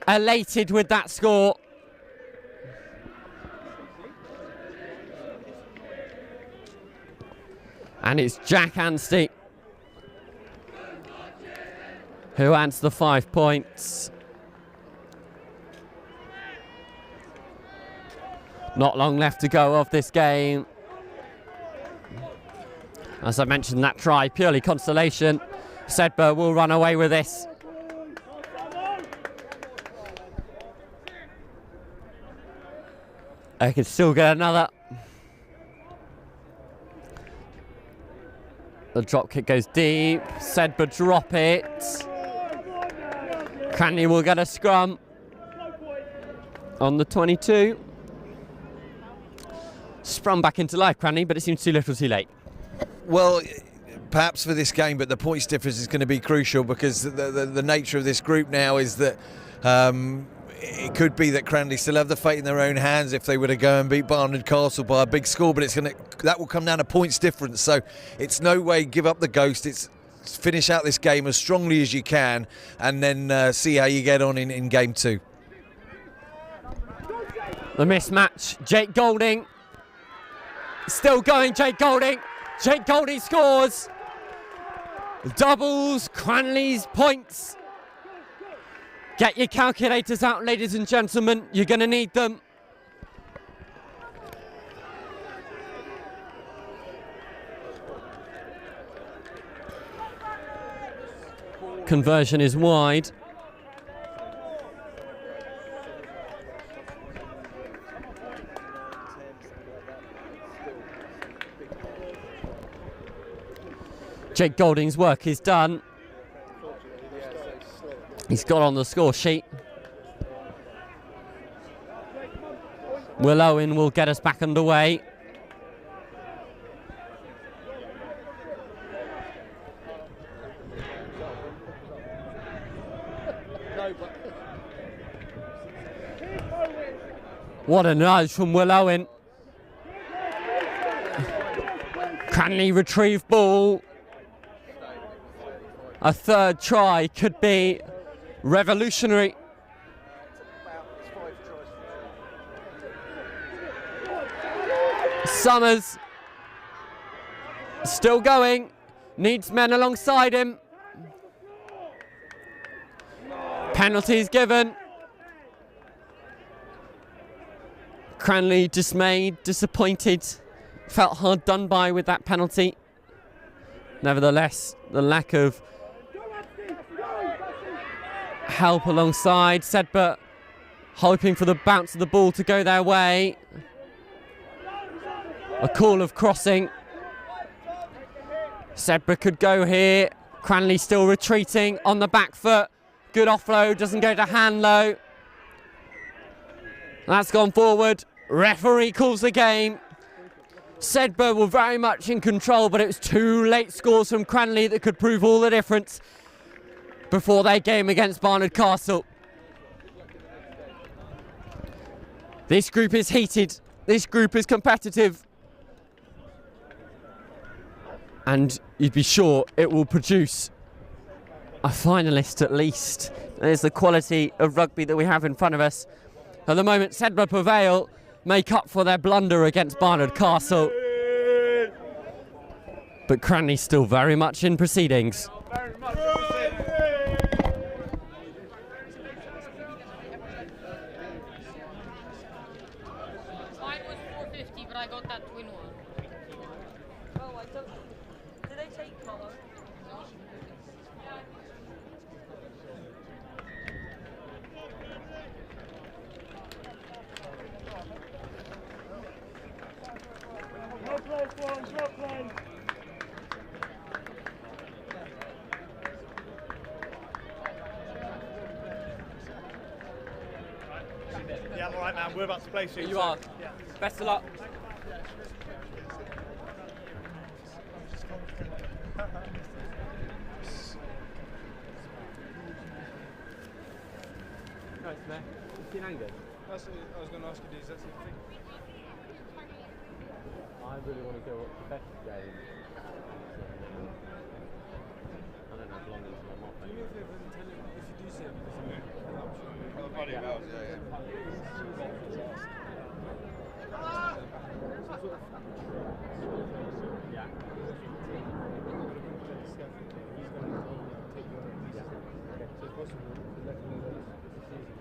elated with that score. And it's Jack Anstey who adds the 5 points. Not long left to go of this game. As I mentioned, that try, purely consolation. Sedbergh will run away with this. They could still get another. The drop kick goes deep. Sedbergh drop it. Cranleigh will get a scrum on the 22. Sprung back into life, Cranleigh, but it seems too little too late. Well, perhaps for this game, but the points difference is going to be crucial because the nature of this group now is that it could be that Cranleigh still have the fate in their own hands if they were to go and beat Barnard Castle by a big score, but that will come down to points difference. So it's no way give up the ghost. It's finish out this game as strongly as you can and then see how you get on in game 2. The mismatch, Jake Golding. Still going, Jake Golding. Jake Golding scores. Doubles Cranleigh's points. Get your calculators out, ladies and gentlemen. You're going to need them. Conversion is wide. Jake Golding's work is done. He's got on the score sheet. Will Owen will get us back underway. What a nudge from Will Owen. Cranleigh retrieve ball. A third try could be revolutionary. Summers still going, needs men alongside him. Penalties given. Cranleigh dismayed, disappointed, felt hard done by with that penalty. Nevertheless, the lack of help alongside. Sedbergh hoping for the bounce of the ball to go their way. A call of crossing. Sedbergh could go here. Cranleigh still retreating on the back foot. Good offload, doesn't go to Hanlow. That's gone forward. Referee calls the game. Sedbergh were very much in control, but it was 2 late scores from Cranleigh that could prove all the difference before their game against Barnard Castle. This group is heated. This group is competitive. And you'd be sure it will produce a finalist at least. There's the quality of rugby that we have in front of us. At the moment, Sedbergh prevail, make up for their blunder against Barnard Castle. But Cranleigh still very much in proceedings. Mine was 450, but I got that twin one. Oh, I don't. Did they take colour? No play, Florence, no play. Yeah, I'm alright, man. We're about to play soon. You are. Yeah. Best of luck. That's it. I was going to ask you, that's the thing. I really want to go up the best game. I don't know how long until I'm not playing. If you do see it, Yeah. So it's possible to let them know that it's a season.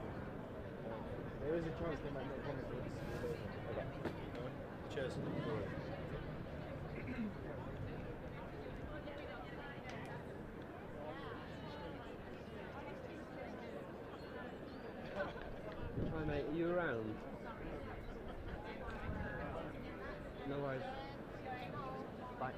There is a chance they might not come until this is over. Okay. Cheers. Hi mate, are you around? No worries. Bye.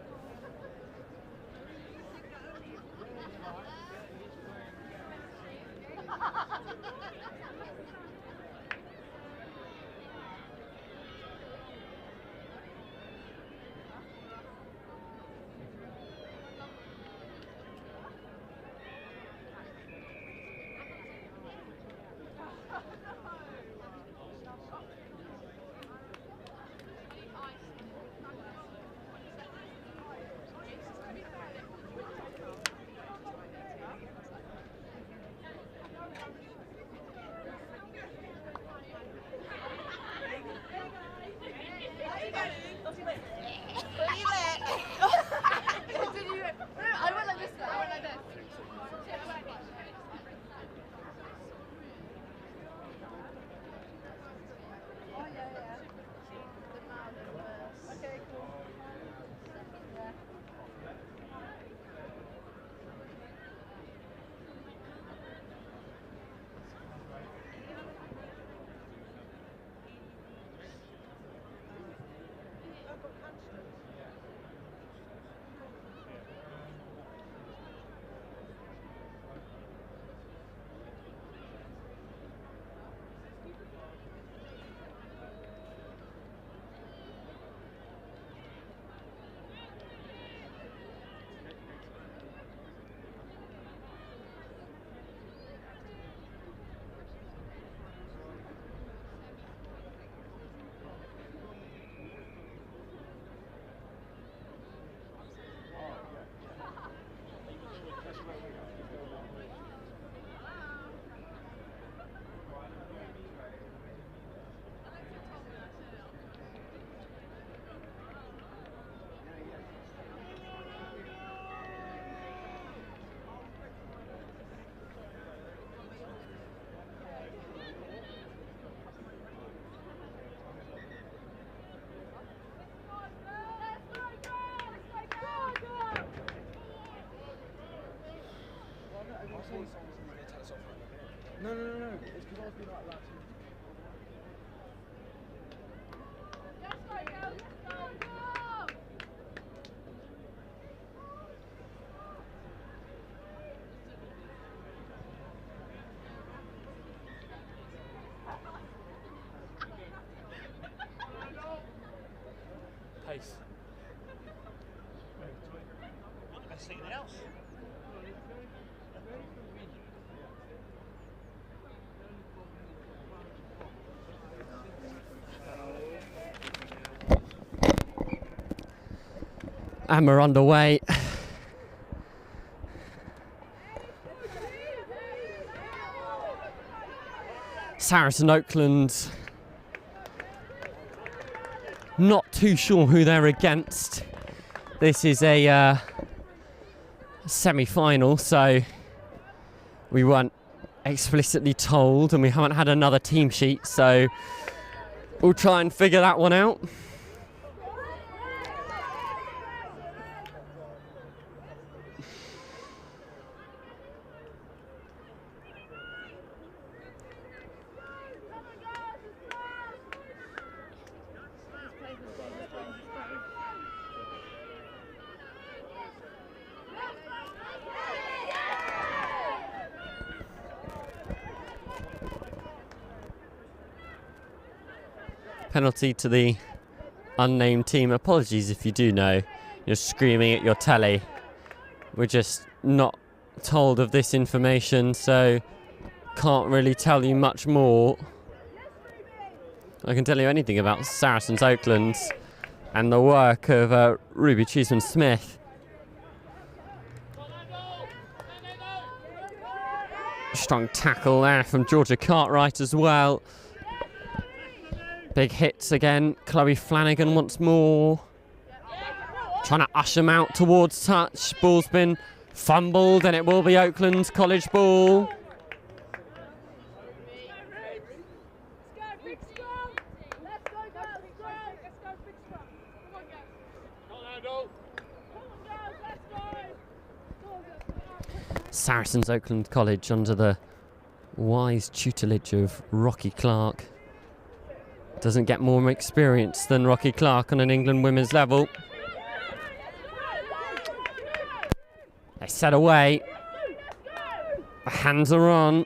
No. It's because I was being like that. Pace. Anything else? And we're underway. Saracen Oakland. Not too sure who they're against. This is a semi-final, so we weren't explicitly told, and we haven't had another team sheet, so we'll try and figure that one out. Penalty to the unnamed team. Apologies if you do know. You're screaming at your telly. We're just not told of this information, so can't really tell you much more. I can tell you anything about Saracens Oakland and the work of Ruby Cheeseman-Smith. Strong tackle there from Georgia Cartwright as well. Big hits again. Chloe Flanagan once more. Trying to usher him out towards touch. Ball's been Fumbled, and it will be Oakland's College ball. Saracens Oakland College under the wise tutelage of Rocky Clark. Doesn't get more experience than Rocky Clark on an England women's level. They set away. The hands are on.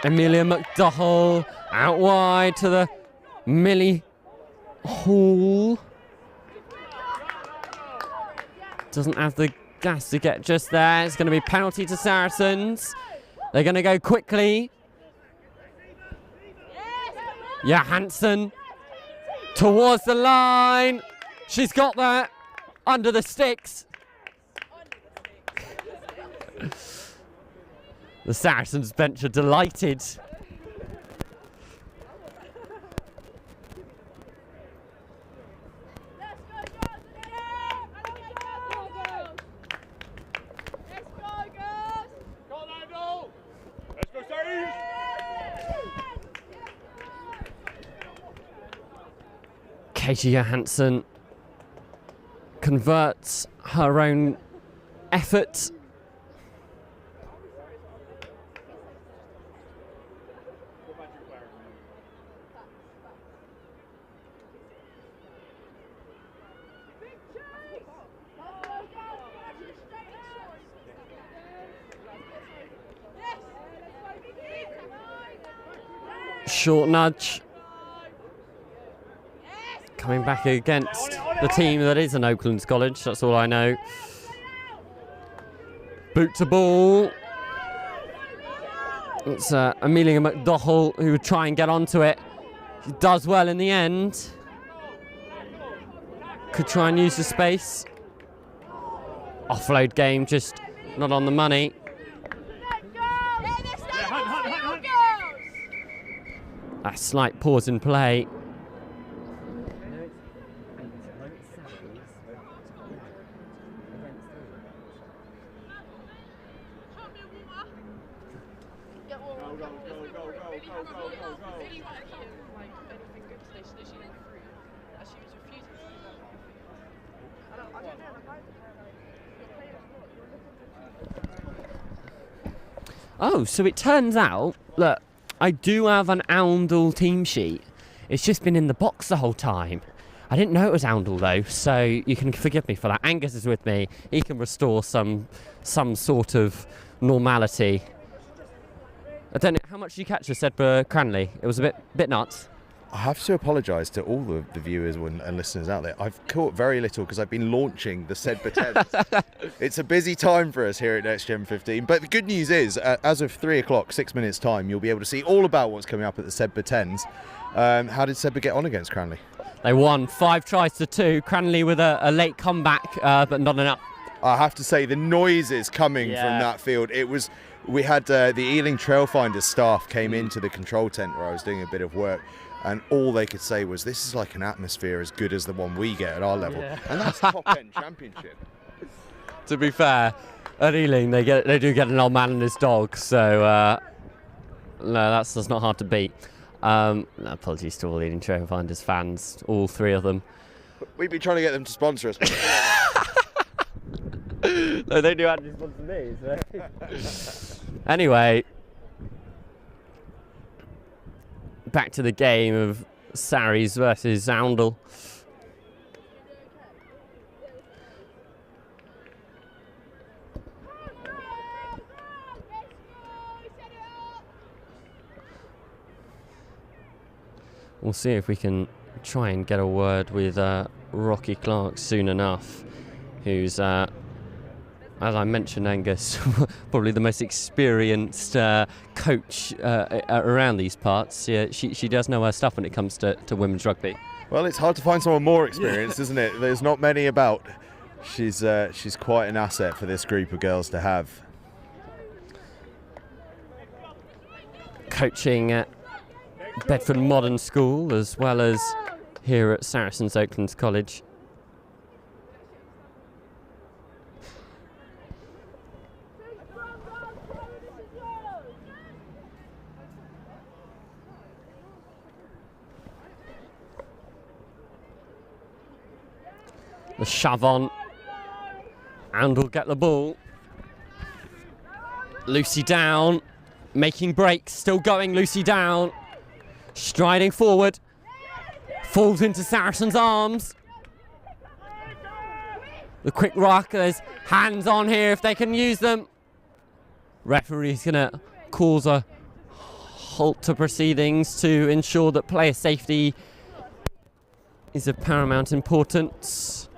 Amelia McDowell out wide to the Millie Hall. Doesn't have the gas to get just there. It's going to be penalty to Saracens. They're going to go quickly. Johansson towards the line. She's got that under the sticks. The Saracens bench are delighted. Katie Johansson converts her own effort. Short nudge. Coming back against the team that is an Oakland's College, that's all I know. Boot to ball. It's Amelia McDowell who would try and get onto it. She does well in the end. Could try and use the space. Offload game, just not on the money. A slight pause in play. Oh, so it turns out, look, I do have an Oundle team sheet. It's just been in the box the whole time. I didn't know it was Oundle though, so you can forgive me for that. Angus is with me. He can restore some sort of normality. I don't know, how much did you catch of Sedbergh Cranleigh? It was a bit nuts. I have to apologise to all the viewers and listeners out there. I've caught very little because I've been launching the Sedbergh 10s. It's a busy time for us here at Next Gen 15. But the good news is, as of 3 o'clock, 6 minutes time, you'll be able to see all about what's coming up at the Sedbergh 10s. How did Sedbergh get on against Cranleigh? They won 5-2. Cranleigh with a late comeback, but not enough. I have to say, the noises coming from that field, we had the Ealing Trailfinders staff came into the control tent where I was doing a bit of work, and all they could say was, this is like an atmosphere as good as the one we get at our level. Yeah. And that's top-end championship. To be fair, at Ealing they do get an old man and his dog, so no, that's not hard to beat. Apologies to all Ealing Trailfinders fans, all three of them. We've been trying to get them to sponsor us. No, they do actually sponsor me. So. Anyway, back to the game of Sarries versus Oundle. We'll see if we can try and get a word with Rocky Clark soon enough, who's, as I mentioned, Angus, probably the most experienced coach around these parts. Yeah, she does know her stuff when it comes to women's rugby. Well, it's hard to find someone more experienced, isn't it? There's not many about. She's quite an asset for this group of girls to have. Coaching at Bedford Modern School as well as here at Saracens Oakland College. The shove on. And will get the ball. Lucy down. Making breaks. Still going. Lucy down. Striding forward. Falls into Saracen's arms. The quick rock. There's hands on here if they can use them. Referee's going to cause a halt to proceedings to ensure that player safety is of paramount importance.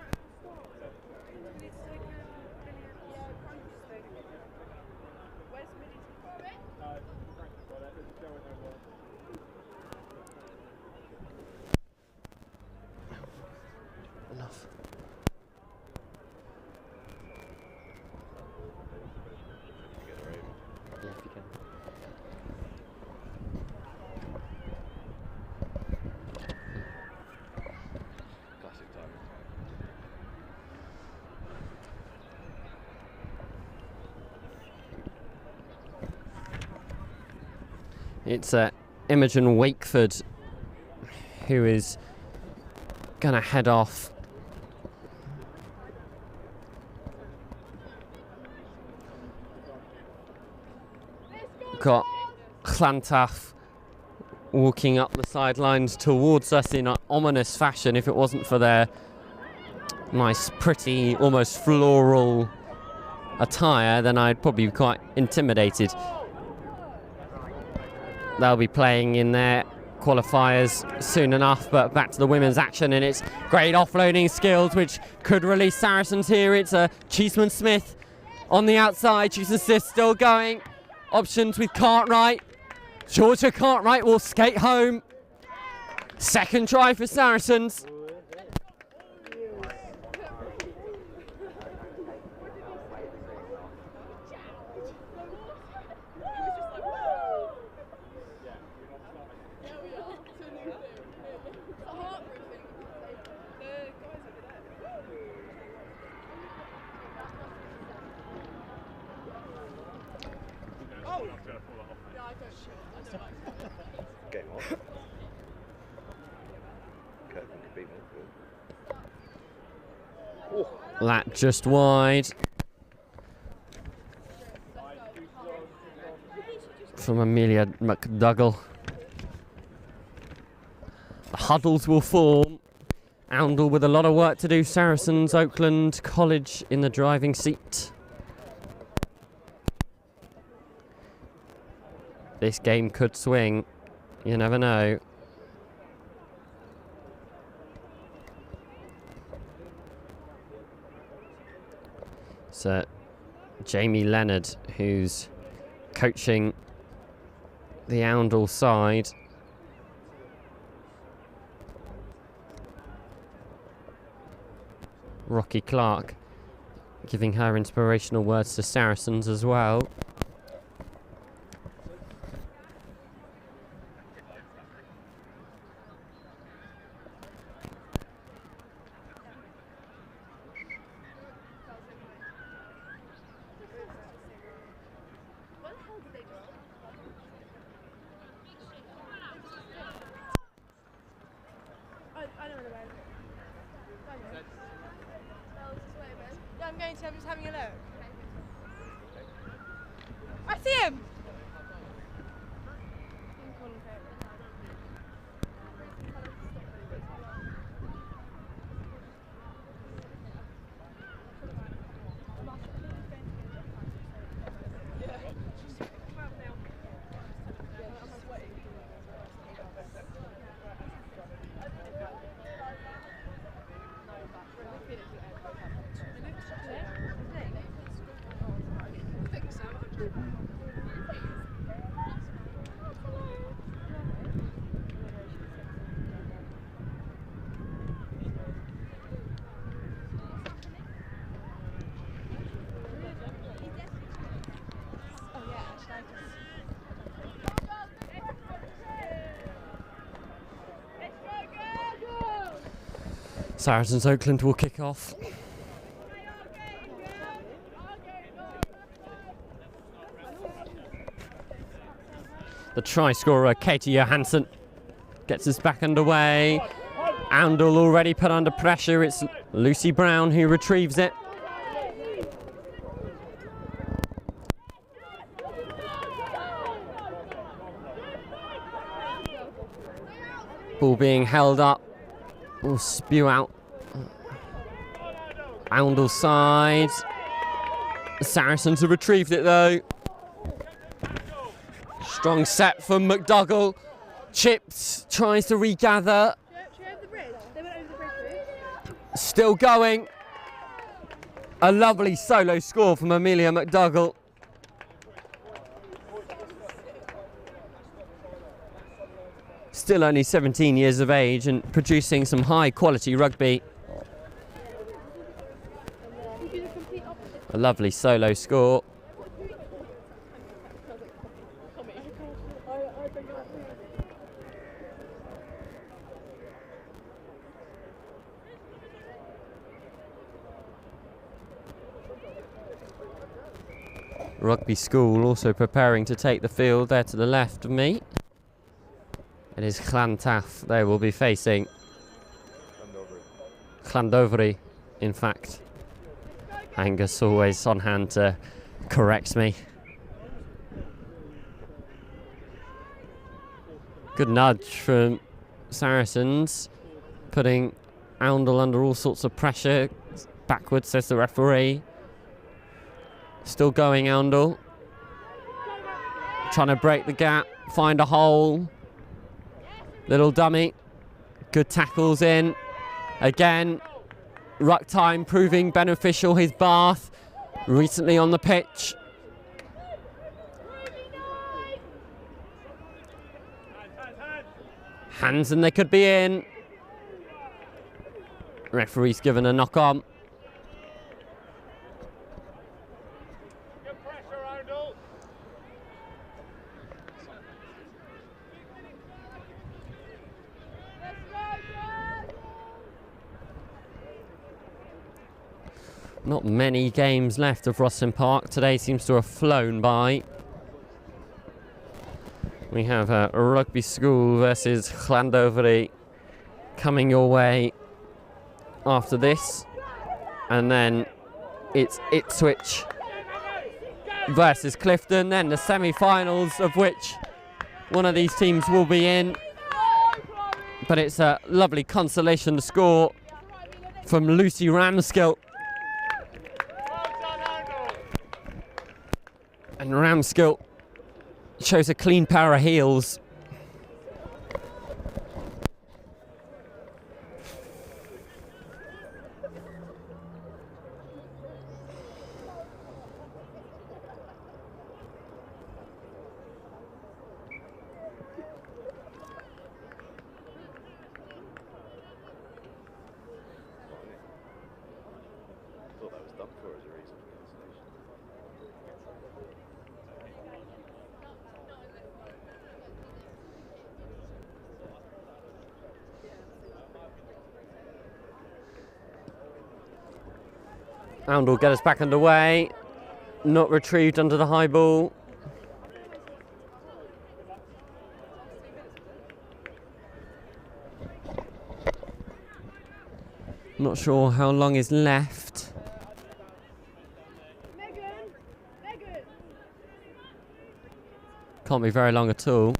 It's Imogen Wakeford who is going to head off. Got Clontarf walking up the sidelines towards us in an ominous fashion. If it wasn't for their nice, pretty, almost floral attire, then I'd probably be quite intimidated. They'll be playing in their qualifiers soon enough, but back to the women's action, and it's great offloading skills which could release Saracens here. It's Cheeseman Smith on the outside. Cheeseman Smith still going. Options with Cartwright. Georgia Cartwright will skate home. Second try for Saracens. That just wide from Amelia McDougall. The huddles will form. Oundle with a lot of work to do. Saracens, Oakland College in the driving seat. This game could swing. You never know. So Jamie Leonard, who's coaching the Oundle side. Rocky Clark giving her inspirational words to Saracens as well. I'm going to, I'm just having a look. I see him! Saracens Oakland will kick off. The try scorer Katie Johansson gets us back underway. Oundle already put under pressure. It's Lucy Brown who retrieves it. Ball being held up. Will spew out. Oundle side. The Saracens have retrieved it though. Strong set from McDougall. Chips tries to regather. Still going. A lovely solo score from Amelia McDougall. Still only 17 years of age and producing some high quality rugby. A lovely solo score. Rugby School also preparing to take the field there to the left of me. It is Llantaff they will be facing. Llandovery, in fact. Angus always on hand to correct me. Good nudge from Saracens, putting Oundle under all sorts of pressure. Backwards, says the referee. Still going, Oundle. Trying to break the gap, find a hole. Little dummy. Good tackles in. Again, ruck time proving beneficial. His Bath recently on the pitch. Hands and they could be in. Referee's given a knock on. Not many games left of ROSSLYN Park. Today seems to have flown by. We have a Rugby School versus Llandovery coming your way after this. And then it's Ipswich versus Clifton. Then the semi-finals, of which one of these teams will be in. But it's a lovely consolation score from Lucy Ramskill. And Ramskill shows a clean pair of heels. Oundle get us back underway. Not retrieved under the high ball. Not sure how long is left. Can't be very long at all.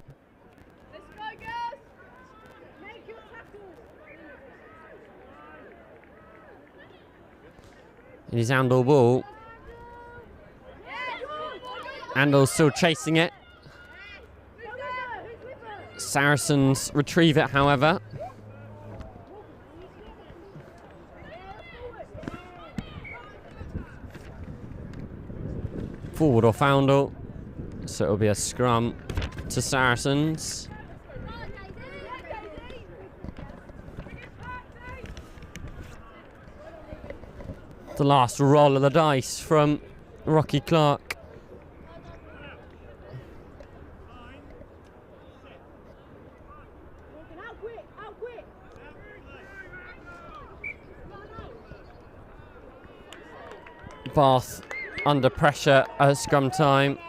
It is Oundle ball. Oundle's still chasing it. Saracens retrieve it, however. Forward off Oundle. So it'll be a scrum to Saracens. The last roll of the dice from Rocky Clark. Bath under pressure at scrum time.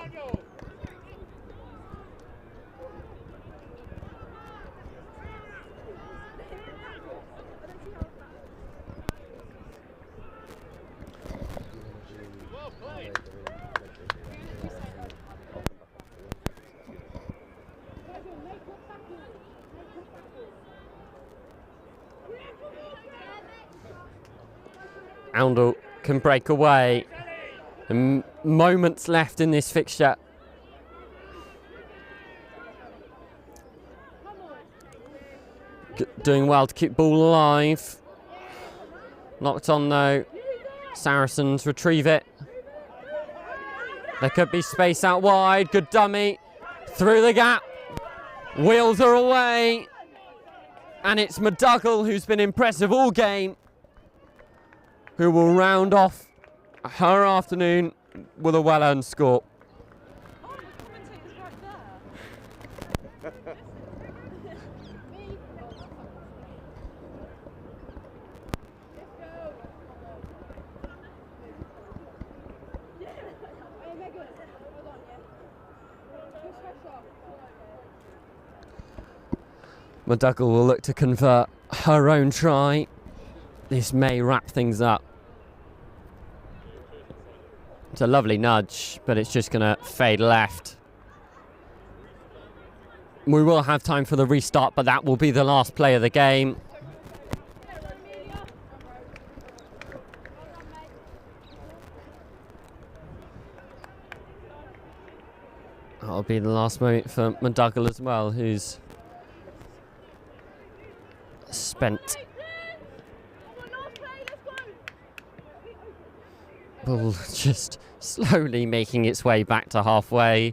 Oundle can break away. Moments left in this fixture. Doing well to keep ball alive. Knocked on though. Saracens retrieve it. There could be space out wide. Good dummy. Through the gap. Wheels are away. And it's McDougall, who's been impressive all game, who will round off her afternoon with a well-earned score. McDougall will look to convert her own try. This may wrap things up. It's a lovely nudge, but it's just going to fade left. We will have time for the restart, but that will be the last play of the game. That'll be the last moment for McDougall as well, who's spent. Ball just slowly making its way back to halfway.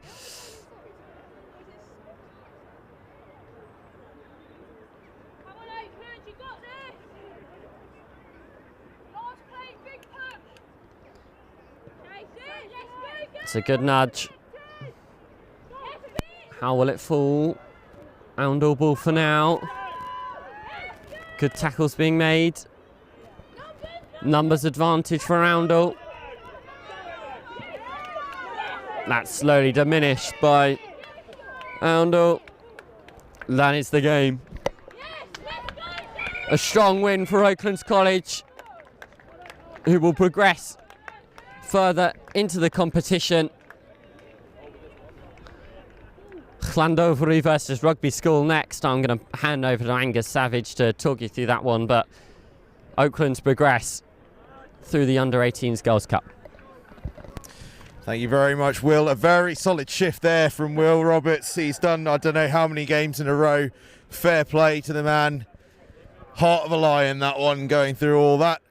It's a good nudge. How will it fall? Oundle ball for now. Good tackles being made. Numbers advantage for Oundle. That's slowly diminished by Oundle. That is the game. A strong win for Oaklands College, who will progress further into the competition. Llandovery versus Rugby School next. I'm going to hand over to Angus Savage to talk you through that one, but Oakland's progress through the Under-18s Girls Cup. Thank you very much, Will. A very solid shift there from Will Roberts. He's done, I don't know how many games in a row. Fair play to the man. Heart of a lion, that one, going through all that.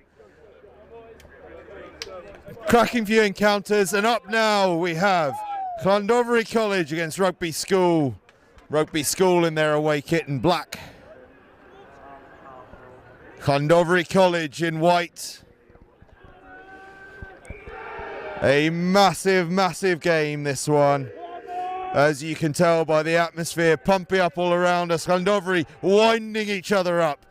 Cracking few encounters, and up now we have Llandovery College against Rugby School. Rugby School in their away kit in black. Llandovery College in white. A massive, massive game, this one. As you can tell by the atmosphere pumping up all around us. Llandovery winding each other up.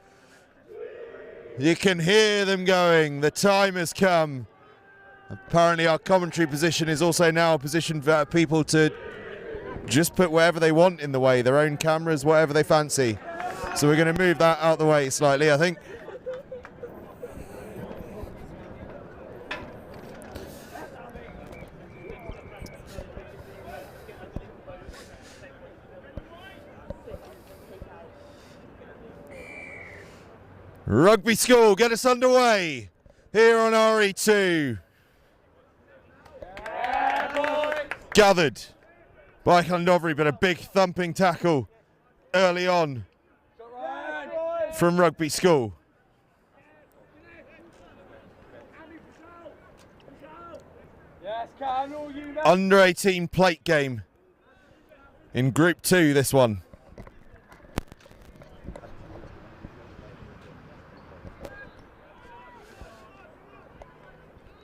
You can hear them going. The time has come. Apparently our commentary position is also now a position for people to just put wherever they want in the way, their own cameras, whatever they fancy. So we're going to move that out the way slightly, I think. Rugby School, get us underway here on RE2. Gathered by Llandovery, but a big thumping tackle early on from Rugby School. Under-18 plate game in Group 2, this one.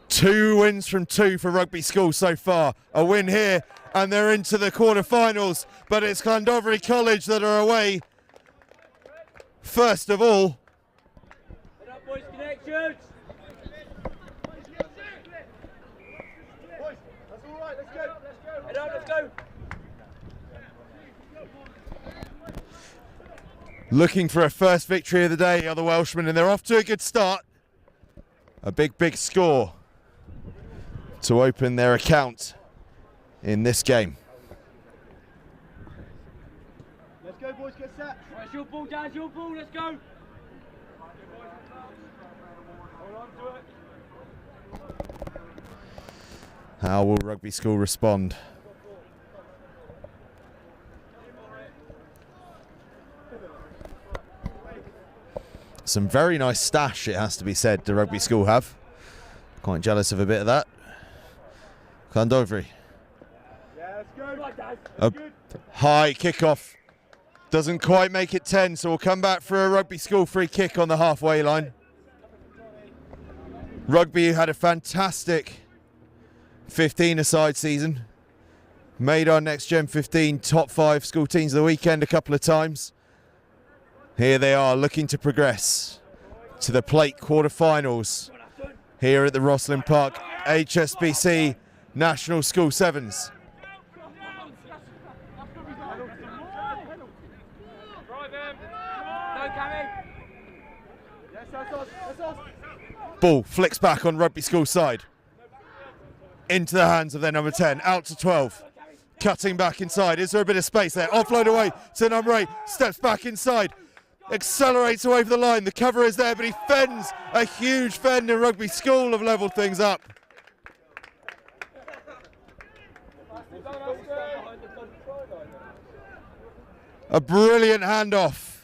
Two wins from two for Rugby School so far. A win here, and they're into the quarterfinals. But it's Llandovery College that are away. First of all. Head up, boys, connections. Boys, that's all right. Let's go. Let's go. Head up, let's go. Looking for a first victory of the day are the Welshmen, and they're off to a good start. A big, big score to open their account in this game. Let's go, boys, get set. Right, it's your ball, Dan, it's your ball, let's go. Hold on to it. How will Rugby School respond? Some very nice stash, it has to be said, the Rugby School have. Quite jealous of a bit of that. Llandofri. A high kickoff. Doesn't quite make it 10, so we'll come back for a Rugby School free kick on the halfway line. Rugby had a fantastic 15-a-side season. Made our Next Gen 15 top 5 school teams of the weekend a couple of times. Here they are looking to progress to the plate quarterfinals here at the ROSSLYN Park HSBC National School Sevens. Ball flicks back on Rugby School side. Into the hands of their number 10, out to 12. Cutting back inside. Is there a bit of space there? Offload away to number 8. Steps back inside. Accelerates away from the line. The cover is there, but he fends. A huge fend, and Rugby School have levelled things up. A brilliant handoff.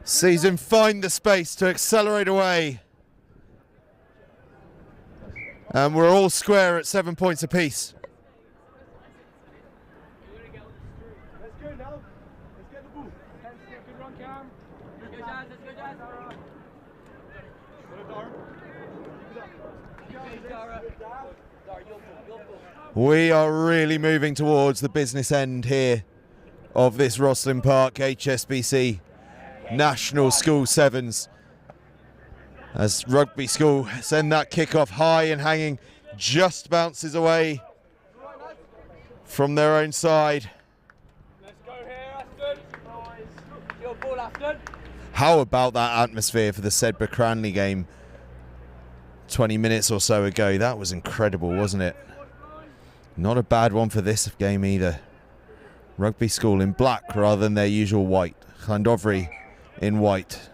Sees him find the space to accelerate away. And we're all square at 7 points apiece. We are really moving towards the business end here of this ROSSLYN Park HSBC National School Sevens. As Rugby School send that kick-off high and hanging, just bounces away from their own side. How about that atmosphere for the Sedbergh Cranleigh game 20 minutes or so ago? That was incredible, wasn't it? Not a bad one for this game either. Rugby School in black rather than their usual white. Llandofri in white.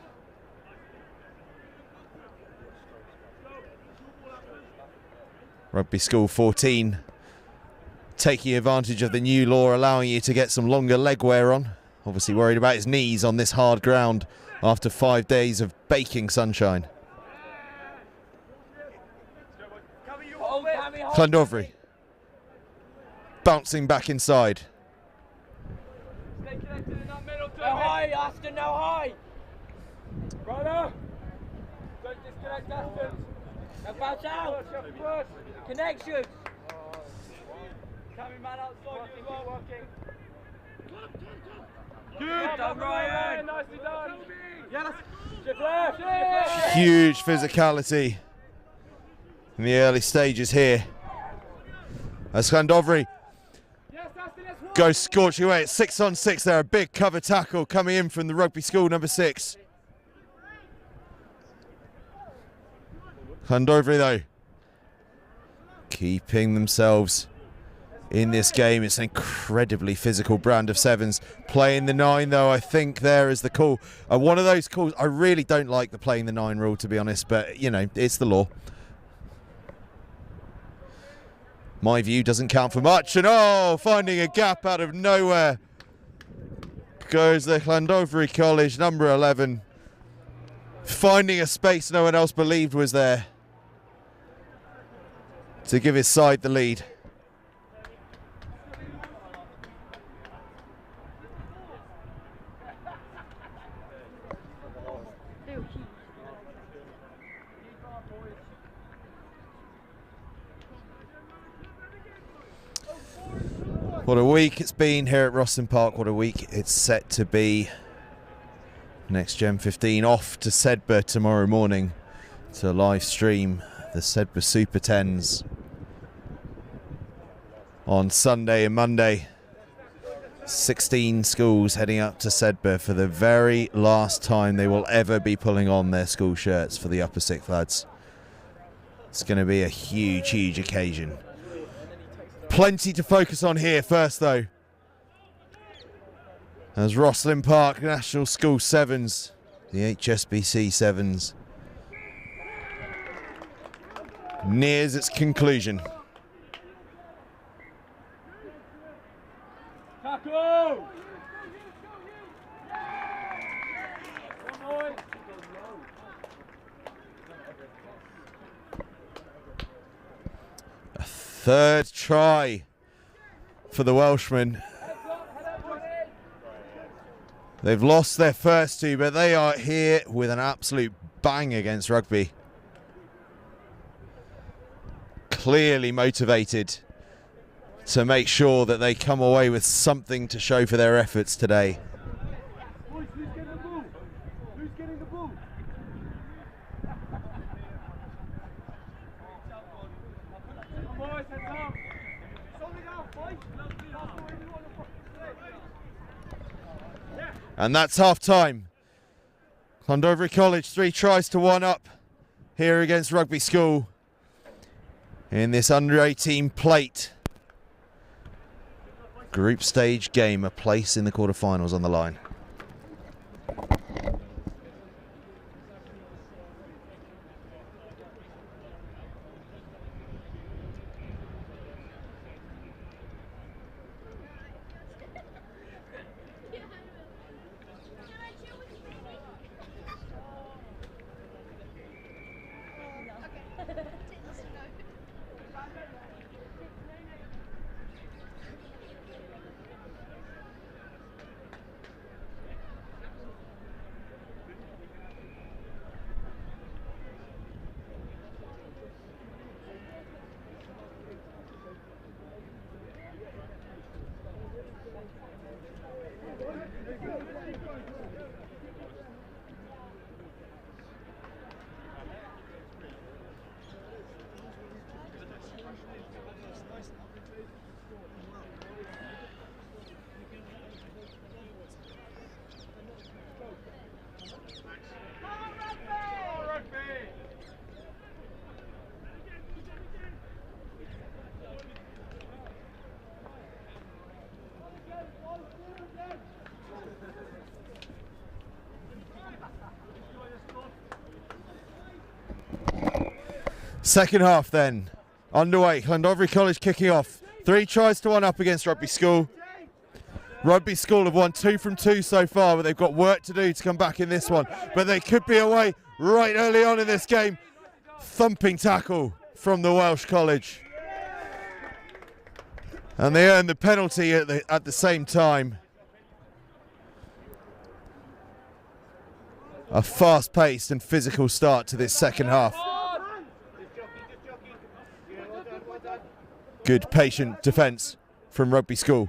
Rugby School 14 taking advantage of the new law allowing you to get some longer leg wear on. Obviously worried about his knees on this hard ground after 5 days of baking sunshine. Llandofri bouncing back inside. No high, Aston, no high. Brother, don't disconnect Aston. Now bounce out. Connections. Coming man outside you as well. Good done, Ryan. Nicely done. Yeah, shift left. Huge physicality in the early stages here. As Llandofri goes scorching away. It's 6-on-6 there. A big cover tackle coming in from the Rugby School number 6. Llandofri though keeping themselves in this game. It's an incredibly physical brand of sevens. Playing the 9 though, I think there is the call. One of those calls, I really don't like the playing the 9 rule, to be honest, but you know, it's the law. My view doesn't count for much, and finding a gap out of nowhere goes the Llandofri College, number 11. Finding a space no one else believed was there to give his side the lead. What a week it's been here at ROSSLYN Park. What a week it's set to be. Next Gen 15 off to Sedbergh tomorrow morning to live stream the Sedbergh Super 10s on Sunday and Monday. 16 schools heading up to Sedbergh for the very last time they will ever be pulling on their school shirts for the upper 6th lads. It's going to be a huge, huge occasion. Plenty to focus on here first though, as ROSSLYN Park National School Sevens, the HSBC Sevens, nears its conclusion. Tackle! A third try for the Welshmen. They've lost their first two, but they are here with an absolute bang against Rugby. Clearly motivated to make sure that they come away with something to show for their efforts today. And that's half time. Llandovery College 3 tries to 1 up here against Rugby School in this under 18 plate group stage game, a place in the quarterfinals on the line. Second half then, underway. Llandovery College kicking off. 3 tries to 1 up against Rugby School. Rugby School have won 2 from 2 so far, but they've got work to do to come back in this one. But they could be away right early on in this game. Thumping tackle from the Welsh College. And they earn the penalty at the same time. A fast-paced and physical start to this second half. Good patient defence from Rugby School.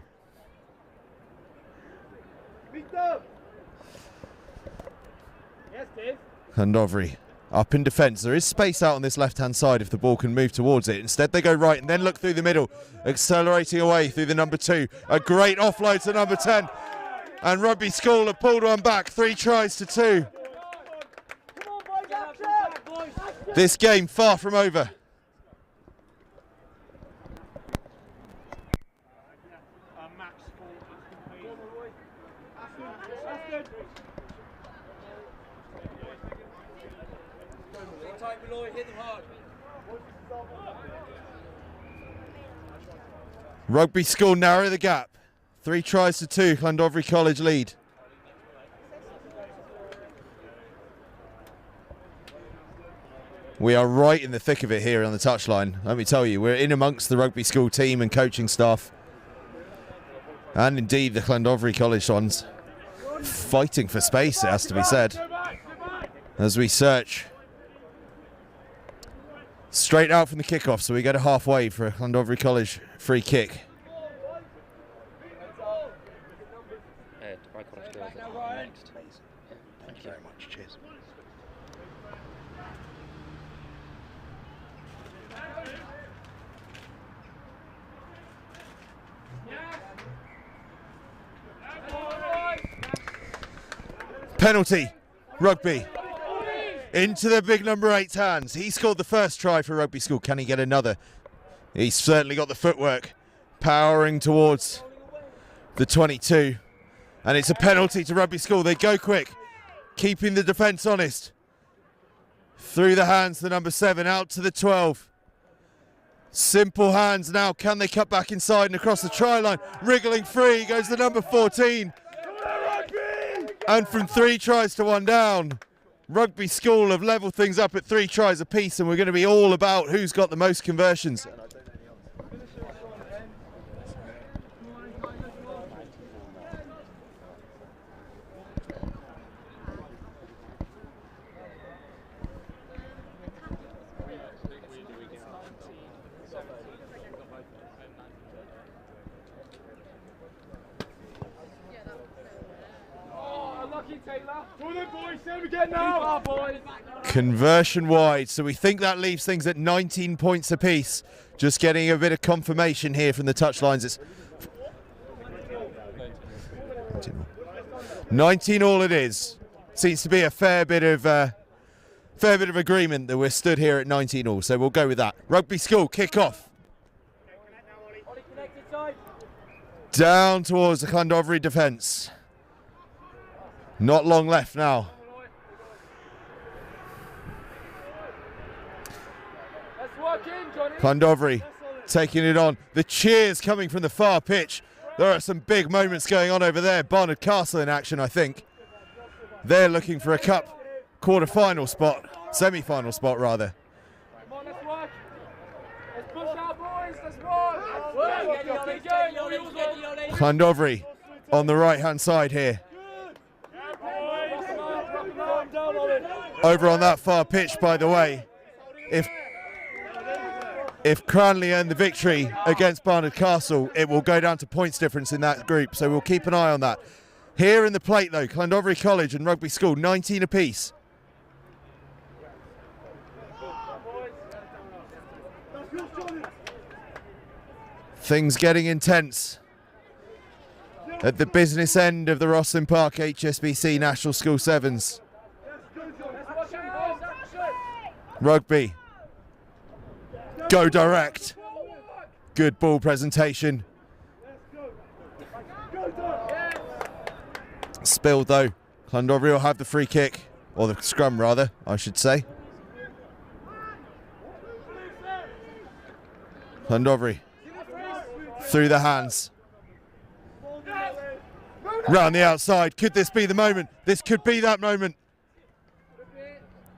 Llandovery up in defence. There is space out on this left-hand side if the ball can move towards it. Instead they go right and then look through the middle, accelerating away through the number 2. A great offload to number 10. And Rugby School have pulled one back, 3 tries to 2. This game far from over. Rugby School narrow the gap. 3 tries to 2, Llandovery College lead. We are right in the thick of it here on the touchline. Let me tell you, we're in amongst the Rugby School team and coaching staff. And indeed the Llandovery College ones. Fighting for space, it has to be said. As we search. Straight out from the kickoff, so we go to halfway for a Llandovery College free kick. Thank you very much. Cheers. Penalty, Rugby. Into the big number 8's hands. He scored the first try for Rugby School. Can he get another? He's certainly got the footwork. Powering towards the 22. And it's a penalty to Rugby School. They go quick. Keeping the defence honest. Through the hands, the number 7, out to the 12. Simple hands now. Can they cut back inside and across the try line? Wriggling free goes the number 14. And from 3 tries to 1 down, Rugby School have levelled things up at 3 tries apiece, and we're going to be all about who's got the most conversions. Conversion wide, so we think that leaves things at 19 points apiece. Just getting a bit of confirmation here from the touchlines. It's 19 all it is. Seems to be a fair bit of agreement that we're stood here at 19 all, so we'll go with that. Rugby School kick off. Down towards the Llandovery defence. Not long left now. Llandovery taking it on. The cheers coming from the far pitch. There are some big moments going on over there. Barnard Castle in action, I think. They're looking for a cup quarter-final spot. Semi-final spot, rather. Llandovery on the right-hand side here. Over on that far pitch, by the way, if Cranleigh earn the victory against Barnard Castle, it will go down to points difference in that group, so we'll keep an eye on that. Here in the plate, though, Llandovery College and Rugby School, 19 apiece. Things getting intense at the business end of the ROSSLYN Park HSBC National School Sevens. Rugby. Go direct. Good ball presentation. Spilled though. Llandovery will have the free kick, or the scrum rather, I should say. Llandovery through the hands. Round the outside. Could this be the moment? This could be that moment.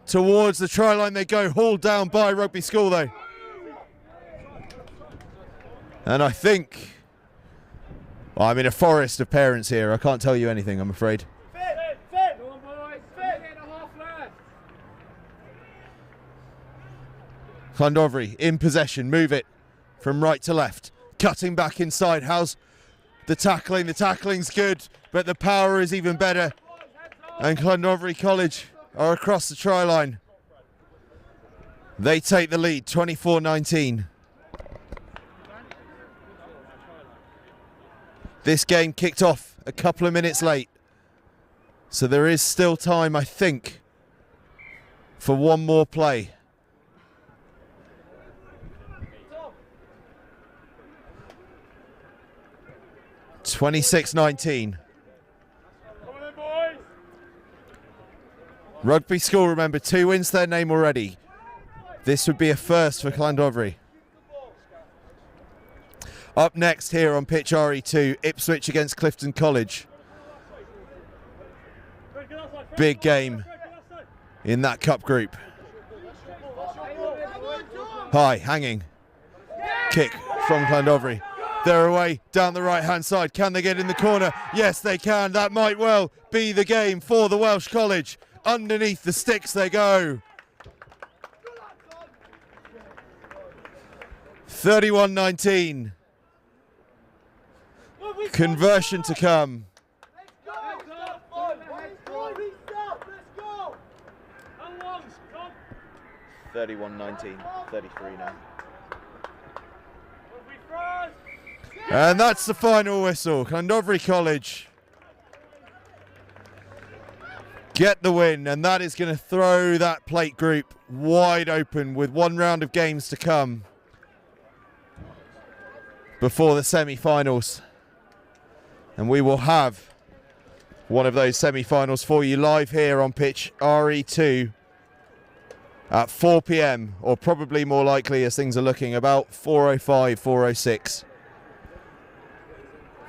Towards the try line they go, hauled down by Rugby School though. And I think, well, I'm in a forest of parents here. I can't tell you anything, I'm afraid. Llandovery in possession, move it from right to left. Cutting back inside, how's the tackling? The tackling's good, but the power is even better. And Llandovery College are across the try line. They take the lead, 24-19. This game kicked off a couple of minutes late, so there is still time, I think, for one more play. (26-19). Rugby School, remember, 2 wins to their name already. This would be a first for Llandovery. Up next here on pitch RE2, Ipswich against Clifton College. Big game in that cup group. High, hanging. Kick from Llandovery. They're away down the right-hand side. Can they get in the corner? Yes, they can. That might well be the game for the Welsh College. Underneath the sticks they go. 31-19. Conversion to come. 31-19, 33 now. And that's the final whistle. Llandovery College get the win, and that is going to throw that plate group wide open with one round of games to come before the semi-finals. And we will have one of those semi-finals for you live here on pitch RE2 at 4 p.m, or probably more likely as things are looking about 4:05, 4:06.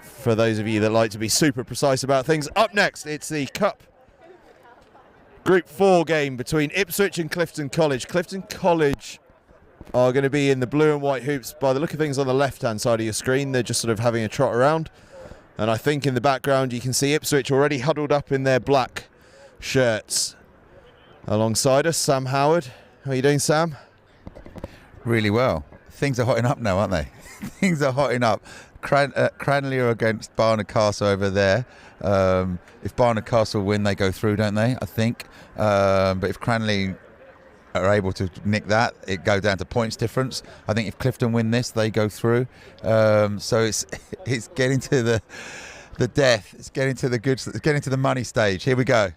For those of you that like to be super precise about things. Up next, it's the Cup Group 4 game between Ipswich and Clifton College. Clifton College are going to be in the blue and white hoops. By the look of things on the left-hand side of your screen, they're just sort of having a trot around. And I think in the background you can see Ipswich already huddled up in their black shirts. Alongside us, Sam Howard. How are you doing, Sam? Really well. Things are hotting up now, aren't they? Things are hotting up. Cranleigh are against Barnard Castle over there. If Barnard Castle win, they go through, don't they? I think. But if Cranleigh are able to nick that, it goes down to points difference. I think if Clifton win this, they go through. So it's getting to the death. It's getting to the good. It's getting to the money stage. Here we go.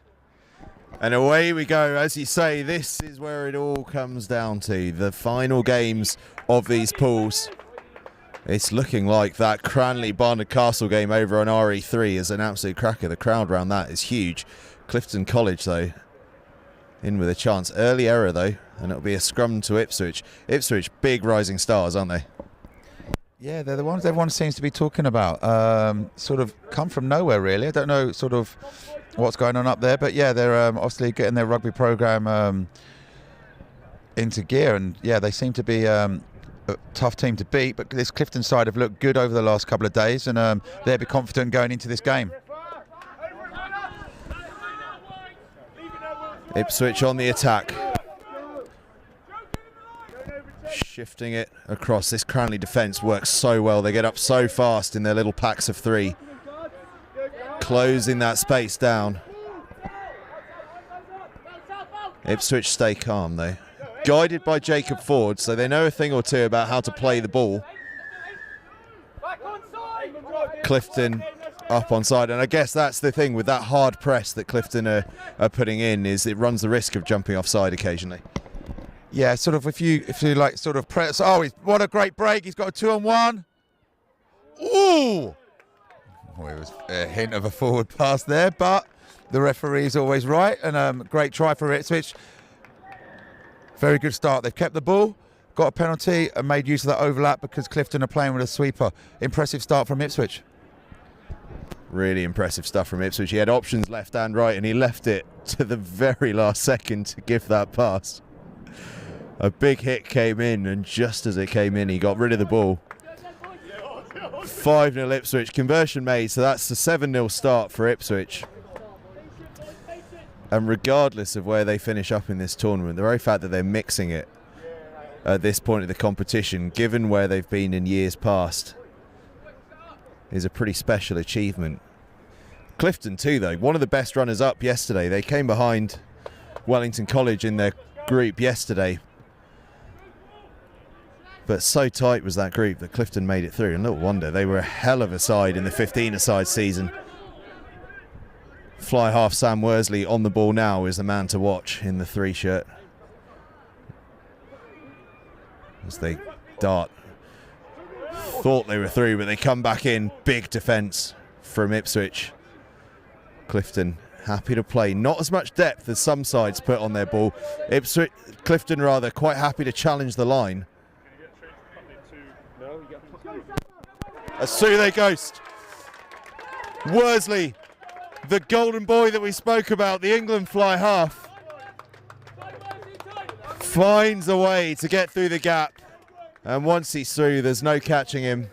And away we go. As you say, this is where it all comes down to. The final games of these pools. It's looking like that Cranleigh-Barnard Castle game over on RE2 is an absolute cracker. The crowd around that is huge. Clifton College, though, in with a chance. Early error, though, and it'll be a scrum to Ipswich. Ipswich, big rising stars, aren't they? Yeah, they're the ones everyone seems to be talking about. Sort of come from nowhere, really. I don't know sort of what's going on up there, but yeah, they're obviously getting their rugby programme into gear, and yeah, they seem to be a tough team to beat, but this Clifton side have looked good over the last couple of days, and they'll be confident going into this game. Ipswich on the attack. Shifting it across. This Cranleigh defence works so well. They get up so fast in their little packs of 3. Closing that space down. Ipswich stay calm, though. Guided by Jacob Ford, so they know a thing or two about how to play the ball. Clifton up on side, and I guess that's the thing with that hard press that Clifton are putting in, is it runs the risk of jumping offside occasionally. Yeah, sort of if you like sort of press. Oh, what a great break! He's got a 2-on-1. Ooh! Well, it was a hint of a forward pass there, but the referee is always right, and great try for Ipswich. Very good start. They've kept the ball, got a penalty, and made use of that overlap because Clifton are playing with a sweeper. Impressive start from Ipswich. Really impressive stuff from Ipswich. He had options left and right, and he left it to the very last second to give that pass. A big hit came in, and just as it came in, he got rid of the ball. 5-0 Ipswich. Conversion made, so that's the 7-0 start for Ipswich. And regardless of where they finish up in this tournament, the very fact that they're mixing it at this point of the competition, given where they've been in years past, is a pretty special achievement. Clifton too, though, one of the best runners up yesterday. They came behind Wellington College in their group yesterday, but so tight was that group that Clifton made it through, and little wonder. They were a hell of a side in the 15-a-side season. Fly half Sam Worsley on the ball now is the man to watch in the 3 shirt. As they dart. Thought they were through, but they come back in. Big defence from Ipswich. Clifton happy to play. Not as much depth as some sides put on their ball. Clifton rather quite happy to challenge the line. As through they ghost. Worsley, the golden boy that we spoke about, the England fly half, finds a way to get through the gap, and once he's through, there's no catching him.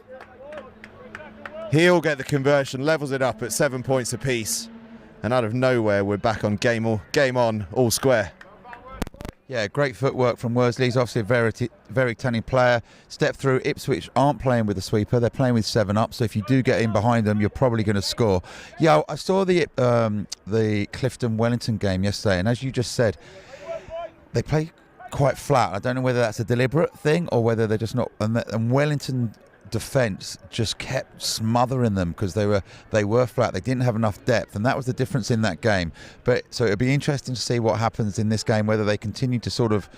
He'll get the conversion, levels it up at 7 points apiece, and out of nowhere we're back on game on, all square. Yeah, great footwork from Worsley. He's obviously a very talented player. Step through. Ipswich aren't playing with a sweeper. They're playing with 7 up. So if you do get in behind them, you're probably going to score. Yeah, I saw the Clifton-Wellington game yesterday, and as you just said, they play quite flat. I don't know whether that's a deliberate thing or whether they're just not. And Wellington defence just kept smothering them because they were flat. They didn't have enough depth, and that was the difference in that game. But so it'll be interesting to see what happens in this game, whether they continue to sort of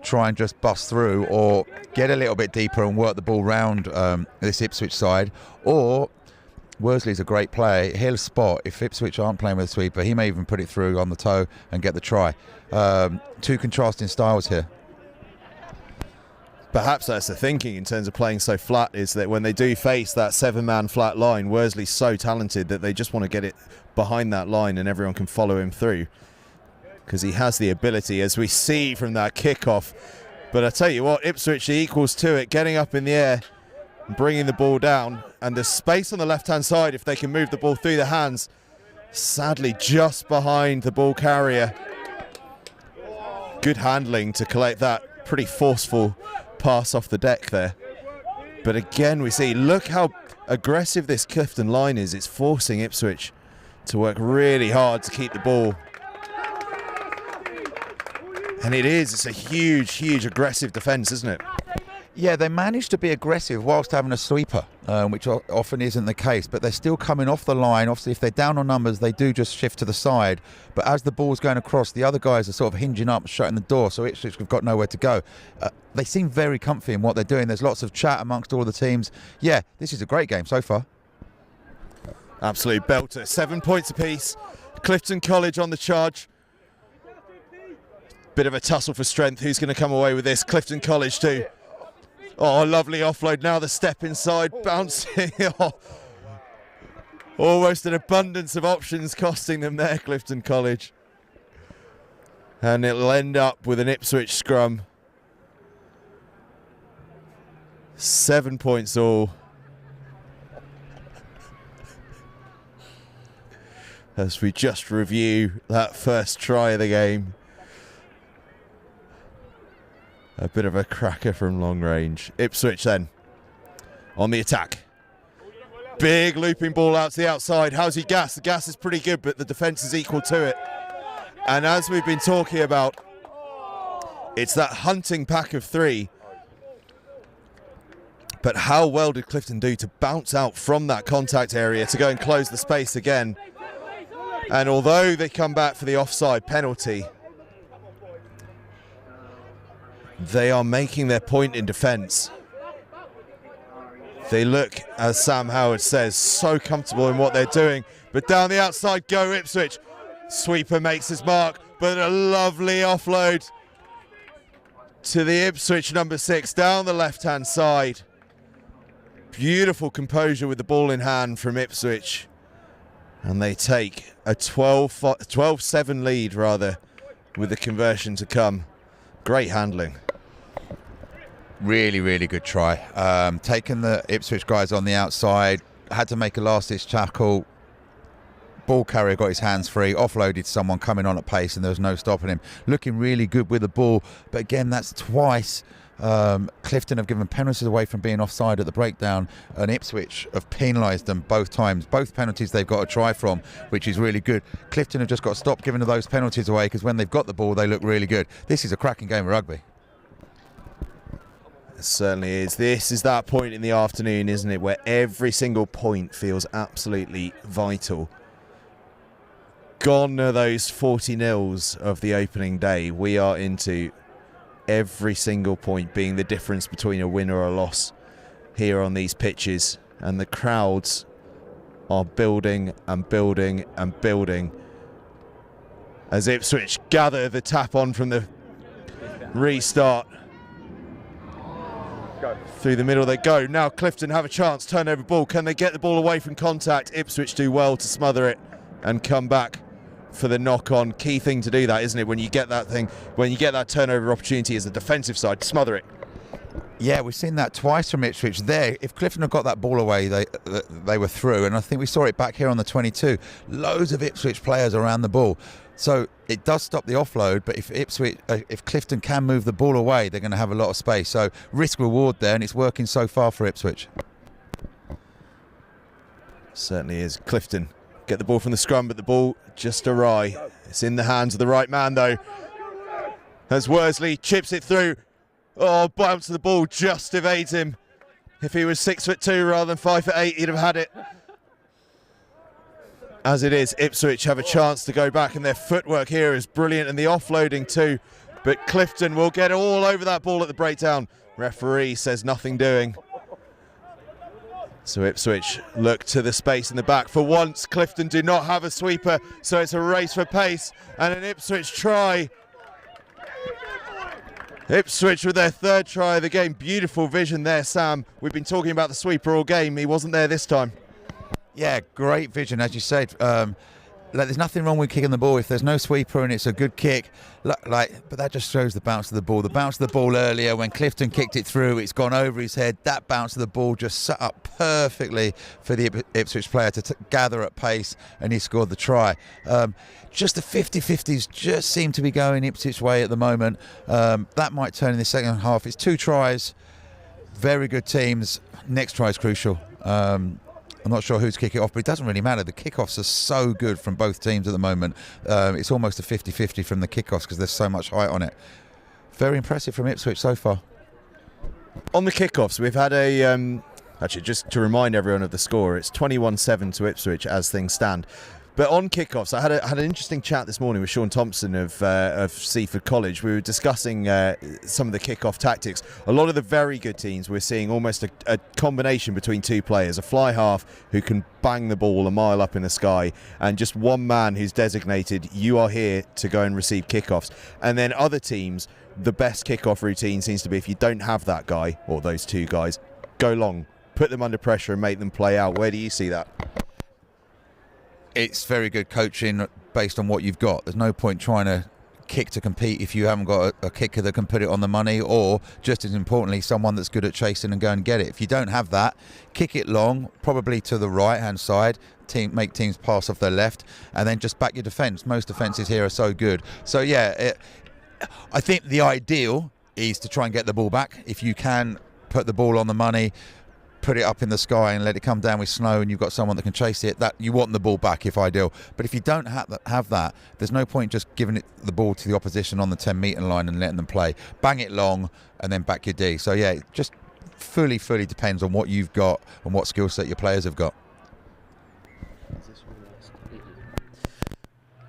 try and just bust through or get a little bit deeper and work the ball round this Ipswich side, or Worsley's a great player. He'll spot if Ipswich aren't playing with a sweeper. He may even put it through on the toe and get the try. Two contrasting styles here. Perhaps that's the thinking in terms of playing so flat, is that when they do face that 7-man flat line, Worsley's so talented that they just want to get it behind that line and everyone can follow him through, because he has the ability, as we see from that kickoff. But I tell you what, Ipswich equals to it, getting up in the air, bringing the ball down, and the space on the left-hand side, if they can move the ball through the hands, sadly just behind the ball carrier. Good handling to collect that pretty forceful pass off the deck there. But again, we see, look how aggressive this Clifton line is. It's forcing Ipswich to work really hard to keep the ball. And it's a huge aggressive defence, isn't it? Yeah, they managed to be aggressive whilst having a sweeper, which often isn't the case, but they're still coming off the line. Obviously, if they're down on numbers, they do just shift to the side. But as the ball's going across, the other guys are sort of hinging up, shutting the door, so Ipswich have got nowhere to go. They seem very comfy in what they're doing. There's lots of chat amongst all the teams. Yeah, this is a great game so far. Absolute belter. 7 points apiece. Clifton College on the charge. Bit of a tussle for strength. Who's going to come away with this? Clifton College too. Oh, lovely offload. Now the step inside, bouncing off. Almost an abundance of options costing them there, Clifton College. And it'll end up with an Ipswich scrum. 7 points all. As we just review that first try of the game. A bit of a cracker from long range. Ipswich then on the attack. Big looping ball out to the outside. How's he gas? The gas is pretty good, but the defence is equal to it. And as we've been talking about, it's that hunting pack of three. But how well did Clifton do to bounce out from that contact area to go and close the space again? And although they come back for the offside penalty, they are making their point in defence. They look, as Sam Howard says, so comfortable in what they're doing. But down the outside go Ipswich. Sweeper makes his mark, but a lovely offload to the Ipswich number 6 down the left-hand side. Beautiful composure with the ball in hand from Ipswich. And they take a 12-7 lead, rather, with the conversion to come. Great handling. Really, really good try. Taking the Ipswich guys on the outside, had to make a last-ditch tackle. Ball carrier got his hands free, offloaded someone coming on at pace, and there was no stopping him. Looking really good with the ball, but again, that's twice. Clifton have given penalties away from being offside at the breakdown, and Ipswich have penalised them both times. Both penalties they've got a try from, which is really good. Clifton have just got to stop giving those penalties away, because when they've got the ball, they look really good. This is a cracking game of rugby. It certainly is. This is that point in the afternoon, isn't it, where every single point feels absolutely vital. Gone are those 40-0s of the opening day. We are into every single point being the difference between a win or a loss here on these pitches. And the crowds are building and building and building as Ipswich gather the tap on from the restart. Go. Through the middle they go. Now Clifton have a chance. Turnover ball. Can they get the ball away from contact? Ipswich do well to smother it and come back for the knock-on. Key thing to do that, isn't it? When you get that thing, when you get that turnover opportunity as a defensive side, smother it. Yeah, we've seen that twice from Ipswich there. If Clifton had got that ball away, they were through. And I think we saw it back here on the 22. Loads of Ipswich players around the ball. So it does stop the offload, but if Clifton can move the ball away, they're going to have a lot of space. So risk-reward there, and it's working so far for Ipswich. Certainly is. Clifton get the ball from the scrum, but the ball just awry. It's in the hands of the right man, though. As Worsley chips it through. Oh, bounce of the ball just evades him. If he was 6'2" rather than 5'8", he'd have had it. As it is, Ipswich have a chance to go back, and their footwork here is brilliant, and the offloading too. But Clifton will get all over that ball at the breakdown. Referee says nothing doing. So Ipswich look to the space in the back. For once, Clifton do not have a sweeper, so it's a race for pace and an Ipswich try. Ipswich with their third try of the game. Beautiful vision there, Sam. We've been talking about the sweeper all game. He wasn't there this time. Yeah, great vision, as you said. There's nothing wrong with kicking the ball if there's no sweeper and it's a good kick. But that just shows the bounce of the ball. The bounce of the ball earlier when Clifton kicked it through, it's gone over his head. That bounce of the ball just set up perfectly for the Ipswich player to gather at pace, and he scored the try. Just the 50-50s just seem to be going Ipswich way at the moment. That might turn in the second half. It's 2 tries, very good teams. Next try is crucial. I'm not sure who's kick it off, but it doesn't really matter. The kickoffs are so good from both teams at the moment. It's almost a 50-50 from the kickoffs because there's so much height on it. Very impressive from Ipswich so far. On the kickoffs, we've had a... actually, just to remind everyone of the score, it's 21-7 to Ipswich as things stand. But on kickoffs, I had an interesting chat this morning with Sean Thompson of Seaford College. We were discussing some of the kickoff tactics. A lot of the very good teams, we're seeing almost a combination between 2 players, a fly half who can bang the ball a mile up in the sky, and just one man who's designated, you are here to go and receive kickoffs. And then other teams, the best kickoff routine seems to be, if you don't have that guy, or those 2 guys, go long, put them under pressure and make them play out. Where do you see that? It's very good coaching based on what you've got. There's no point trying to kick to compete if you haven't got a kicker that can put it on the money, or just as importantly, someone that's good at chasing and go and get it. If you don't have that, kick it long, probably to the right hand side, make teams pass off their left, and then just back your defence. Most defences here are so good. So yeah, I think the ideal is to try and get the ball back. If you can put the ball on the money, put it up in the sky and let it come down with snow, and you've got someone that can chase it, that you want the ball back if ideal. But if you don't have that, there's no point just giving the ball to the opposition on the 10-metre line and letting them play. Bang it long and then back your D. So yeah, it just fully depends on what you've got and what skill set your players have got.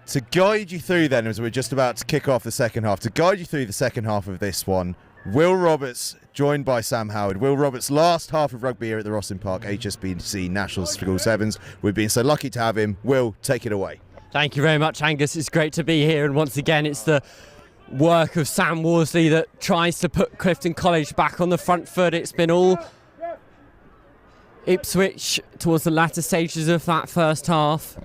To guide you through then, as we're just about to kick off the second half, to guide you through the second half of this one, Will Roberts, joined by Sam Howard. Will Roberts, last half of rugby here at the ROSSLYN Park HSBC National School Sevens. We've been so lucky to have him. Will, take it away. Thank you very much, Angus. It's great to be here, and once again it's the work of Sam Worsley that tries to put Clifton College back on the front foot. It's been all Ipswich towards the latter stages of that first half.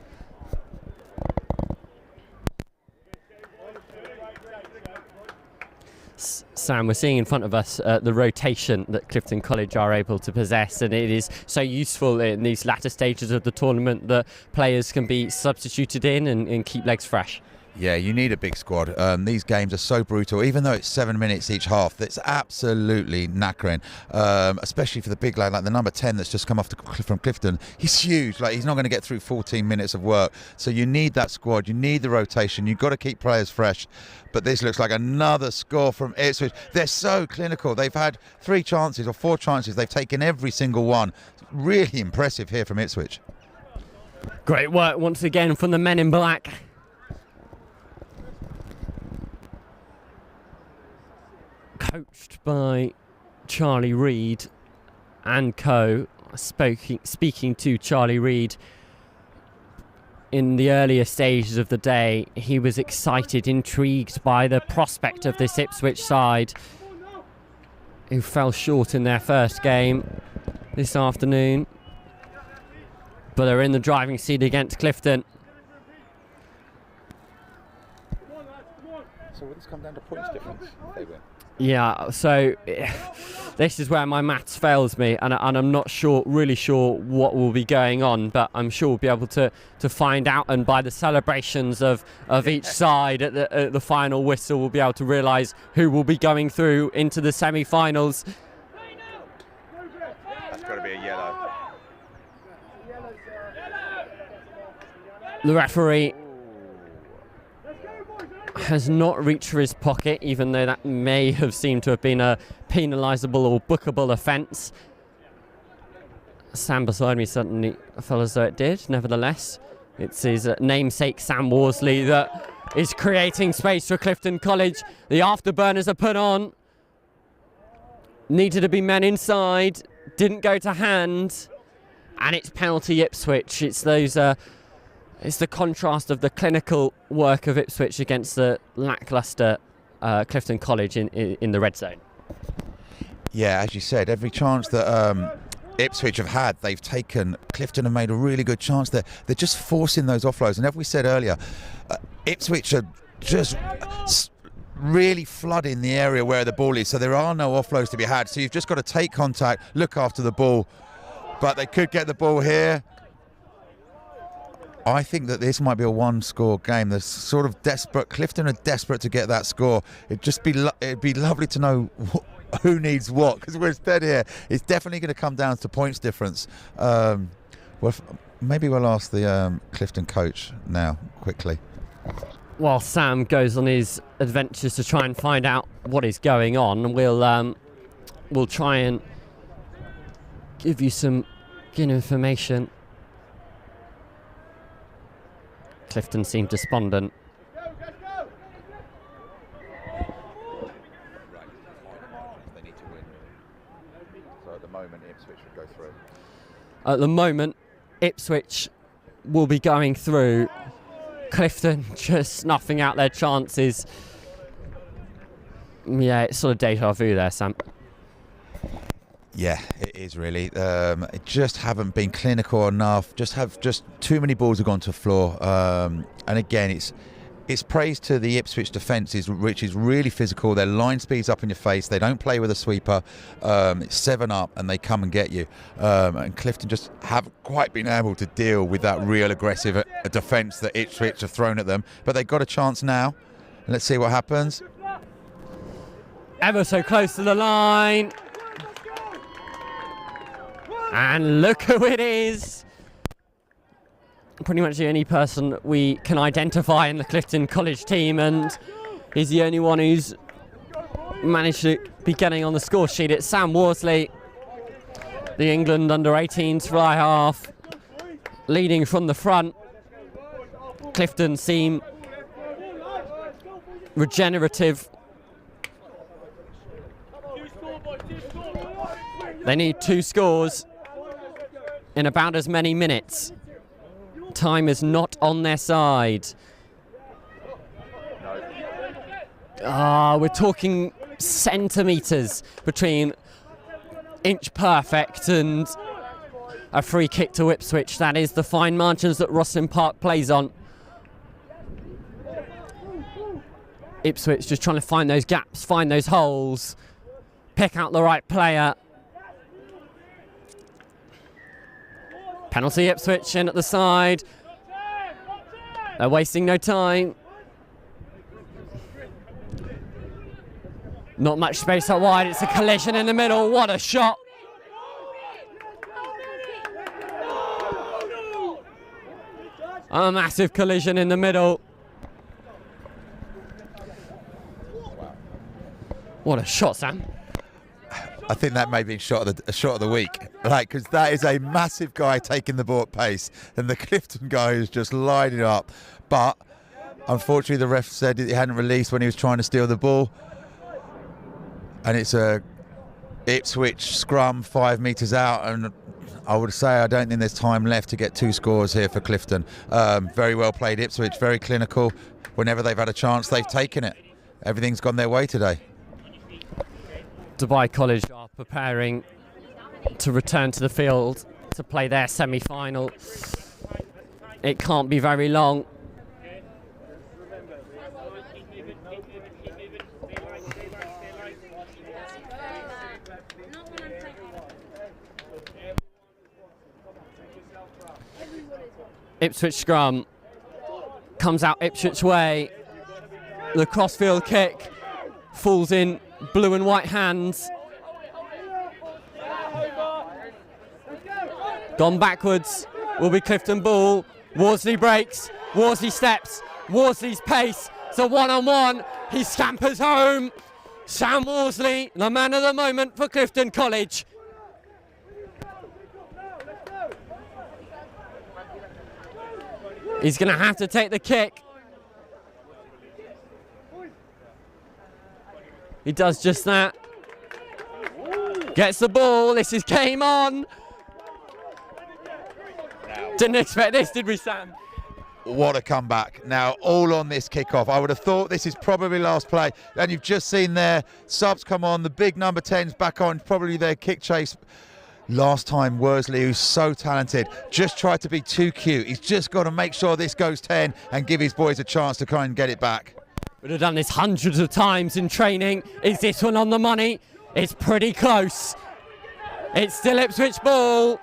Sam, we're seeing in front of us the rotation that Clifton College are able to possess, and it is so useful in these latter stages of the tournament that players can be substituted in and keep legs fresh. Yeah, you need a big squad. These games are so brutal. Even though it's 7 minutes each half, it's absolutely knackering. Especially for the big lad, like the number 10 that's just come off from Clifton. He's huge. Like, he's not going to get through 14 minutes of work. So you need that squad. You need the rotation. You've got to keep players fresh. But this looks like another score from Ipswich. They're so clinical. They've had 3 chances or 4 chances. They've taken every single one. Really impressive here from Ipswich. Great work once again from the men in black. Coached by Charlie Reid and co. Speaking to Charlie Reid in the earlier stages of the day, he was excited, intrigued by the prospect of this Ipswich side, who fell short in their first game this afternoon, but are in the driving seat against Clifton. So will this come down to points difference? They win. Yeah, so this is where my maths fails me, and I'm not really sure what will be going on, but I'm sure we'll be able to find out, and by the celebrations of each side at the final whistle, we'll be able to realise who will be going through into the semi-finals. That's got to be a yellow. The referee has not reached for his pocket, even though that may have seemed to have been a penalisable or bookable offence. Sam beside me suddenly felt as though it did. Nevertheless, it's his namesake Sam Worsley that is creating space for Clifton College. The afterburners are put on. Needed to be men inside. Didn't go to hand. and it's penalty Ipswich. It's those. It's the contrast of the clinical work of Ipswich against the lacklustre Clifton College in the red zone. Yeah, as you said, every chance that Ipswich have had, they've taken. Clifton have made a really good chance there. They're just forcing those offloads, and as we said earlier, Ipswich are just really flooding the area where the ball is, so there are no offloads to be had. So you've just got to take contact, look after the ball, but they could get the ball here. I think that this might be a one-score game. They're sort of desperate. Clifton are desperate to get that score. It'd be lovely to know who needs what, because we're dead here. It's definitely going to come down to points difference. Maybe we'll ask the Clifton coach now, quickly. While Sam goes on his adventures to try and find out what is going on, we'll try and give you some good information. Clifton seemed despondent. So at the moment, Ipswich would go through. At the moment, Ipswich will be going through. Clifton just snuffing out their chances. Yeah, it's sort of deja vu there, Sam. Yeah, it is really. It just haven't been clinical enough. Just too many balls have gone to the floor. And again, it's praise to the Ipswich defence, which is really physical. Their line speed's up in your face. They don't play with a sweeper. It's 7 up and they come and get you. And Clifton just haven't quite been able to deal with that real aggressive defence that Ipswich have thrown at them. But they've got a chance now. Let's see what happens. Ever so close to the line. And look who it is. Pretty much the only person we can identify in the Clifton College team, and he's the only one who's managed to be getting on the score sheet. It's Sam Worsley, the England under-18s fly half, leading from the front. Clifton seem regenerative. They need 2 scores in about as many minutes. Time is not on their side. We're talking centimetres between inch perfect and a free kick to Ipswich. That is the fine margins that ROSSLYN Park plays on. Ipswich just trying to find those gaps, find those holes, pick out the right player. Penalty Ipswich in at the side. They're wasting no time. Not much space out wide. It's a collision in the middle. What a shot. A massive collision in the middle. What a shot, Sam. I think that may be a shot of the week, because that is a massive guy taking the ball at pace, and the Clifton guy is just lining up. But unfortunately, the ref said he hadn't released when he was trying to steal the ball, and it's a Ipswich scrum 5 metres out, and I would say I don't think there's time left to get 2 scores here for Clifton. Very well played Ipswich, very clinical. Whenever they've had a chance, they've taken it. Everything's gone their way today. Dubai College are preparing to return to the field to play their semi-final. It can't be very long. Ipswich scrum comes out Ipswich way. The crossfield kick falls in blue and white hands. Gone backwards will be Clifton ball. Worsley breaks, Worsley steps, Worsley's pace. It's a one-on-one. He scampers home. Sam Worsley, the man of the moment for Clifton College. He's going to have to take the kick. He does just that. Gets the ball. This is game on. Didn't expect this, did we, Sam? What a comeback. Now, all on this kickoff. I would have thought this is probably last play. And you've just seen their subs come on. The big number 10's back on. Probably their kick chase. Last time, Worsley, who's so talented, just tried to be too cute. He's just got to make sure this goes 10 and give his boys a chance to try and get it back. Would have done this hundreds of times in training. Is this one on the money? It's pretty close. It's still Ipswich ball.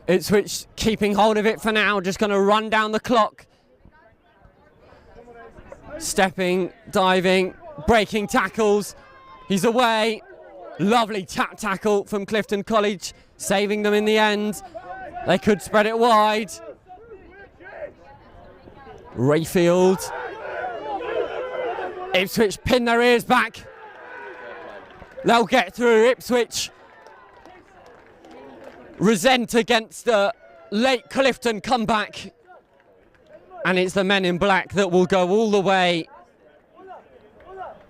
Ipswich keeping hold of it for now, just going to run down the clock. Stepping, diving, breaking tackles. He's away. Lovely tap tackle from Clifton College, saving them in the end. They could spread it wide. Rayfield. Ipswich pin their ears back. They'll get through. Ipswich resent against the late Clifton comeback. And it's the men in black that will go all the way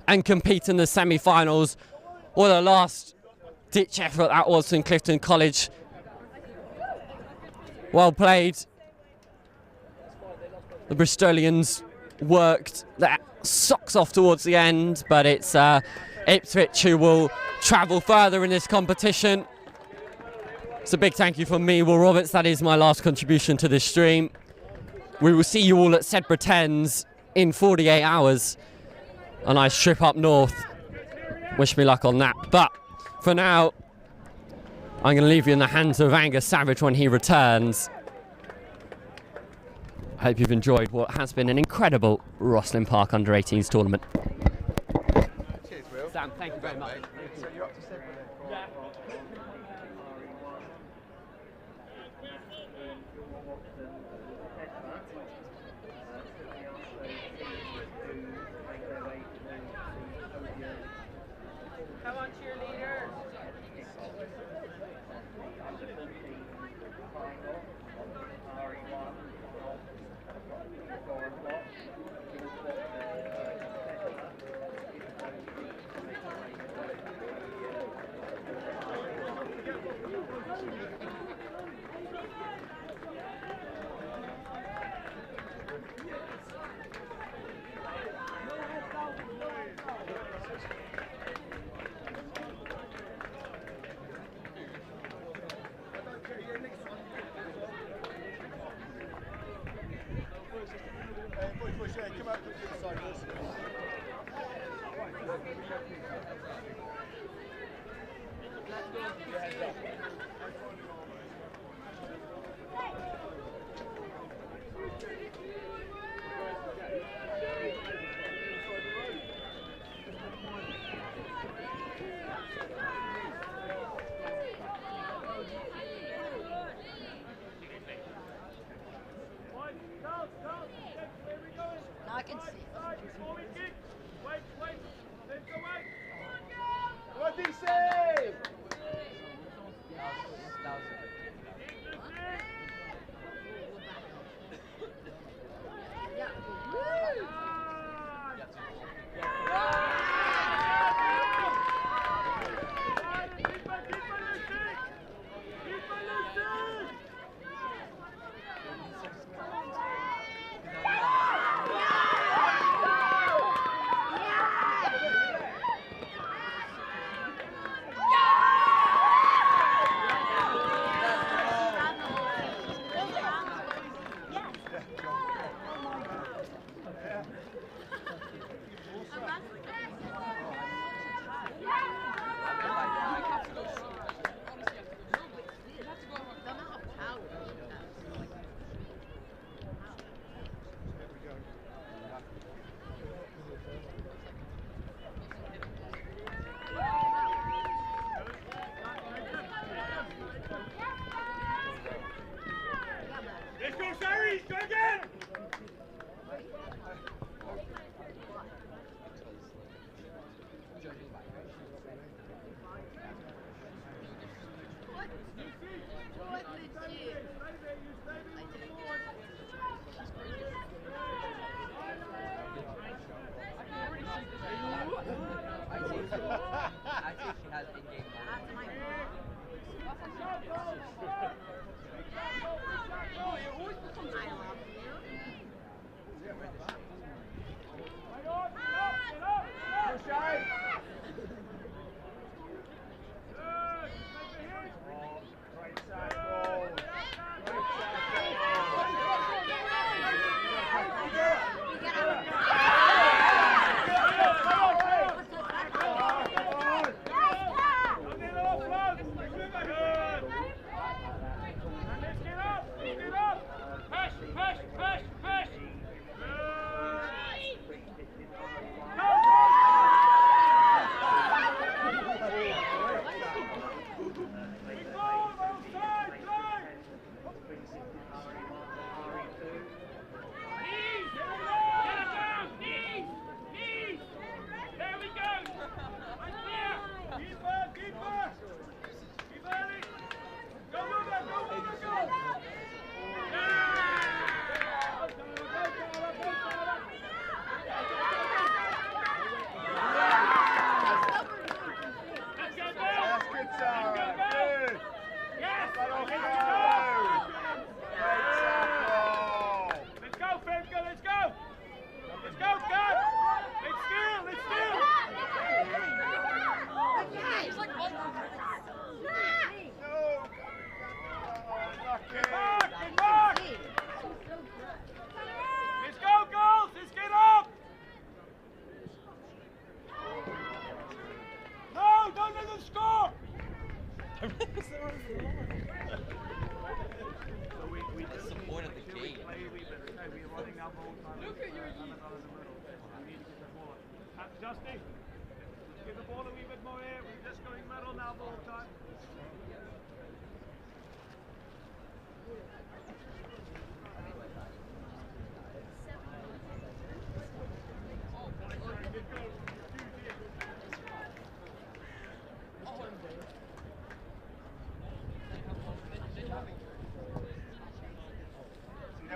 and compete in the semi-finals. What a last-ditch effort that was from Clifton College. Well played. The Bristolians worked their socks off towards the end, but it's Ipswich who will travel further in this competition. It's a big thank you from me, Will Roberts. That is my last contribution to this stream. We will see you all at Sedbergh 10s in 48 hours. A nice trip up north. Wish me luck on that. But for now, I'm going to leave you in the hands of Angus Savage when he returns. I hope you've enjoyed what has been an incredible ROSSLYN Park Under-18s tournament. Cheers, Will. Sam, thank you very much. So you're up to Sedbergh then? Yeah. Come on, cheerleaders. I can see. What DC?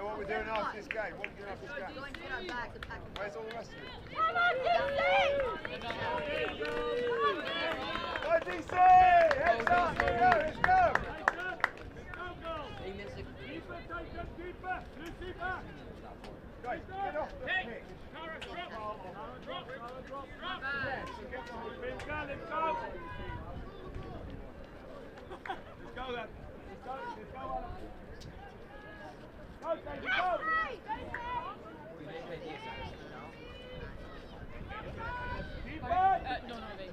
What we're doing after this game? What are we doing after this game? Where's all the rest of it? Go DC! Heads up! Let's go! Let's go! Guys, get off the pitch. Let's go then. Let's go on. Go, David, go! Keep on! No, they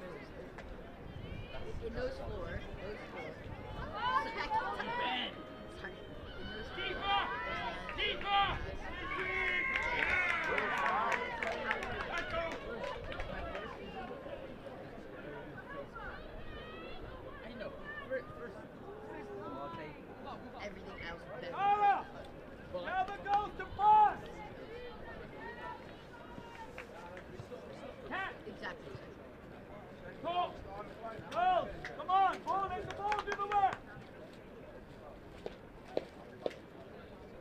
In those four. Keeper! Keeper! I know. Everything else is better. Now the goals to pass! Exactly. Talk! Girls! Come on! Ball in the ball, do the work!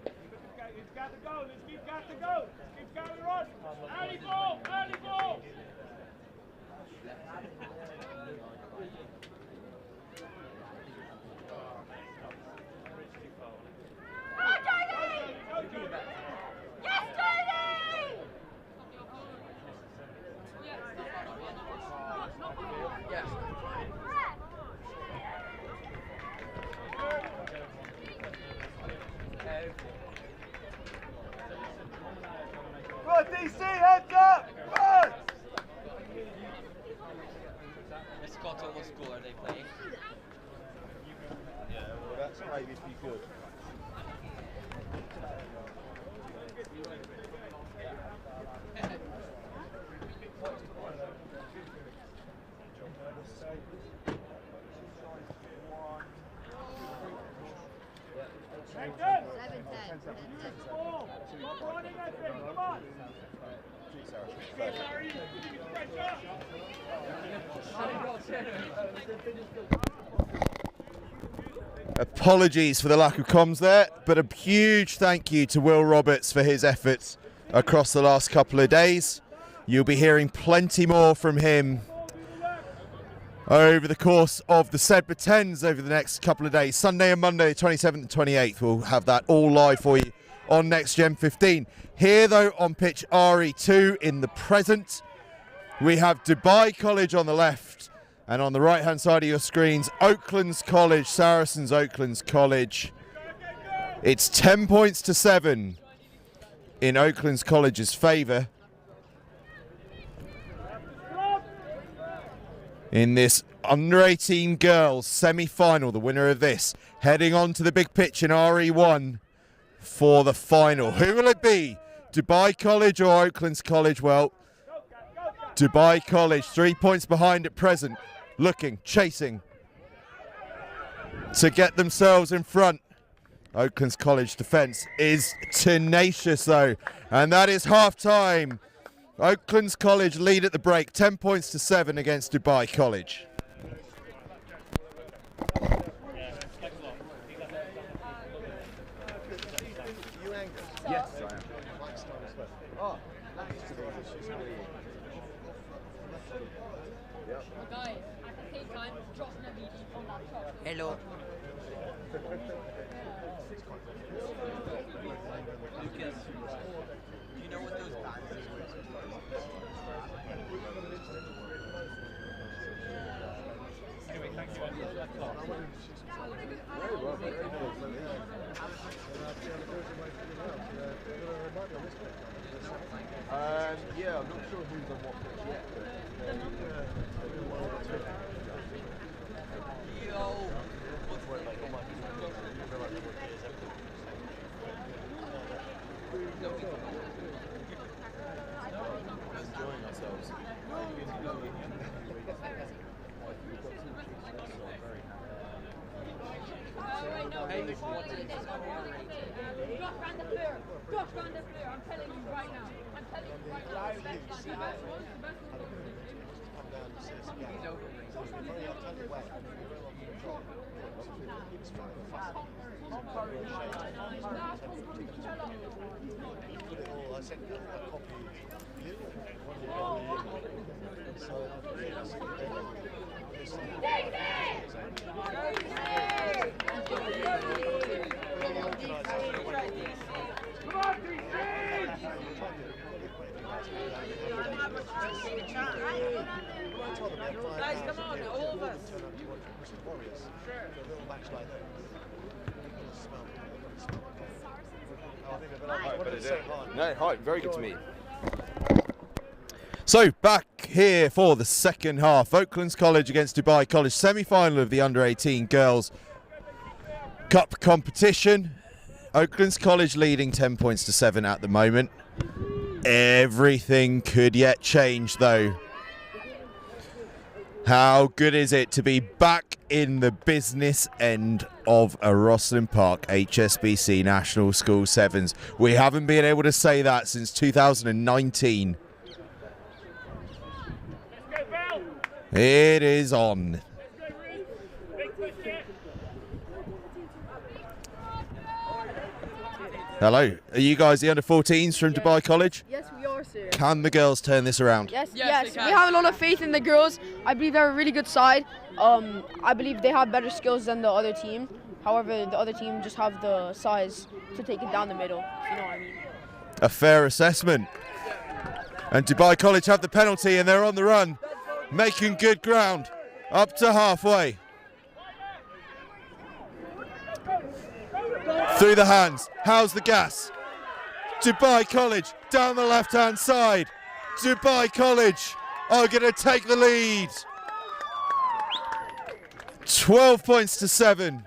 It's got to go, let's keep got to go! It's got to run! Early ball! Early ball! DC, heads up! Run! It's got almost score, are they playing? Yeah, well that's maybe be good. Apologies for the lack of comms there, but a huge thank you to Will Roberts for his efforts across the last couple of days. You'll be hearing plenty more from him over the course of the Sedbergh 10s over the next couple of days. Sunday and Monday, 27th and 28th, we'll have that all live for you on Next Gen 15. Here though on pitch RE2 in the present, we have Dubai College on the left, and on the right hand side of your screens, Oaklands College, Saracens Oaklands College. It's 10 points to 7 in Oaklands College's favour in this under 18 girls semi-final. The winner of this heading on to the big pitch in RE1 for the final. Who will it be? Dubai College or Oaklands College? Well, Dubai College 3 points behind at present, looking, chasing to get themselves in front. Oaklands College defence is tenacious though, and that is half time. Oaklands College lead at the break, 10 points to 7 against Dubai College. Yes, I am. Oh, Guys, at the same time, dropping a video on that shot. Hello. Lucas, do you know what those bands are? Anyway, thank you. Yeah, I'm not sure who's on what pitch yet. Guys, come on, all of us. No, hi, very good to meet you. So back here for the second half. Oaklands College against Dubai College, semi-final of the Under-18 Girls Cup competition. Oaklands College leading 10 points to 7 at the moment. Everything could yet change though. How good is it to be back in the business end of a ROSSLYN Park HSBC National School Sevens? We haven't been able to say that since 2019. It is on. Hello, are you guys the under-14s from Dubai College? Yes, we are, sir. Can the girls turn this around? Yes, we have a lot of faith in the girls. I believe they're a really good side. I believe they have better skills than the other team. However, the other team just have the size to take it down the middle, if you know what I mean. A fair assessment. And Dubai College have the penalty and they're on the run, making good ground up to halfway. Through the hands, how's the gas? Dubai College down the left-hand side. Dubai College are going to take the lead. 12 points to 7.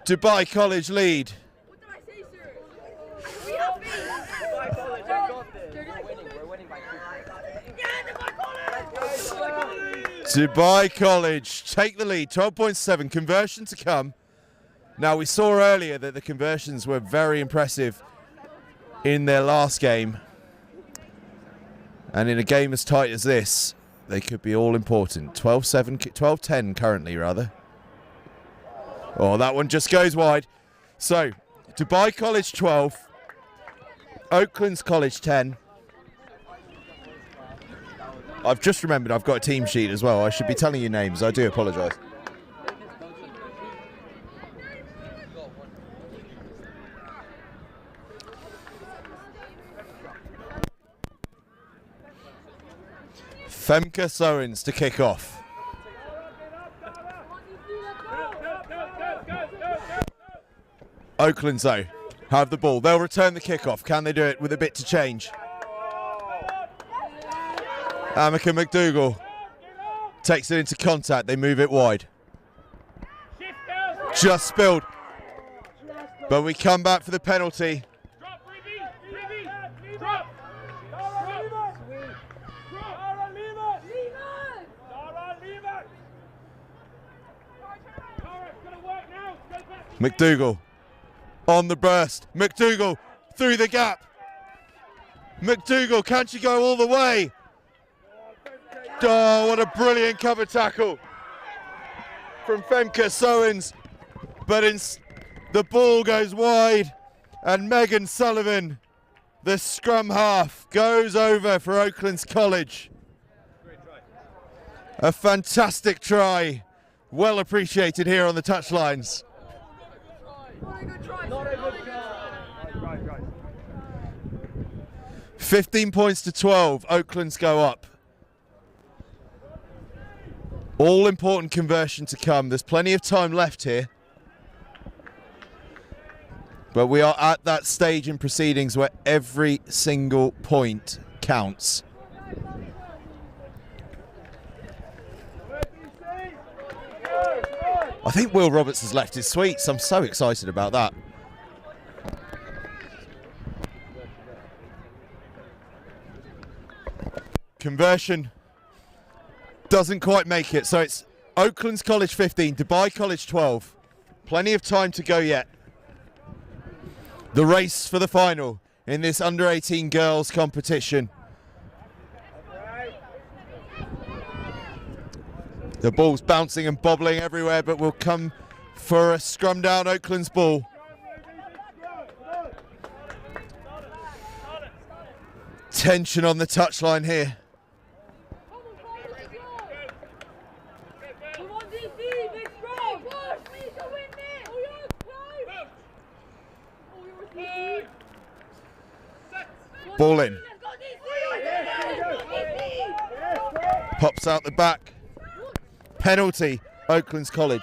Dubai College lead. Dubai College take the lead, 12.7, conversion to come. Now we saw earlier that the conversions were very impressive in their last game. And in a game as tight as this, they could be all important. 12-10 currently rather. Oh, that one just goes wide. So, Dubai College 12, Oaklands College 10. I've just remembered I've got a team sheet as well. I should be telling you names. I do apologise. Femke Sowens to kick off. Oaklands though have the ball. They'll return the kick-off. Can they do it with a bit to change? Amika McDougall takes it into contact. They move it wide. Just spilled. But we come back for the penalty. McDougall on the burst. McDougall through the gap. McDougall, can she go all the way? Oh, what a brilliant cover tackle from Femke Sowens. But the ball goes wide and Megan Sullivan, the scrum half, goes over for Oaklands College. A fantastic try. Well appreciated here on the touchlines. 15 points to 12. Oaklands go up. All important conversion to come. There's plenty of time left here. But we are at that stage in proceedings where every single point counts. I think Will Roberts has left his sweets. I'm so excited about that. Conversion Doesn't quite make it. So it's Oakland's College 15, Dubai College 12. Plenty of time to go yet. The race for the final in this under-18 girls competition. The ball's bouncing and bobbling everywhere, but will come for a scrum down Oakland's ball. Tension on the touchline here. Ball in. Pops out the back. Penalty, Oakland's College.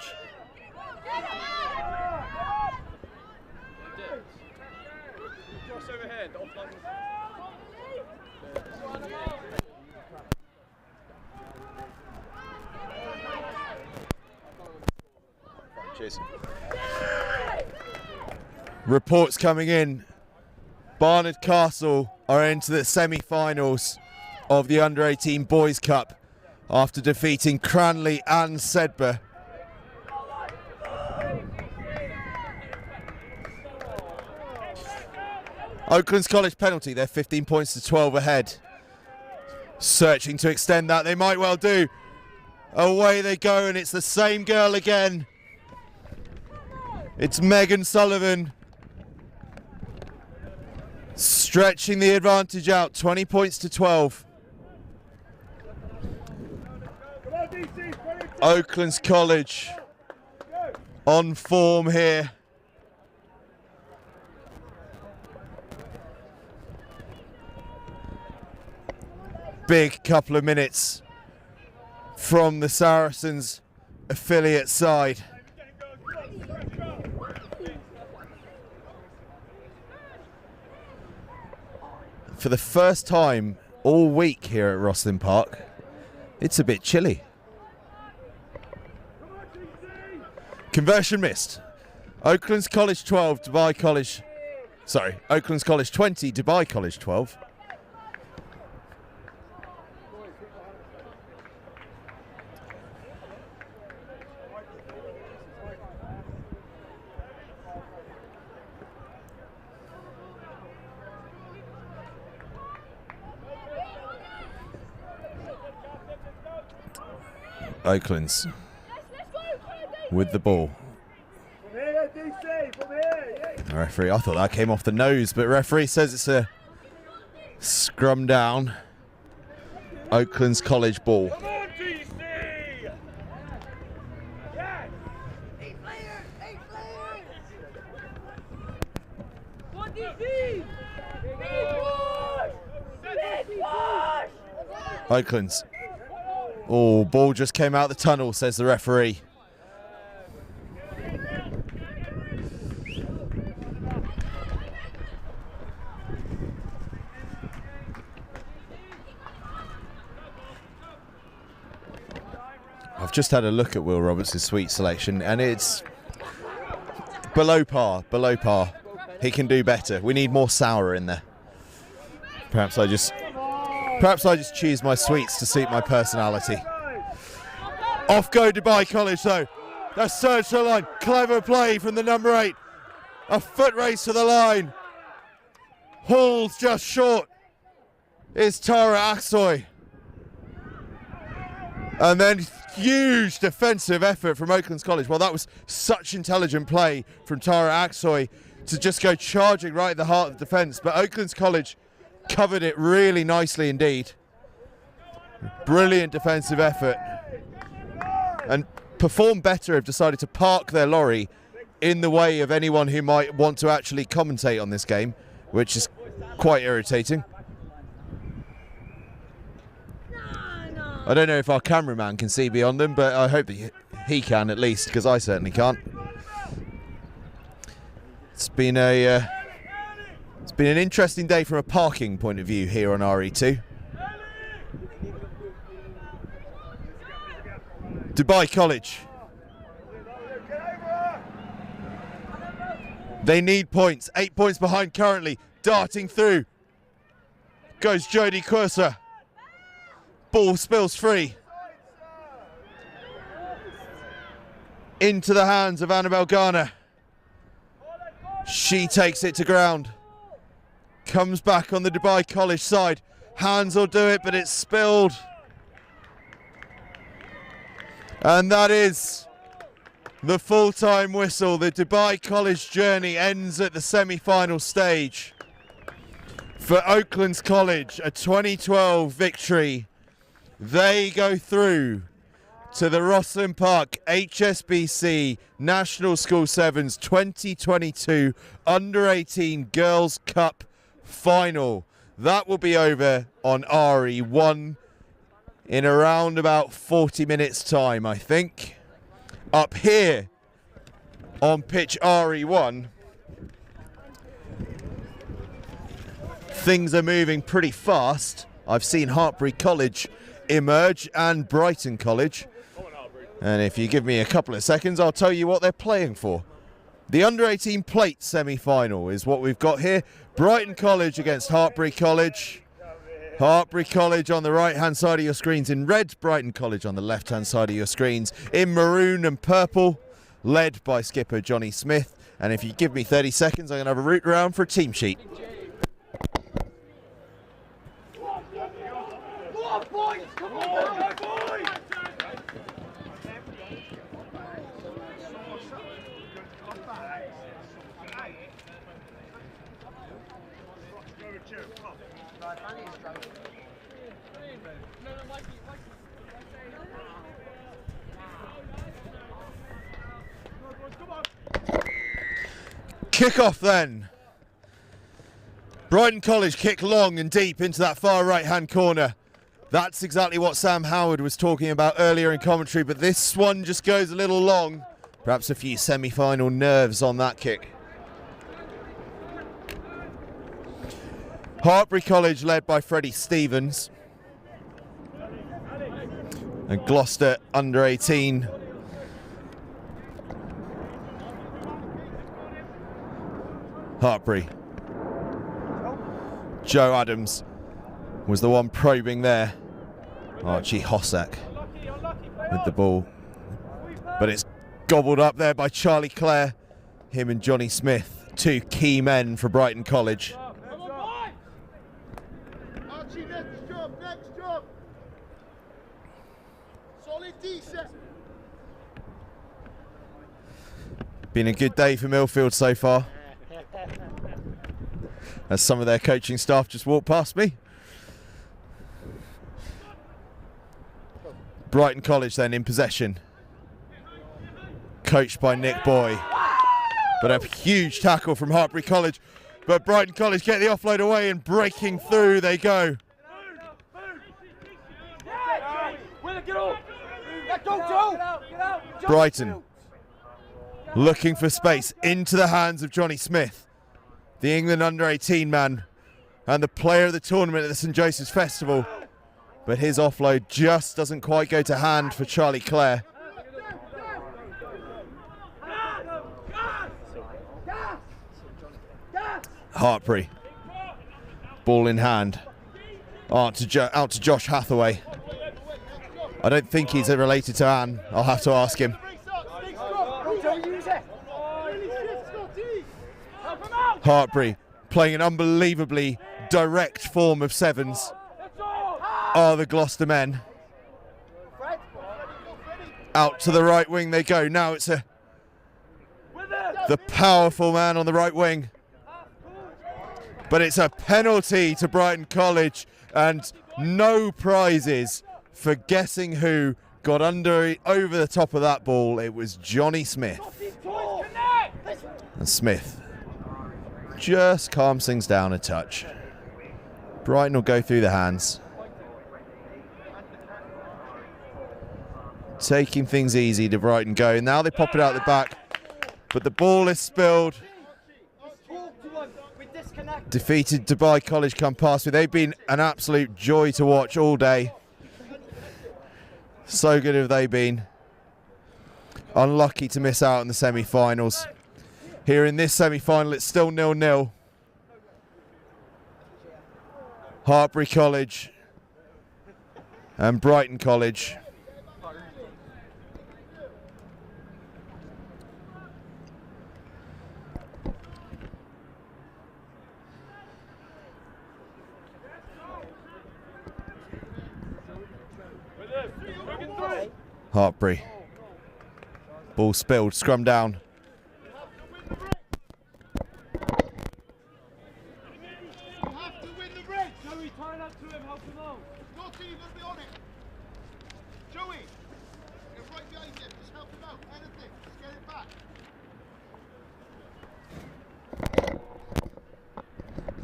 Cheers. Reports coming in. Barnard Castle are into the semi-finals of the Under-18 Boys Cup after defeating Cranleigh and Sedbergh. Oakland's College penalty, they're 15 points to 12 ahead. Searching to extend that, they might well do. Away they go, and it's the same girl again. It's Megan Sullivan. Stretching the advantage out, 20 points to 12. Oakland's College on form here. Big couple of minutes from the Saracens affiliate side. For the first time all week here at ROSSLYN Park, it's a bit chilly. Conversion missed. Oakland's College 12, Dubai College... Sorry, Oakland's College 20, Dubai College 12. Oakland's with the ball. The referee, I thought that came off the nose, but referee says it's a scrum down. Oakland's College ball. Oakland's. Oh, ball just came out the tunnel, says the referee. I've just had a look at Will Roberts' sweet selection, and it's below par, below par. He can do better. We need more sour in there. Perhaps I just choose my sweets to suit my personality. Off go Dubai College though. That's surge to the line. Clever play from the number 8. A foot race to the line. Hall's just short. Is Tara Aksoy. And then huge defensive effort from Oakland's College. Well, that was such intelligent play from Tara Aksoy to just go charging right at the heart of the defence. But Oakland's College covered it really nicely indeed. Brilliant defensive effort. And Perform Better have decided to park their lorry in the way of anyone who might want to actually commentate on this game, which is quite irritating. I don't know if our cameraman can see beyond them, but I hope that he can at least, because I certainly can't. It's been an interesting day from a parking point of view here on RE2. Dubai College. They need points. 8 points behind currently. Darting through goes Jodie Curser. Ball spills free. into the hands of Annabelle Garner. She takes it to ground. Comes back on the Dubai College side. Hands will do it, but it's spilled. And that is the full-time whistle. The Dubai College journey ends at the semi-final stage. For Oaklands College, a 2012 victory. They go through to the ROSSLYN Park HSBC National School Sevens 2022 Under-18 Girls Cup Final. That will be over on RE1 in around about 40 minutes time, I think. Up here on pitch RE1, things are moving pretty fast. I've seen Hartpury College emerge and Brighton College. And if you give me a couple of seconds, I'll tell you what they're playing for. The Under-18 Plate semi-final is what we've got here. Brighton College against Hartpury College. Hartpury College on the right-hand side of your screens in red. Brighton College on the left-hand side of your screens in maroon and purple, led by skipper Johnny Smith. And if you give me 30 seconds, I'm going to have a route around for a team sheet. Kick off then. Brighton College kick long and deep into that far right hand corner. That's exactly what Sam Howard was talking about earlier in commentary, but this one just goes a little long. Perhaps a few semi-final nerves on that kick. Hartpury College led by Freddie Stevens. And Gloucester Under-18. Hartpury. Joe Adams was the one probing there. Archie Hossack with the ball. But it's gobbled up there by Charlie Clare. Him and Johnny Smith, two key men for Brighton College. Archie, next job. Solid decent. Been a good day for Milfield so far, as some of their coaching staff just walked past me. Brighton College then in possession, coached by Nick Boy. But a huge tackle from Hartpury College. But Brighton College get the offload away, and breaking through they go. Brighton looking for space into the hands of Johnny Smith, the England Under-18 man and the player of the tournament at the St Joseph's Festival. But his offload just doesn't quite go to hand for Charlie Clare. Hartpury, ball in hand, out to Josh Hathaway. I don't think he's related to Anne. I'll have to ask him. Hartpury playing an unbelievably direct form of sevens are the Gloucester men. Out to the right wing they go. Now it's the powerful man on the right wing. But it's a penalty to Brighton College, and no prizes for guessing who got over the top of that ball. It was Johnny Smith. And Smith just calms things down a touch. Brighton will go through the hands, taking things easy to Brighton go. Now they pop it out the back, but the ball is spilled. Defeated Dubai College come past me. They've been an absolute joy to watch all day. So good have they been. Unlucky to miss out in the semi-finals. Here in this semi-final, it's still 0-0. Hartpury College and Brighton College. Hartpury. Ball spilled, scrum down.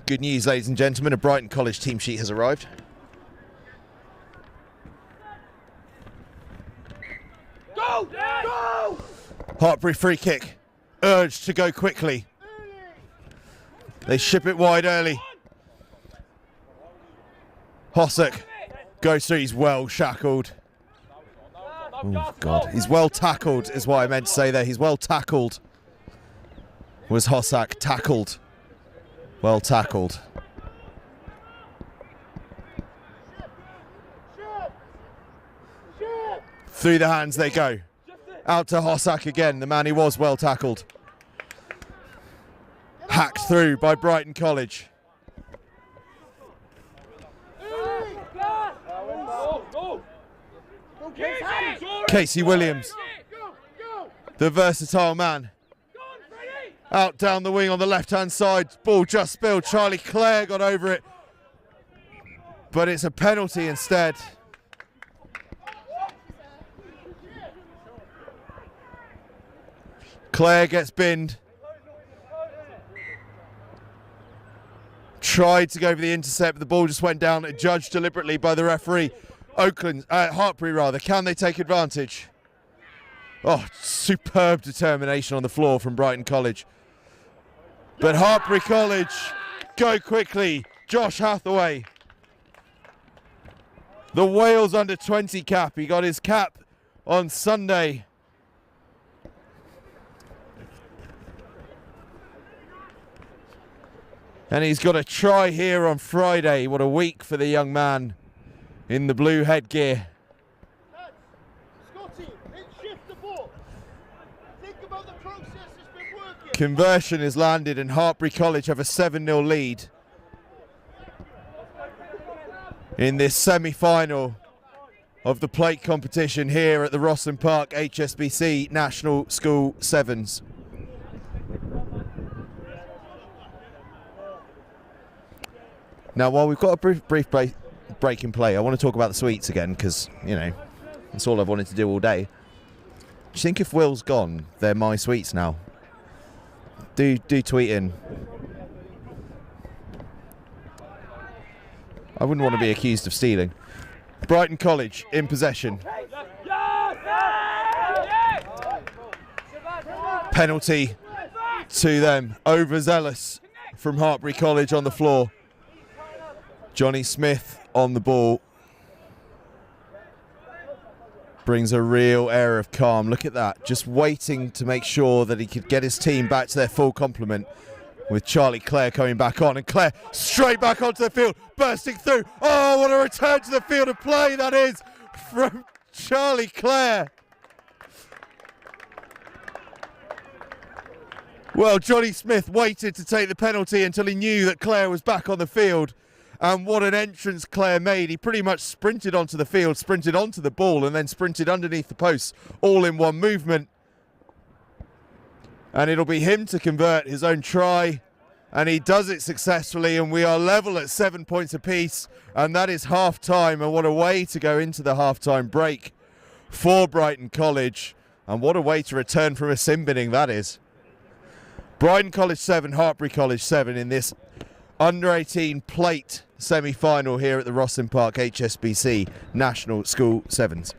Good news, ladies and gentlemen, a Brighton College team sheet has arrived. Go! Go! Hartpury free kick, urged to go quickly. They ship it wide early. Hossack goes through, he's well shackled. Oh God, he's well tackled is what I meant to say there. He's well tackled. Was Hossack tackled? Well tackled. Through the hands they go. Out to Hossack again, the man who was well tackled. Hacked through by Brighton College. Casey Williams, the versatile man. Out down the wing on the left-hand side. Ball just spilled. Charlie Clare got over it. But it's a penalty instead. Clare gets binned. Tried to go for the intercept, but the ball just went down, judged deliberately by the referee. Hartpury rather. Can they take advantage? Oh, superb determination on the floor from Brighton College. But Hartpury College go quickly. Josh Hathaway, the Wales under-20 cap. He got his cap on Sunday. And he's got a try here on Friday. What a week for the young man in the blue headgear. Conversion is landed and Hartpury College have a 7-0 lead in this semi-final of the plate competition here at the ROSSLYN Park HSBC National School Sevens. Now, while we've got a brief break in play, I want to talk about the sweets again because, you know, that's all I've wanted to do all day. Do you think if Will's gone, they're my sweets now? Do tweet in. I wouldn't want to be accused of stealing. Brighton College in possession. Penalty to them. Overzealous from Hartpury College on the floor. Johnny Smith on the ball. Brings a real air of calm. Look at that. Just waiting to make sure that he could get his team back to their full complement with Charlie Clare coming back on. And Clare straight back onto the field, bursting through. Oh, what a return to the field of play that is from Charlie Clare. Well, Johnny Smith waited to take the penalty until he knew that Clare was back on the field. And what an entrance Clare made. He pretty much sprinted onto the field, sprinted onto the ball, and then sprinted underneath the posts, all in one movement. And it'll be him to convert his own try. And he does it successfully, and we are level at 7 points apiece. And that is half-time, and what a way to go into the half-time break for Brighton College. And what a way to return from a sin binning that is. Brighton College 7, Hartpury College 7 in this under-18 plate semi-final here at the ROSSLYN Park HSBC National School Sevens.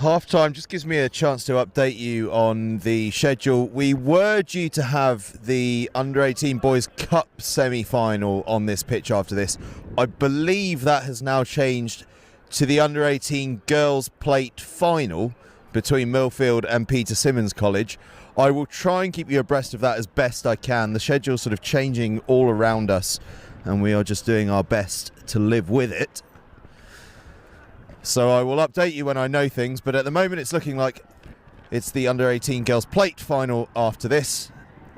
Half-time just gives me a chance to update you on the schedule. We were due to have the Under-18 Boys Cup semi-final on this pitch after this. I believe that has now changed to the Under-18 Girls Plate final between Milfield and Peter Symonds College. I will try and keep you abreast of that as best I can. The schedule's sort of changing all around us, and we are just doing our best to live with it. So I will update you when I know things, but at the moment it's looking like it's the Under-18 Girls Plate final after this.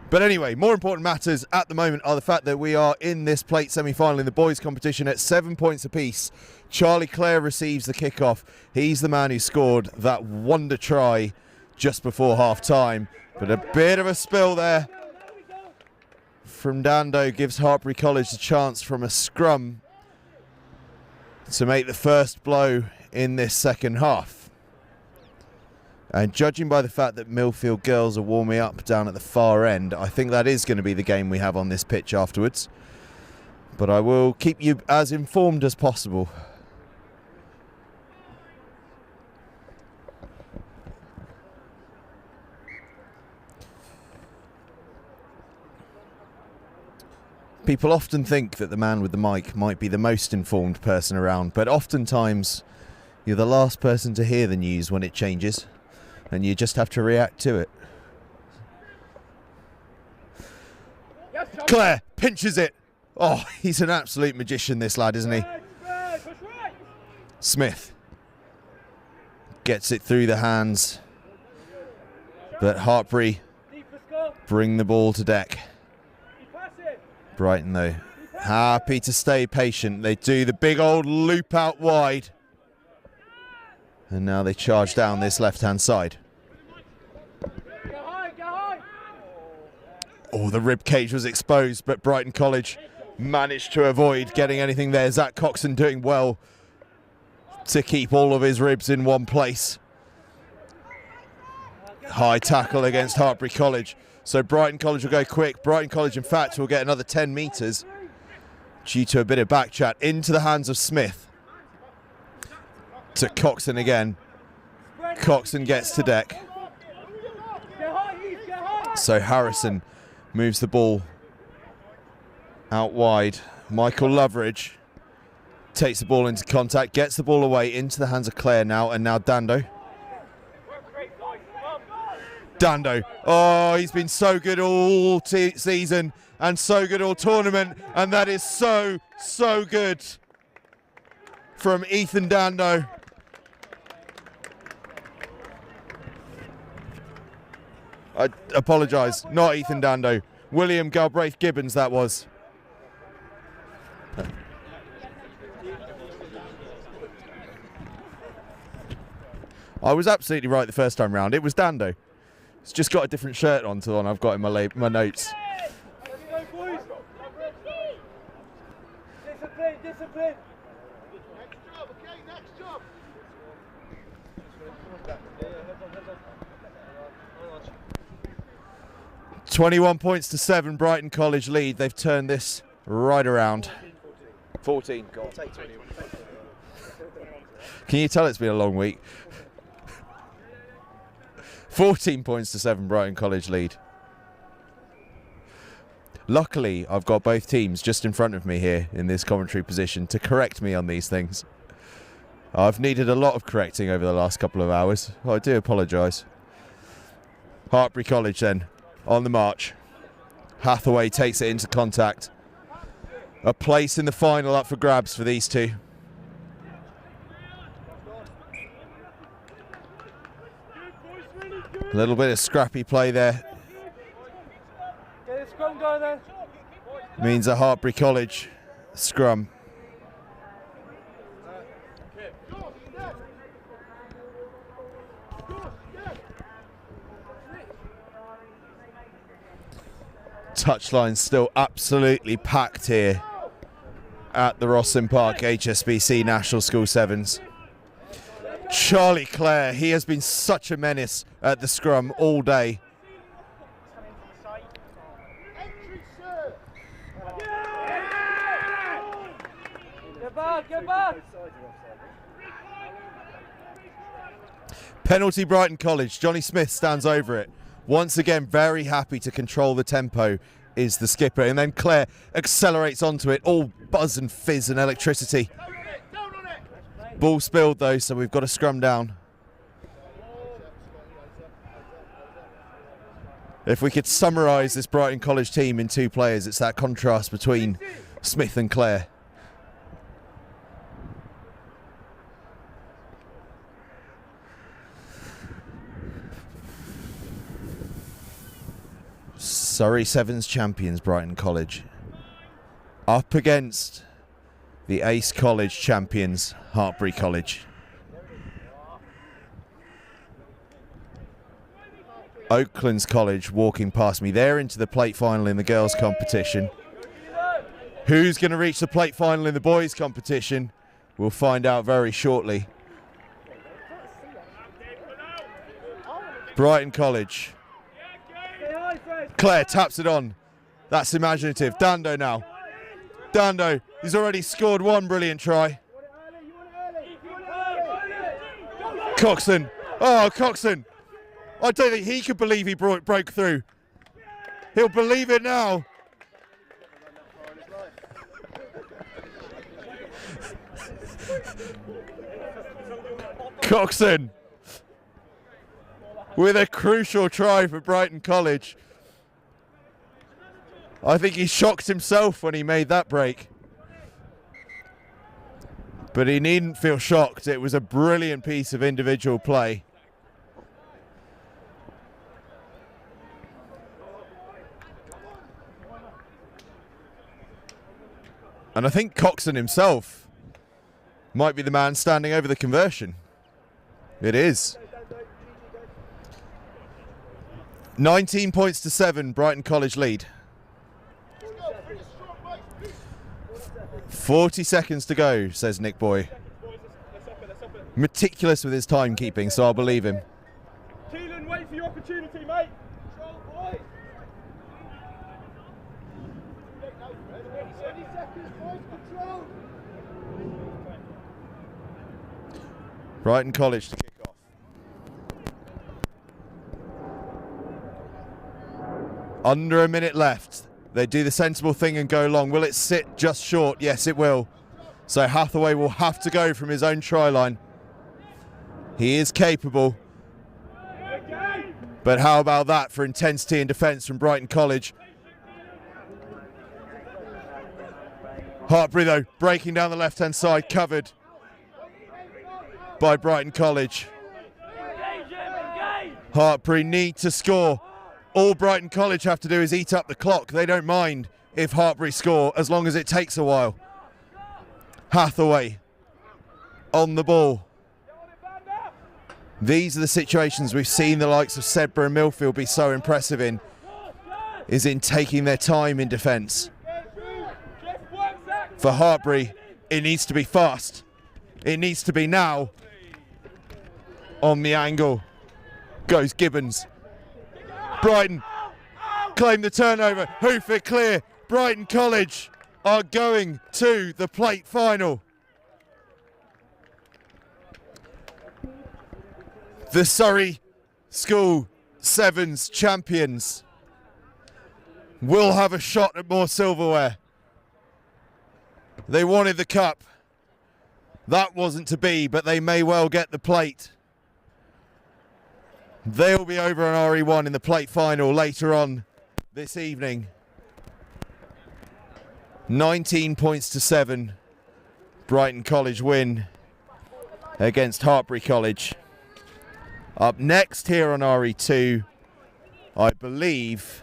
But anyway, more important matters at the moment are the fact that we are in this plate semi-final in the boys competition at 7 points apiece. Charlie Clare receives the kickoff. He's the man who scored that wonder try just before half-time. But a bit of a spill there from Dando gives Hartpury College the chance from a scrum to make the first blow in this second half. And judging by the fact that Milfield girls are warming up down at the far end, I think that is going to be the game we have on this pitch afterwards. But I will keep you as informed as possible. People often think that the man with the mic might be the most informed person around, but oftentimes you're the last person to hear the news when it changes, and you just have to react to it. Clare pinches it. Oh, he's an absolute magician, this lad, isn't he? Smith gets it through the hands, but Hartpury bring the ball to deck. Brighton, though, happy to stay patient. They do the big old loop out wide. And now they charge down this left-hand side. Oh, the rib cage was exposed, but Brighton College managed to avoid getting anything there. Zach Coxon doing well to keep all of his ribs in one place. High tackle against Hartpury College. So Brighton College will go quick. Brighton College, in fact, will get another 10 metres due to a bit of back chat into the hands of Smith. To Coxon again. Coxon gets to deck. So Harrison moves the ball out wide. Michael Loveridge takes the ball into contact, gets the ball away into the hands of Clare now, and now Dando. Dando, oh, he's been so good all season and so good all tournament, and that is so good from Ethan Dando. I apologise, not Ethan Dando. William Galbraith Gibbons, that was. I was absolutely right the first time round. It was Dando. It's just got a different shirt on to the one I've got in my notes. Discipline. 21 points to 7, Brighton College lead. They've turned this right around. 14. Go on, take 21. Can you tell it's been a long week? 14 points to 7, Brighton College lead. Luckily, I've got both teams just in front of me here in this commentary position to correct me on these things. I've needed a lot of correcting over the last couple of hours. I do apologise. Hartpury College then, on the march. Hathaway takes it into contact. A place in the final up for grabs for these two. A little bit of scrappy play there. Get the scrum going then. Means a Hartpury College scrum. Touchline still absolutely packed here at the ROSSLYN Park HSBC National School Sevens. Charlie Clare, he has been such a menace at the scrum all day. Get back, get back. Penalty Brighton College. Johnny Smith stands over it. Once again, very happy to control the tempo is the skipper. And then Claire accelerates onto it, all buzz and fizz and electricity. Ball spilled though, so we've got to scrum down. If we could summarise this Brighton College team in 2 players, it's that contrast between Smith and Claire. Surrey Sevens champions, Brighton College, up against the Ace College champions, Hartpury College. Oakland's College walking past me. They're into the plate final in the girls' competition. Who's going to reach the plate final in the boys' competition? We'll find out very shortly. Brighton College. Claire taps it on. That's imaginative. Dando now. Dando, he's already scored 1 brilliant try. Coxon. Oh, Coxon. I don't think he could believe he broke through. He'll believe it now. Coxon with a crucial try for Brighton College. I think he shocked himself when he made that break. But he needn't feel shocked. It was a brilliant piece of individual play. And I think Coxon himself might be the man standing over the conversion. It is. 19 points to 7, Brighton College lead. 40 seconds to go, says Nick Boy. Meticulous with his timekeeping, so I'll believe him. Keelan, wait for your opportunity, mate. Control, boys. 20 seconds, boys, control. Brighton College to kick off. Under a minute left. They do the sensible thing and go long. Will it sit just short? Yes, it will. So Hathaway will have to go from his own try line. He is capable. But how about that for intensity and defence from Brighton College? Hartpury, though, breaking down the left-hand side, covered by Brighton College. Hartpury need to score. All Brighton College have to do is eat up the clock. They don't mind if Hartpury score, as long as it takes a while. Hathaway on the ball. These are the situations we've seen the likes of Sedbergh and Milfield be so impressive in, is in taking their time in defence. For Hartpury, it needs to be fast. It needs to be now. On the angle goes Gibbons. Brighton claim the turnover. Hoof it clear. Brighton College are going to the plate final. The Surrey School Sevens champions will have a shot at more silverware. They wanted the cup. That wasn't to be, but they may well get the plate. They'll be over on RE1 in the plate final later on this evening. 19 points to 7. Brighton College win against Hartpury College. Up next here on RE2, I believe,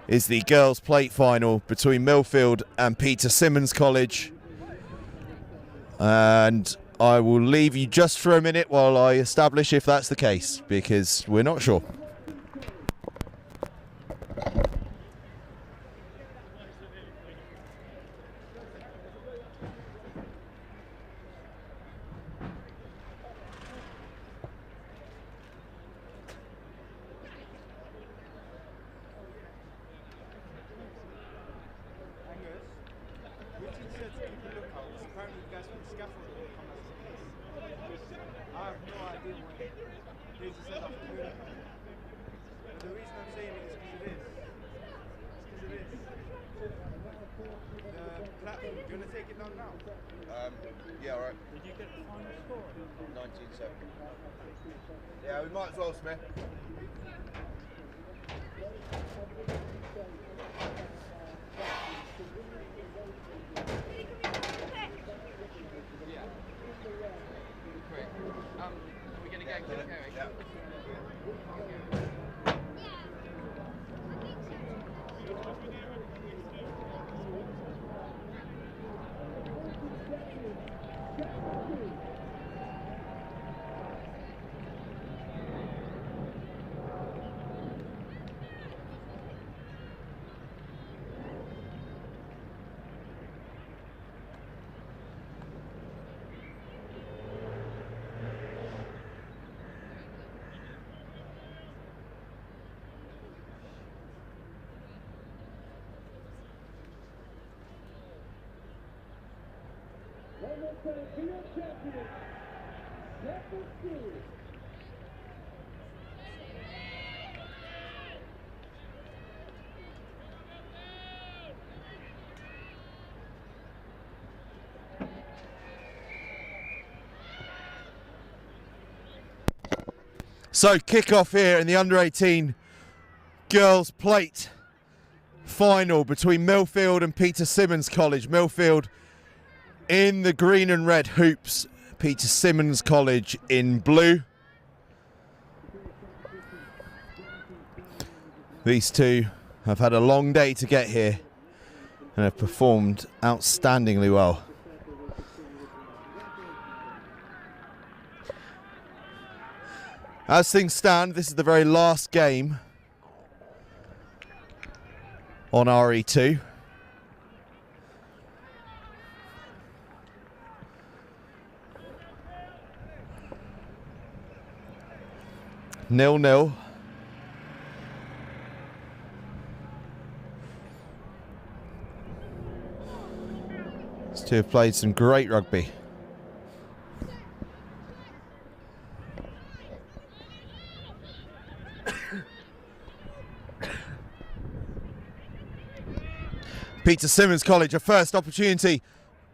is the girls' plate final between Milfield and Peter Symonds College. And I will leave you just for a minute while I establish if that's the case, because we're not sure. I have no idea when. Yeah, all right. Did you get the final score? 19-7. Yeah, we might as well, Smith. We're going to go quick, Yeah. So kick-off here in the under-18 girls plate final between Milfield and Peter Symonds College. Milfield in the green and red hoops, Peter Symonds College in blue. These two have had a long day to get here and have performed outstandingly well. As things stand, this is the very last game on RE2. Nil-nil. These two have played some great rugby. Peter Symonds College, a first opportunity.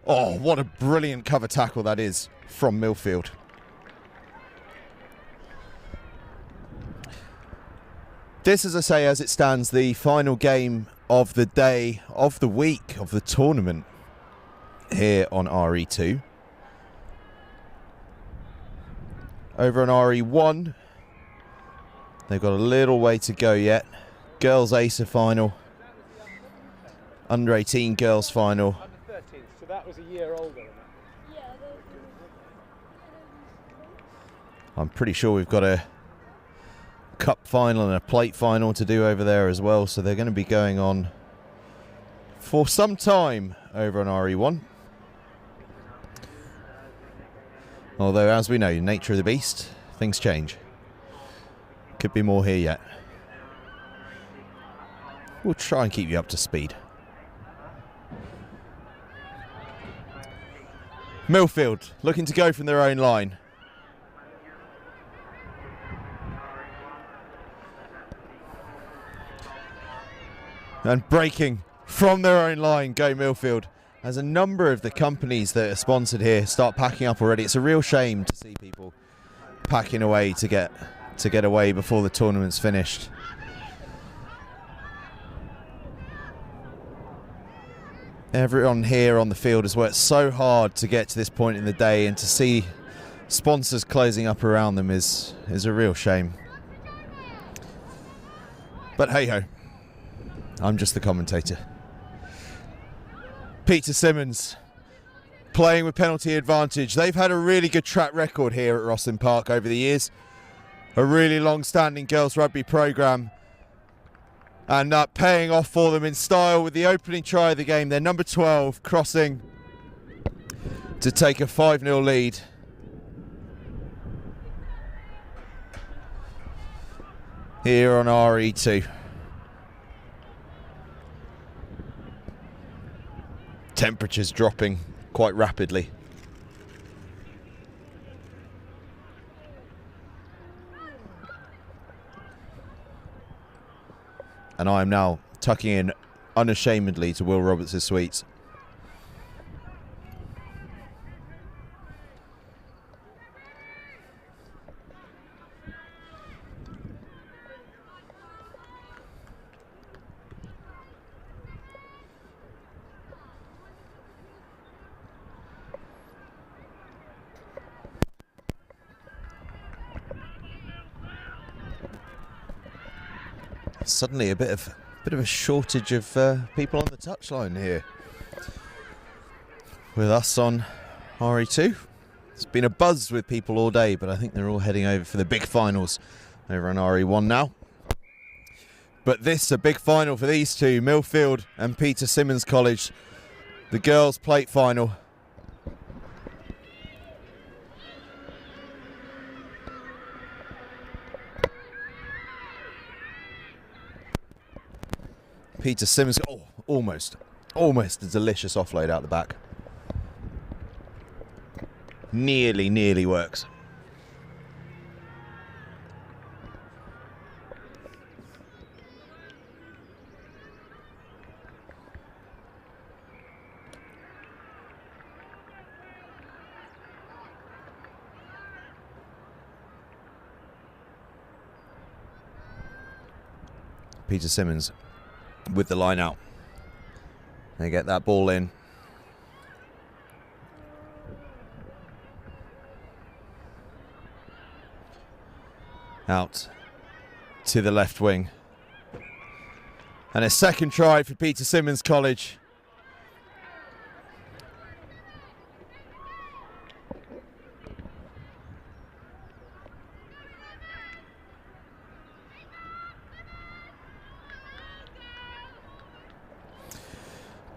Oh, what a brilliant cover tackle that is from Milfield. This, as I say, as it stands, the final game of the day, of the week, of the tournament here on RE2. Over on RE1, they've got a little way to go yet. Girls ACER final. Under 18 girls final. Under 13, so that was a year older. I'm pretty sure we've got a cup final and a plate final to do over there as well, so they're going to be going on for some time over on RE1. Although, as we know, nature of the beast, things change. Could be more here yet. We'll try and keep you up to speed. Milfield looking to go from their own line. And breaking from their own line go Milfield. As a number of the companies that are sponsored here start packing up already. It's a real shame to see people packing away to get away before the tournament's finished. Everyone here on the field has worked so hard to get to this point in the day, and to see sponsors closing up around them is a real shame. But hey ho, I'm just the commentator. Peter Symonds playing with penalty advantage. They've had a really good track record here at ROSSLYN Park over the years. A really long-standing girls rugby programme. And paying off for them in style with the opening try of the game. Their number 12 crossing to take a 5-0 lead. Here on RE2. Temperatures dropping quite rapidly. and I am now tucking in unashamedly to Will Roberts' sweets. Suddenly a bit of a shortage of people on the touchline here with us on RE2. It's been a buzz with people all day, but I think they're all heading over for the big finals over on RE1 now. But this, a big final for these two, Milfield and Peter Symonds College, the girls' plate final. Peter Symonds, oh, almost a delicious offload out the back. Nearly works. Peter Symonds with the line out. They get that ball in. Out to the left wing. And a second try for Peter Symonds College.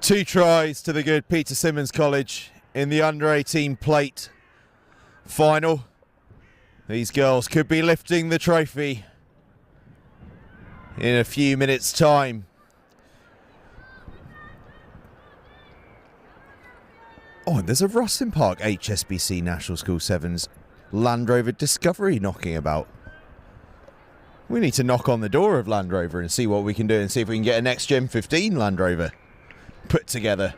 Two tries to the good Peter Symonds College in the under-18 plate final. These girls could be lifting the trophy in a few minutes' time. Oh, and there's a ROSSLYN Park HSBC National School Sevens Land Rover Discovery knocking about. We need to knock on the door of Land Rover and see what we can do and see if we can get a next Gen 15 Land Rover put together.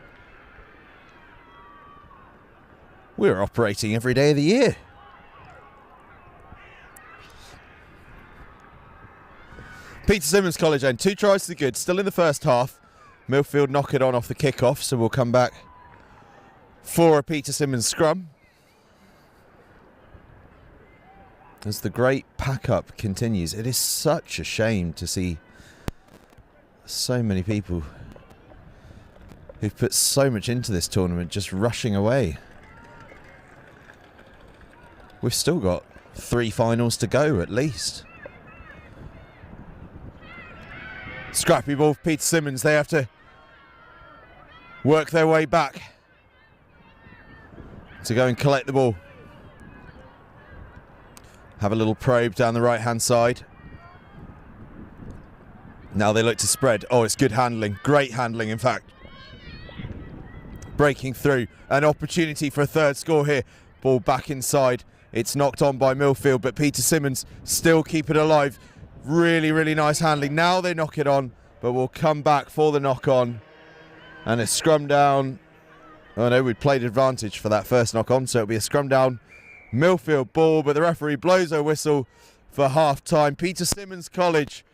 We're operating every day of the year. Peter Symonds College and two tries to the good, still in the first half. Milfield knock it on off the kick-off, so we'll come back for a Peter Symonds scrum. As the great pack-up continues, it is such a shame to see so many people who've put so much into this tournament just rushing away. We've still got 3 finals to go at least. Scrappy ball for Peter Symonds. They have to work their way back to go and collect the ball. Have a little probe down the right-hand side. Now they look to spread. Oh, it's good handling. Great handling, in fact. Breaking through. An opportunity for a third score here. Ball back inside. It's knocked on by Milfield, but Peter Symonds still keep it alive. Really nice handling. Now they knock it on, but we'll come back for the knock on. And a scrum down. Oh no, we'd played advantage for that first knock on, so it'll be a scrum down. Milfield ball, but the referee blows a whistle for half time. Peter Symonds College,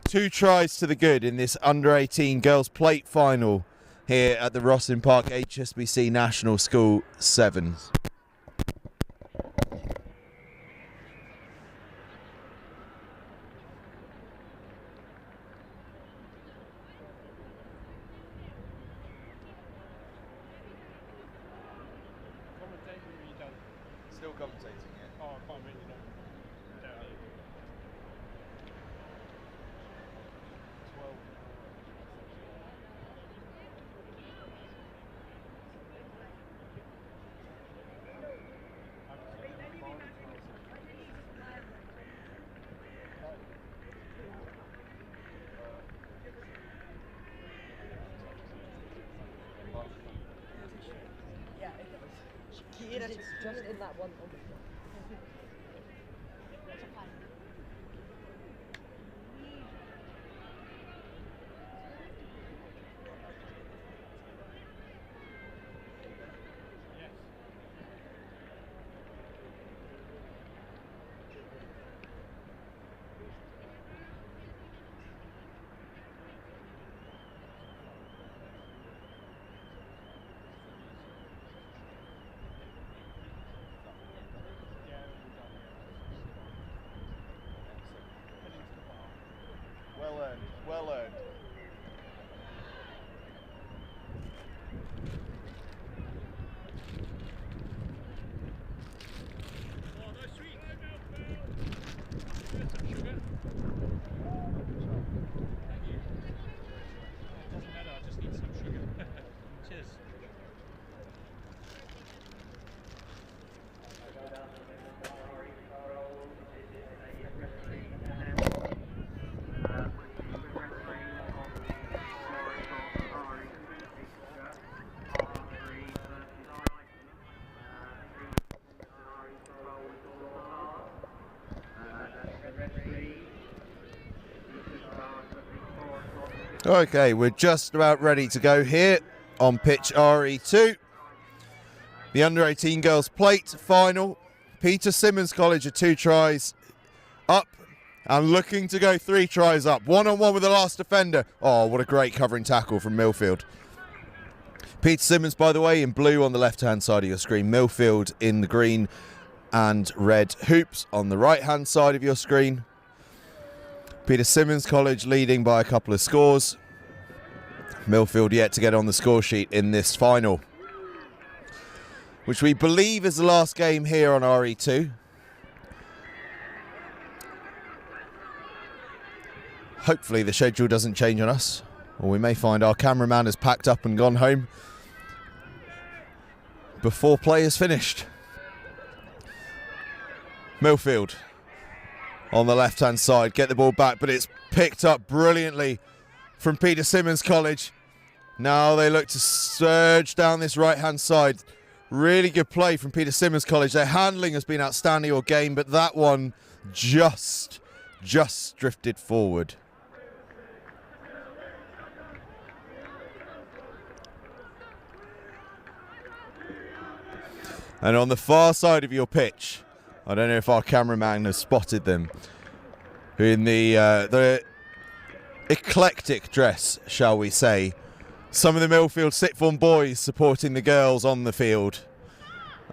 2 tries to the good in this under-18 girls plate final here at the ROSSLYN Park HSBC National School Sevens. Still commentating, yeah. Oh, I can't really know. It's just in that one. well earned. Okay, we're just about ready to go here on pitch RE2. The under-18 girls plate final. Peter Symonds College are 2 tries up and looking to go 3 tries up. 1-on-1 with the last defender. Oh, what a great covering tackle from Milfield. Peter Symonds, by the way, in blue on the left-hand side of your screen. Milfield in the green and red hoops on the right-hand side of your screen. Peter Symonds College leading by a couple of scores. Milfield yet to get on the score sheet in this final, which we believe is the last game here on RE2. Hopefully the schedule doesn't change on us, or we may find our cameraman has packed up and gone home before play is finished. Milfield on the left-hand side, get the ball back, but it's picked up brilliantly from Peter Symonds College. Now they look to surge down this right-hand side. Really good play from Peter Symonds College. Their handling has been outstanding all game, but that one just drifted forward. And on the far side of your pitch, I don't know if our cameraman has spotted them, in the eclectic dress, shall we say. Some of the Milfield sixth form boys supporting the girls on the field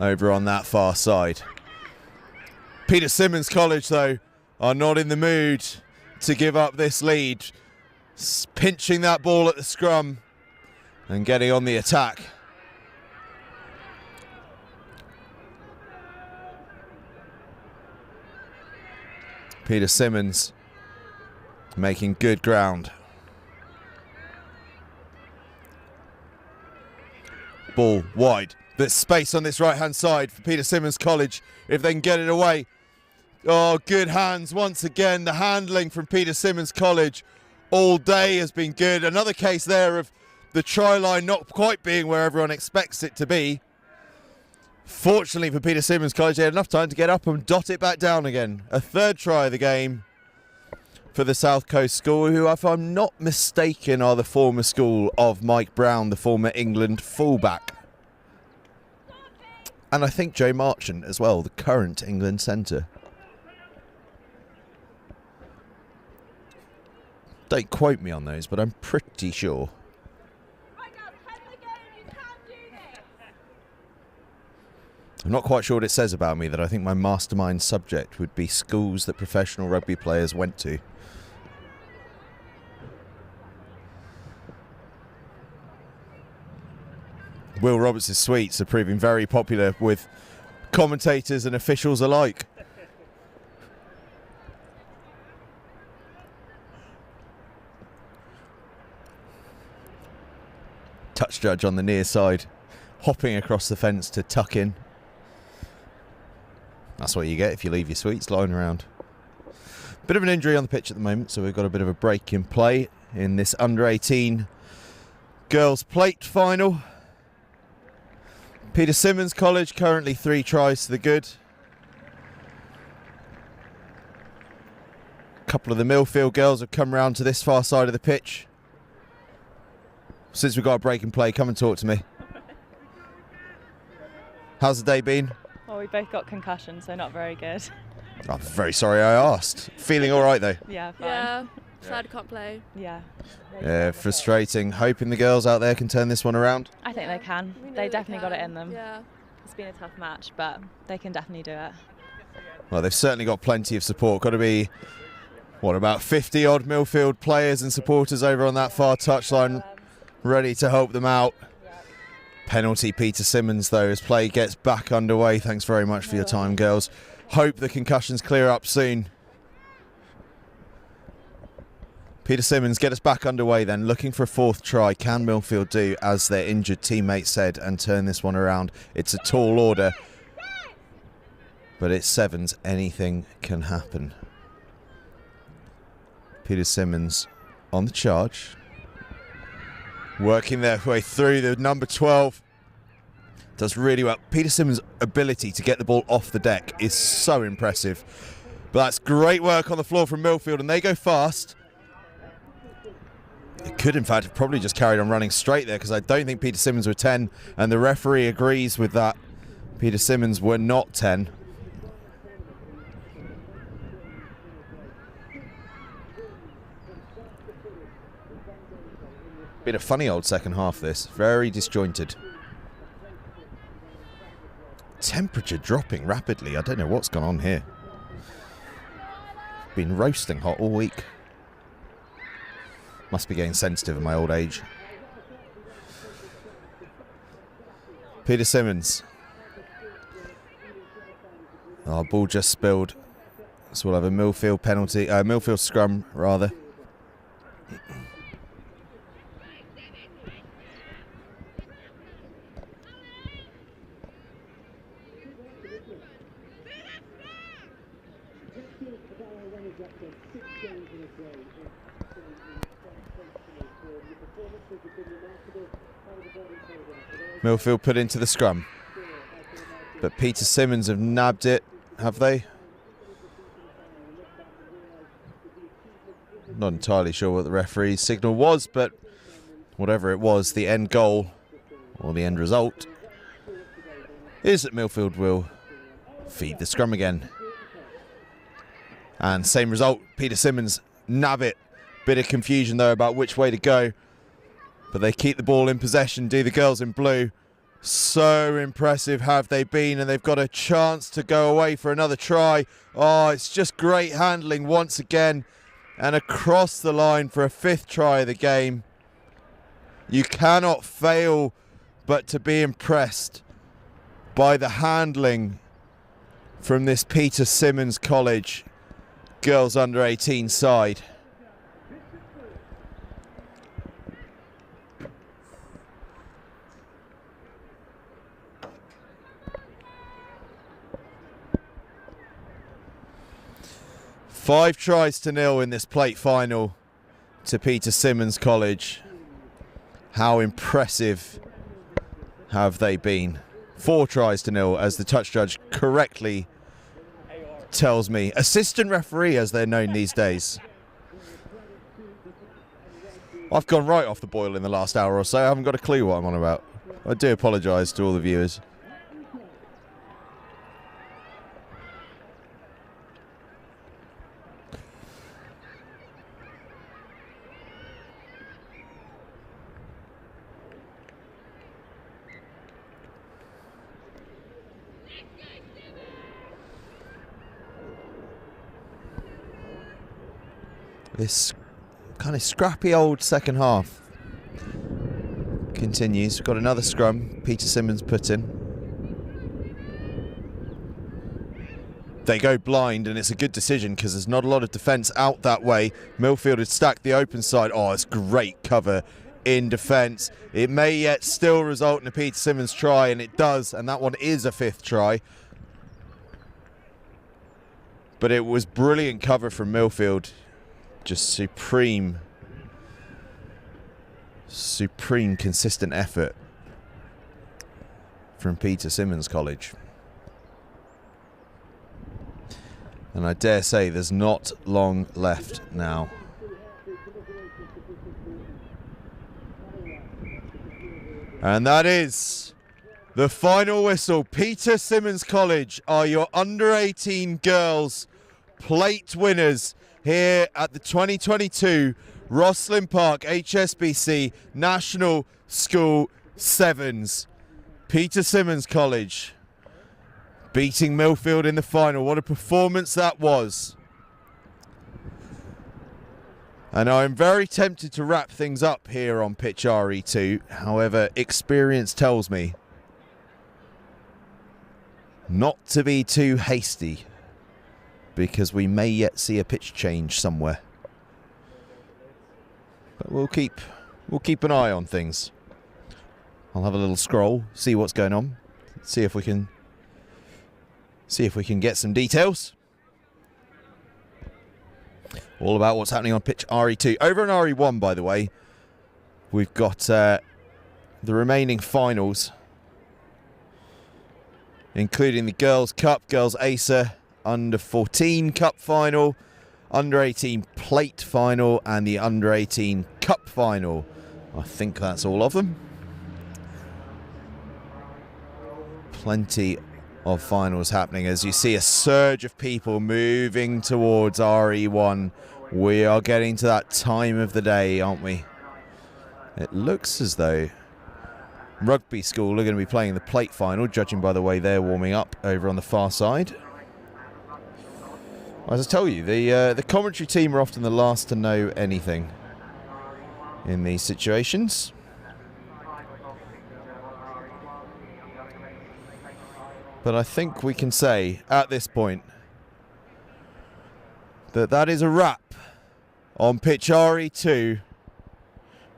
over on that far side. Peter Symonds College, though, are not in the mood to give up this lead. Pinching that ball at the scrum and getting on the attack. Peter Symonds making good ground. Ball wide. There's space on this right-hand side for Peter Symonds College if they can get it away. Oh, good hands once again. The handling from Peter Symonds College all day has been good. Another case there of the try line not quite being where everyone expects it to be. Fortunately for Peter Symonds College, they had enough time to get up and dot it back down again. A 3rd try of the game for the South Coast school, who, if I'm not mistaken, are the former school of Mike Brown, the former England fullback. And I think Joe Marchant as well, the current England centre. Don't quote me on those, but I'm pretty sure. I'm not quite sure what it says about me, that I think my mastermind subject would be schools that professional rugby players went to. Will Roberts' sweets are proving very popular with commentators and officials alike. Touch judge on the near side, hopping across the fence to tuck in. That's what you get if you leave your sweets lying around. Bit of an injury on the pitch at the moment, so we've got a bit of a break in play in this under-18 girls plate final. Peter Symonds College currently 3 tries to the good. A couple of the Milfield girls have come round to this far side of the pitch. Since we've got a break in play, come and talk to me. How's the day been? Well, we both got concussions, so not very good. I'm very sorry I asked. Feeling all right though? Yeah, fine. Yeah, sad can't play. Yeah. Yeah, frustrating. Hoping the girls out there can turn this one around. I think they can. They definitely got it in them. Yeah. It's been a tough match, but they can definitely do it. Well, they've certainly got plenty of support. Got to be What, about 50 odd Milfield players and supporters over on that far touchline, ready to help them out. Penalty Peter Simmons though as play gets back underway. Thanks very much for your time, girls. Hope the concussions clear up soon. Peter Simmons, get us back underway then. Looking for a fourth try. Can Milfield do as their injured teammate said and turn this one around? It's a tall order, but it's sevens. Anything can happen. Peter Simmons on the charge. Working their way through. The number 12 does really well. Peter Simmons' ability to get the ball off the deck is so impressive. But that's great work on the floor from Milfield, and they go fast. It could, in fact, have probably just carried on running straight there because I don't think Peter Simmons were 10, and the referee agrees with that. Peter Simmons were not 10. Been a funny old second half this, very disjointed. Temperature dropping rapidly, I don't know what's gone on here. Been roasting hot all week. Must be getting sensitive in my old age. Peter Simmons. Oh, ball just spilled. So we'll have a Milfield penalty, Milfield scrum rather. Milfield put into the scrum, but Peter Simmons have nabbed it, have they? Not entirely sure what the referee's signal was, but whatever it was, the end goal, or the end result, is that Milfield will feed the scrum again. And same result, Peter Simmons nab it. Bit of confusion though about which way to go. But they keep the ball in possession, do the girls in blue. So impressive have they been, and they've got a chance to go away for another try. Oh, it's just great handling once again. And across the line for a 5th try of the game. You cannot fail but to be impressed by the handling from this Peter Simmons College girls under 18 side. Five tries to nil in this plate final to Peter Simmons College. How impressive have they been? 4 tries to nil, as the touch judge correctly tells me. Assistant referee, as they're known these days. I've gone right off the boil in the last hour or so. I haven't got a clue what I'm on about. I do apologise to all the viewers. This kind of scrappy old second half continues. We've got another scrum. Peter Simmons put in. They go blind, and it's a good decision because there's not a lot of defence out that way. Milfield had stacked the open side. Oh, it's great cover in defence. It may yet still result in a Peter Simmons try, and it does, and that one is a 5th try. But it was brilliant cover from Milfield. Just supreme consistent effort from Peter Simmons College. And I dare say there's not long left now. And that is the final whistle. Peter Simmons College are your under 18 girls plate winners here at the 2022 ROSSLYN Park HSBC National School Sevens. Peter Simmons College beating Milfield in the final. What a performance that was. And I'm very tempted to wrap things up here on pitch RE2. However, experience tells me not to be too hasty, because we may yet see a pitch change somewhere. But we'll keep an eye on things. I'll have a little scroll, see what's going on, see if we can get some details. All about what's happening on pitch RE2. Over on RE1, by the way, we've got the remaining finals, including the Girls Cup, Girls ACER, Under 14 Cup final, Under 18 Plate final, and the Under 18 Cup final. I think that's all of them. Plenty of finals happening as you see a surge of people moving towards RE1. We are getting to that time of the day, aren't we? It looks as though Rugby School are going to be playing the Plate final, judging by the way they're warming up over on the far side. As I tell you, the commentary team are often the last to know anything in these situations. But I think we can say at this point that is a wrap on pitch RE2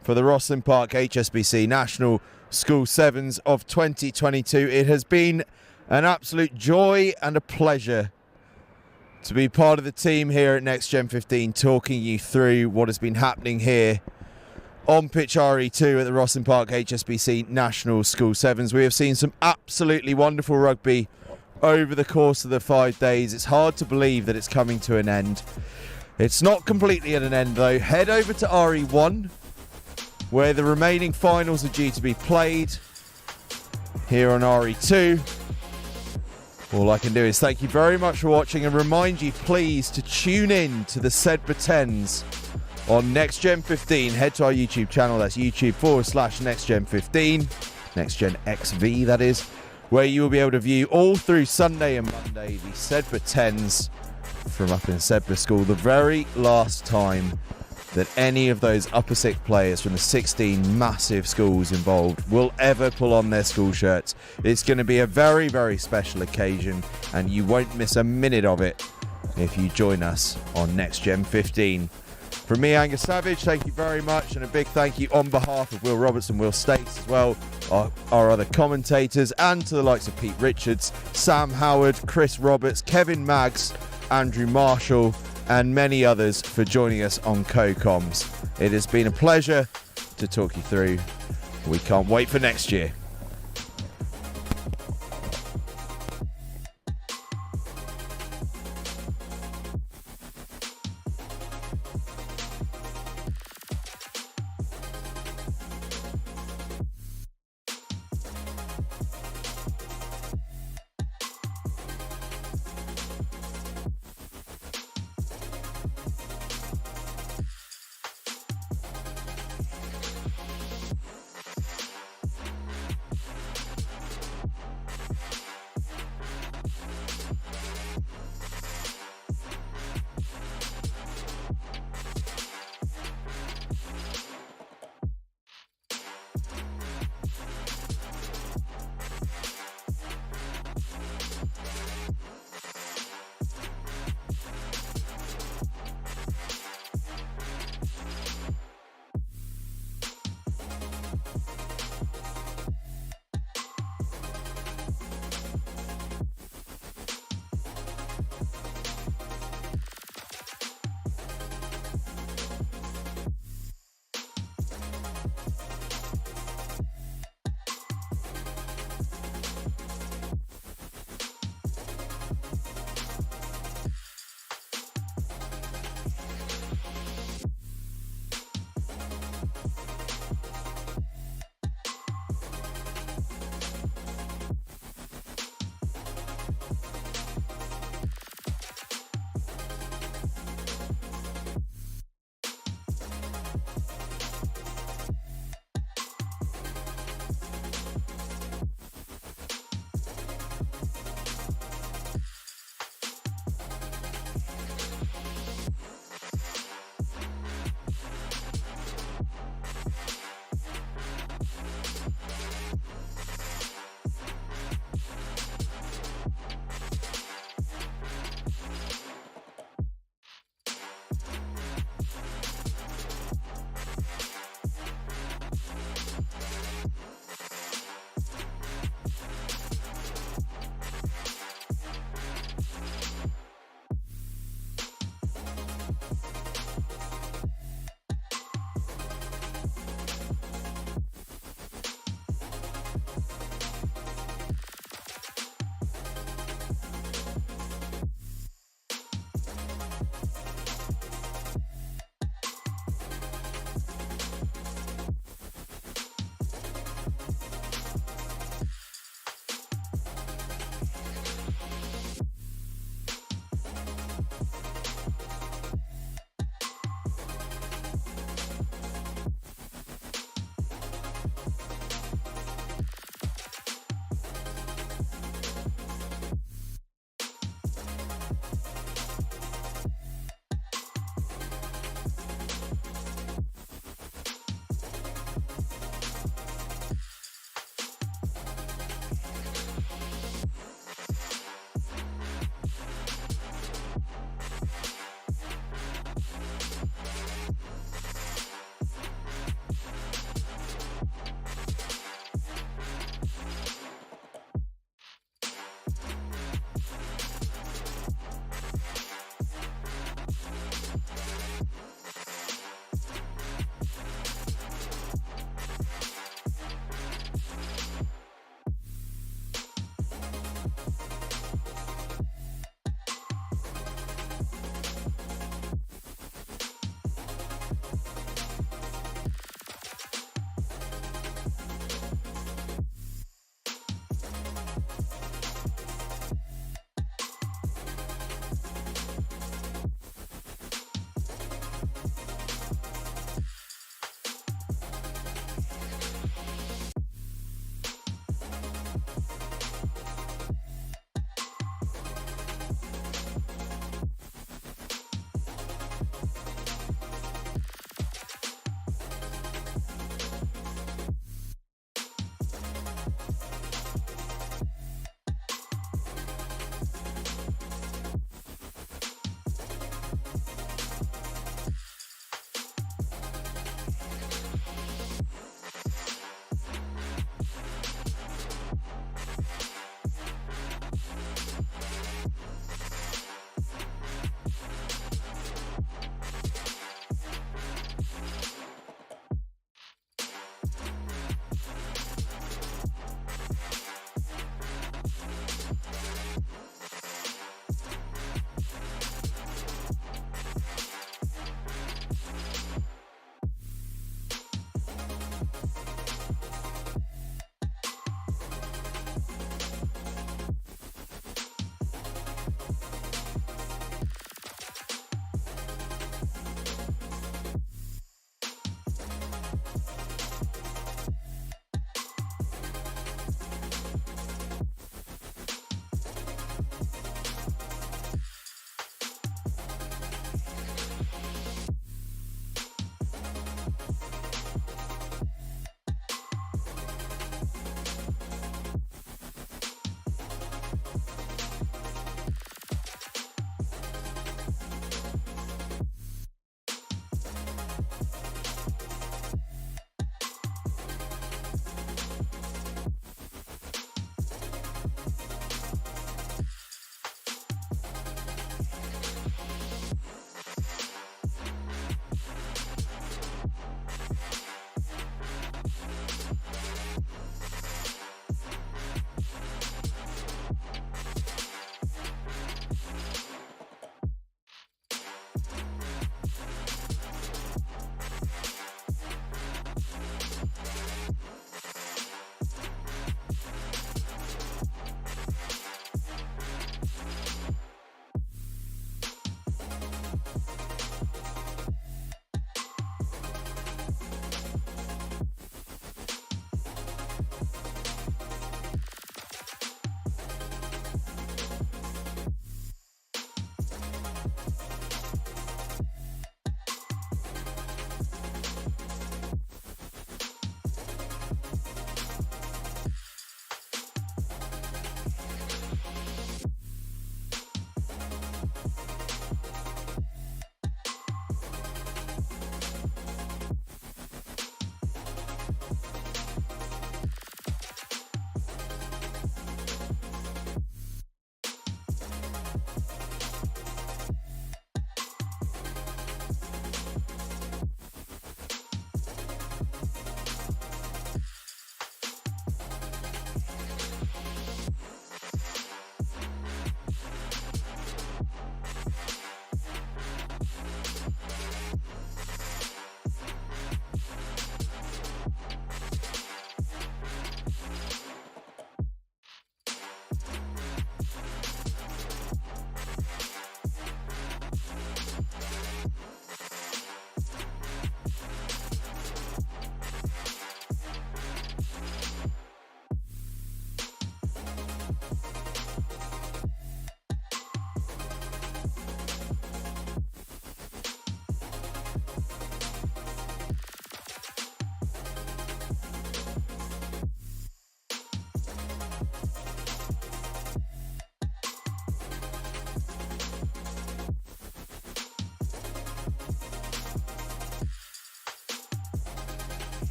for the ROSSLYN Park HSBC National School Sevens of 2022. It has been an absolute joy and a pleasure to be part of the team here at Next Gen 15, talking you through what has been happening here on pitch RE2 at the ROSSLYN Park HSBC National School Sevens. We have seen some absolutely wonderful rugby over the course of the 5 days. It's hard to believe that it's coming to an end. It's not completely at an end though. Head over to RE1, where the remaining finals are due to be played here on RE2. All I can do is thank you very much for watching and remind you please to tune in to the Sedbergh 10s on Next Gen 15. Head to our YouTube channel, that's YouTube/Next Gen 15, Next Gen XV that is, where you will be able to view all through Sunday and Monday the Sedbergh 10s from up in Sedbergh School. The very last time that any of those upper sixth players from the 16 massive schools involved will ever pull on their school shirts. It's going to be a very, very special occasion, and you won't miss a minute of it if you join us on Next Gen 15. From me, Angus Savage, thank you very much, and a big thank you on behalf of Will Roberts and Will States as well, our other commentators, and to the likes of Pete Richards, Sam Howard, Chris Roberts, Kevin Maggs, Andrew Marshall, and many others for joining us on Co-Coms. It has been a pleasure to talk you through. We can't wait for next year.